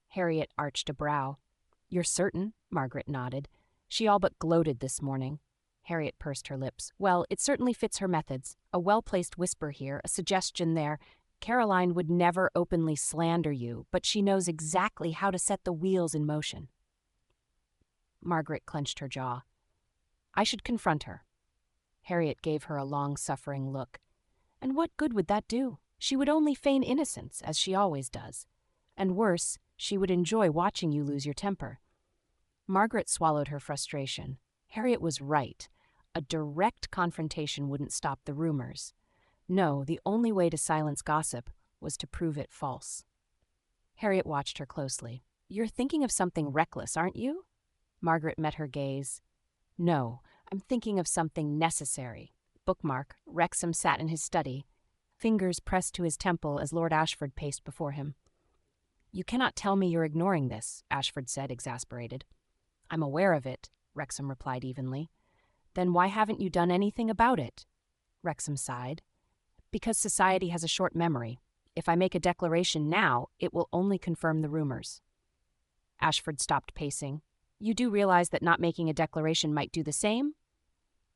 Harriet arched a brow. You're certain? Margaret nodded. She all but gloated this morning. Harriet pursed her lips. Well, it certainly fits her methods. A well-placed whisper here, a suggestion there. Caroline would never openly slander you, but she knows exactly how to set the wheels in motion. Margaret clenched her jaw. I should confront her. Harriet gave her a long-suffering look. And what good would that do? She would only feign innocence, as she always does. And worse, she would enjoy watching you lose your temper. Margaret swallowed her frustration. Harriet was right. A direct confrontation wouldn't stop the rumors. No, the only way to silence gossip was to prove it false. Harriet watched her closely. You're thinking of something reckless, aren't you? Margaret met her gaze. No, I'm thinking of something necessary. Bookmark. Wrexham sat in his study, fingers pressed to his temple as Lord Ashford paced before him. You cannot tell me you're ignoring this, Ashford said, exasperated. I'm aware of it, Wrexham replied evenly. Then why haven't you done anything about it? Wrexham sighed. Because society has a short memory. If I make a declaration now, it will only confirm the rumors. Ashford stopped pacing. You do realize that not making a declaration might do the same?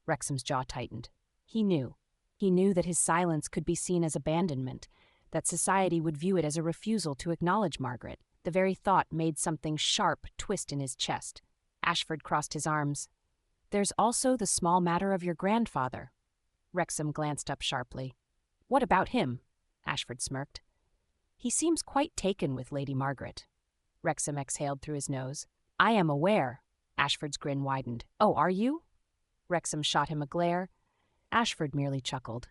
Wrexham's jaw tightened. He knew. He knew that his silence could be seen as abandonment, that society would view it as a refusal to acknowledge Margaret. The very thought made something sharp twist in his chest. Ashford crossed his arms. There's also the small matter of your grandfather. Wrexham glanced up sharply. What about him? Ashford smirked. He seems quite taken with Lady Margaret. Wrexham exhaled through his nose. I am aware. Ashford's grin widened. Oh, are you? Wrexham shot him a glare. Ashford merely chuckled.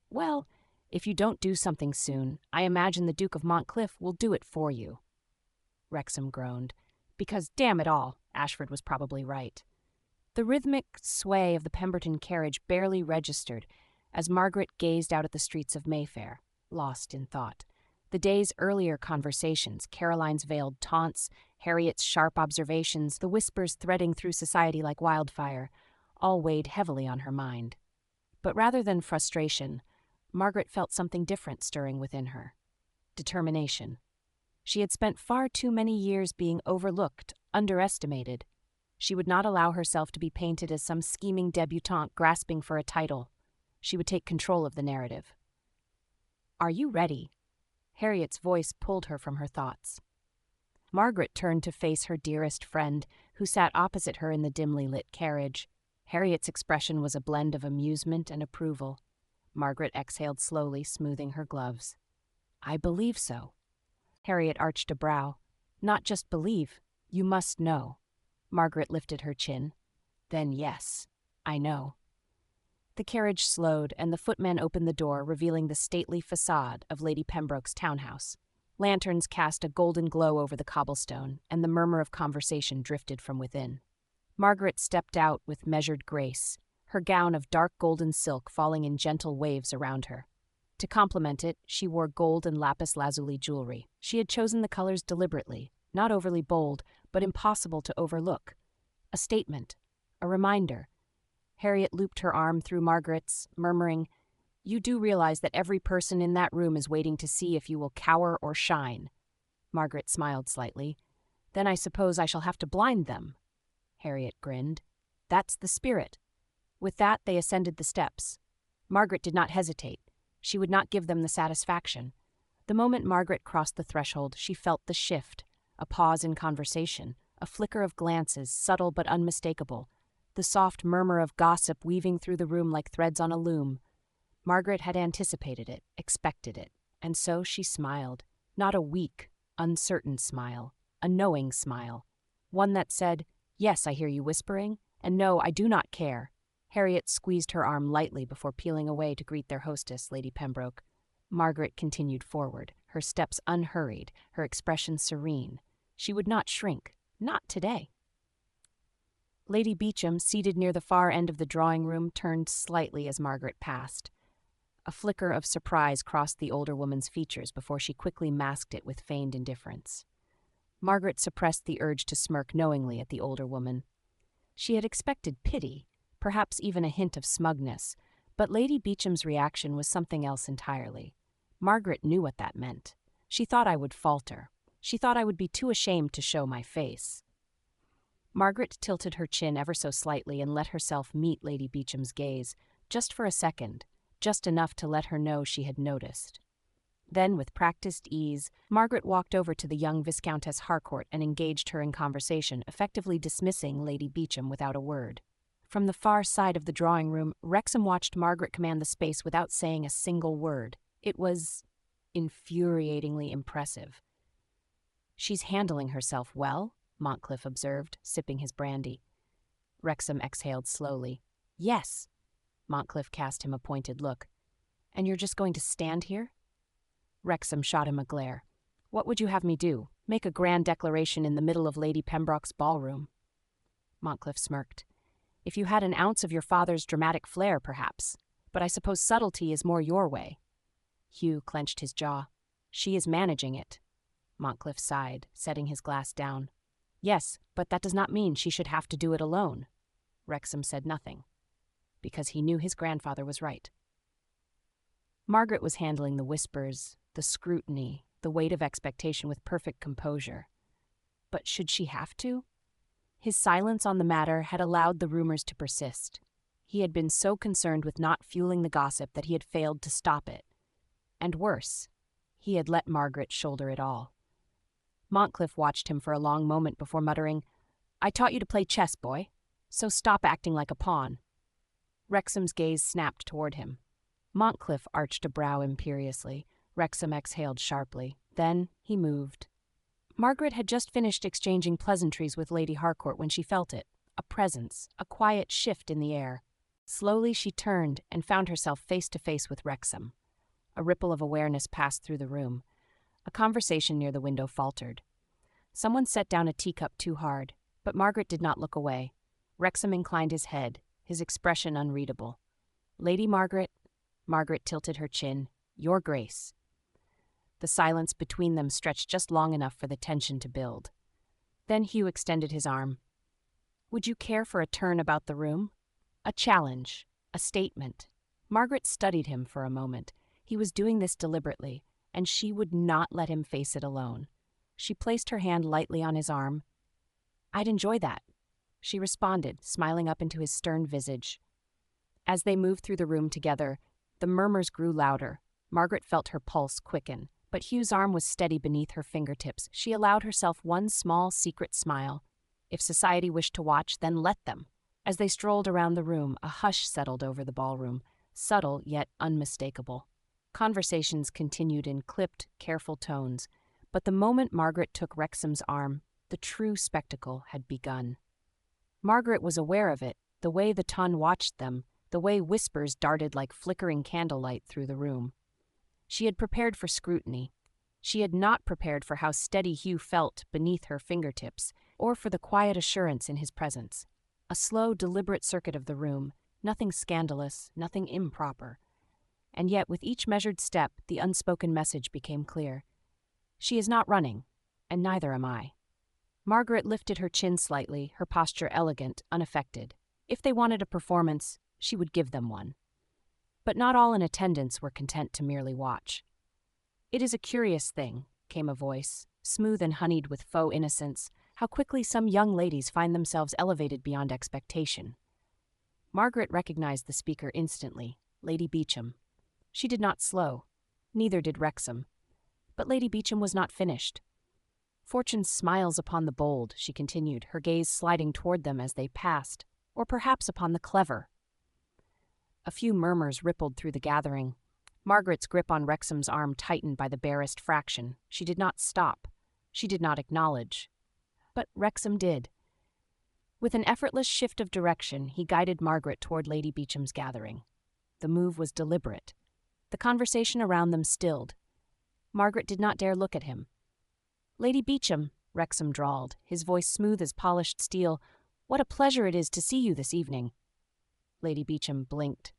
Well, if you don't do something soon, I imagine the Duke of Montcliff will do it for you. Wrexham groaned. Because, damn it all, Ashford was probably right. The rhythmic sway of the Pemberton carriage barely registered as Margaret gazed out at the streets of Mayfair, lost in thought. The day's earlier conversations, Caroline's veiled taunts, Harriet's sharp observations, the whispers threading through society like wildfire, all weighed heavily on her mind. But rather than frustration, Margaret felt something different stirring within her. Determination. She had spent far too many years being overlooked, underestimated. She would not allow herself to be painted as some scheming debutante grasping for a title. She would take control of the narrative. "Are you ready?" Harriet's voice pulled her from her thoughts. Margaret turned to face her dearest friend, who sat opposite her in the dimly lit carriage. Harriet's expression was a blend of amusement and approval. Margaret exhaled slowly, smoothing her gloves. "I believe so." Harriet arched a brow. "Not just believe, you must know." Margaret lifted her chin. "Then yes, I know." The carriage slowed, and the footman opened the door, revealing the stately facade of Lady Pembroke's townhouse. Lanterns cast a golden glow over the cobblestone, and the murmur of conversation drifted from within. Margaret stepped out with measured grace, her gown of dark golden silk falling in gentle waves around her. To complement it, she wore gold and lapis lazuli jewelry. She had chosen the colors deliberately, not overly bold, but impossible to overlook. A statement, a reminder. Harriet looped her arm through Margaret's, murmuring, "You do realize that every person in that room is waiting to see if you will cower or shine." Margaret smiled slightly. "Then I suppose I shall have to blind them." Harriet grinned. "That's the spirit." With that, they ascended the steps. Margaret did not hesitate. She would not give them the satisfaction. The moment Margaret crossed the threshold, she felt the shift, a pause in conversation, a flicker of glances, subtle but unmistakable, the soft murmur of gossip weaving through the room like threads on a loom. Margaret had anticipated it, expected it, and so she smiled. Not a weak, uncertain smile, a knowing smile. One that said, "Yes, I hear you whispering," and "No, I do not care." Harriet squeezed her arm lightly before peeling away to greet their hostess, Lady Pembroke. Margaret continued forward, her steps unhurried, her expression serene. She would not shrink, not today. Lady Beauchamp, seated near the far end of the drawing-room, turned slightly as Margaret passed. A flicker of surprise crossed the older woman's features before she quickly masked it with feigned indifference. Margaret suppressed the urge to smirk knowingly at the older woman. She had expected pity, perhaps even a hint of smugness, but Lady Beauchamp's reaction was something else entirely. Margaret knew what that meant. She thought I would falter. She thought I would be too ashamed to show my face. Margaret tilted her chin ever so slightly and let herself meet Lady Beauchamp's gaze, just for a second, just enough to let her know she had noticed. Then, with practiced ease, Margaret walked over to the young Viscountess Harcourt and engaged her in conversation, effectively dismissing Lady Beauchamp without a word. From the far side of the drawing-room, Wrexham watched Margaret command the space without saying a single word. It was infuriatingly impressive. "She's handling herself well," Montcalf observed, sipping his brandy. Wrexham exhaled slowly. "Yes." Montcalf cast him a pointed look. "And you're just going to stand here?" Wrexham shot him a glare. "What would you have me do? Make a grand declaration in the middle of Lady Pembroke's ballroom?" Montcalf smirked. "If you had an ounce of your father's dramatic flair, perhaps. But I suppose subtlety is more your way." Hugh clenched his jaw. "She is managing it." Montcalf sighed, setting his glass down. "Yes, but that does not mean she should have to do it alone." Wrexham said nothing, because he knew his grandfather was right. Margaret was handling the whispers, the scrutiny, the weight of expectation with perfect composure. But should she have to? His silence on the matter had allowed the rumors to persist. He had been so concerned with not fueling the gossip that he had failed to stop it. And worse, he had let Margaret shoulder it all. Montcalf watched him for a long moment before muttering, "I taught you to play chess, boy, so stop acting like a pawn." Wrexham's gaze snapped toward him. Montcalf arched a brow imperiously. Wrexham exhaled sharply. Then he moved. Margaret had just finished exchanging pleasantries with Lady Harcourt when she felt it, a presence, a quiet shift in the air. Slowly she turned and found herself face to face with Wrexham. A ripple of awareness passed through the room. A conversation near the window faltered. Someone set down a teacup too hard, but Margaret did not look away. Wrexham inclined his head, his expression unreadable. "Lady Margaret," Margaret tilted her chin, "Your Grace." The silence between them stretched just long enough for the tension to build. Then Hugh extended his arm. "Would you care for a turn about the room?" A challenge, a statement. Margaret studied him for a moment. He was doing this deliberately, and she would not let him face it alone. She placed her hand lightly on his arm. "I'd enjoy that," she responded, smiling up into his stern visage. As they moved through the room together, the murmurs grew louder. Margaret felt her pulse quicken, but Hugh's arm was steady beneath her fingertips. She allowed herself one small, secret smile. If society wished to watch, then let them. As they strolled around the room, a hush settled over the ballroom, subtle yet unmistakable. Conversations continued in clipped, careful tones, but the moment Margaret took Wrexham's arm, the true spectacle had begun. Margaret was aware of it, the way the ton watched them, the way whispers darted like flickering candlelight through the room. She had prepared for scrutiny. She had not prepared for how steady Hugh felt beneath her fingertips, or for the quiet assurance in his presence. A slow, deliberate circuit of the room, nothing scandalous, nothing improper. And yet, with each measured step, the unspoken message became clear. She is not running, and neither am I. Margaret lifted her chin slightly, her posture elegant, unaffected. If they wanted a performance, she would give them one. But not all in attendance were content to merely watch. "It is a curious thing," came a voice, smooth and honeyed with faux innocence, "how quickly some young ladies find themselves elevated beyond expectation." Margaret recognized the speaker instantly, Lady Beauchamp. She did not slow. Neither did Wrexham. But Lady Beauchamp was not finished. "Fortune smiles upon the bold," she continued, her gaze sliding toward them as they passed, "or perhaps upon the clever." A few murmurs rippled through the gathering. Margaret's grip on Wrexham's arm tightened by the barest fraction. She did not stop. She did not acknowledge. But Wrexham did. With an effortless shift of direction, he guided Margaret toward Lady Beauchamp's gathering. The move was deliberate. The conversation around them stilled. Margaret did not dare look at him. "Lady Beauchamp," Wrexham drawled, his voice smooth as polished steel, "what a pleasure it is to see you this evening." Lady Beauchamp blinked.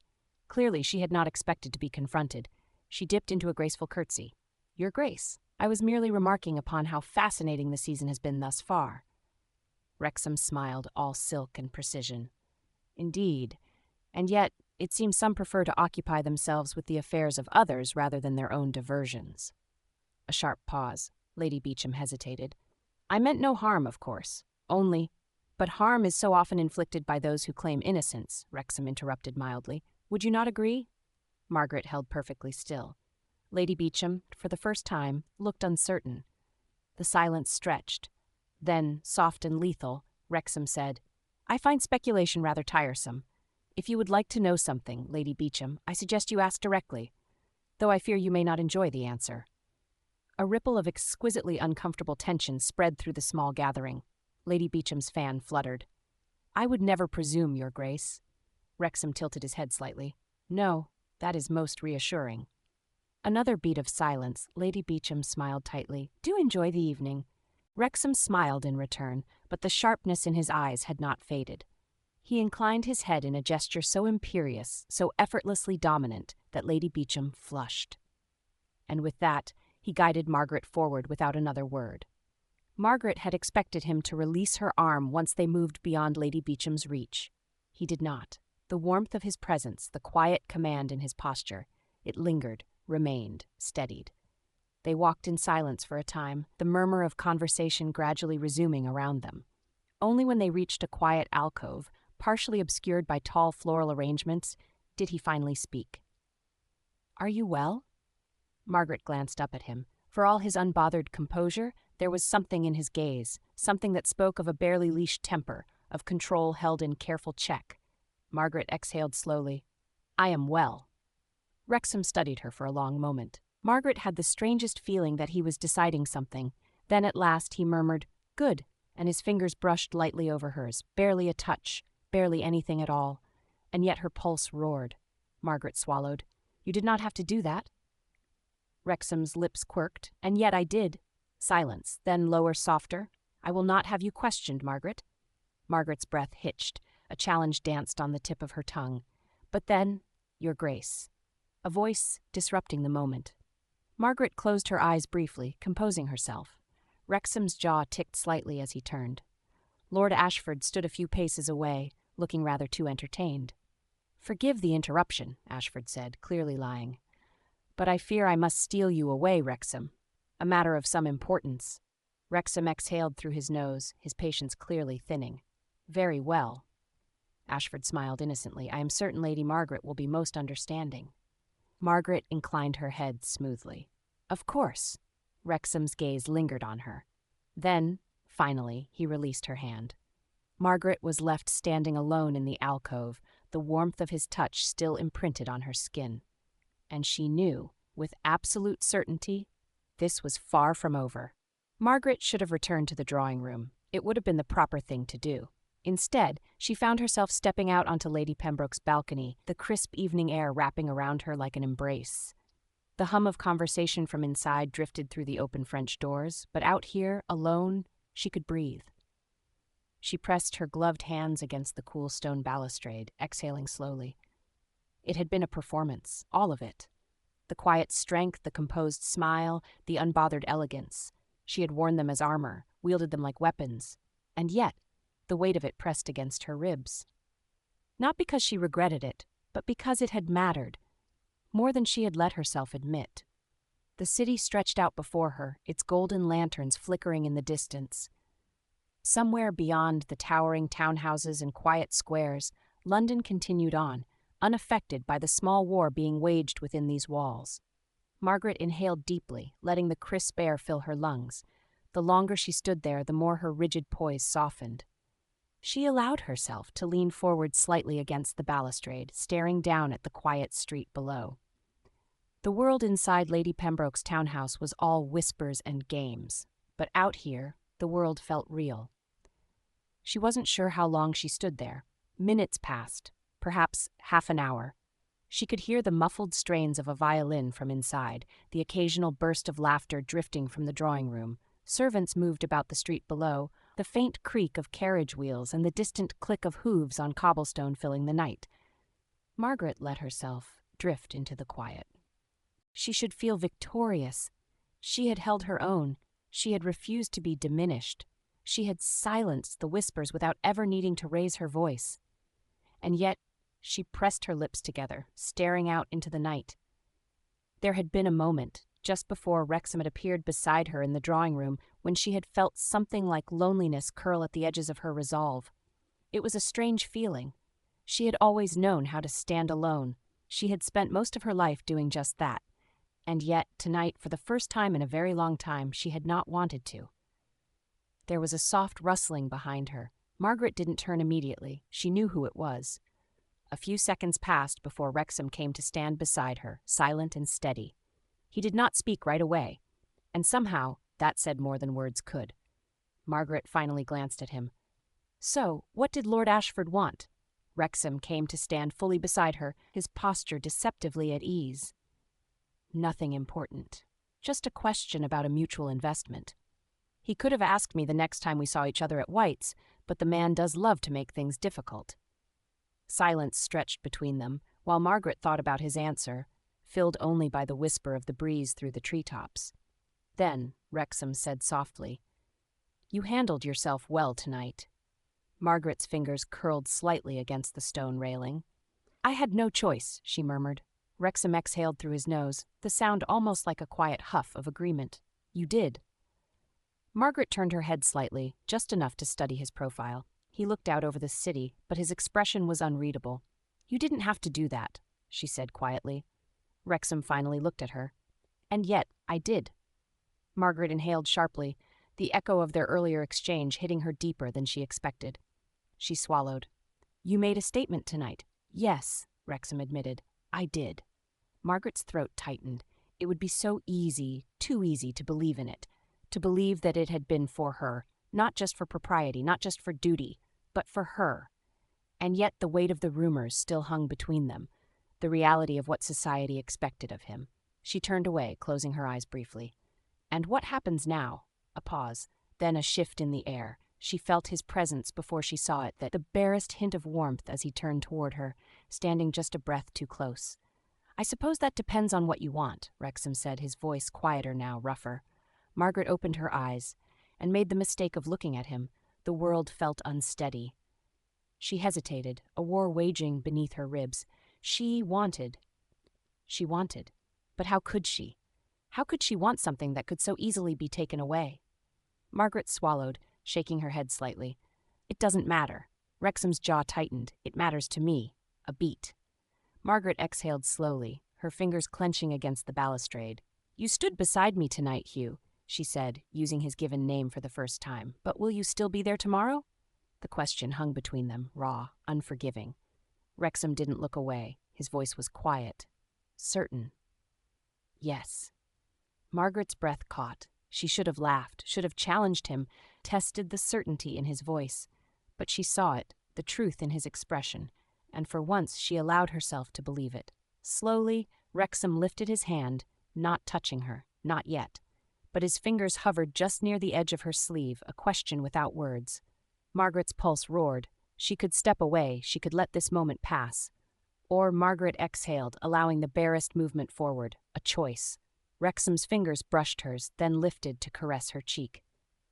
Clearly, she had not expected to be confronted. She dipped into a graceful curtsy. "Your Grace, I was merely remarking upon how fascinating the season has been thus far." Wrexham smiled, all silk and precision. "Indeed. And yet, it seems some prefer to occupy themselves with the affairs of others rather than their own diversions." A sharp pause. Lady Beauchamp hesitated. "I meant no harm, of course. Only—" "But harm is so often inflicted by those who claim innocence," Wrexham interrupted mildly. "Would you not agree?" Margaret held perfectly still. Lady Beauchamp, for the first time, looked uncertain. The silence stretched. Then, soft and lethal, Wrexham said, "I find speculation rather tiresome. If you would like to know something, Lady Beauchamp, I suggest you ask directly, though I fear you may not enjoy the answer." A ripple of exquisitely uncomfortable tension spread through the small gathering. Lady Beauchamp's fan fluttered. "I would never presume, Your Grace." Wrexham tilted his head slightly. "No, that is most reassuring." Another beat of silence. Lady Beauchamp smiled tightly. "Do enjoy the evening." Wrexham smiled in return, but the sharpness in his eyes had not faded. He inclined his head in a gesture so imperious, so effortlessly dominant, that Lady Beauchamp flushed. And with that, he guided Margaret forward without another word. Margaret had expected him to release her arm once they moved beyond Lady Beauchamp's reach. He did not. The warmth of his presence, the quiet command in his posture, it lingered, remained, steadied. They walked in silence for a time, the murmur of conversation gradually resuming around them. Only when they reached a quiet alcove, partially obscured by tall floral arrangements, did he finally speak. "Are you well?" Margaret glanced up at him. For all his unbothered composure, there was something in his gaze, something that spoke of a barely leashed temper, of control held in careful check. Margaret exhaled slowly. "I am well." Wrexham studied her for a long moment. Margaret had the strangest feeling that he was deciding something. Then at last he murmured, "Good," and his fingers brushed lightly over hers, barely a touch, barely anything at all. And yet her pulse roared. Margaret swallowed. "You did not have to do that." Wrexham's lips quirked. "And yet I did." Silence, then lower, softer. "I will not have you questioned, Margaret." Margaret's breath hitched. A challenge danced on the tip of her tongue. "But then, Your Grace." A voice disrupting the moment. Margaret closed her eyes briefly, composing herself. Wrexham's jaw ticked slightly as he turned. Lord Ashford stood a few paces away, looking rather too entertained. "Forgive the interruption," Ashford said, clearly lying. "But I fear I must steal you away, Wrexham. A matter of some importance." Wrexham exhaled through his nose, his patience clearly thinning. "Very well." Ashford smiled innocently. "I am certain Lady Margaret will be most understanding." Margaret inclined her head smoothly. "Of course." Wrexham's gaze lingered on her. Then, finally, he released her hand. Margaret was left standing alone in the alcove, the warmth of his touch still imprinted on her skin. And she knew, with absolute certainty, this was far from over. Margaret should have returned to the drawing room. It would have been the proper thing to do. Instead, she found herself stepping out onto Lady Pembroke's balcony, the crisp evening air wrapping around her like an embrace. The hum of conversation from inside drifted through the open French doors, but out here, alone, she could breathe. She pressed her gloved hands against the cool stone balustrade, exhaling slowly. It had been a performance, all of it. The quiet strength, the composed smile, the unbothered elegance. She had worn them as armor, wielded them like weapons, and yet the weight of it pressed against her ribs. Not because she regretted it, but because it had mattered, more than she had let herself admit. The city stretched out before her, its golden lanterns flickering in the distance. Somewhere beyond the towering townhouses and quiet squares, London continued on, unaffected by the small war being waged within these walls. Margaret inhaled deeply, letting the crisp air fill her lungs. The longer she stood there, the more her rigid poise softened. She allowed herself to lean forward slightly against the balustrade, staring down at the quiet street below. The world inside Lady Pembroke's townhouse was all whispers and games, but out here, the world felt real. She wasn't sure how long she stood there. Minutes passed, perhaps half an hour. She could hear the muffled strains of a violin from inside, the occasional burst of laughter drifting from the drawing room. Servants moved about the street below, the faint creak of carriage wheels and the distant click of hooves on cobblestone filling the night. Margaret let herself drift into the quiet. She should feel victorious. She had held her own. She had refused to be diminished. She had silenced the whispers without ever needing to raise her voice. And yet, she pressed her lips together, staring out into the night. There had been a moment, just before Wrexham had appeared beside her in the drawing room, when she had felt something like loneliness curl at the edges of her resolve. It was a strange feeling. She had always known how to stand alone. She had spent most of her life doing just that. And yet, tonight, for the first time in a very long time, she had not wanted to. There was a soft rustling behind her. Margaret didn't turn immediately. She knew who it was. A few seconds passed before Wrexham came to stand beside her, silent and steady. He did not speak right away, and somehow that said more than words could. Margaret finally glanced at him. "So, what did Lord Ashford want?" Wrexham came to stand fully beside her, his posture deceptively at ease. "Nothing important. Just a question about a mutual investment. He could have asked me the next time we saw each other at White's, but the man does love to make things difficult." Silence stretched between them, while Margaret thought about his answer, filled only by the whisper of the breeze through the treetops. Then, Wrexham said softly, "You handled yourself well tonight." Margaret's fingers curled slightly against the stone railing. "I had no choice," she murmured. Wrexham exhaled through his nose, the sound almost like a quiet huff of agreement. "You did." Margaret turned her head slightly, just enough to study his profile. He looked out over the city, but his expression was unreadable. "You didn't have to do that," she said quietly. Wrexham finally looked at her. "And yet, I did." Margaret inhaled sharply, the echo of their earlier exchange hitting her deeper than she expected. She swallowed. "You made a statement tonight." "Yes," Wrexham admitted. "I did." Margaret's throat tightened. It would be so easy, too easy, to believe in it, to believe that it had been for her, not just for propriety, not just for duty, but for her. And yet the weight of the rumors still hung between them, the reality of what society expected of him. She turned away, closing her eyes briefly. "And what happens now?" A pause, then a shift in the air. She felt his presence before she saw it, the barest hint of warmth as he turned toward her, standing just a breath too close. "I suppose that depends on what you want," Wrexham said, his voice quieter now, rougher. Margaret opened her eyes and made the mistake of looking at him. The world felt unsteady. She hesitated, a war waging beneath her ribs. She wanted. She wanted. But how could she? How could she want something that could so easily be taken away? Margaret swallowed, shaking her head slightly. It doesn't matter. Wrexham's jaw tightened. It matters to me. A beat. Margaret exhaled slowly, her fingers clenching against the balustrade. You stood beside me tonight, Hugh, she said, using his given name for the first time. But will you still be there tomorrow? The question hung between them, raw, unforgiving. Wrexham didn't look away. His voice was quiet. Certain. Yes. Margaret's breath caught. She should have laughed, should have challenged him, tested the certainty in his voice. But she saw it, the truth in his expression, and for once she allowed herself to believe it. Slowly, Wrexham lifted his hand, not touching her, not yet. But his fingers hovered just near the edge of her sleeve, a question without words. Margaret's pulse roared. She could step away, she could let this moment pass. Or Margaret exhaled, allowing the barest movement forward, a choice. Wrexham's fingers brushed hers, then lifted to caress her cheek.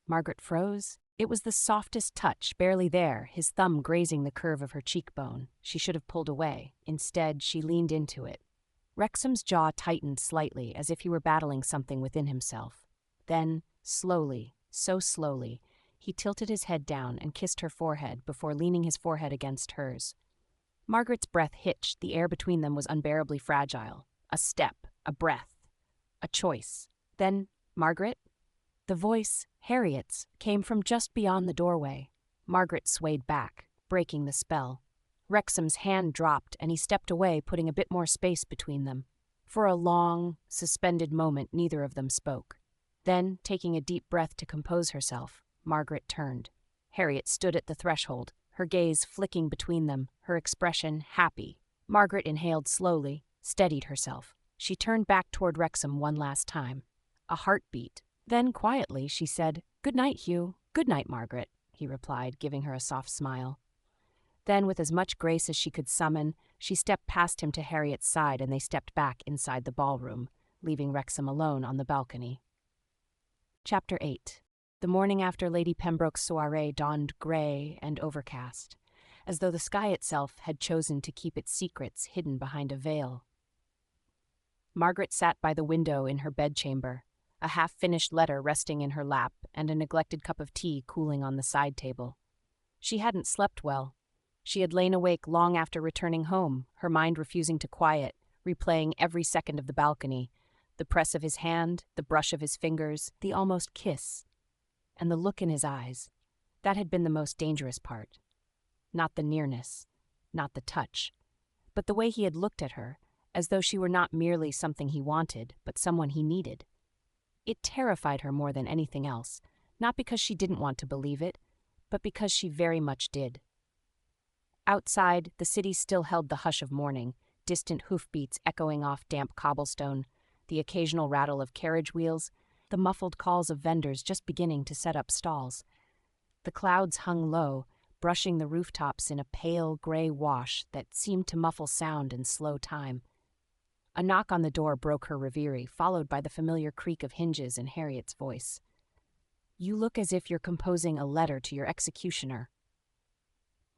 Margaret froze. It was the softest touch, barely there, his thumb grazing the curve of her cheekbone. She should have pulled away. Instead, she leaned into it. Wrexham's jaw tightened slightly, as if he were battling something within himself. Then, slowly, so slowly, he tilted his head down and kissed her forehead before leaning his forehead against hers. Margaret's breath hitched. The air between them was unbearably fragile. A step, a breath, a choice. Then, Margaret? The voice, Harriet's, came from just beyond the doorway. Margaret swayed back, breaking the spell. Wrexham's hand dropped, and he stepped away, putting a bit more space between them. For a long, suspended moment, neither of them spoke. Then, taking a deep breath to compose herself, Margaret turned. Harriet stood at the threshold, her gaze flicking between them, her expression happy. Margaret inhaled slowly, steadied herself. She turned back toward Wrexham one last time. A heartbeat. Then, quietly, she said, "Good night, Hugh." "Good night, Margaret," he replied, giving her a soft smile. Then, with as much grace as she could summon, she stepped past him to Harriet's side, and they stepped back inside the ballroom, leaving Wrexham alone on the balcony. Chapter 8. The morning after Lady Pembroke's soirée dawned grey and overcast, as though the sky itself had chosen to keep its secrets hidden behind a veil. Margaret sat by the window in her bedchamber, a half-finished letter resting in her lap and a neglected cup of tea cooling on the side table. She hadn't slept well. She had lain awake long after returning home, her mind refusing to quiet, replaying every second of the balcony, the press of his hand, the brush of his fingers, the almost kiss, and the look in his eyes. That had been the most dangerous part. Not the nearness, not the touch, but the way he had looked at her, as though she were not merely something he wanted, but someone he needed. It terrified her more than anything else, not because she didn't want to believe it, but because she very much did. Outside, the city still held the hush of morning, distant hoofbeats echoing off damp cobblestone, the occasional rattle of carriage wheels, the muffled calls of vendors just beginning to set up stalls. The clouds hung low, brushing the rooftops in a pale gray wash that seemed to muffle sound and slow time. A knock on the door broke her reverie, followed by the familiar creak of hinges and Harriet's voice. "You look as if you're composing a letter to your executioner."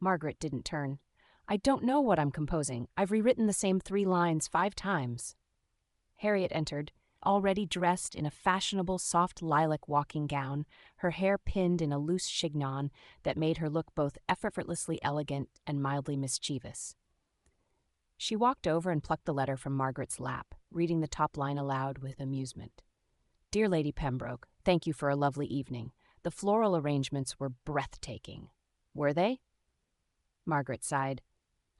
Margaret didn't turn. "I don't know what I'm composing. I've rewritten the same 3 lines 5 times. Harriet entered, already dressed in a fashionable soft lilac walking gown, her hair pinned in a loose chignon that made her look both effortlessly elegant and mildly mischievous. She walked over and plucked the letter from Margaret's lap, reading the top line aloud with amusement. "Dear Lady Pembroke, thank you for a lovely evening. The floral arrangements were breathtaking." "Were they?" Margaret sighed.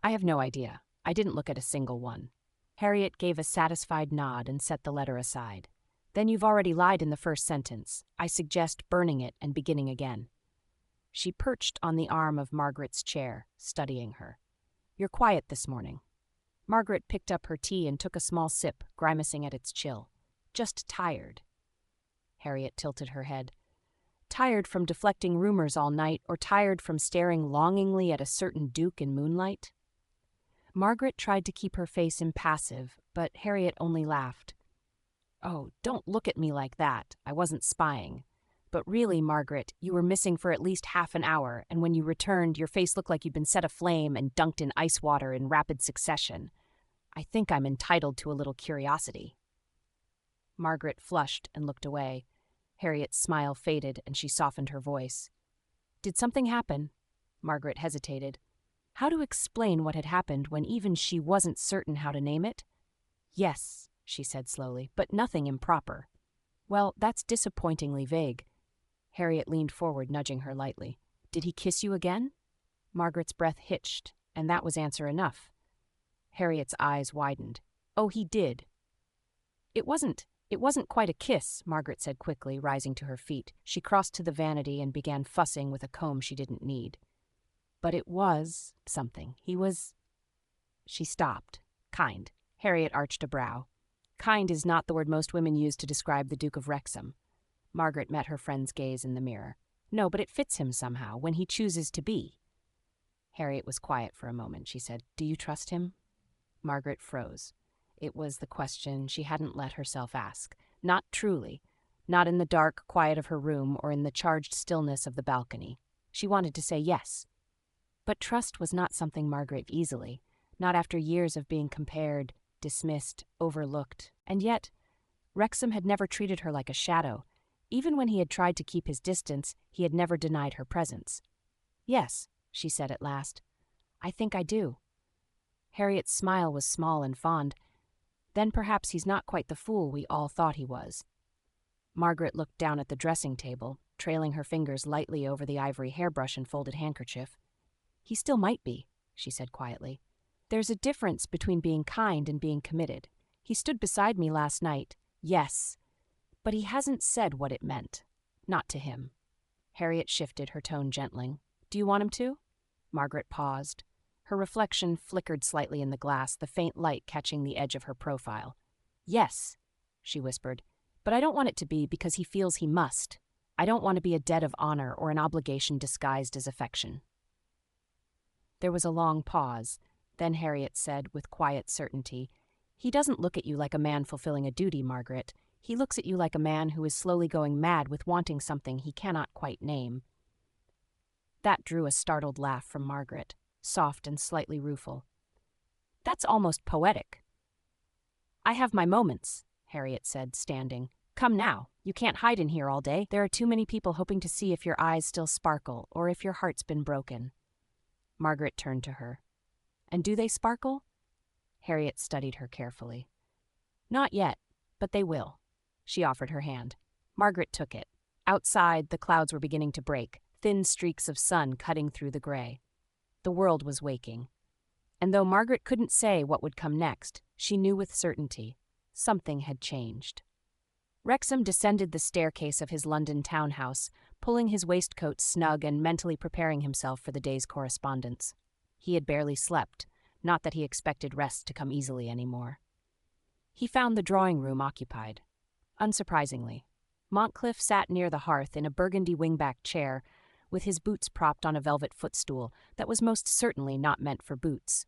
"I have no idea. I didn't look at a single one." Harriet gave a satisfied nod and set the letter aside. "Then you've already lied in the first sentence. I suggest burning it and beginning again." She perched on the arm of Margaret's chair, studying her. "You're quiet this morning." Margaret picked up her tea and took a small sip, grimacing at its chill. "Just tired." Harriet tilted her head. "Tired from deflecting rumors all night, or tired from staring longingly at a certain duke in moonlight?" Margaret tried to keep her face impassive, but Harriet only laughed. "Oh, don't look at me like that. I wasn't spying. But really, Margaret, you were missing for at least half an hour, and when you returned, your face looked like you'd been set aflame and dunked in ice water in rapid succession. I think I'm entitled to a little curiosity." Margaret flushed and looked away. Harriet's smile faded and she softened her voice. "Did something happen?" Margaret hesitated. How to explain what had happened when even she wasn't certain how to name it? "Yes," she said slowly, "but nothing improper." "Well, that's disappointingly vague." Harriet leaned forward, nudging her lightly. "Did he kiss you again?" Margaret's breath hitched, and that was answer enough. Harriet's eyes widened. "Oh, he did." It wasn't quite a kiss," Margaret said quickly, rising to her feet. She crossed to the vanity and began fussing with a comb she didn't need. "But it was something. He was—" She stopped. "Kind." Harriet arched a brow. "Kind is not the word most women use to describe the Duke of Wrexham." Margaret met her friend's gaze in the mirror. "No, but it fits him somehow, when he chooses to be." Harriet was quiet for a moment. She said, "Do you trust him?" Margaret froze. It was the question she hadn't let herself ask. Not truly. Not in the dark quiet of her room or in the charged stillness of the balcony. She wanted to say yes. But trust was not something Margaret easily, not after years of being compared, dismissed, overlooked. And yet, Wrexham had never treated her like a shadow. Even when he had tried to keep his distance, he had never denied her presence. "Yes," she said at last. "I think I do." Harriet's smile was small and fond. "Then perhaps he's not quite the fool we all thought he was." Margaret looked down at the dressing table, trailing her fingers lightly over the ivory hairbrush and folded handkerchief. "He still might be," she said quietly. "There's a difference between being kind and being committed. He stood beside me last night, yes, but he hasn't said what it meant. Not to him." Harriet shifted, her tone gentling. "Do you want him to?" Margaret paused. Her reflection flickered slightly in the glass, the faint light catching the edge of her profile. "Yes," she whispered, "but I don't want it to be because he feels he must. I don't want to be a debt of honor or an obligation disguised as affection." There was a long pause. Then Harriet said, with quiet certainty, "He doesn't look at you like a man fulfilling a duty, Margaret. He looks at you like a man who is slowly going mad with wanting something he cannot quite name." That drew a startled laugh from Margaret, soft and slightly rueful. "That's almost poetic." "I have my moments," Harriet said, standing. "Come now. You can't hide in here all day. There are too many people hoping to see if your eyes still sparkle or if your heart's been broken." Margaret turned to her. "And do they sparkle?" Harriet studied her carefully. "Not yet, but they will." She offered her hand. Margaret took it. Outside, the clouds were beginning to break, thin streaks of sun cutting through the gray. The world was waking. And though Margaret couldn't say what would come next, she knew with certainty something had changed. Wrexham descended the staircase of his London townhouse, pulling his waistcoat snug and mentally preparing himself for the day's correspondence. He had barely slept, not that he expected rest to come easily anymore. He found the drawing room occupied. Unsurprisingly, Montcliff sat near the hearth in a burgundy wingback chair, with his boots propped on a velvet footstool that was most certainly not meant for boots.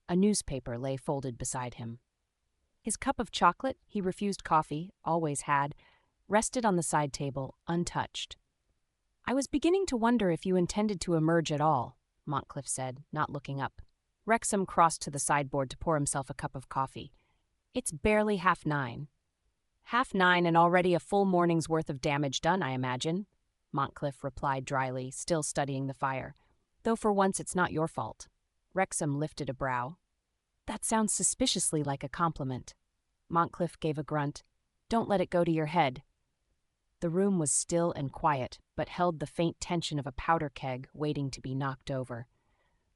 A newspaper lay folded beside him. His cup of chocolate, he refused coffee, always had, rested on the side table, untouched. "I was beginning to wonder if you intended to emerge at all," Montcliff said, not looking up. Wrexham crossed to the sideboard to pour himself a cup of coffee. "It's barely 9:30. 9:30 and already a full morning's worth of damage done, I imagine," Montcliff replied dryly, still studying the fire. "Though for once it's not your fault." Wrexham lifted a brow. "That sounds suspiciously like a compliment." Montcliff gave a grunt. "Don't let it go to your head." The room was still and quiet, but held the faint tension of a powder keg waiting to be knocked over.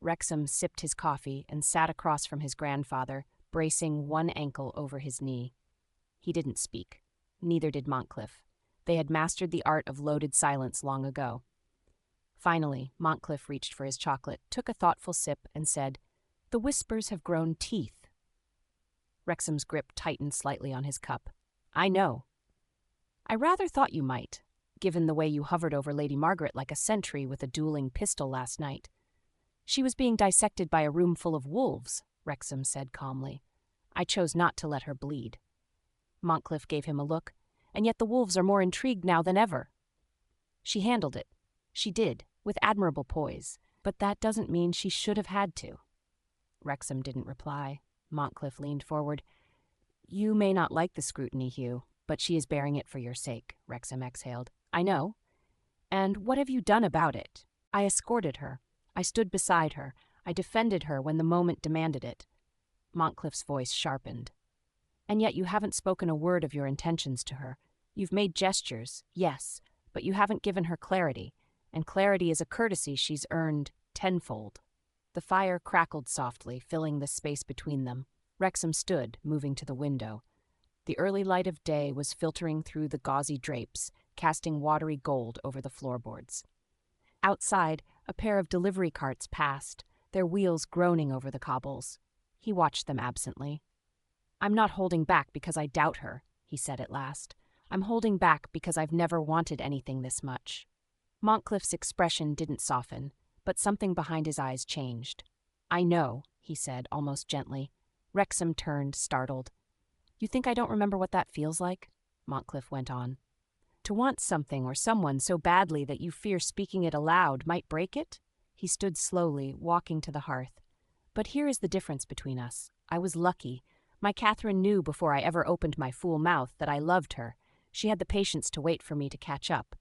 Wrexham sipped his coffee and sat across from his grandfather, bracing one ankle over his knee. He didn't speak. Neither did Montcliff. They had mastered the art of loaded silence long ago. Finally, Montcliff reached for his chocolate, took a thoughtful sip, and said, "The whispers have grown teeth." Wrexham's grip tightened slightly on his cup. "I know." "I rather thought you might, given the way you hovered over Lady Margaret like a sentry with a dueling pistol last night." "She was being dissected by a room full of wolves," Wrexham said calmly. "I chose not to let her bleed." Montcliff gave him a look, "And yet the wolves are more intrigued now than ever." "She handled it. She did, with admirable poise. But that doesn't mean she should have had to." Wrexham didn't reply. Montcliff leaned forward. You may not like the scrutiny, Hugh, but she is bearing it for your sake, Wrexham exhaled. I know. And what have you done about it? I escorted her. I stood beside her. I defended her when the moment demanded it. Montcliff's voice sharpened. And yet you haven't spoken a word of your intentions to her. You've made gestures, yes, but you haven't given her clarity, and clarity is a courtesy she's earned tenfold. The fire crackled softly, filling the space between them. Wrexham stood, moving to the window. The early light of day was filtering through the gauzy drapes, casting watery gold over the floorboards. Outside, a pair of delivery carts passed, their wheels groaning over the cobbles. He watched them absently. I'm not holding back because I doubt her, he said at last. I'm holding back because I've never wanted anything this much. Montcliff's expression didn't soften, but something behind his eyes changed. I know, he said, almost gently. Wrexham turned, startled. You think I don't remember what that feels like? Montcliff went on. To want something or someone so badly that you fear speaking it aloud might break it? He stood slowly, walking to the hearth. But here is the difference between us. I was lucky. My Catherine knew before I ever opened my fool mouth that I loved her. She had the patience to wait for me to catch up.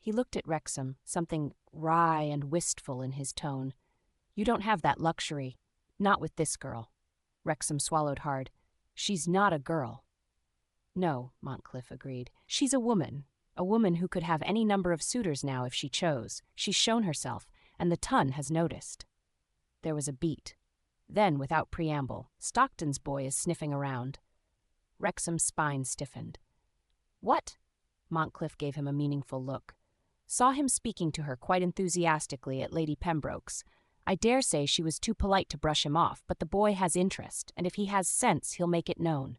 He looked at Wrexham, something wry and wistful in his tone. You don't have that luxury. Not with this girl. Wrexham swallowed hard. She's not a girl. No, Montcliff agreed. She's a woman who could have any number of suitors now if she chose. She's shown herself, and the ton has noticed. There was a beat. Then, without preamble, Stockton's boy is sniffing around. Wrexham's spine stiffened. What? Montcliff gave him a meaningful look. Saw him speaking to her quite enthusiastically at Lady Pembroke's. I dare say she was too polite to brush him off, but the boy has interest, and if he has sense, he'll make it known.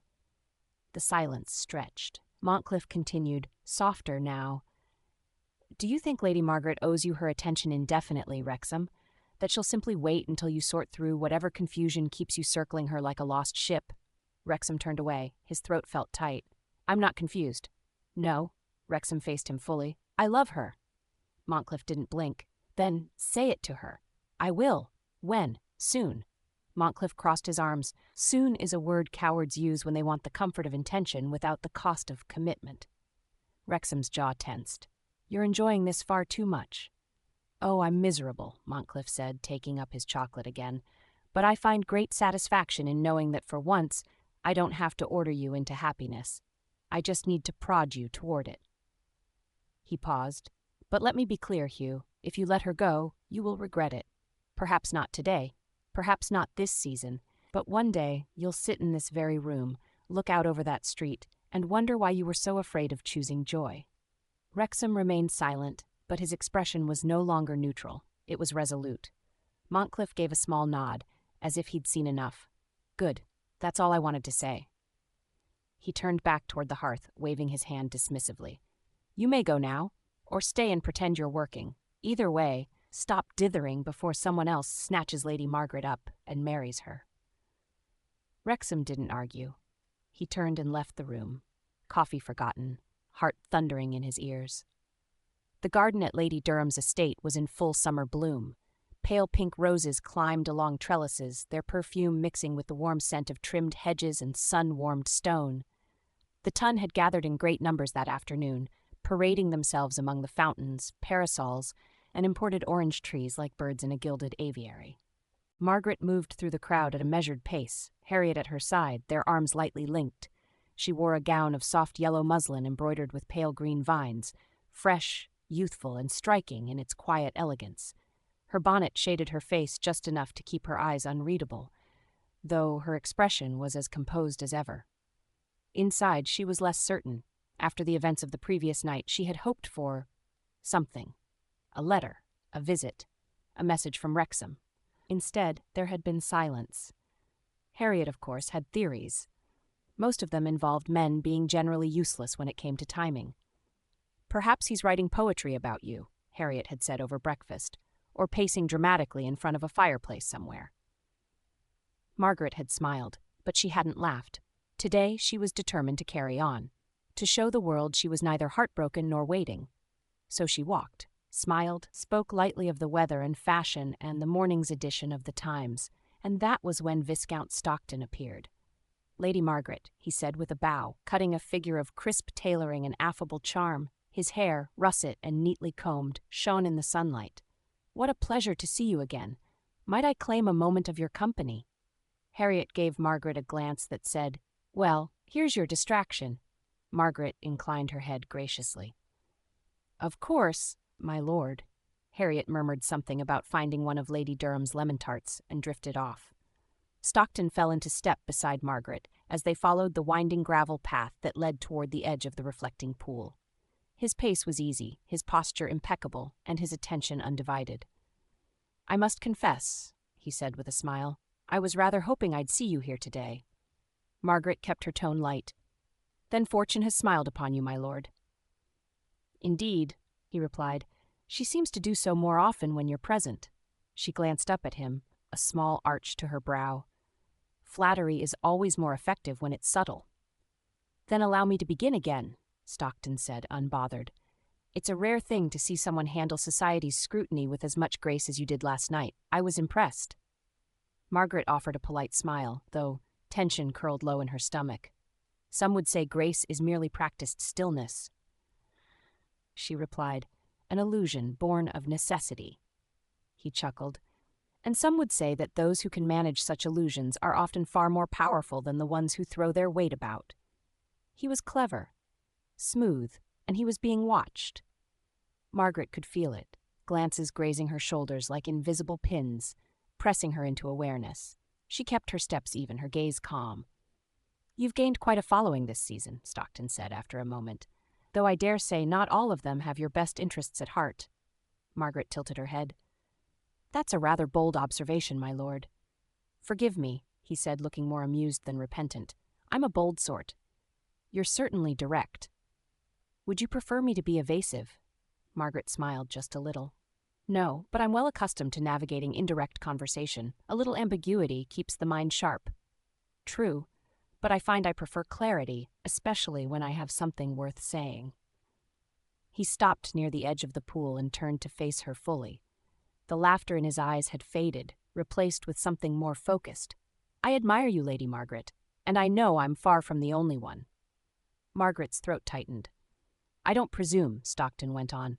The silence stretched. Montcliff continued, softer now. Do you think Lady Margaret owes you her attention indefinitely, Wrexham? That she'll simply wait until you sort through whatever confusion keeps you circling her like a lost ship? Wrexham turned away. His throat felt tight. I'm not confused. No. Wrexham faced him fully. I love her. Montcliff didn't blink. Then say it to her. I will. When? Soon. Montcliff crossed his arms. Soon is a word cowards use when they want the comfort of intention without the cost of commitment. Wrexham's jaw tensed. You're enjoying this far too much. Oh, I'm miserable, Montcliff said, taking up his chocolate again. But I find great satisfaction in knowing that for once I don't have to order you into happiness. I just need to prod you toward it. He paused. But let me be clear, Hugh. If you let her go, you will regret it. Perhaps not today. Perhaps not this season. But one day you'll sit in this very room, look out over that street, and wonder why you were so afraid of choosing joy. Wrexham remained silent, but his expression was no longer neutral. It was resolute. Montcliff gave a small nod, as if he'd seen enough. Good. That's all I wanted to say. He turned back toward the hearth, waving his hand dismissively. You may go now, or stay and pretend you're working. Either way, stop dithering before someone else snatches Lady Margaret up and marries her. Wrexham didn't argue. He turned and left the room, coffee forgotten, heart thundering in his ears. The garden at Lady Durham's estate was in full summer bloom. Pale pink roses climbed along trellises, their perfume mixing with the warm scent of trimmed hedges and sun-warmed stone. The ton had gathered in great numbers that afternoon, parading themselves among the fountains, parasols, and imported orange trees like birds in a gilded aviary. Margaret moved through the crowd at a measured pace, Harriet at her side, their arms lightly linked. She wore a gown of soft yellow muslin embroidered with pale green vines, fresh, youthful, and striking in its quiet elegance. Her bonnet shaded her face just enough to keep her eyes unreadable, though her expression was as composed as ever. Inside, she was less certain. After the events of the previous night, she had hoped for something. A letter, a visit, a message from Wrexham. Instead, there had been silence. Harriet, of course, had theories. Most of them involved men being generally useless when it came to timing. Perhaps he's writing poetry about you, Harriet had said over breakfast, or pacing dramatically in front of a fireplace somewhere. Margaret had smiled, but she hadn't laughed. Today she was determined to carry on, to show the world she was neither heartbroken nor waiting. So she walked, smiled, spoke lightly of the weather and fashion and the morning's edition of the Times, and that was when Viscount Stockton appeared. "Lady Margaret," he said with a bow, cutting a figure of crisp tailoring and affable charm. His hair, russet and neatly combed, shone in the sunlight. "What a pleasure to see you again. Might I claim a moment of your company?" Harriet gave Margaret a glance that said, "Well, here's your distraction." Margaret inclined her head graciously. "Of course, my lord." Harriet murmured something about finding one of Lady Durham's lemon tarts and drifted off. Stockton fell into step beside Margaret as they followed the winding gravel path that led toward the edge of the reflecting pool. His pace was easy, his posture impeccable, and his attention undivided. "I must confess," he said with a smile, "I was rather hoping I'd see you here today." Margaret kept her tone light. "Then fortune has smiled upon you, my lord." "Indeed," he replied. "She seems to do so more often when you're present." She glanced up at him, a small arch to her brow. "Flattery is always more effective when it's subtle." "Then allow me to begin again," Stockton said, unbothered. "It's a rare thing to see someone handle society's scrutiny with as much grace as you did last night. I was impressed." Margaret offered a polite smile, though tension curled low in her stomach. "Some would say grace is merely practiced stillness," she replied, "an illusion born of necessity." He chuckled. "And some would say that those who can manage such illusions are often far more powerful than the ones who throw their weight about." He was clever, smooth, and he was being watched. Margaret could feel it, glances grazing her shoulders like invisible pins, pressing her into awareness. She kept her steps even, her gaze calm. "You've gained quite a following this season," Stockton said after a moment, "though I dare say not all of them have your best interests at heart." Margaret tilted her head. "That's a rather bold observation, my lord." "Forgive me," he said, looking more amused than repentant. "I'm a bold sort." "You're certainly direct." "Would you prefer me to be evasive?" Margaret smiled just a little. "No, but I'm well accustomed to navigating indirect conversation. A little ambiguity keeps the mind sharp." "True, but I find I prefer clarity, especially when I have something worth saying." He stopped near the edge of the pool and turned to face her fully. The laughter in his eyes had faded, replaced with something more focused. "I admire you, Lady Margaret, and I know I'm far from the only one." Margaret's throat tightened. "I don't presume," Stockton went on.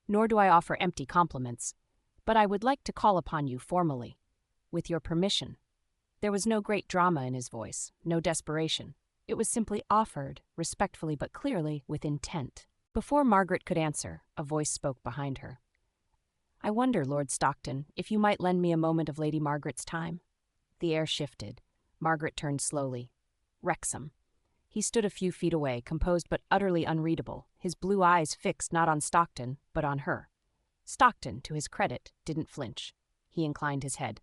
"Nor do I offer empty compliments. But I would like to call upon you formally. With your permission." There was no great drama in his voice, no desperation. It was simply offered, respectfully but clearly, with intent. Before Margaret could answer, a voice spoke behind her. "I wonder, Lord Stockton, if you might lend me a moment of Lady Margaret's time?" The air shifted. Margaret turned slowly. Wrexham. He stood a few feet away, composed but utterly unreadable, his blue eyes fixed not on Stockton, but on her. Stockton, to his credit, didn't flinch. He inclined his head.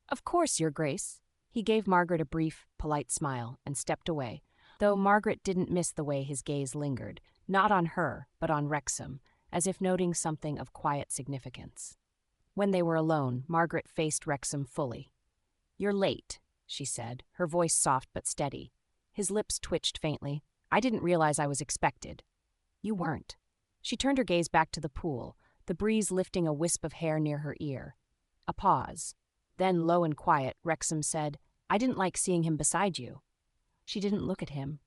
"Of course, Your Grace." He gave Margaret a brief, polite smile and stepped away, though Margaret didn't miss the way his gaze lingered, not on her, but on Wrexham, as if noting something of quiet significance. When they were alone, Margaret faced Wrexham fully. "You're late," she said, her voice soft but steady. His lips twitched faintly. "I didn't realize I was expected." "You weren't." She turned her gaze back to the pool, the breeze lifting a wisp of hair near her ear. A pause. Then, low and quiet, Wrexham said, "I didn't like seeing him beside you." She didn't look at him.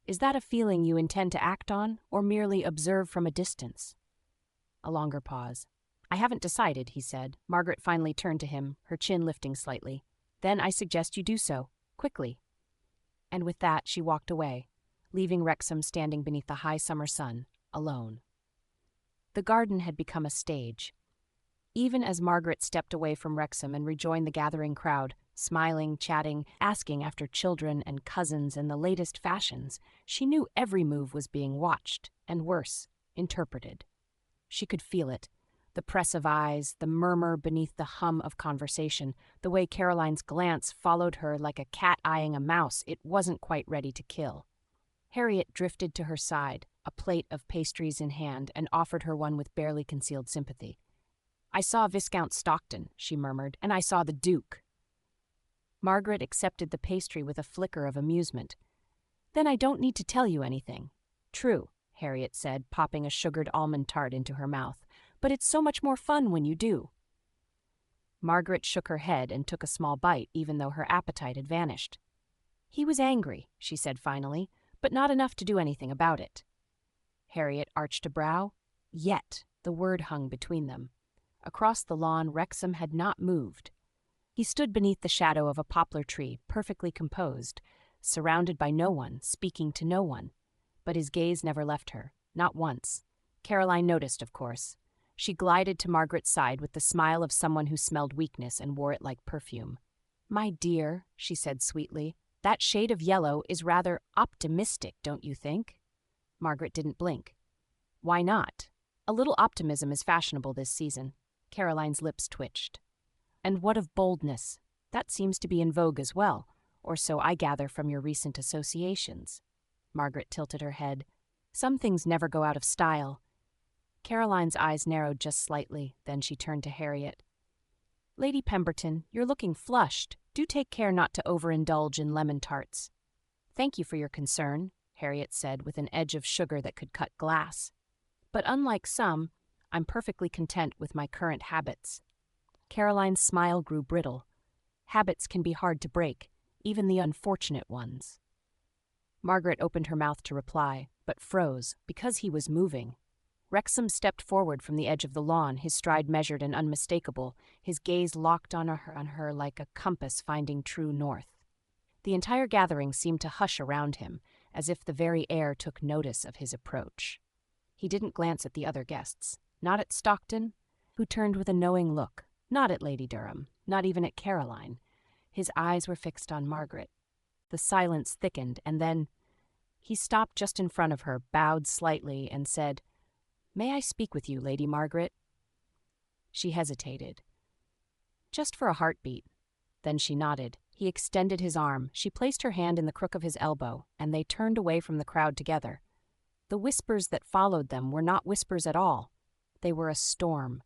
"Is that a feeling you intend to act on, or merely observe from a distance?" A longer pause. "I haven't decided," he said. Margaret finally turned to him, her chin lifting slightly. "Then I suggest you do so, quickly." And with that, she walked away, leaving Wrexham standing beneath the high summer sun, alone. The garden had become a stage. Even as Margaret stepped away from Wrexham and rejoined the gathering crowd, smiling, chatting, asking after children and cousins and the latest fashions, she knew every move was being watched, and worse, interpreted. She could feel it, the press of eyes, the murmur beneath the hum of conversation, the way Caroline's glance followed her like a cat eyeing a mouse it wasn't quite ready to kill. Harriet drifted to her side, a plate of pastries in hand, and offered her one with barely concealed sympathy. "I saw Viscount Stockton," she murmured, "and I saw the Duke." Margaret accepted the pastry with a flicker of amusement. "Then I don't need to tell you anything." "True," Harriet said, popping a sugared almond tart into her mouth, "but it's so much more fun when you do." Margaret shook her head and took a small bite, even though her appetite had vanished. "He was angry," she said finally, "but not enough to do anything about it." Harriet arched a brow. Yet, the word hung between them. Across the lawn, Wrexham had not moved. He stood beneath the shadow of a poplar tree, perfectly composed, surrounded by no one, speaking to no one. But his gaze never left her, not once. Caroline noticed, of course. She glided to Margaret's side with the smile of someone who smelled weakness and wore it like perfume. "My dear," she said sweetly, "that shade of yellow is rather optimistic, don't you think?" Margaret didn't blink. "Why not? A little optimism is fashionable this season." Caroline's lips twitched. "And what of boldness? That seems to be in vogue as well, or so I gather from your recent associations." Margaret tilted her head. "Some things never go out of style." Caroline's eyes narrowed just slightly, then she turned to Harriet. "Lady Pemberton, you're looking flushed. Do take care not to overindulge in lemon tarts." "Thank you for your concern," Harriet said with an edge of sugar that could cut glass. "But unlike some, I'm perfectly content with my current habits." Caroline's smile grew brittle. Habits can be hard to break, even the unfortunate ones. Margaret opened her mouth to reply, but froze, because he was moving. Wrexham stepped forward from the edge of the lawn, his stride measured and unmistakable, his gaze locked on her like a compass finding true north. The entire gathering seemed to hush around him, as if the very air took notice of his approach. He didn't glance at the other guests, not at Stockton, who turned with a knowing look, not at Lady Durham, not even at Caroline. His eyes were fixed on Margaret. The silence thickened, and then he stopped just in front of her, bowed slightly, and said, "May I speak with you, Lady Margaret?" She hesitated. "Just for a heartbeat." Then she nodded. He extended his arm. She placed her hand in the crook of his elbow, and they turned away from the crowd together. The whispers that followed them were not whispers at all. They were a storm.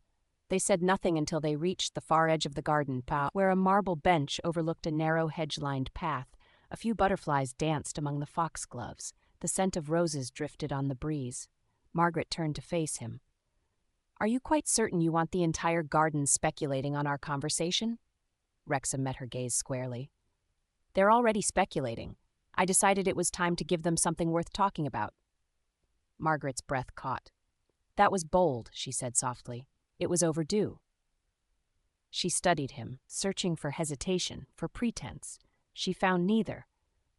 They said nothing until they reached the far edge of the garden, where a marble bench overlooked a narrow hedge-lined path. A few butterflies danced among the foxgloves. The scent of roses drifted on the breeze. Margaret turned to face him. "Are you quite certain you want the entire garden speculating on our conversation?" Wrexham met her gaze squarely. "They're already speculating. I decided it was time to give them something worth talking about." Margaret's breath caught. "That was bold," she said softly. "It was overdue." She studied him, searching for hesitation, for pretense. She found neither.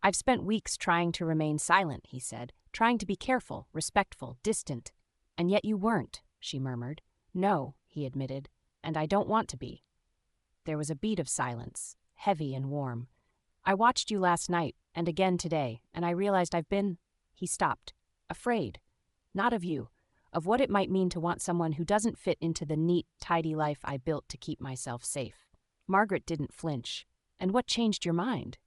"I've spent weeks trying to remain silent," he said, "trying to be careful, respectful, distant. And yet you weren't," she murmured. "No," he admitted, "and I don't want to be." There was a beat of silence, heavy and warm. "I watched you last night, and again today, and I realized I've been—" He stopped. "Afraid. Not of you. Of what it might mean to want someone who doesn't fit into the neat, tidy life I built to keep myself safe." Margaret didn't flinch. "And what changed your mind?"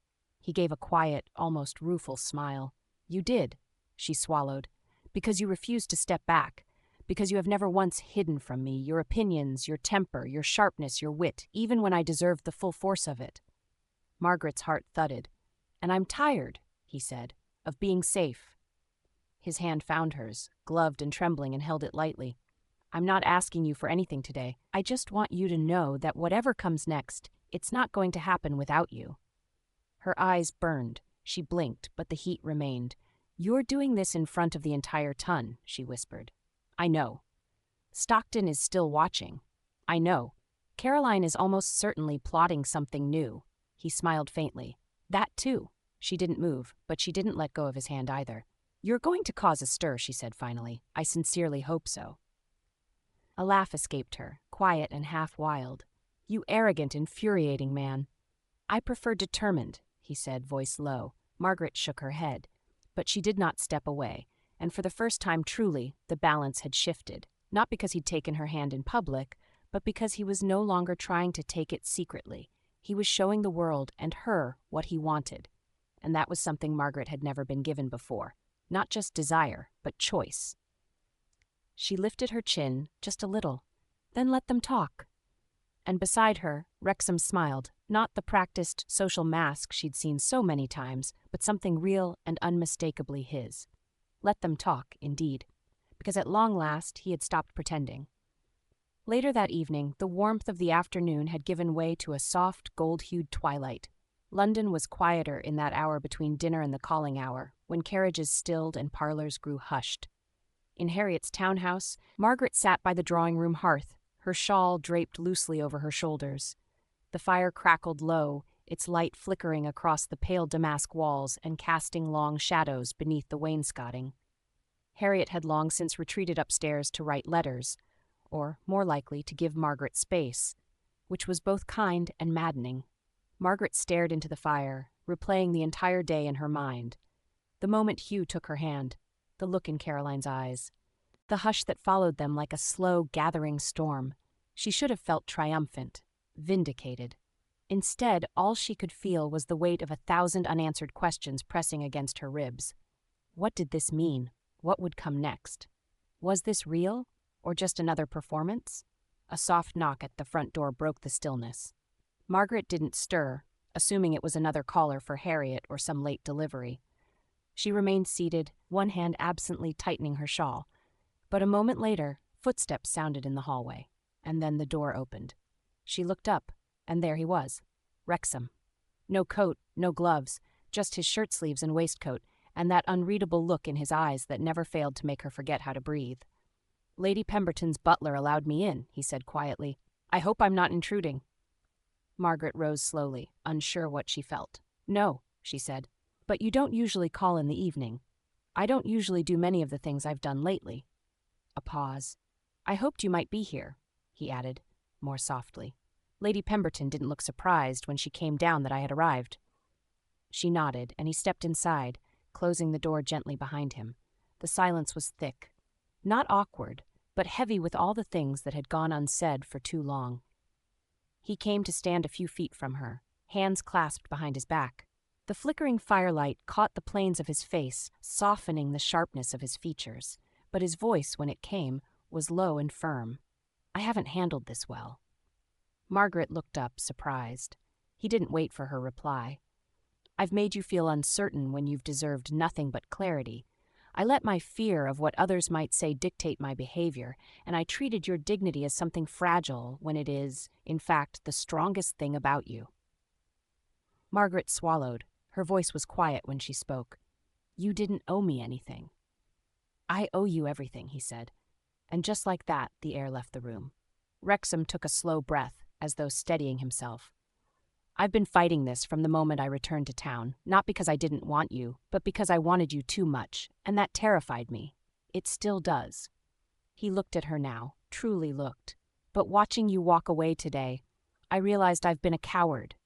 He gave a quiet, almost rueful smile. "You did," she swallowed, "because you refused to step back, because you have never once hidden from me your opinions, your temper, your sharpness, your wit, even when I deserved the full force of it." Margaret's heart thudded. "And I'm tired," he said, "of being safe." His hand found hers, gloved and trembling, and held it lightly. "I'm not asking you for anything today. I just want you to know that whatever comes next, it's not going to happen without you." Her eyes burned. She blinked, but the heat remained. "You're doing this in front of the entire ton," she whispered. "I know. Stockton is still watching. I know. Caroline is almost certainly plotting something new." He smiled faintly. "That too." She didn't move, but she didn't let go of his hand either. "You're going to cause a stir," she said finally. "I sincerely hope so." A laugh escaped her, quiet and half-wild. "You arrogant, infuriating man." "I prefer determined," he said, voice low. Margaret shook her head. But she did not step away, and for the first time truly, the balance had shifted, not because he'd taken her hand in public, but because he was no longer trying to take it secretly. He was showing the world and her what he wanted, and that was something Margaret had never been given before. Not just desire, but choice. She lifted her chin just a little, then let them talk. And beside her, Wrexham smiled, not the practiced social mask she'd seen so many times, but something real and unmistakably his. Let them talk, indeed, because at long last he had stopped pretending. Later that evening, the warmth of the afternoon had given way to a soft, gold-hued twilight. London was quieter in that hour between dinner and the calling hour, when carriages stilled and parlors grew hushed. In Harriet's townhouse, Margaret sat by the drawing-room hearth, her shawl draped loosely over her shoulders. The fire crackled low, its light flickering across the pale damask walls and casting long shadows beneath the wainscoting. Harriet had long since retreated upstairs to write letters, or, more likely, to give Margaret space, which was both kind and maddening. Margaret stared into the fire, replaying the entire day in her mind. The moment Hugh took her hand, the look in Caroline's eyes, the hush that followed them like a slow, gathering storm. She should have felt triumphant, vindicated. Instead, all she could feel was the weight of 1,000 unanswered questions pressing against her ribs. What did this mean? What would come next? Was this real, or just another performance? A soft knock at the front door broke the stillness. Margaret didn't stir, assuming it was another caller for Harriet or some late delivery. She remained seated, one hand absently tightening her shawl. But a moment later, footsteps sounded in the hallway, and then the door opened. She looked up, and there he was, Wrexham. No coat, no gloves, just his shirt sleeves and waistcoat, and that unreadable look in his eyes that never failed to make her forget how to breathe. "Lady Pemberton's butler allowed me in," he said quietly. "I hope I'm not intruding." Margaret rose slowly, unsure what she felt. "No," she said, "but you don't usually call in the evening. I don't usually do many of the things I've done lately." A pause. "I hoped you might be here," he added, more softly. "Lady Pemberton didn't look surprised when she came down that I had arrived." She nodded, and he stepped inside, closing the door gently behind him. The silence was thick. Not awkward, but heavy with all the things that had gone unsaid for too long. He came to stand a few feet from her, hands clasped behind his back. The flickering firelight caught the planes of his face, softening the sharpness of his features, but his voice, when it came, was low and firm. "I haven't handled this well." Margaret looked up, surprised. He didn't wait for her reply. "I've made you feel uncertain when you've deserved nothing but clarity. I let my fear of what others might say dictate my behavior, and I treated your dignity as something fragile when it is, in fact, the strongest thing about you." Margaret swallowed. Her voice was quiet when she spoke. "You didn't owe me anything." "I owe you everything," he said. And just like that, the air left the room. Wrexham took a slow breath, as though steadying himself. "I've been fighting this from the moment I returned to town, not because I didn't want you, but because I wanted you too much, and that terrified me. It still does." He looked at her now, truly looked. "But watching you walk away today, I realized I've been a coward.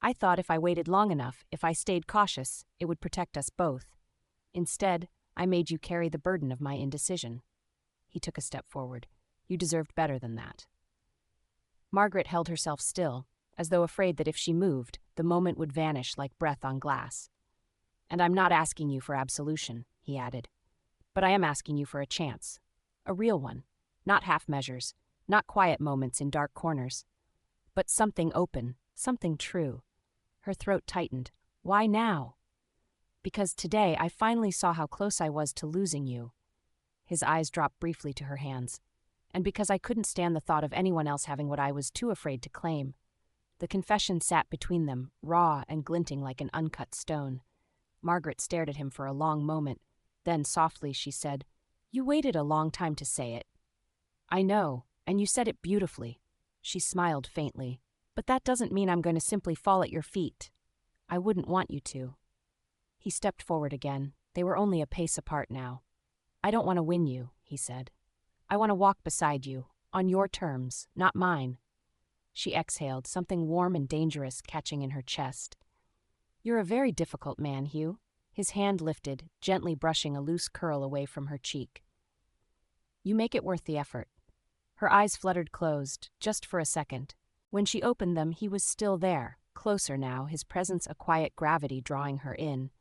I thought if I waited long enough, if I stayed cautious, it would protect us both. Instead, I made you carry the burden of my indecision." He took a step forward. "You deserved better than that." Margaret held herself still, as though afraid that if she moved, the moment would vanish like breath on glass. "And I'm not asking you for absolution," he added. "But I am asking you for a chance. A real one. Not half measures, not quiet moments in dark corners. But something open, something true." Her throat tightened. "Why now?" "Because today I finally saw how close I was to losing you." His eyes dropped briefly to her hands. "And because I couldn't stand the thought of anyone else having what I was too afraid to claim." The confession sat between them, raw and glinting like an uncut stone. Margaret stared at him for a long moment. Then, softly, she said, "You waited a long time to say it." "I know, and you said it beautifully." She smiled faintly. "But that doesn't mean I'm going to simply fall at your feet. I wouldn't want you to." He stepped forward again. They were only a pace apart now. "I don't want to win you," he said. "I want to walk beside you, on your terms, not mine." She exhaled, something warm and dangerous catching in her chest. "You're a very difficult man, Hugh." His hand lifted, gently brushing a loose curl away from her cheek. "You make it worth the effort." Her eyes fluttered closed, just for a second. When she opened them, he was still there, closer now, his presence a quiet gravity drawing her in.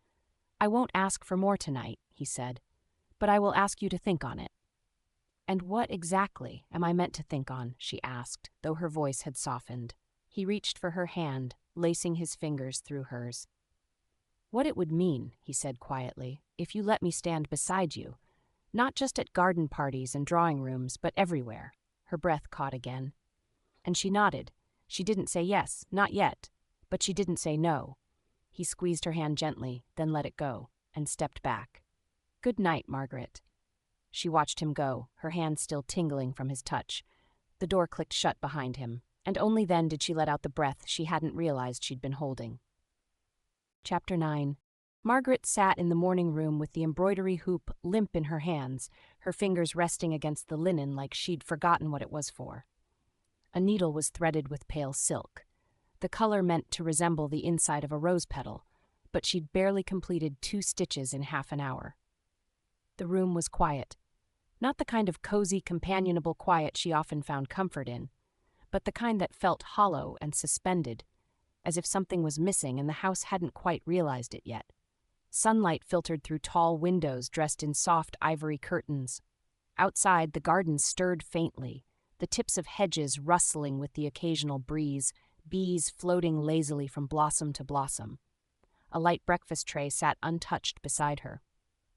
"I won't ask for more tonight," he said, "but I will ask you to think on it." "And what exactly am I meant to think on?" she asked, though her voice had softened. He reached for her hand, lacing his fingers through hers. "What it would mean," he said quietly, "if you let me stand beside you, not just at garden parties and drawing rooms, but everywhere. Her breath caught again. And she nodded. She didn't say yes, not yet, but she didn't say no. He squeezed her hand gently, then let it go, and stepped back. "Good night, Margaret." She watched him go, her hand still tingling from his touch. The door clicked shut behind him, and only then did she let out the breath she hadn't realized she'd been holding. Chapter 9. Margaret sat in the morning room with the embroidery hoop limp in her hands, her fingers resting against the linen like she'd forgotten what it was for. A needle was threaded with pale silk. The color meant to resemble the inside of a rose petal, but she'd barely completed 2 stitches in half an hour. The room was quiet. Not the kind of cozy, companionable quiet she often found comfort in, but the kind that felt hollow and suspended, as if something was missing and the house hadn't quite realized it yet. Sunlight filtered through tall windows dressed in soft ivory curtains. Outside, the garden stirred faintly, the tips of hedges rustling with the occasional breeze, bees floating lazily from blossom to blossom. A light breakfast tray sat untouched beside her.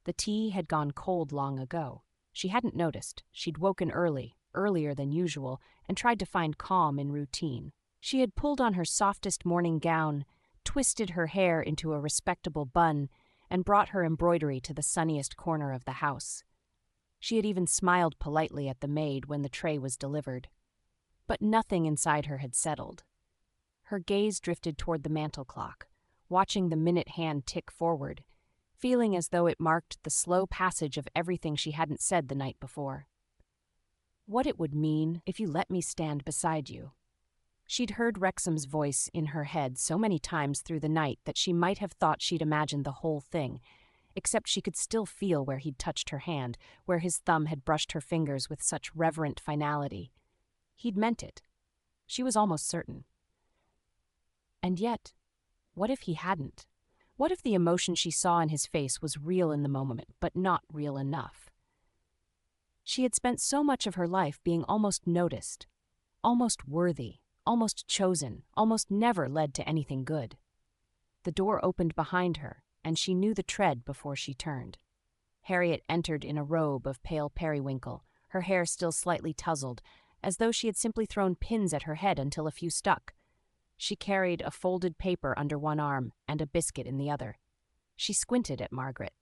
The tea had gone cold long ago. She hadn't noticed. She'd woken early, earlier than usual, and tried to find calm in routine. She had pulled on her softest morning gown, twisted her hair into a respectable bun, and brought her embroidery to the sunniest corner of the house. She had even smiled politely at the maid when the tray was delivered. But nothing inside her had settled. Her gaze drifted toward the mantel clock, watching the minute hand tick forward, feeling as though it marked the slow passage of everything she hadn't said the night before. What it would mean if you let me stand beside you. She'd heard Wrexham's voice in her head so many times through the night that she might have thought she'd imagined the whole thing, except she could still feel where he'd touched her hand, where his thumb had brushed her fingers with such reverent finality. He'd meant it. She was almost certain. And yet, what if he hadn't? What if the emotion she saw in his face was real in the moment, but not real enough? She had spent so much of her life being almost noticed, almost worthy, almost chosen, almost never led to anything good. The door opened behind her, and she knew the tread before she turned. Harriet entered in a robe of pale periwinkle, her hair still slightly tousled, as though she had simply thrown pins at her head until a few stuck. She carried a folded paper under one arm and a biscuit in the other. She squinted at Margaret.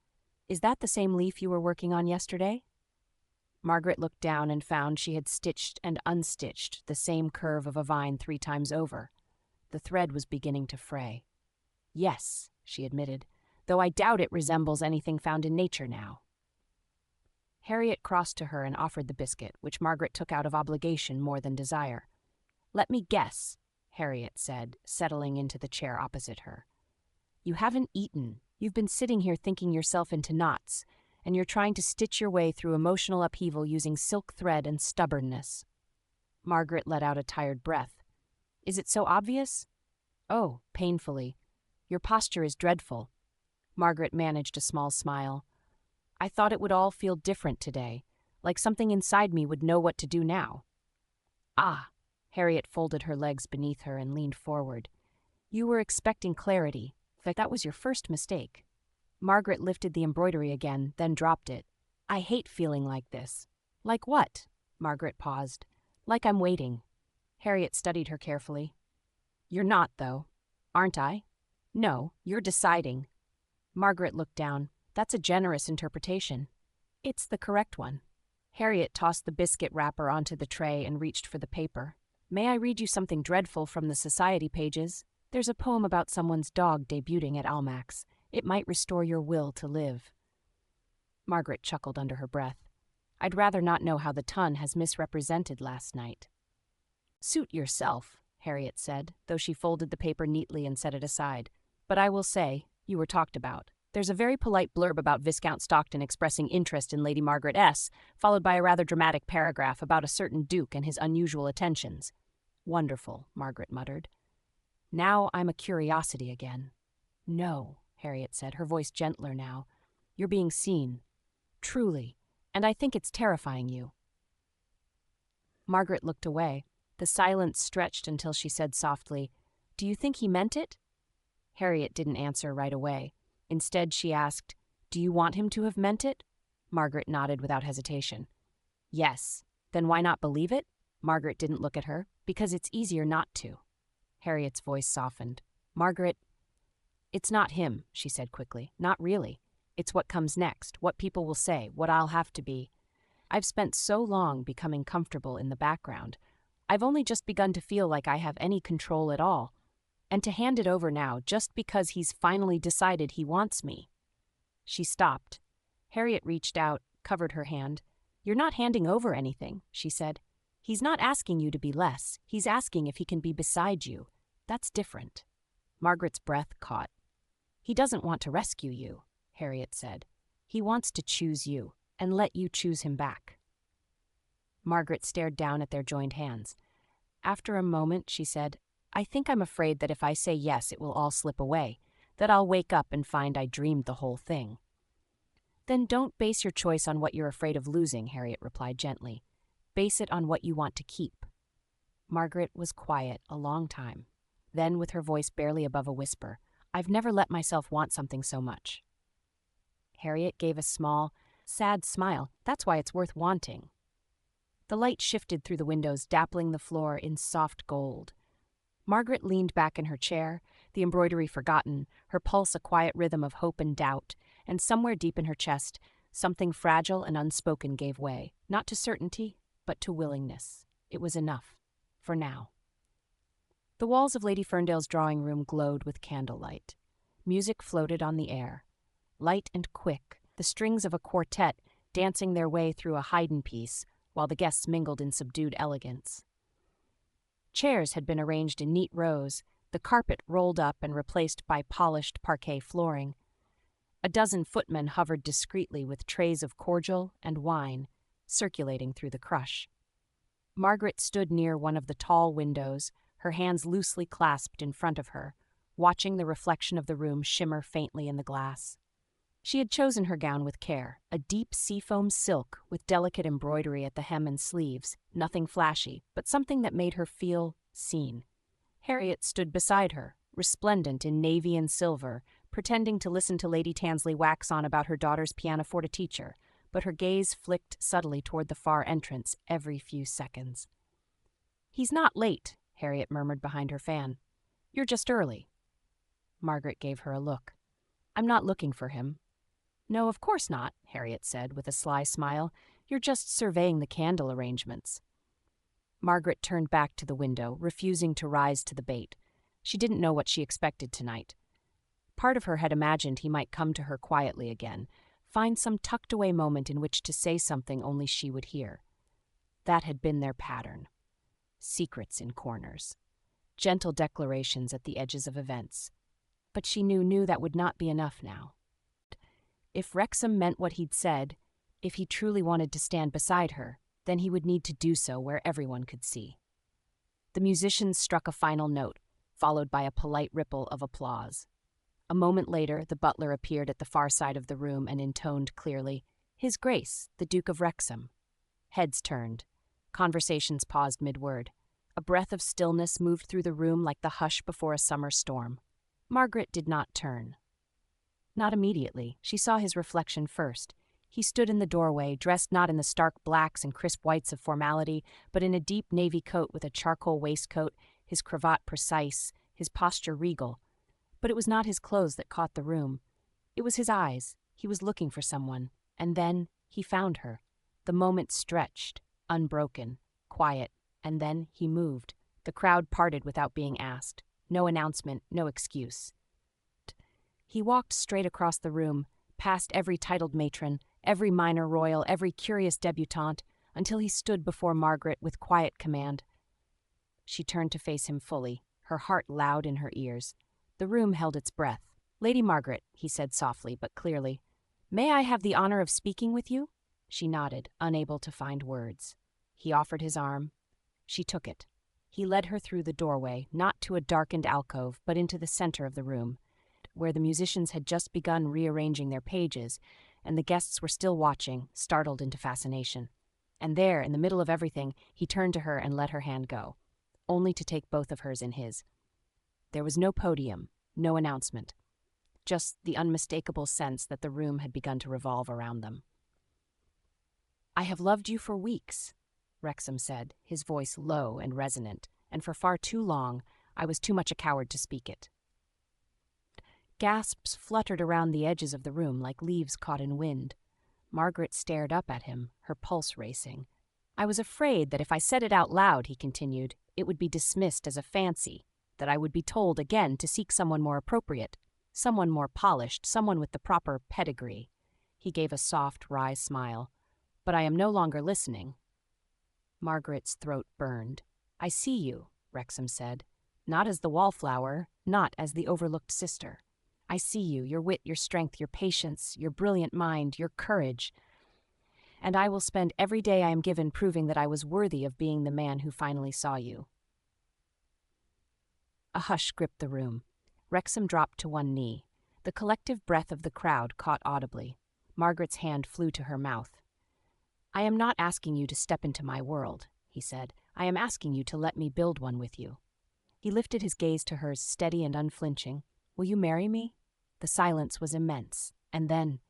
"Is that the same leaf you were working on yesterday?" Margaret looked down and found she had stitched and unstitched the same curve of a vine 3 times over. The thread was beginning to fray. "Yes," she admitted, "though I doubt it resembles anything found in nature now." Harriet crossed to her and offered the biscuit, which Margaret took out of obligation more than desire. "Let me guess," Harriet said, settling into the chair opposite her. "You haven't eaten. You've been sitting here thinking yourself into knots, and you're trying to stitch your way through emotional upheaval using silk thread and stubbornness." Margaret let out a tired breath. "Is it so obvious?" "Oh," painfully. "Your posture is dreadful." Margaret managed a small smile. "I thought it would all feel different today, like something inside me would know what to do now." "Ah." Harriet folded her legs beneath her and leaned forward. "You were expecting clarity. That was your first mistake." Margaret lifted the embroidery again, then dropped it. "I hate feeling like this." "Like what?" Margaret paused. "Like I'm waiting." Harriet studied her carefully. "You're not, though." "Aren't I?" "No, you're deciding." Margaret looked down. "That's a generous interpretation." "It's the correct one." Harriet tossed the biscuit wrapper onto the tray and reached for the paper. "May I read you something dreadful from the society pages? There's a poem about someone's dog debuting at Almack's. It might restore your will to live." Margaret chuckled under her breath. "I'd rather not know how the Tun has misrepresented last night." "Suit yourself," Harriet said, though she folded the paper neatly and set it aside. "But I will say, you were talked about. There's a very polite blurb about Viscount Stockton expressing interest in Lady Margaret S., followed by a rather dramatic paragraph about a certain duke and his unusual attentions." "Wonderful," Margaret muttered. "Now I'm a curiosity again." "No," Harriet said, her voice gentler now. "You're being seen. Truly. And I think it's terrifying you." Margaret looked away. The silence stretched until she said softly, "Do you think he meant it?" Harriet didn't answer right away. Instead, she asked, "Do you want him to have meant it?" Margaret nodded without hesitation. "Yes. Then why not believe it?" Margaret didn't look at her, because it's easier not to. Harriet's voice softened. Margaret, it's not him, she said quickly. Not really. It's what comes next, what people will say, what I'll have to be. I've spent so long becoming comfortable in the background. I've only just begun to feel like I have any control at all. And to hand it over now just because he's finally decided he wants me. She stopped. Harriet reached out, covered her hand. You're not handing over anything, she said. He's not asking you to be less. He's asking if he can be beside you. That's different. Margaret's breath caught. He doesn't want to rescue you, Harriet said. He wants to choose you and let you choose him back. Margaret stared down at their joined hands. After a moment, she said, I think I'm afraid that if I say yes, it will all slip away, that I'll wake up and find I dreamed the whole thing. Then don't base your choice on what you're afraid of losing, Harriet replied gently. Base it on what you want to keep. Margaret was quiet a long time. Then, with her voice barely above a whisper, I've never let myself want something so much. Harriet gave a small, sad smile. That's why it's worth wanting. The light shifted through the windows, dappling the floor in soft gold. Margaret leaned back in her chair, the embroidery forgotten, her pulse a quiet rhythm of hope and doubt, and somewhere deep in her chest, something fragile and unspoken gave way, not to certainty, but to willingness. It was enough, for now. The walls of Lady Ferndale's drawing room glowed with candlelight. Music floated on the air. Light and quick, the strings of a quartet dancing their way through a Haydn piece, while the guests mingled in subdued elegance. Chairs had been arranged in neat rows, the carpet rolled up and replaced by polished parquet flooring. A dozen footmen hovered discreetly with trays of cordial and wine, circulating through the crush. Margaret stood near one of the tall windows, her hands loosely clasped in front of her, watching the reflection of the room shimmer faintly in the glass. She had chosen her gown with care, a deep seafoam silk with delicate embroidery at the hem and sleeves, nothing flashy, but something that made her feel seen. Harriet stood beside her, resplendent in navy and silver, pretending to listen to Lady Tansley wax on about her daughter's pianoforte teacher, but her gaze flicked subtly toward the far entrance every few seconds. He's not late, Harriet murmured behind her fan. You're just early. Margaret gave her a look. I'm not looking for him. No, of course not, Harriet said with a sly smile. You're just surveying the candle arrangements. Margaret turned back to the window, refusing to rise to the bait. She didn't know what she expected tonight. Part of her had imagined he might come to her quietly again, find some tucked-away moment in which to say something only she would hear. That had been their pattern. Secrets in corners. Gentle declarations at the edges of events. But she knew that would not be enough now. If Wrexham meant what he'd said, if he truly wanted to stand beside her, then he would need to do so where everyone could see. The musicians struck a final note, followed by a polite ripple of applause. A moment later, the butler appeared at the far side of the room and intoned clearly, His Grace, the Duke of Wrexham. Heads turned. Conversations paused mid-word. A breath of stillness moved through the room like the hush before a summer storm. Margaret did not turn. Not immediately. She saw his reflection first. He stood in the doorway, dressed not in the stark blacks and crisp whites of formality, but in a deep navy coat with a charcoal waistcoat, his cravat precise, his posture regal. But it was not his clothes that caught the room. It was his eyes. He was looking for someone. And then he found her. The moment stretched, unbroken, quiet, and then he moved. The crowd parted without being asked. No announcement, no excuse. He walked straight across the room, past every titled matron, every minor royal, every curious debutante, until he stood before Margaret with quiet command. She turned to face him fully, her heart loud in her ears. The room held its breath. Lady Margaret, he said softly but clearly, may I have the honor of speaking with you? She nodded, unable to find words. He offered his arm. She took it. He led her through the doorway, not to a darkened alcove, but into the center of the room, where the musicians had just begun rearranging their pages, and the guests were still watching, startled into fascination. And there, in the middle of everything, he turned to her and let her hand go, only to take both of hers in his. There was no podium, no announcement, just the unmistakable sense that the room had begun to revolve around them. I have loved you for weeks, Wrexham said, his voice low and resonant, and for far too long I was too much a coward to speak it. Gasps fluttered around the edges of the room like leaves caught in wind. Margaret stared up at him, her pulse racing. I was afraid that if I said it out loud, he continued, it would be dismissed as a fancy, that I would be told again to seek someone more appropriate, someone more polished, someone with the proper pedigree. He gave a soft, wry smile. But I am no longer listening. Margaret's throat burned. I see you, Wrexham said. Not as the Wallflower, not as the overlooked sister. I see you, your wit, your strength, your patience, your brilliant mind, your courage. And I will spend every day I am given proving that I was worthy of being the man who finally saw you. A hush gripped the room. Wrexham dropped to one knee. The collective breath of the crowd caught audibly. Margaret's hand flew to her mouth. I am not asking you to step into my world, he said. I am asking you to let me build one with you. He lifted his gaze to hers, steady and unflinching. Will you marry me? The silence was immense. And then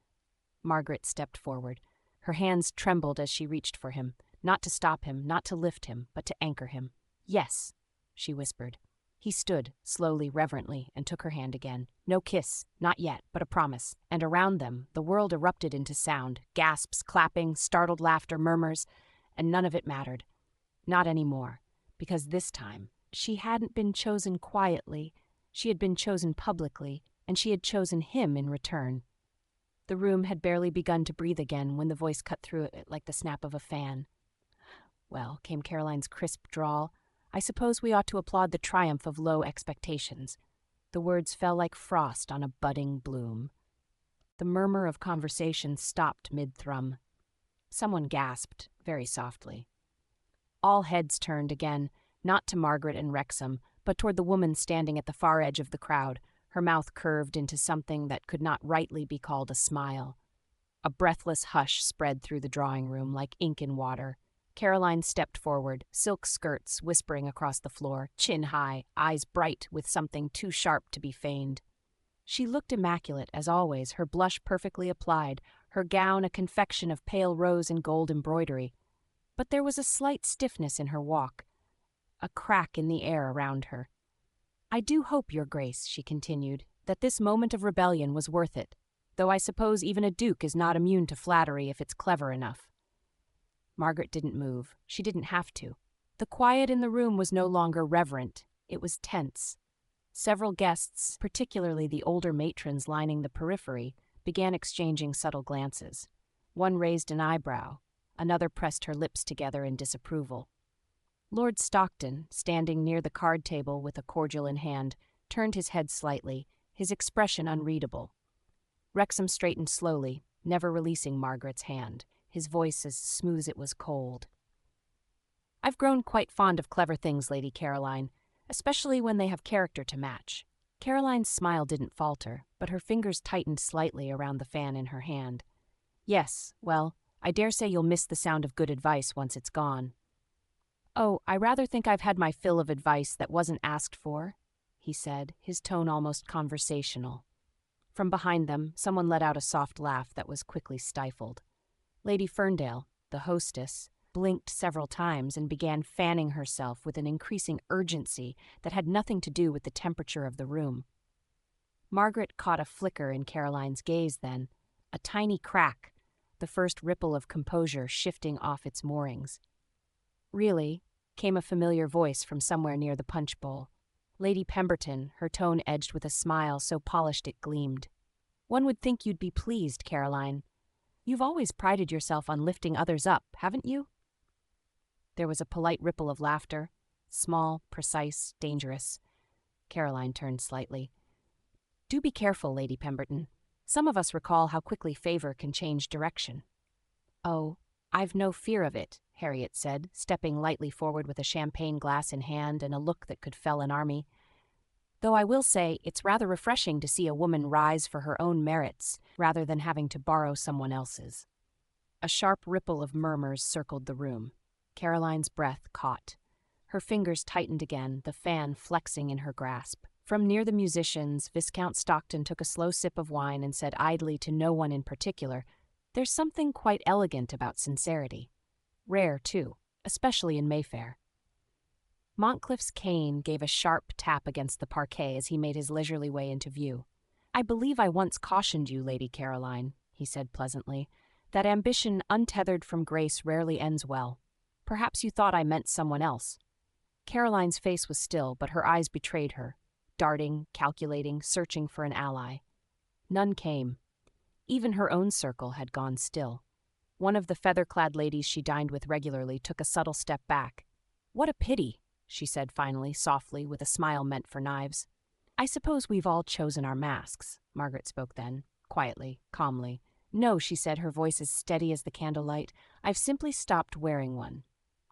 Margaret stepped forward. Her hands trembled as she reached for him, not to stop him, not to lift him, but to anchor him. Yes, she whispered. He stood, slowly, reverently, and took her hand again. No kiss, not yet, but a promise. And around them, the world erupted into sound, gasps, clapping, startled laughter, murmurs, and none of it mattered. Not anymore, because this time, she hadn't been chosen quietly, she had been chosen publicly, and she had chosen him in return. The room had barely begun to breathe again when the voice cut through it like the snap of a fan. Well, came Caroline's crisp drawl, I suppose we ought to applaud the triumph of low expectations. The words fell like frost on a budding bloom. The murmur of conversation stopped mid-thrum. Someone gasped, very softly. All heads turned again, not to Margaret and Wrexham, but toward the woman standing at the far edge of the crowd, her mouth curved into something that could not rightly be called a smile. A breathless hush spread through the drawing room like ink in water. Caroline stepped forward, silk skirts whispering across the floor, chin high, eyes bright with something too sharp to be feigned. She looked immaculate, as always, her blush perfectly applied, her gown a confection of pale rose and gold embroidery. But there was a slight stiffness in her walk, a crack in the air around her. I do hope, Your Grace, she continued, that this moment of rebellion was worth it, though I suppose even a duke is not immune to flattery if it's clever enough. Margaret didn't move. She didn't have to. The quiet in the room was no longer reverent. It was tense. Several guests, particularly the older matrons lining the periphery, began exchanging subtle glances. One raised an eyebrow. Another pressed her lips together in disapproval. Lord Stockton, standing near the card table with a cordial in hand, turned his head slightly, his expression unreadable. Wrexham straightened slowly, never releasing Margaret's hand, his voice as smooth as it was cold. I've grown quite fond of clever things, Lady Caroline, especially when they have character to match. Caroline's smile didn't falter, but her fingers tightened slightly around the fan in her hand. Yes, well, I dare say you'll miss the sound of good advice once it's gone. Oh, I rather think I've had my fill of advice that wasn't asked for, he said, his tone almost conversational. From behind them, someone let out a soft laugh that was quickly stifled. Lady Ferndale, the hostess, blinked several times and began fanning herself with an increasing urgency that had nothing to do with the temperature of the room. Margaret caught a flicker in Caroline's gaze then, a tiny crack, the first ripple of composure shifting off its moorings. Really, came a familiar voice from somewhere near the punch bowl. Lady Pemberton, her tone edged with a smile so polished it gleamed. One would think you'd be pleased, Caroline. You've always prided yourself on lifting others up, haven't you? There was a polite ripple of laughter, small, precise, dangerous. Caroline turned slightly. Do be careful, Lady Pemberton. Some of us recall how quickly favor can change direction. Oh, I've no fear of it, Harriet said, stepping lightly forward with a champagne glass in hand and a look that could fell an army. Though I will say it's rather refreshing to see a woman rise for her own merits, rather than having to borrow someone else's. A sharp ripple of murmurs circled the room. Caroline's breath caught. Her fingers tightened again, the fan flexing in her grasp. From near the musicians, Viscount Stockton took a slow sip of wine and said idly to no one in particular, "There's something quite elegant about sincerity. Rare, too. especially in Mayfair. Montcliff's cane gave a sharp tap against the parquet as he made his leisurely way into view. "I believe I once cautioned you, Lady Caroline," he said pleasantly, "that ambition untethered from grace rarely ends well. Perhaps you thought I meant someone else." Caroline's face was still, but her eyes betrayed her, darting, calculating, searching for an ally. None came. Even her own circle had gone still. One of the feather-clad ladies she dined with regularly took a subtle step back. "What a pity," she said finally, softly, with a smile meant for knives. "I suppose we've all chosen our masks," Margaret spoke then, quietly, calmly. "No," she said, her voice as steady as the candlelight, "I've simply stopped wearing one."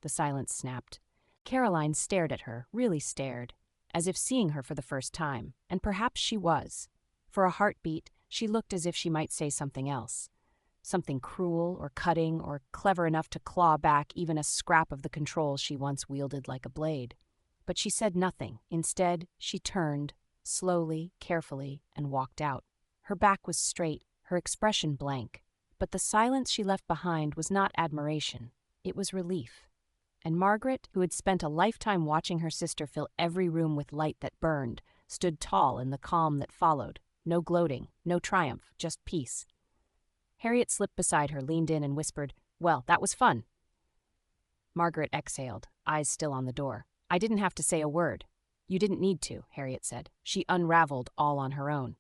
The silence snapped. Caroline stared at her, really stared, as if seeing her for the first time, and perhaps she was. For a heartbeat, she looked as if she might say something else. Something cruel or cutting or clever enough to claw back even a scrap of the control she once wielded like a blade. But she said nothing. Instead, she turned, slowly, carefully, and walked out. Her back was straight, her expression blank. But the silence she left behind was not admiration. It was relief. And Margaret, who had spent a lifetime watching her sister fill every room with light that burned, stood tall in the calm that followed. No gloating, no triumph, just peace. Harriet slipped beside her, leaned in, and whispered, "Well, that was fun." Margaret exhaled, eyes still on the door. "I didn't have to say a word." "You didn't need to," Harriet said. "She unraveled all on her own."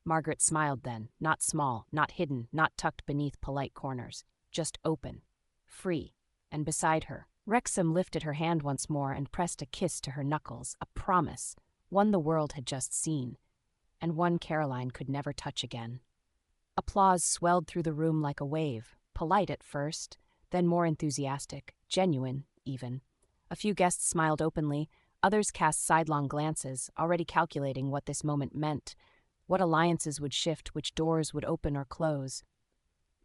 Margaret smiled then, not small, not hidden, not tucked beneath polite corners, just open, free, and beside her, Wrexham lifted her hand once more and pressed a kiss to her knuckles, a promise, one the world had just seen, and one Caroline could never touch again. Applause swelled through the room like a wave, polite at first, then more enthusiastic, genuine, even. A few guests smiled openly, others cast sidelong glances, already calculating what this moment meant, what alliances would shift, which doors would open or close.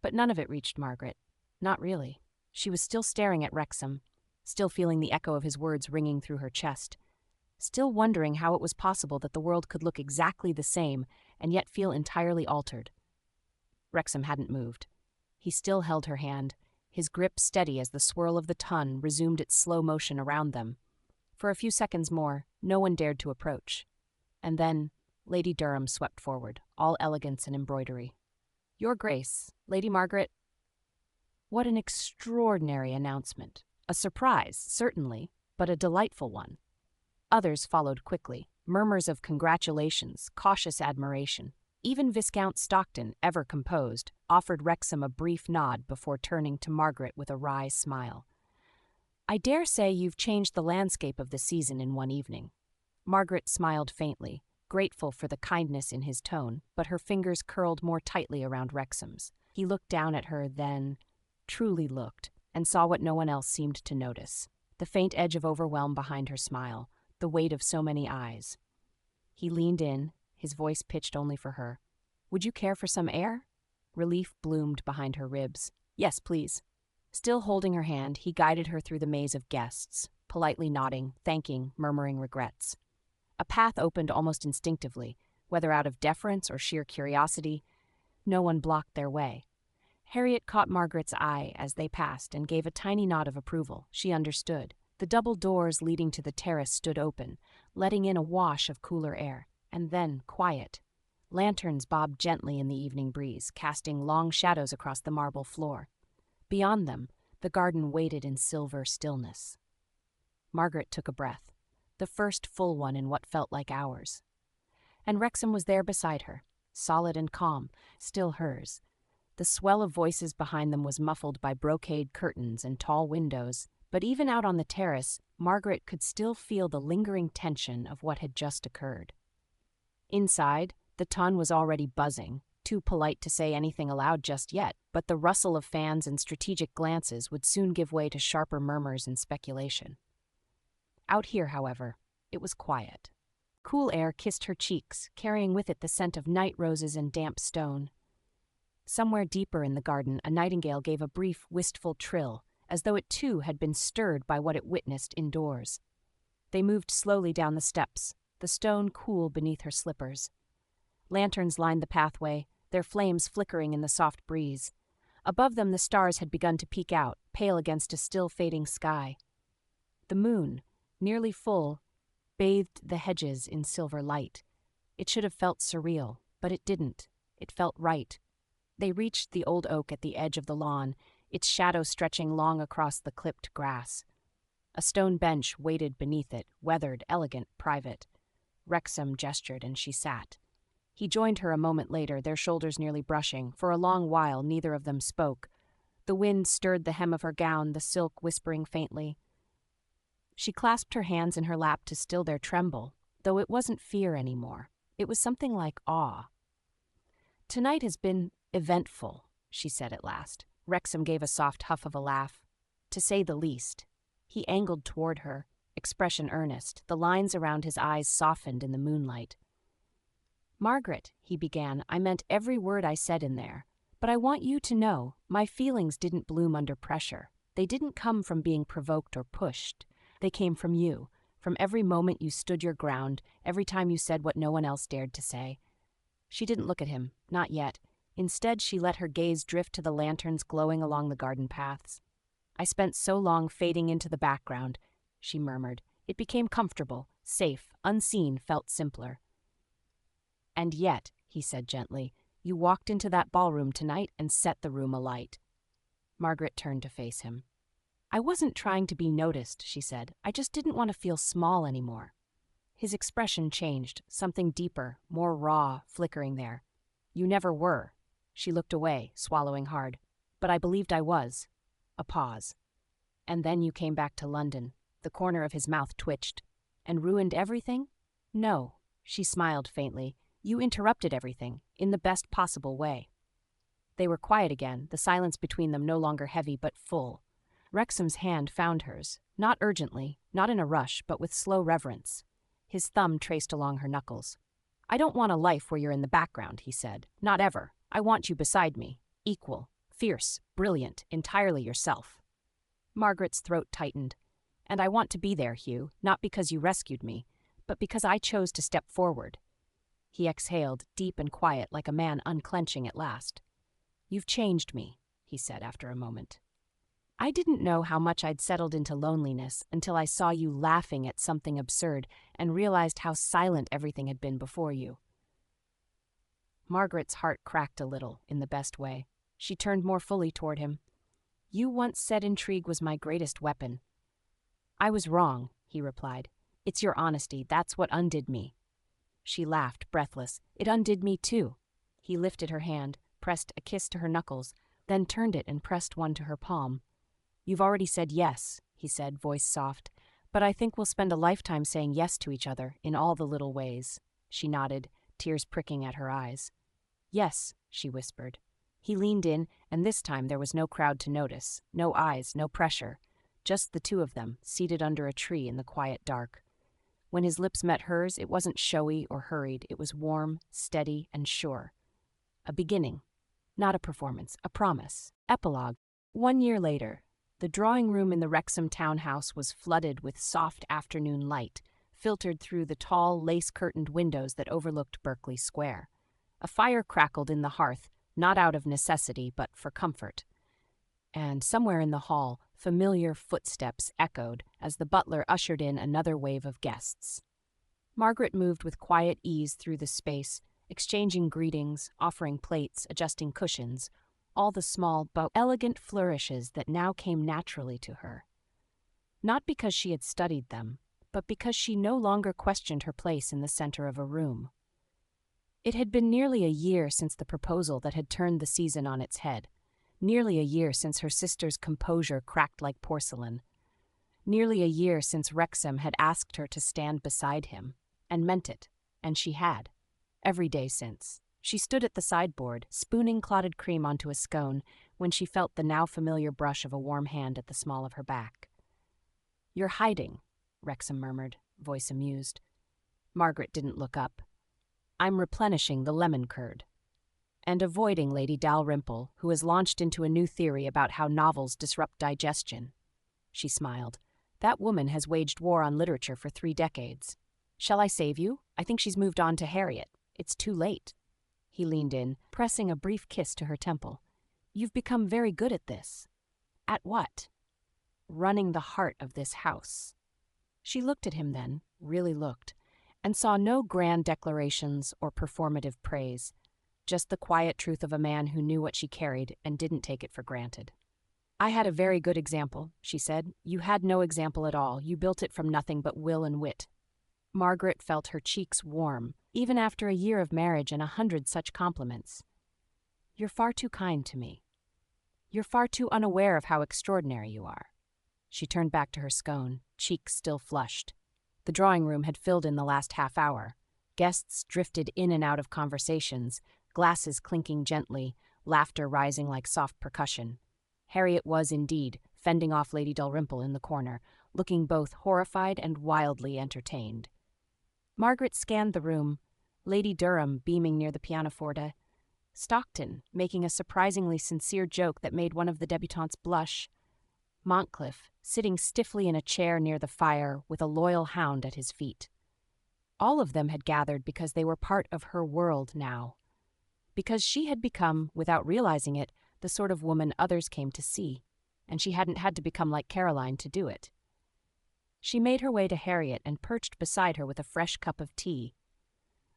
But none of it reached Margaret. Not really. She was still staring at Wrexham, still feeling the echo of his words ringing through her chest, still wondering how it was possible that the world could look exactly the same and yet feel entirely altered. Wrexham hadn't moved. He still held her hand, his grip steady as the swirl of the ton resumed its slow motion around them. For a few seconds more, no one dared to approach. And then Lady Durham swept forward, all elegance and embroidery. "Your Grace, Lady Margaret." What an extraordinary announcement. A surprise, certainly, but a delightful one. Others followed quickly, murmurs of congratulations, cautious admiration. Even Viscount Stockton, ever composed, offered Wrexham a brief nod before turning to Margaret with a wry smile. "I dare say you've changed the landscape of the season in one evening." Margaret smiled faintly, grateful for the kindness in his tone, but her fingers curled more tightly around Wrexham's. He looked down at her then, truly looked, and saw what no one else seemed to notice, the faint edge of overwhelm behind her smile, the weight of so many eyes. He leaned in, his voice pitched only for her. "Would you care for some air?" Relief bloomed behind her ribs. "Yes, please." Still holding her hand, he guided her through the maze of guests, politely nodding, thanking, murmuring regrets. A path opened almost instinctively, whether out of deference or sheer curiosity. No one blocked their way. Harriet caught Margaret's eye as they passed and gave a tiny nod of approval. She understood. The double doors leading to the terrace stood open, letting in a wash of cooler air. And then quiet. Lanterns bobbed gently in the evening breeze, casting long shadows across the marble floor. Beyond them, the garden waited in silver stillness. Margaret took a breath, the first full one in what felt like hours. And Wrexham was there beside her, solid and calm, still hers. The swell of voices behind them was muffled by brocade curtains and tall windows, but even out on the terrace, Margaret could still feel the lingering tension of what had just occurred. Inside, the ton was already buzzing, too polite to say anything aloud just yet, but the rustle of fans and strategic glances would soon give way to sharper murmurs and speculation. Out here, however, it was quiet. Cool air kissed her cheeks, carrying with it the scent of night roses and damp stone. Somewhere deeper in the garden, a nightingale gave a brief, wistful trill, as though it too had been stirred by what it witnessed indoors. They moved slowly down the steps, the stone cool beneath her slippers. Lanterns lined the pathway, their flames flickering in the soft breeze. Above them the stars had begun to peek out, pale against a still fading sky. The moon, nearly full, bathed the hedges in silver light. It should have felt surreal, but it didn't. It felt right. They reached the old oak at the edge of the lawn, its shadow stretching long across the clipped grass. A stone bench waited beneath it, weathered, elegant, private. Wrexham gestured and she sat. He joined her a moment later, their shoulders nearly brushing. For a long while neither of them spoke. The wind stirred the hem of her gown, the silk whispering faintly. She clasped her hands in her lap to still their tremble, though it wasn't fear anymore. It was something like awe. "Tonight has been eventful," she said at last. Wrexham gave a soft huff of a laugh. "To say the least." He angled toward her, expression earnest. The lines around his eyes softened in the moonlight. "Margaret," he began, "I meant every word I said in there. But I want you to know, my feelings didn't bloom under pressure. They didn't come from being provoked or pushed. They came from you, from every moment you stood your ground, every time you said what no one else dared to say." She didn't look at him, not yet. Instead, she let her gaze drift to the lanterns glowing along the garden paths. "I spent so long fading into the background," she murmured. "It became comfortable, safe, unseen, felt simpler." "And yet," he said gently, "you walked into that ballroom tonight and set the room alight." Margaret turned to face him. "I wasn't trying to be noticed," she said. "I just didn't want to feel small anymore." His expression changed, something deeper, more raw, flickering there. "You never were." She looked away, swallowing hard. "But I believed I was." A pause. "And then you came back to London." The corner of his mouth twitched. "And ruined everything?" "No." She smiled faintly. "You interrupted everything, in the best possible way." They were quiet again, the silence between them no longer heavy but full. Wrexham's hand found hers, not urgently, not in a rush, but with slow reverence. His thumb traced along her knuckles. "I don't want a life where you're in the background," he said. "Not ever. I want you beside me, equal, fierce, brilliant, entirely yourself." Margaret's throat tightened. "And I want to be there, Hugh, not because you rescued me, but because I chose to step forward." He exhaled, deep and quiet, like a man unclenching at last. "You've changed me," he said after a moment. "I didn't know how much I'd settled into loneliness until I saw you laughing at something absurd and realized how silent everything had been before you." Margaret's heart cracked a little, in the best way. She turned more fully toward him. "You once said intrigue was my greatest weapon." "I was wrong," he replied. "It's your honesty, that's what undid me." She laughed, breathless. "It undid me too." He lifted her hand, pressed a kiss to her knuckles, then turned it and pressed one to her palm. "You've already said yes," he said, voice soft. "But I think we'll spend a lifetime saying yes to each other, in all the little ways." She nodded, tears pricking at her eyes. "Yes," she whispered. He leaned in, and this time there was no crowd to notice, no eyes, no pressure. Just the two of them, seated under a tree in the quiet dark. When his lips met hers, it wasn't showy or hurried. It was warm, steady, and sure. A beginning. Not a performance, a promise. Epilogue. 1 year later. The drawing room in the Wrexham townhouse was flooded with soft afternoon light, filtered through the tall, lace-curtained windows that overlooked Berkeley Square. A fire crackled in the hearth, not out of necessity, but for comfort. And somewhere in the hall, familiar footsteps echoed as the butler ushered in another wave of guests. Margaret moved with quiet ease through the space, exchanging greetings, offering plates, adjusting cushions, all the small but elegant flourishes that now came naturally to her. Not because she had studied them, but because she no longer questioned her place in the center of a room. It had been nearly a year since the proposal that had turned the season on its head, nearly a year since her sister's composure cracked like porcelain, nearly a year since Wrexham had asked her to stand beside him, and meant it, and she had, every day since. She stood at the sideboard, spooning clotted cream onto a scone, when she felt the now familiar brush of a warm hand at the small of her back. "You're hiding," Wrexham murmured, voice amused. Margaret didn't look up. "I'm replenishing the lemon curd." "And avoiding Lady Dalrymple, who has launched into a new theory about how novels disrupt digestion." She smiled. "That woman has waged war on literature for 3 decades. Shall I save you? I think she's moved on to Harriet. It's too late." He leaned in, pressing a brief kiss to her temple. You've become very good at this. At what? Running the heart of this house. She looked at him then, really looked, and saw no grand declarations or performative praise, just the quiet truth of a man who knew what she carried and didn't take it for granted. I had a very good example, she said. You had no example at all. You built it from nothing but will and wit. Margaret felt her cheeks warm, even after a year of marriage and 100 such compliments. You're far too kind to me. You're far too unaware of how extraordinary you are. She turned back to her scone, cheeks still flushed. The drawing room had filled in the last half hour. Guests drifted in and out of conversations, glasses clinking gently, laughter rising like soft percussion. Harriet was, indeed, fending off Lady Dalrymple in the corner, looking both horrified and wildly entertained. Margaret scanned the room, Lady Durham beaming near the pianoforte, Stockton making a surprisingly sincere joke that made one of the debutantes blush, Montcliffe sitting stiffly in a chair near the fire with a loyal hound at his feet. All of them had gathered because they were part of her world now, because she had become, without realizing it, the sort of woman others came to see, and she hadn't had to become like Caroline to do it. She made her way to Harriet and perched beside her with a fresh cup of tea.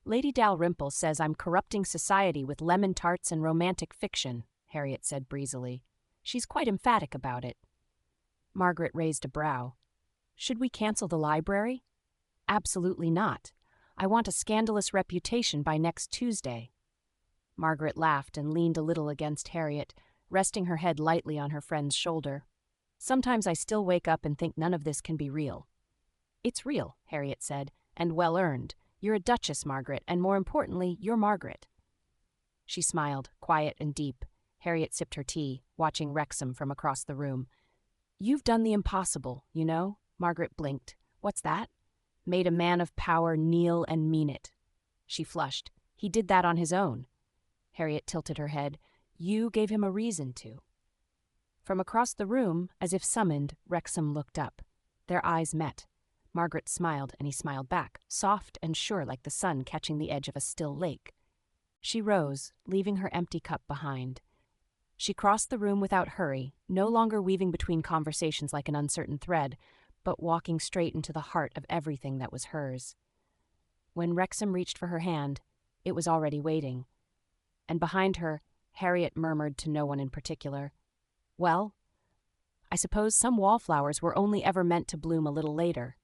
Lady Dalrymple says I'm corrupting society with lemon tarts and romantic fiction, Harriet said breezily. She's quite emphatic about it. Margaret raised a brow. Should we cancel the library? Absolutely not. I want a scandalous reputation by next Tuesday. Margaret laughed and leaned a little against Harriet, resting her head lightly on her friend's shoulder. Sometimes I still wake up and think none of this can be real. It's real, Harriet said, and well earned. You're a duchess, Margaret, and more importantly, you're Margaret. She smiled, quiet and deep. Harriet sipped her tea, watching Wrexham from across the room. You've done the impossible, you know? Margaret blinked. What's that? Made a man of power kneel and mean it. She flushed. He did that on his own. Harriet tilted her head. You gave him a reason to. From across the room, as if summoned, Wrexham looked up. Their eyes met. Margaret smiled, and he smiled back, soft and sure like the sun catching the edge of a still lake. She rose, leaving her empty cup behind. She crossed the room without hurry, no longer weaving between conversations like an uncertain thread, but walking straight into the heart of everything that was hers. When Wrexham reached for her hand, it was already waiting. And behind her, Harriet murmured to no one in particular, Well, I suppose some wallflowers were only ever meant to bloom a little later.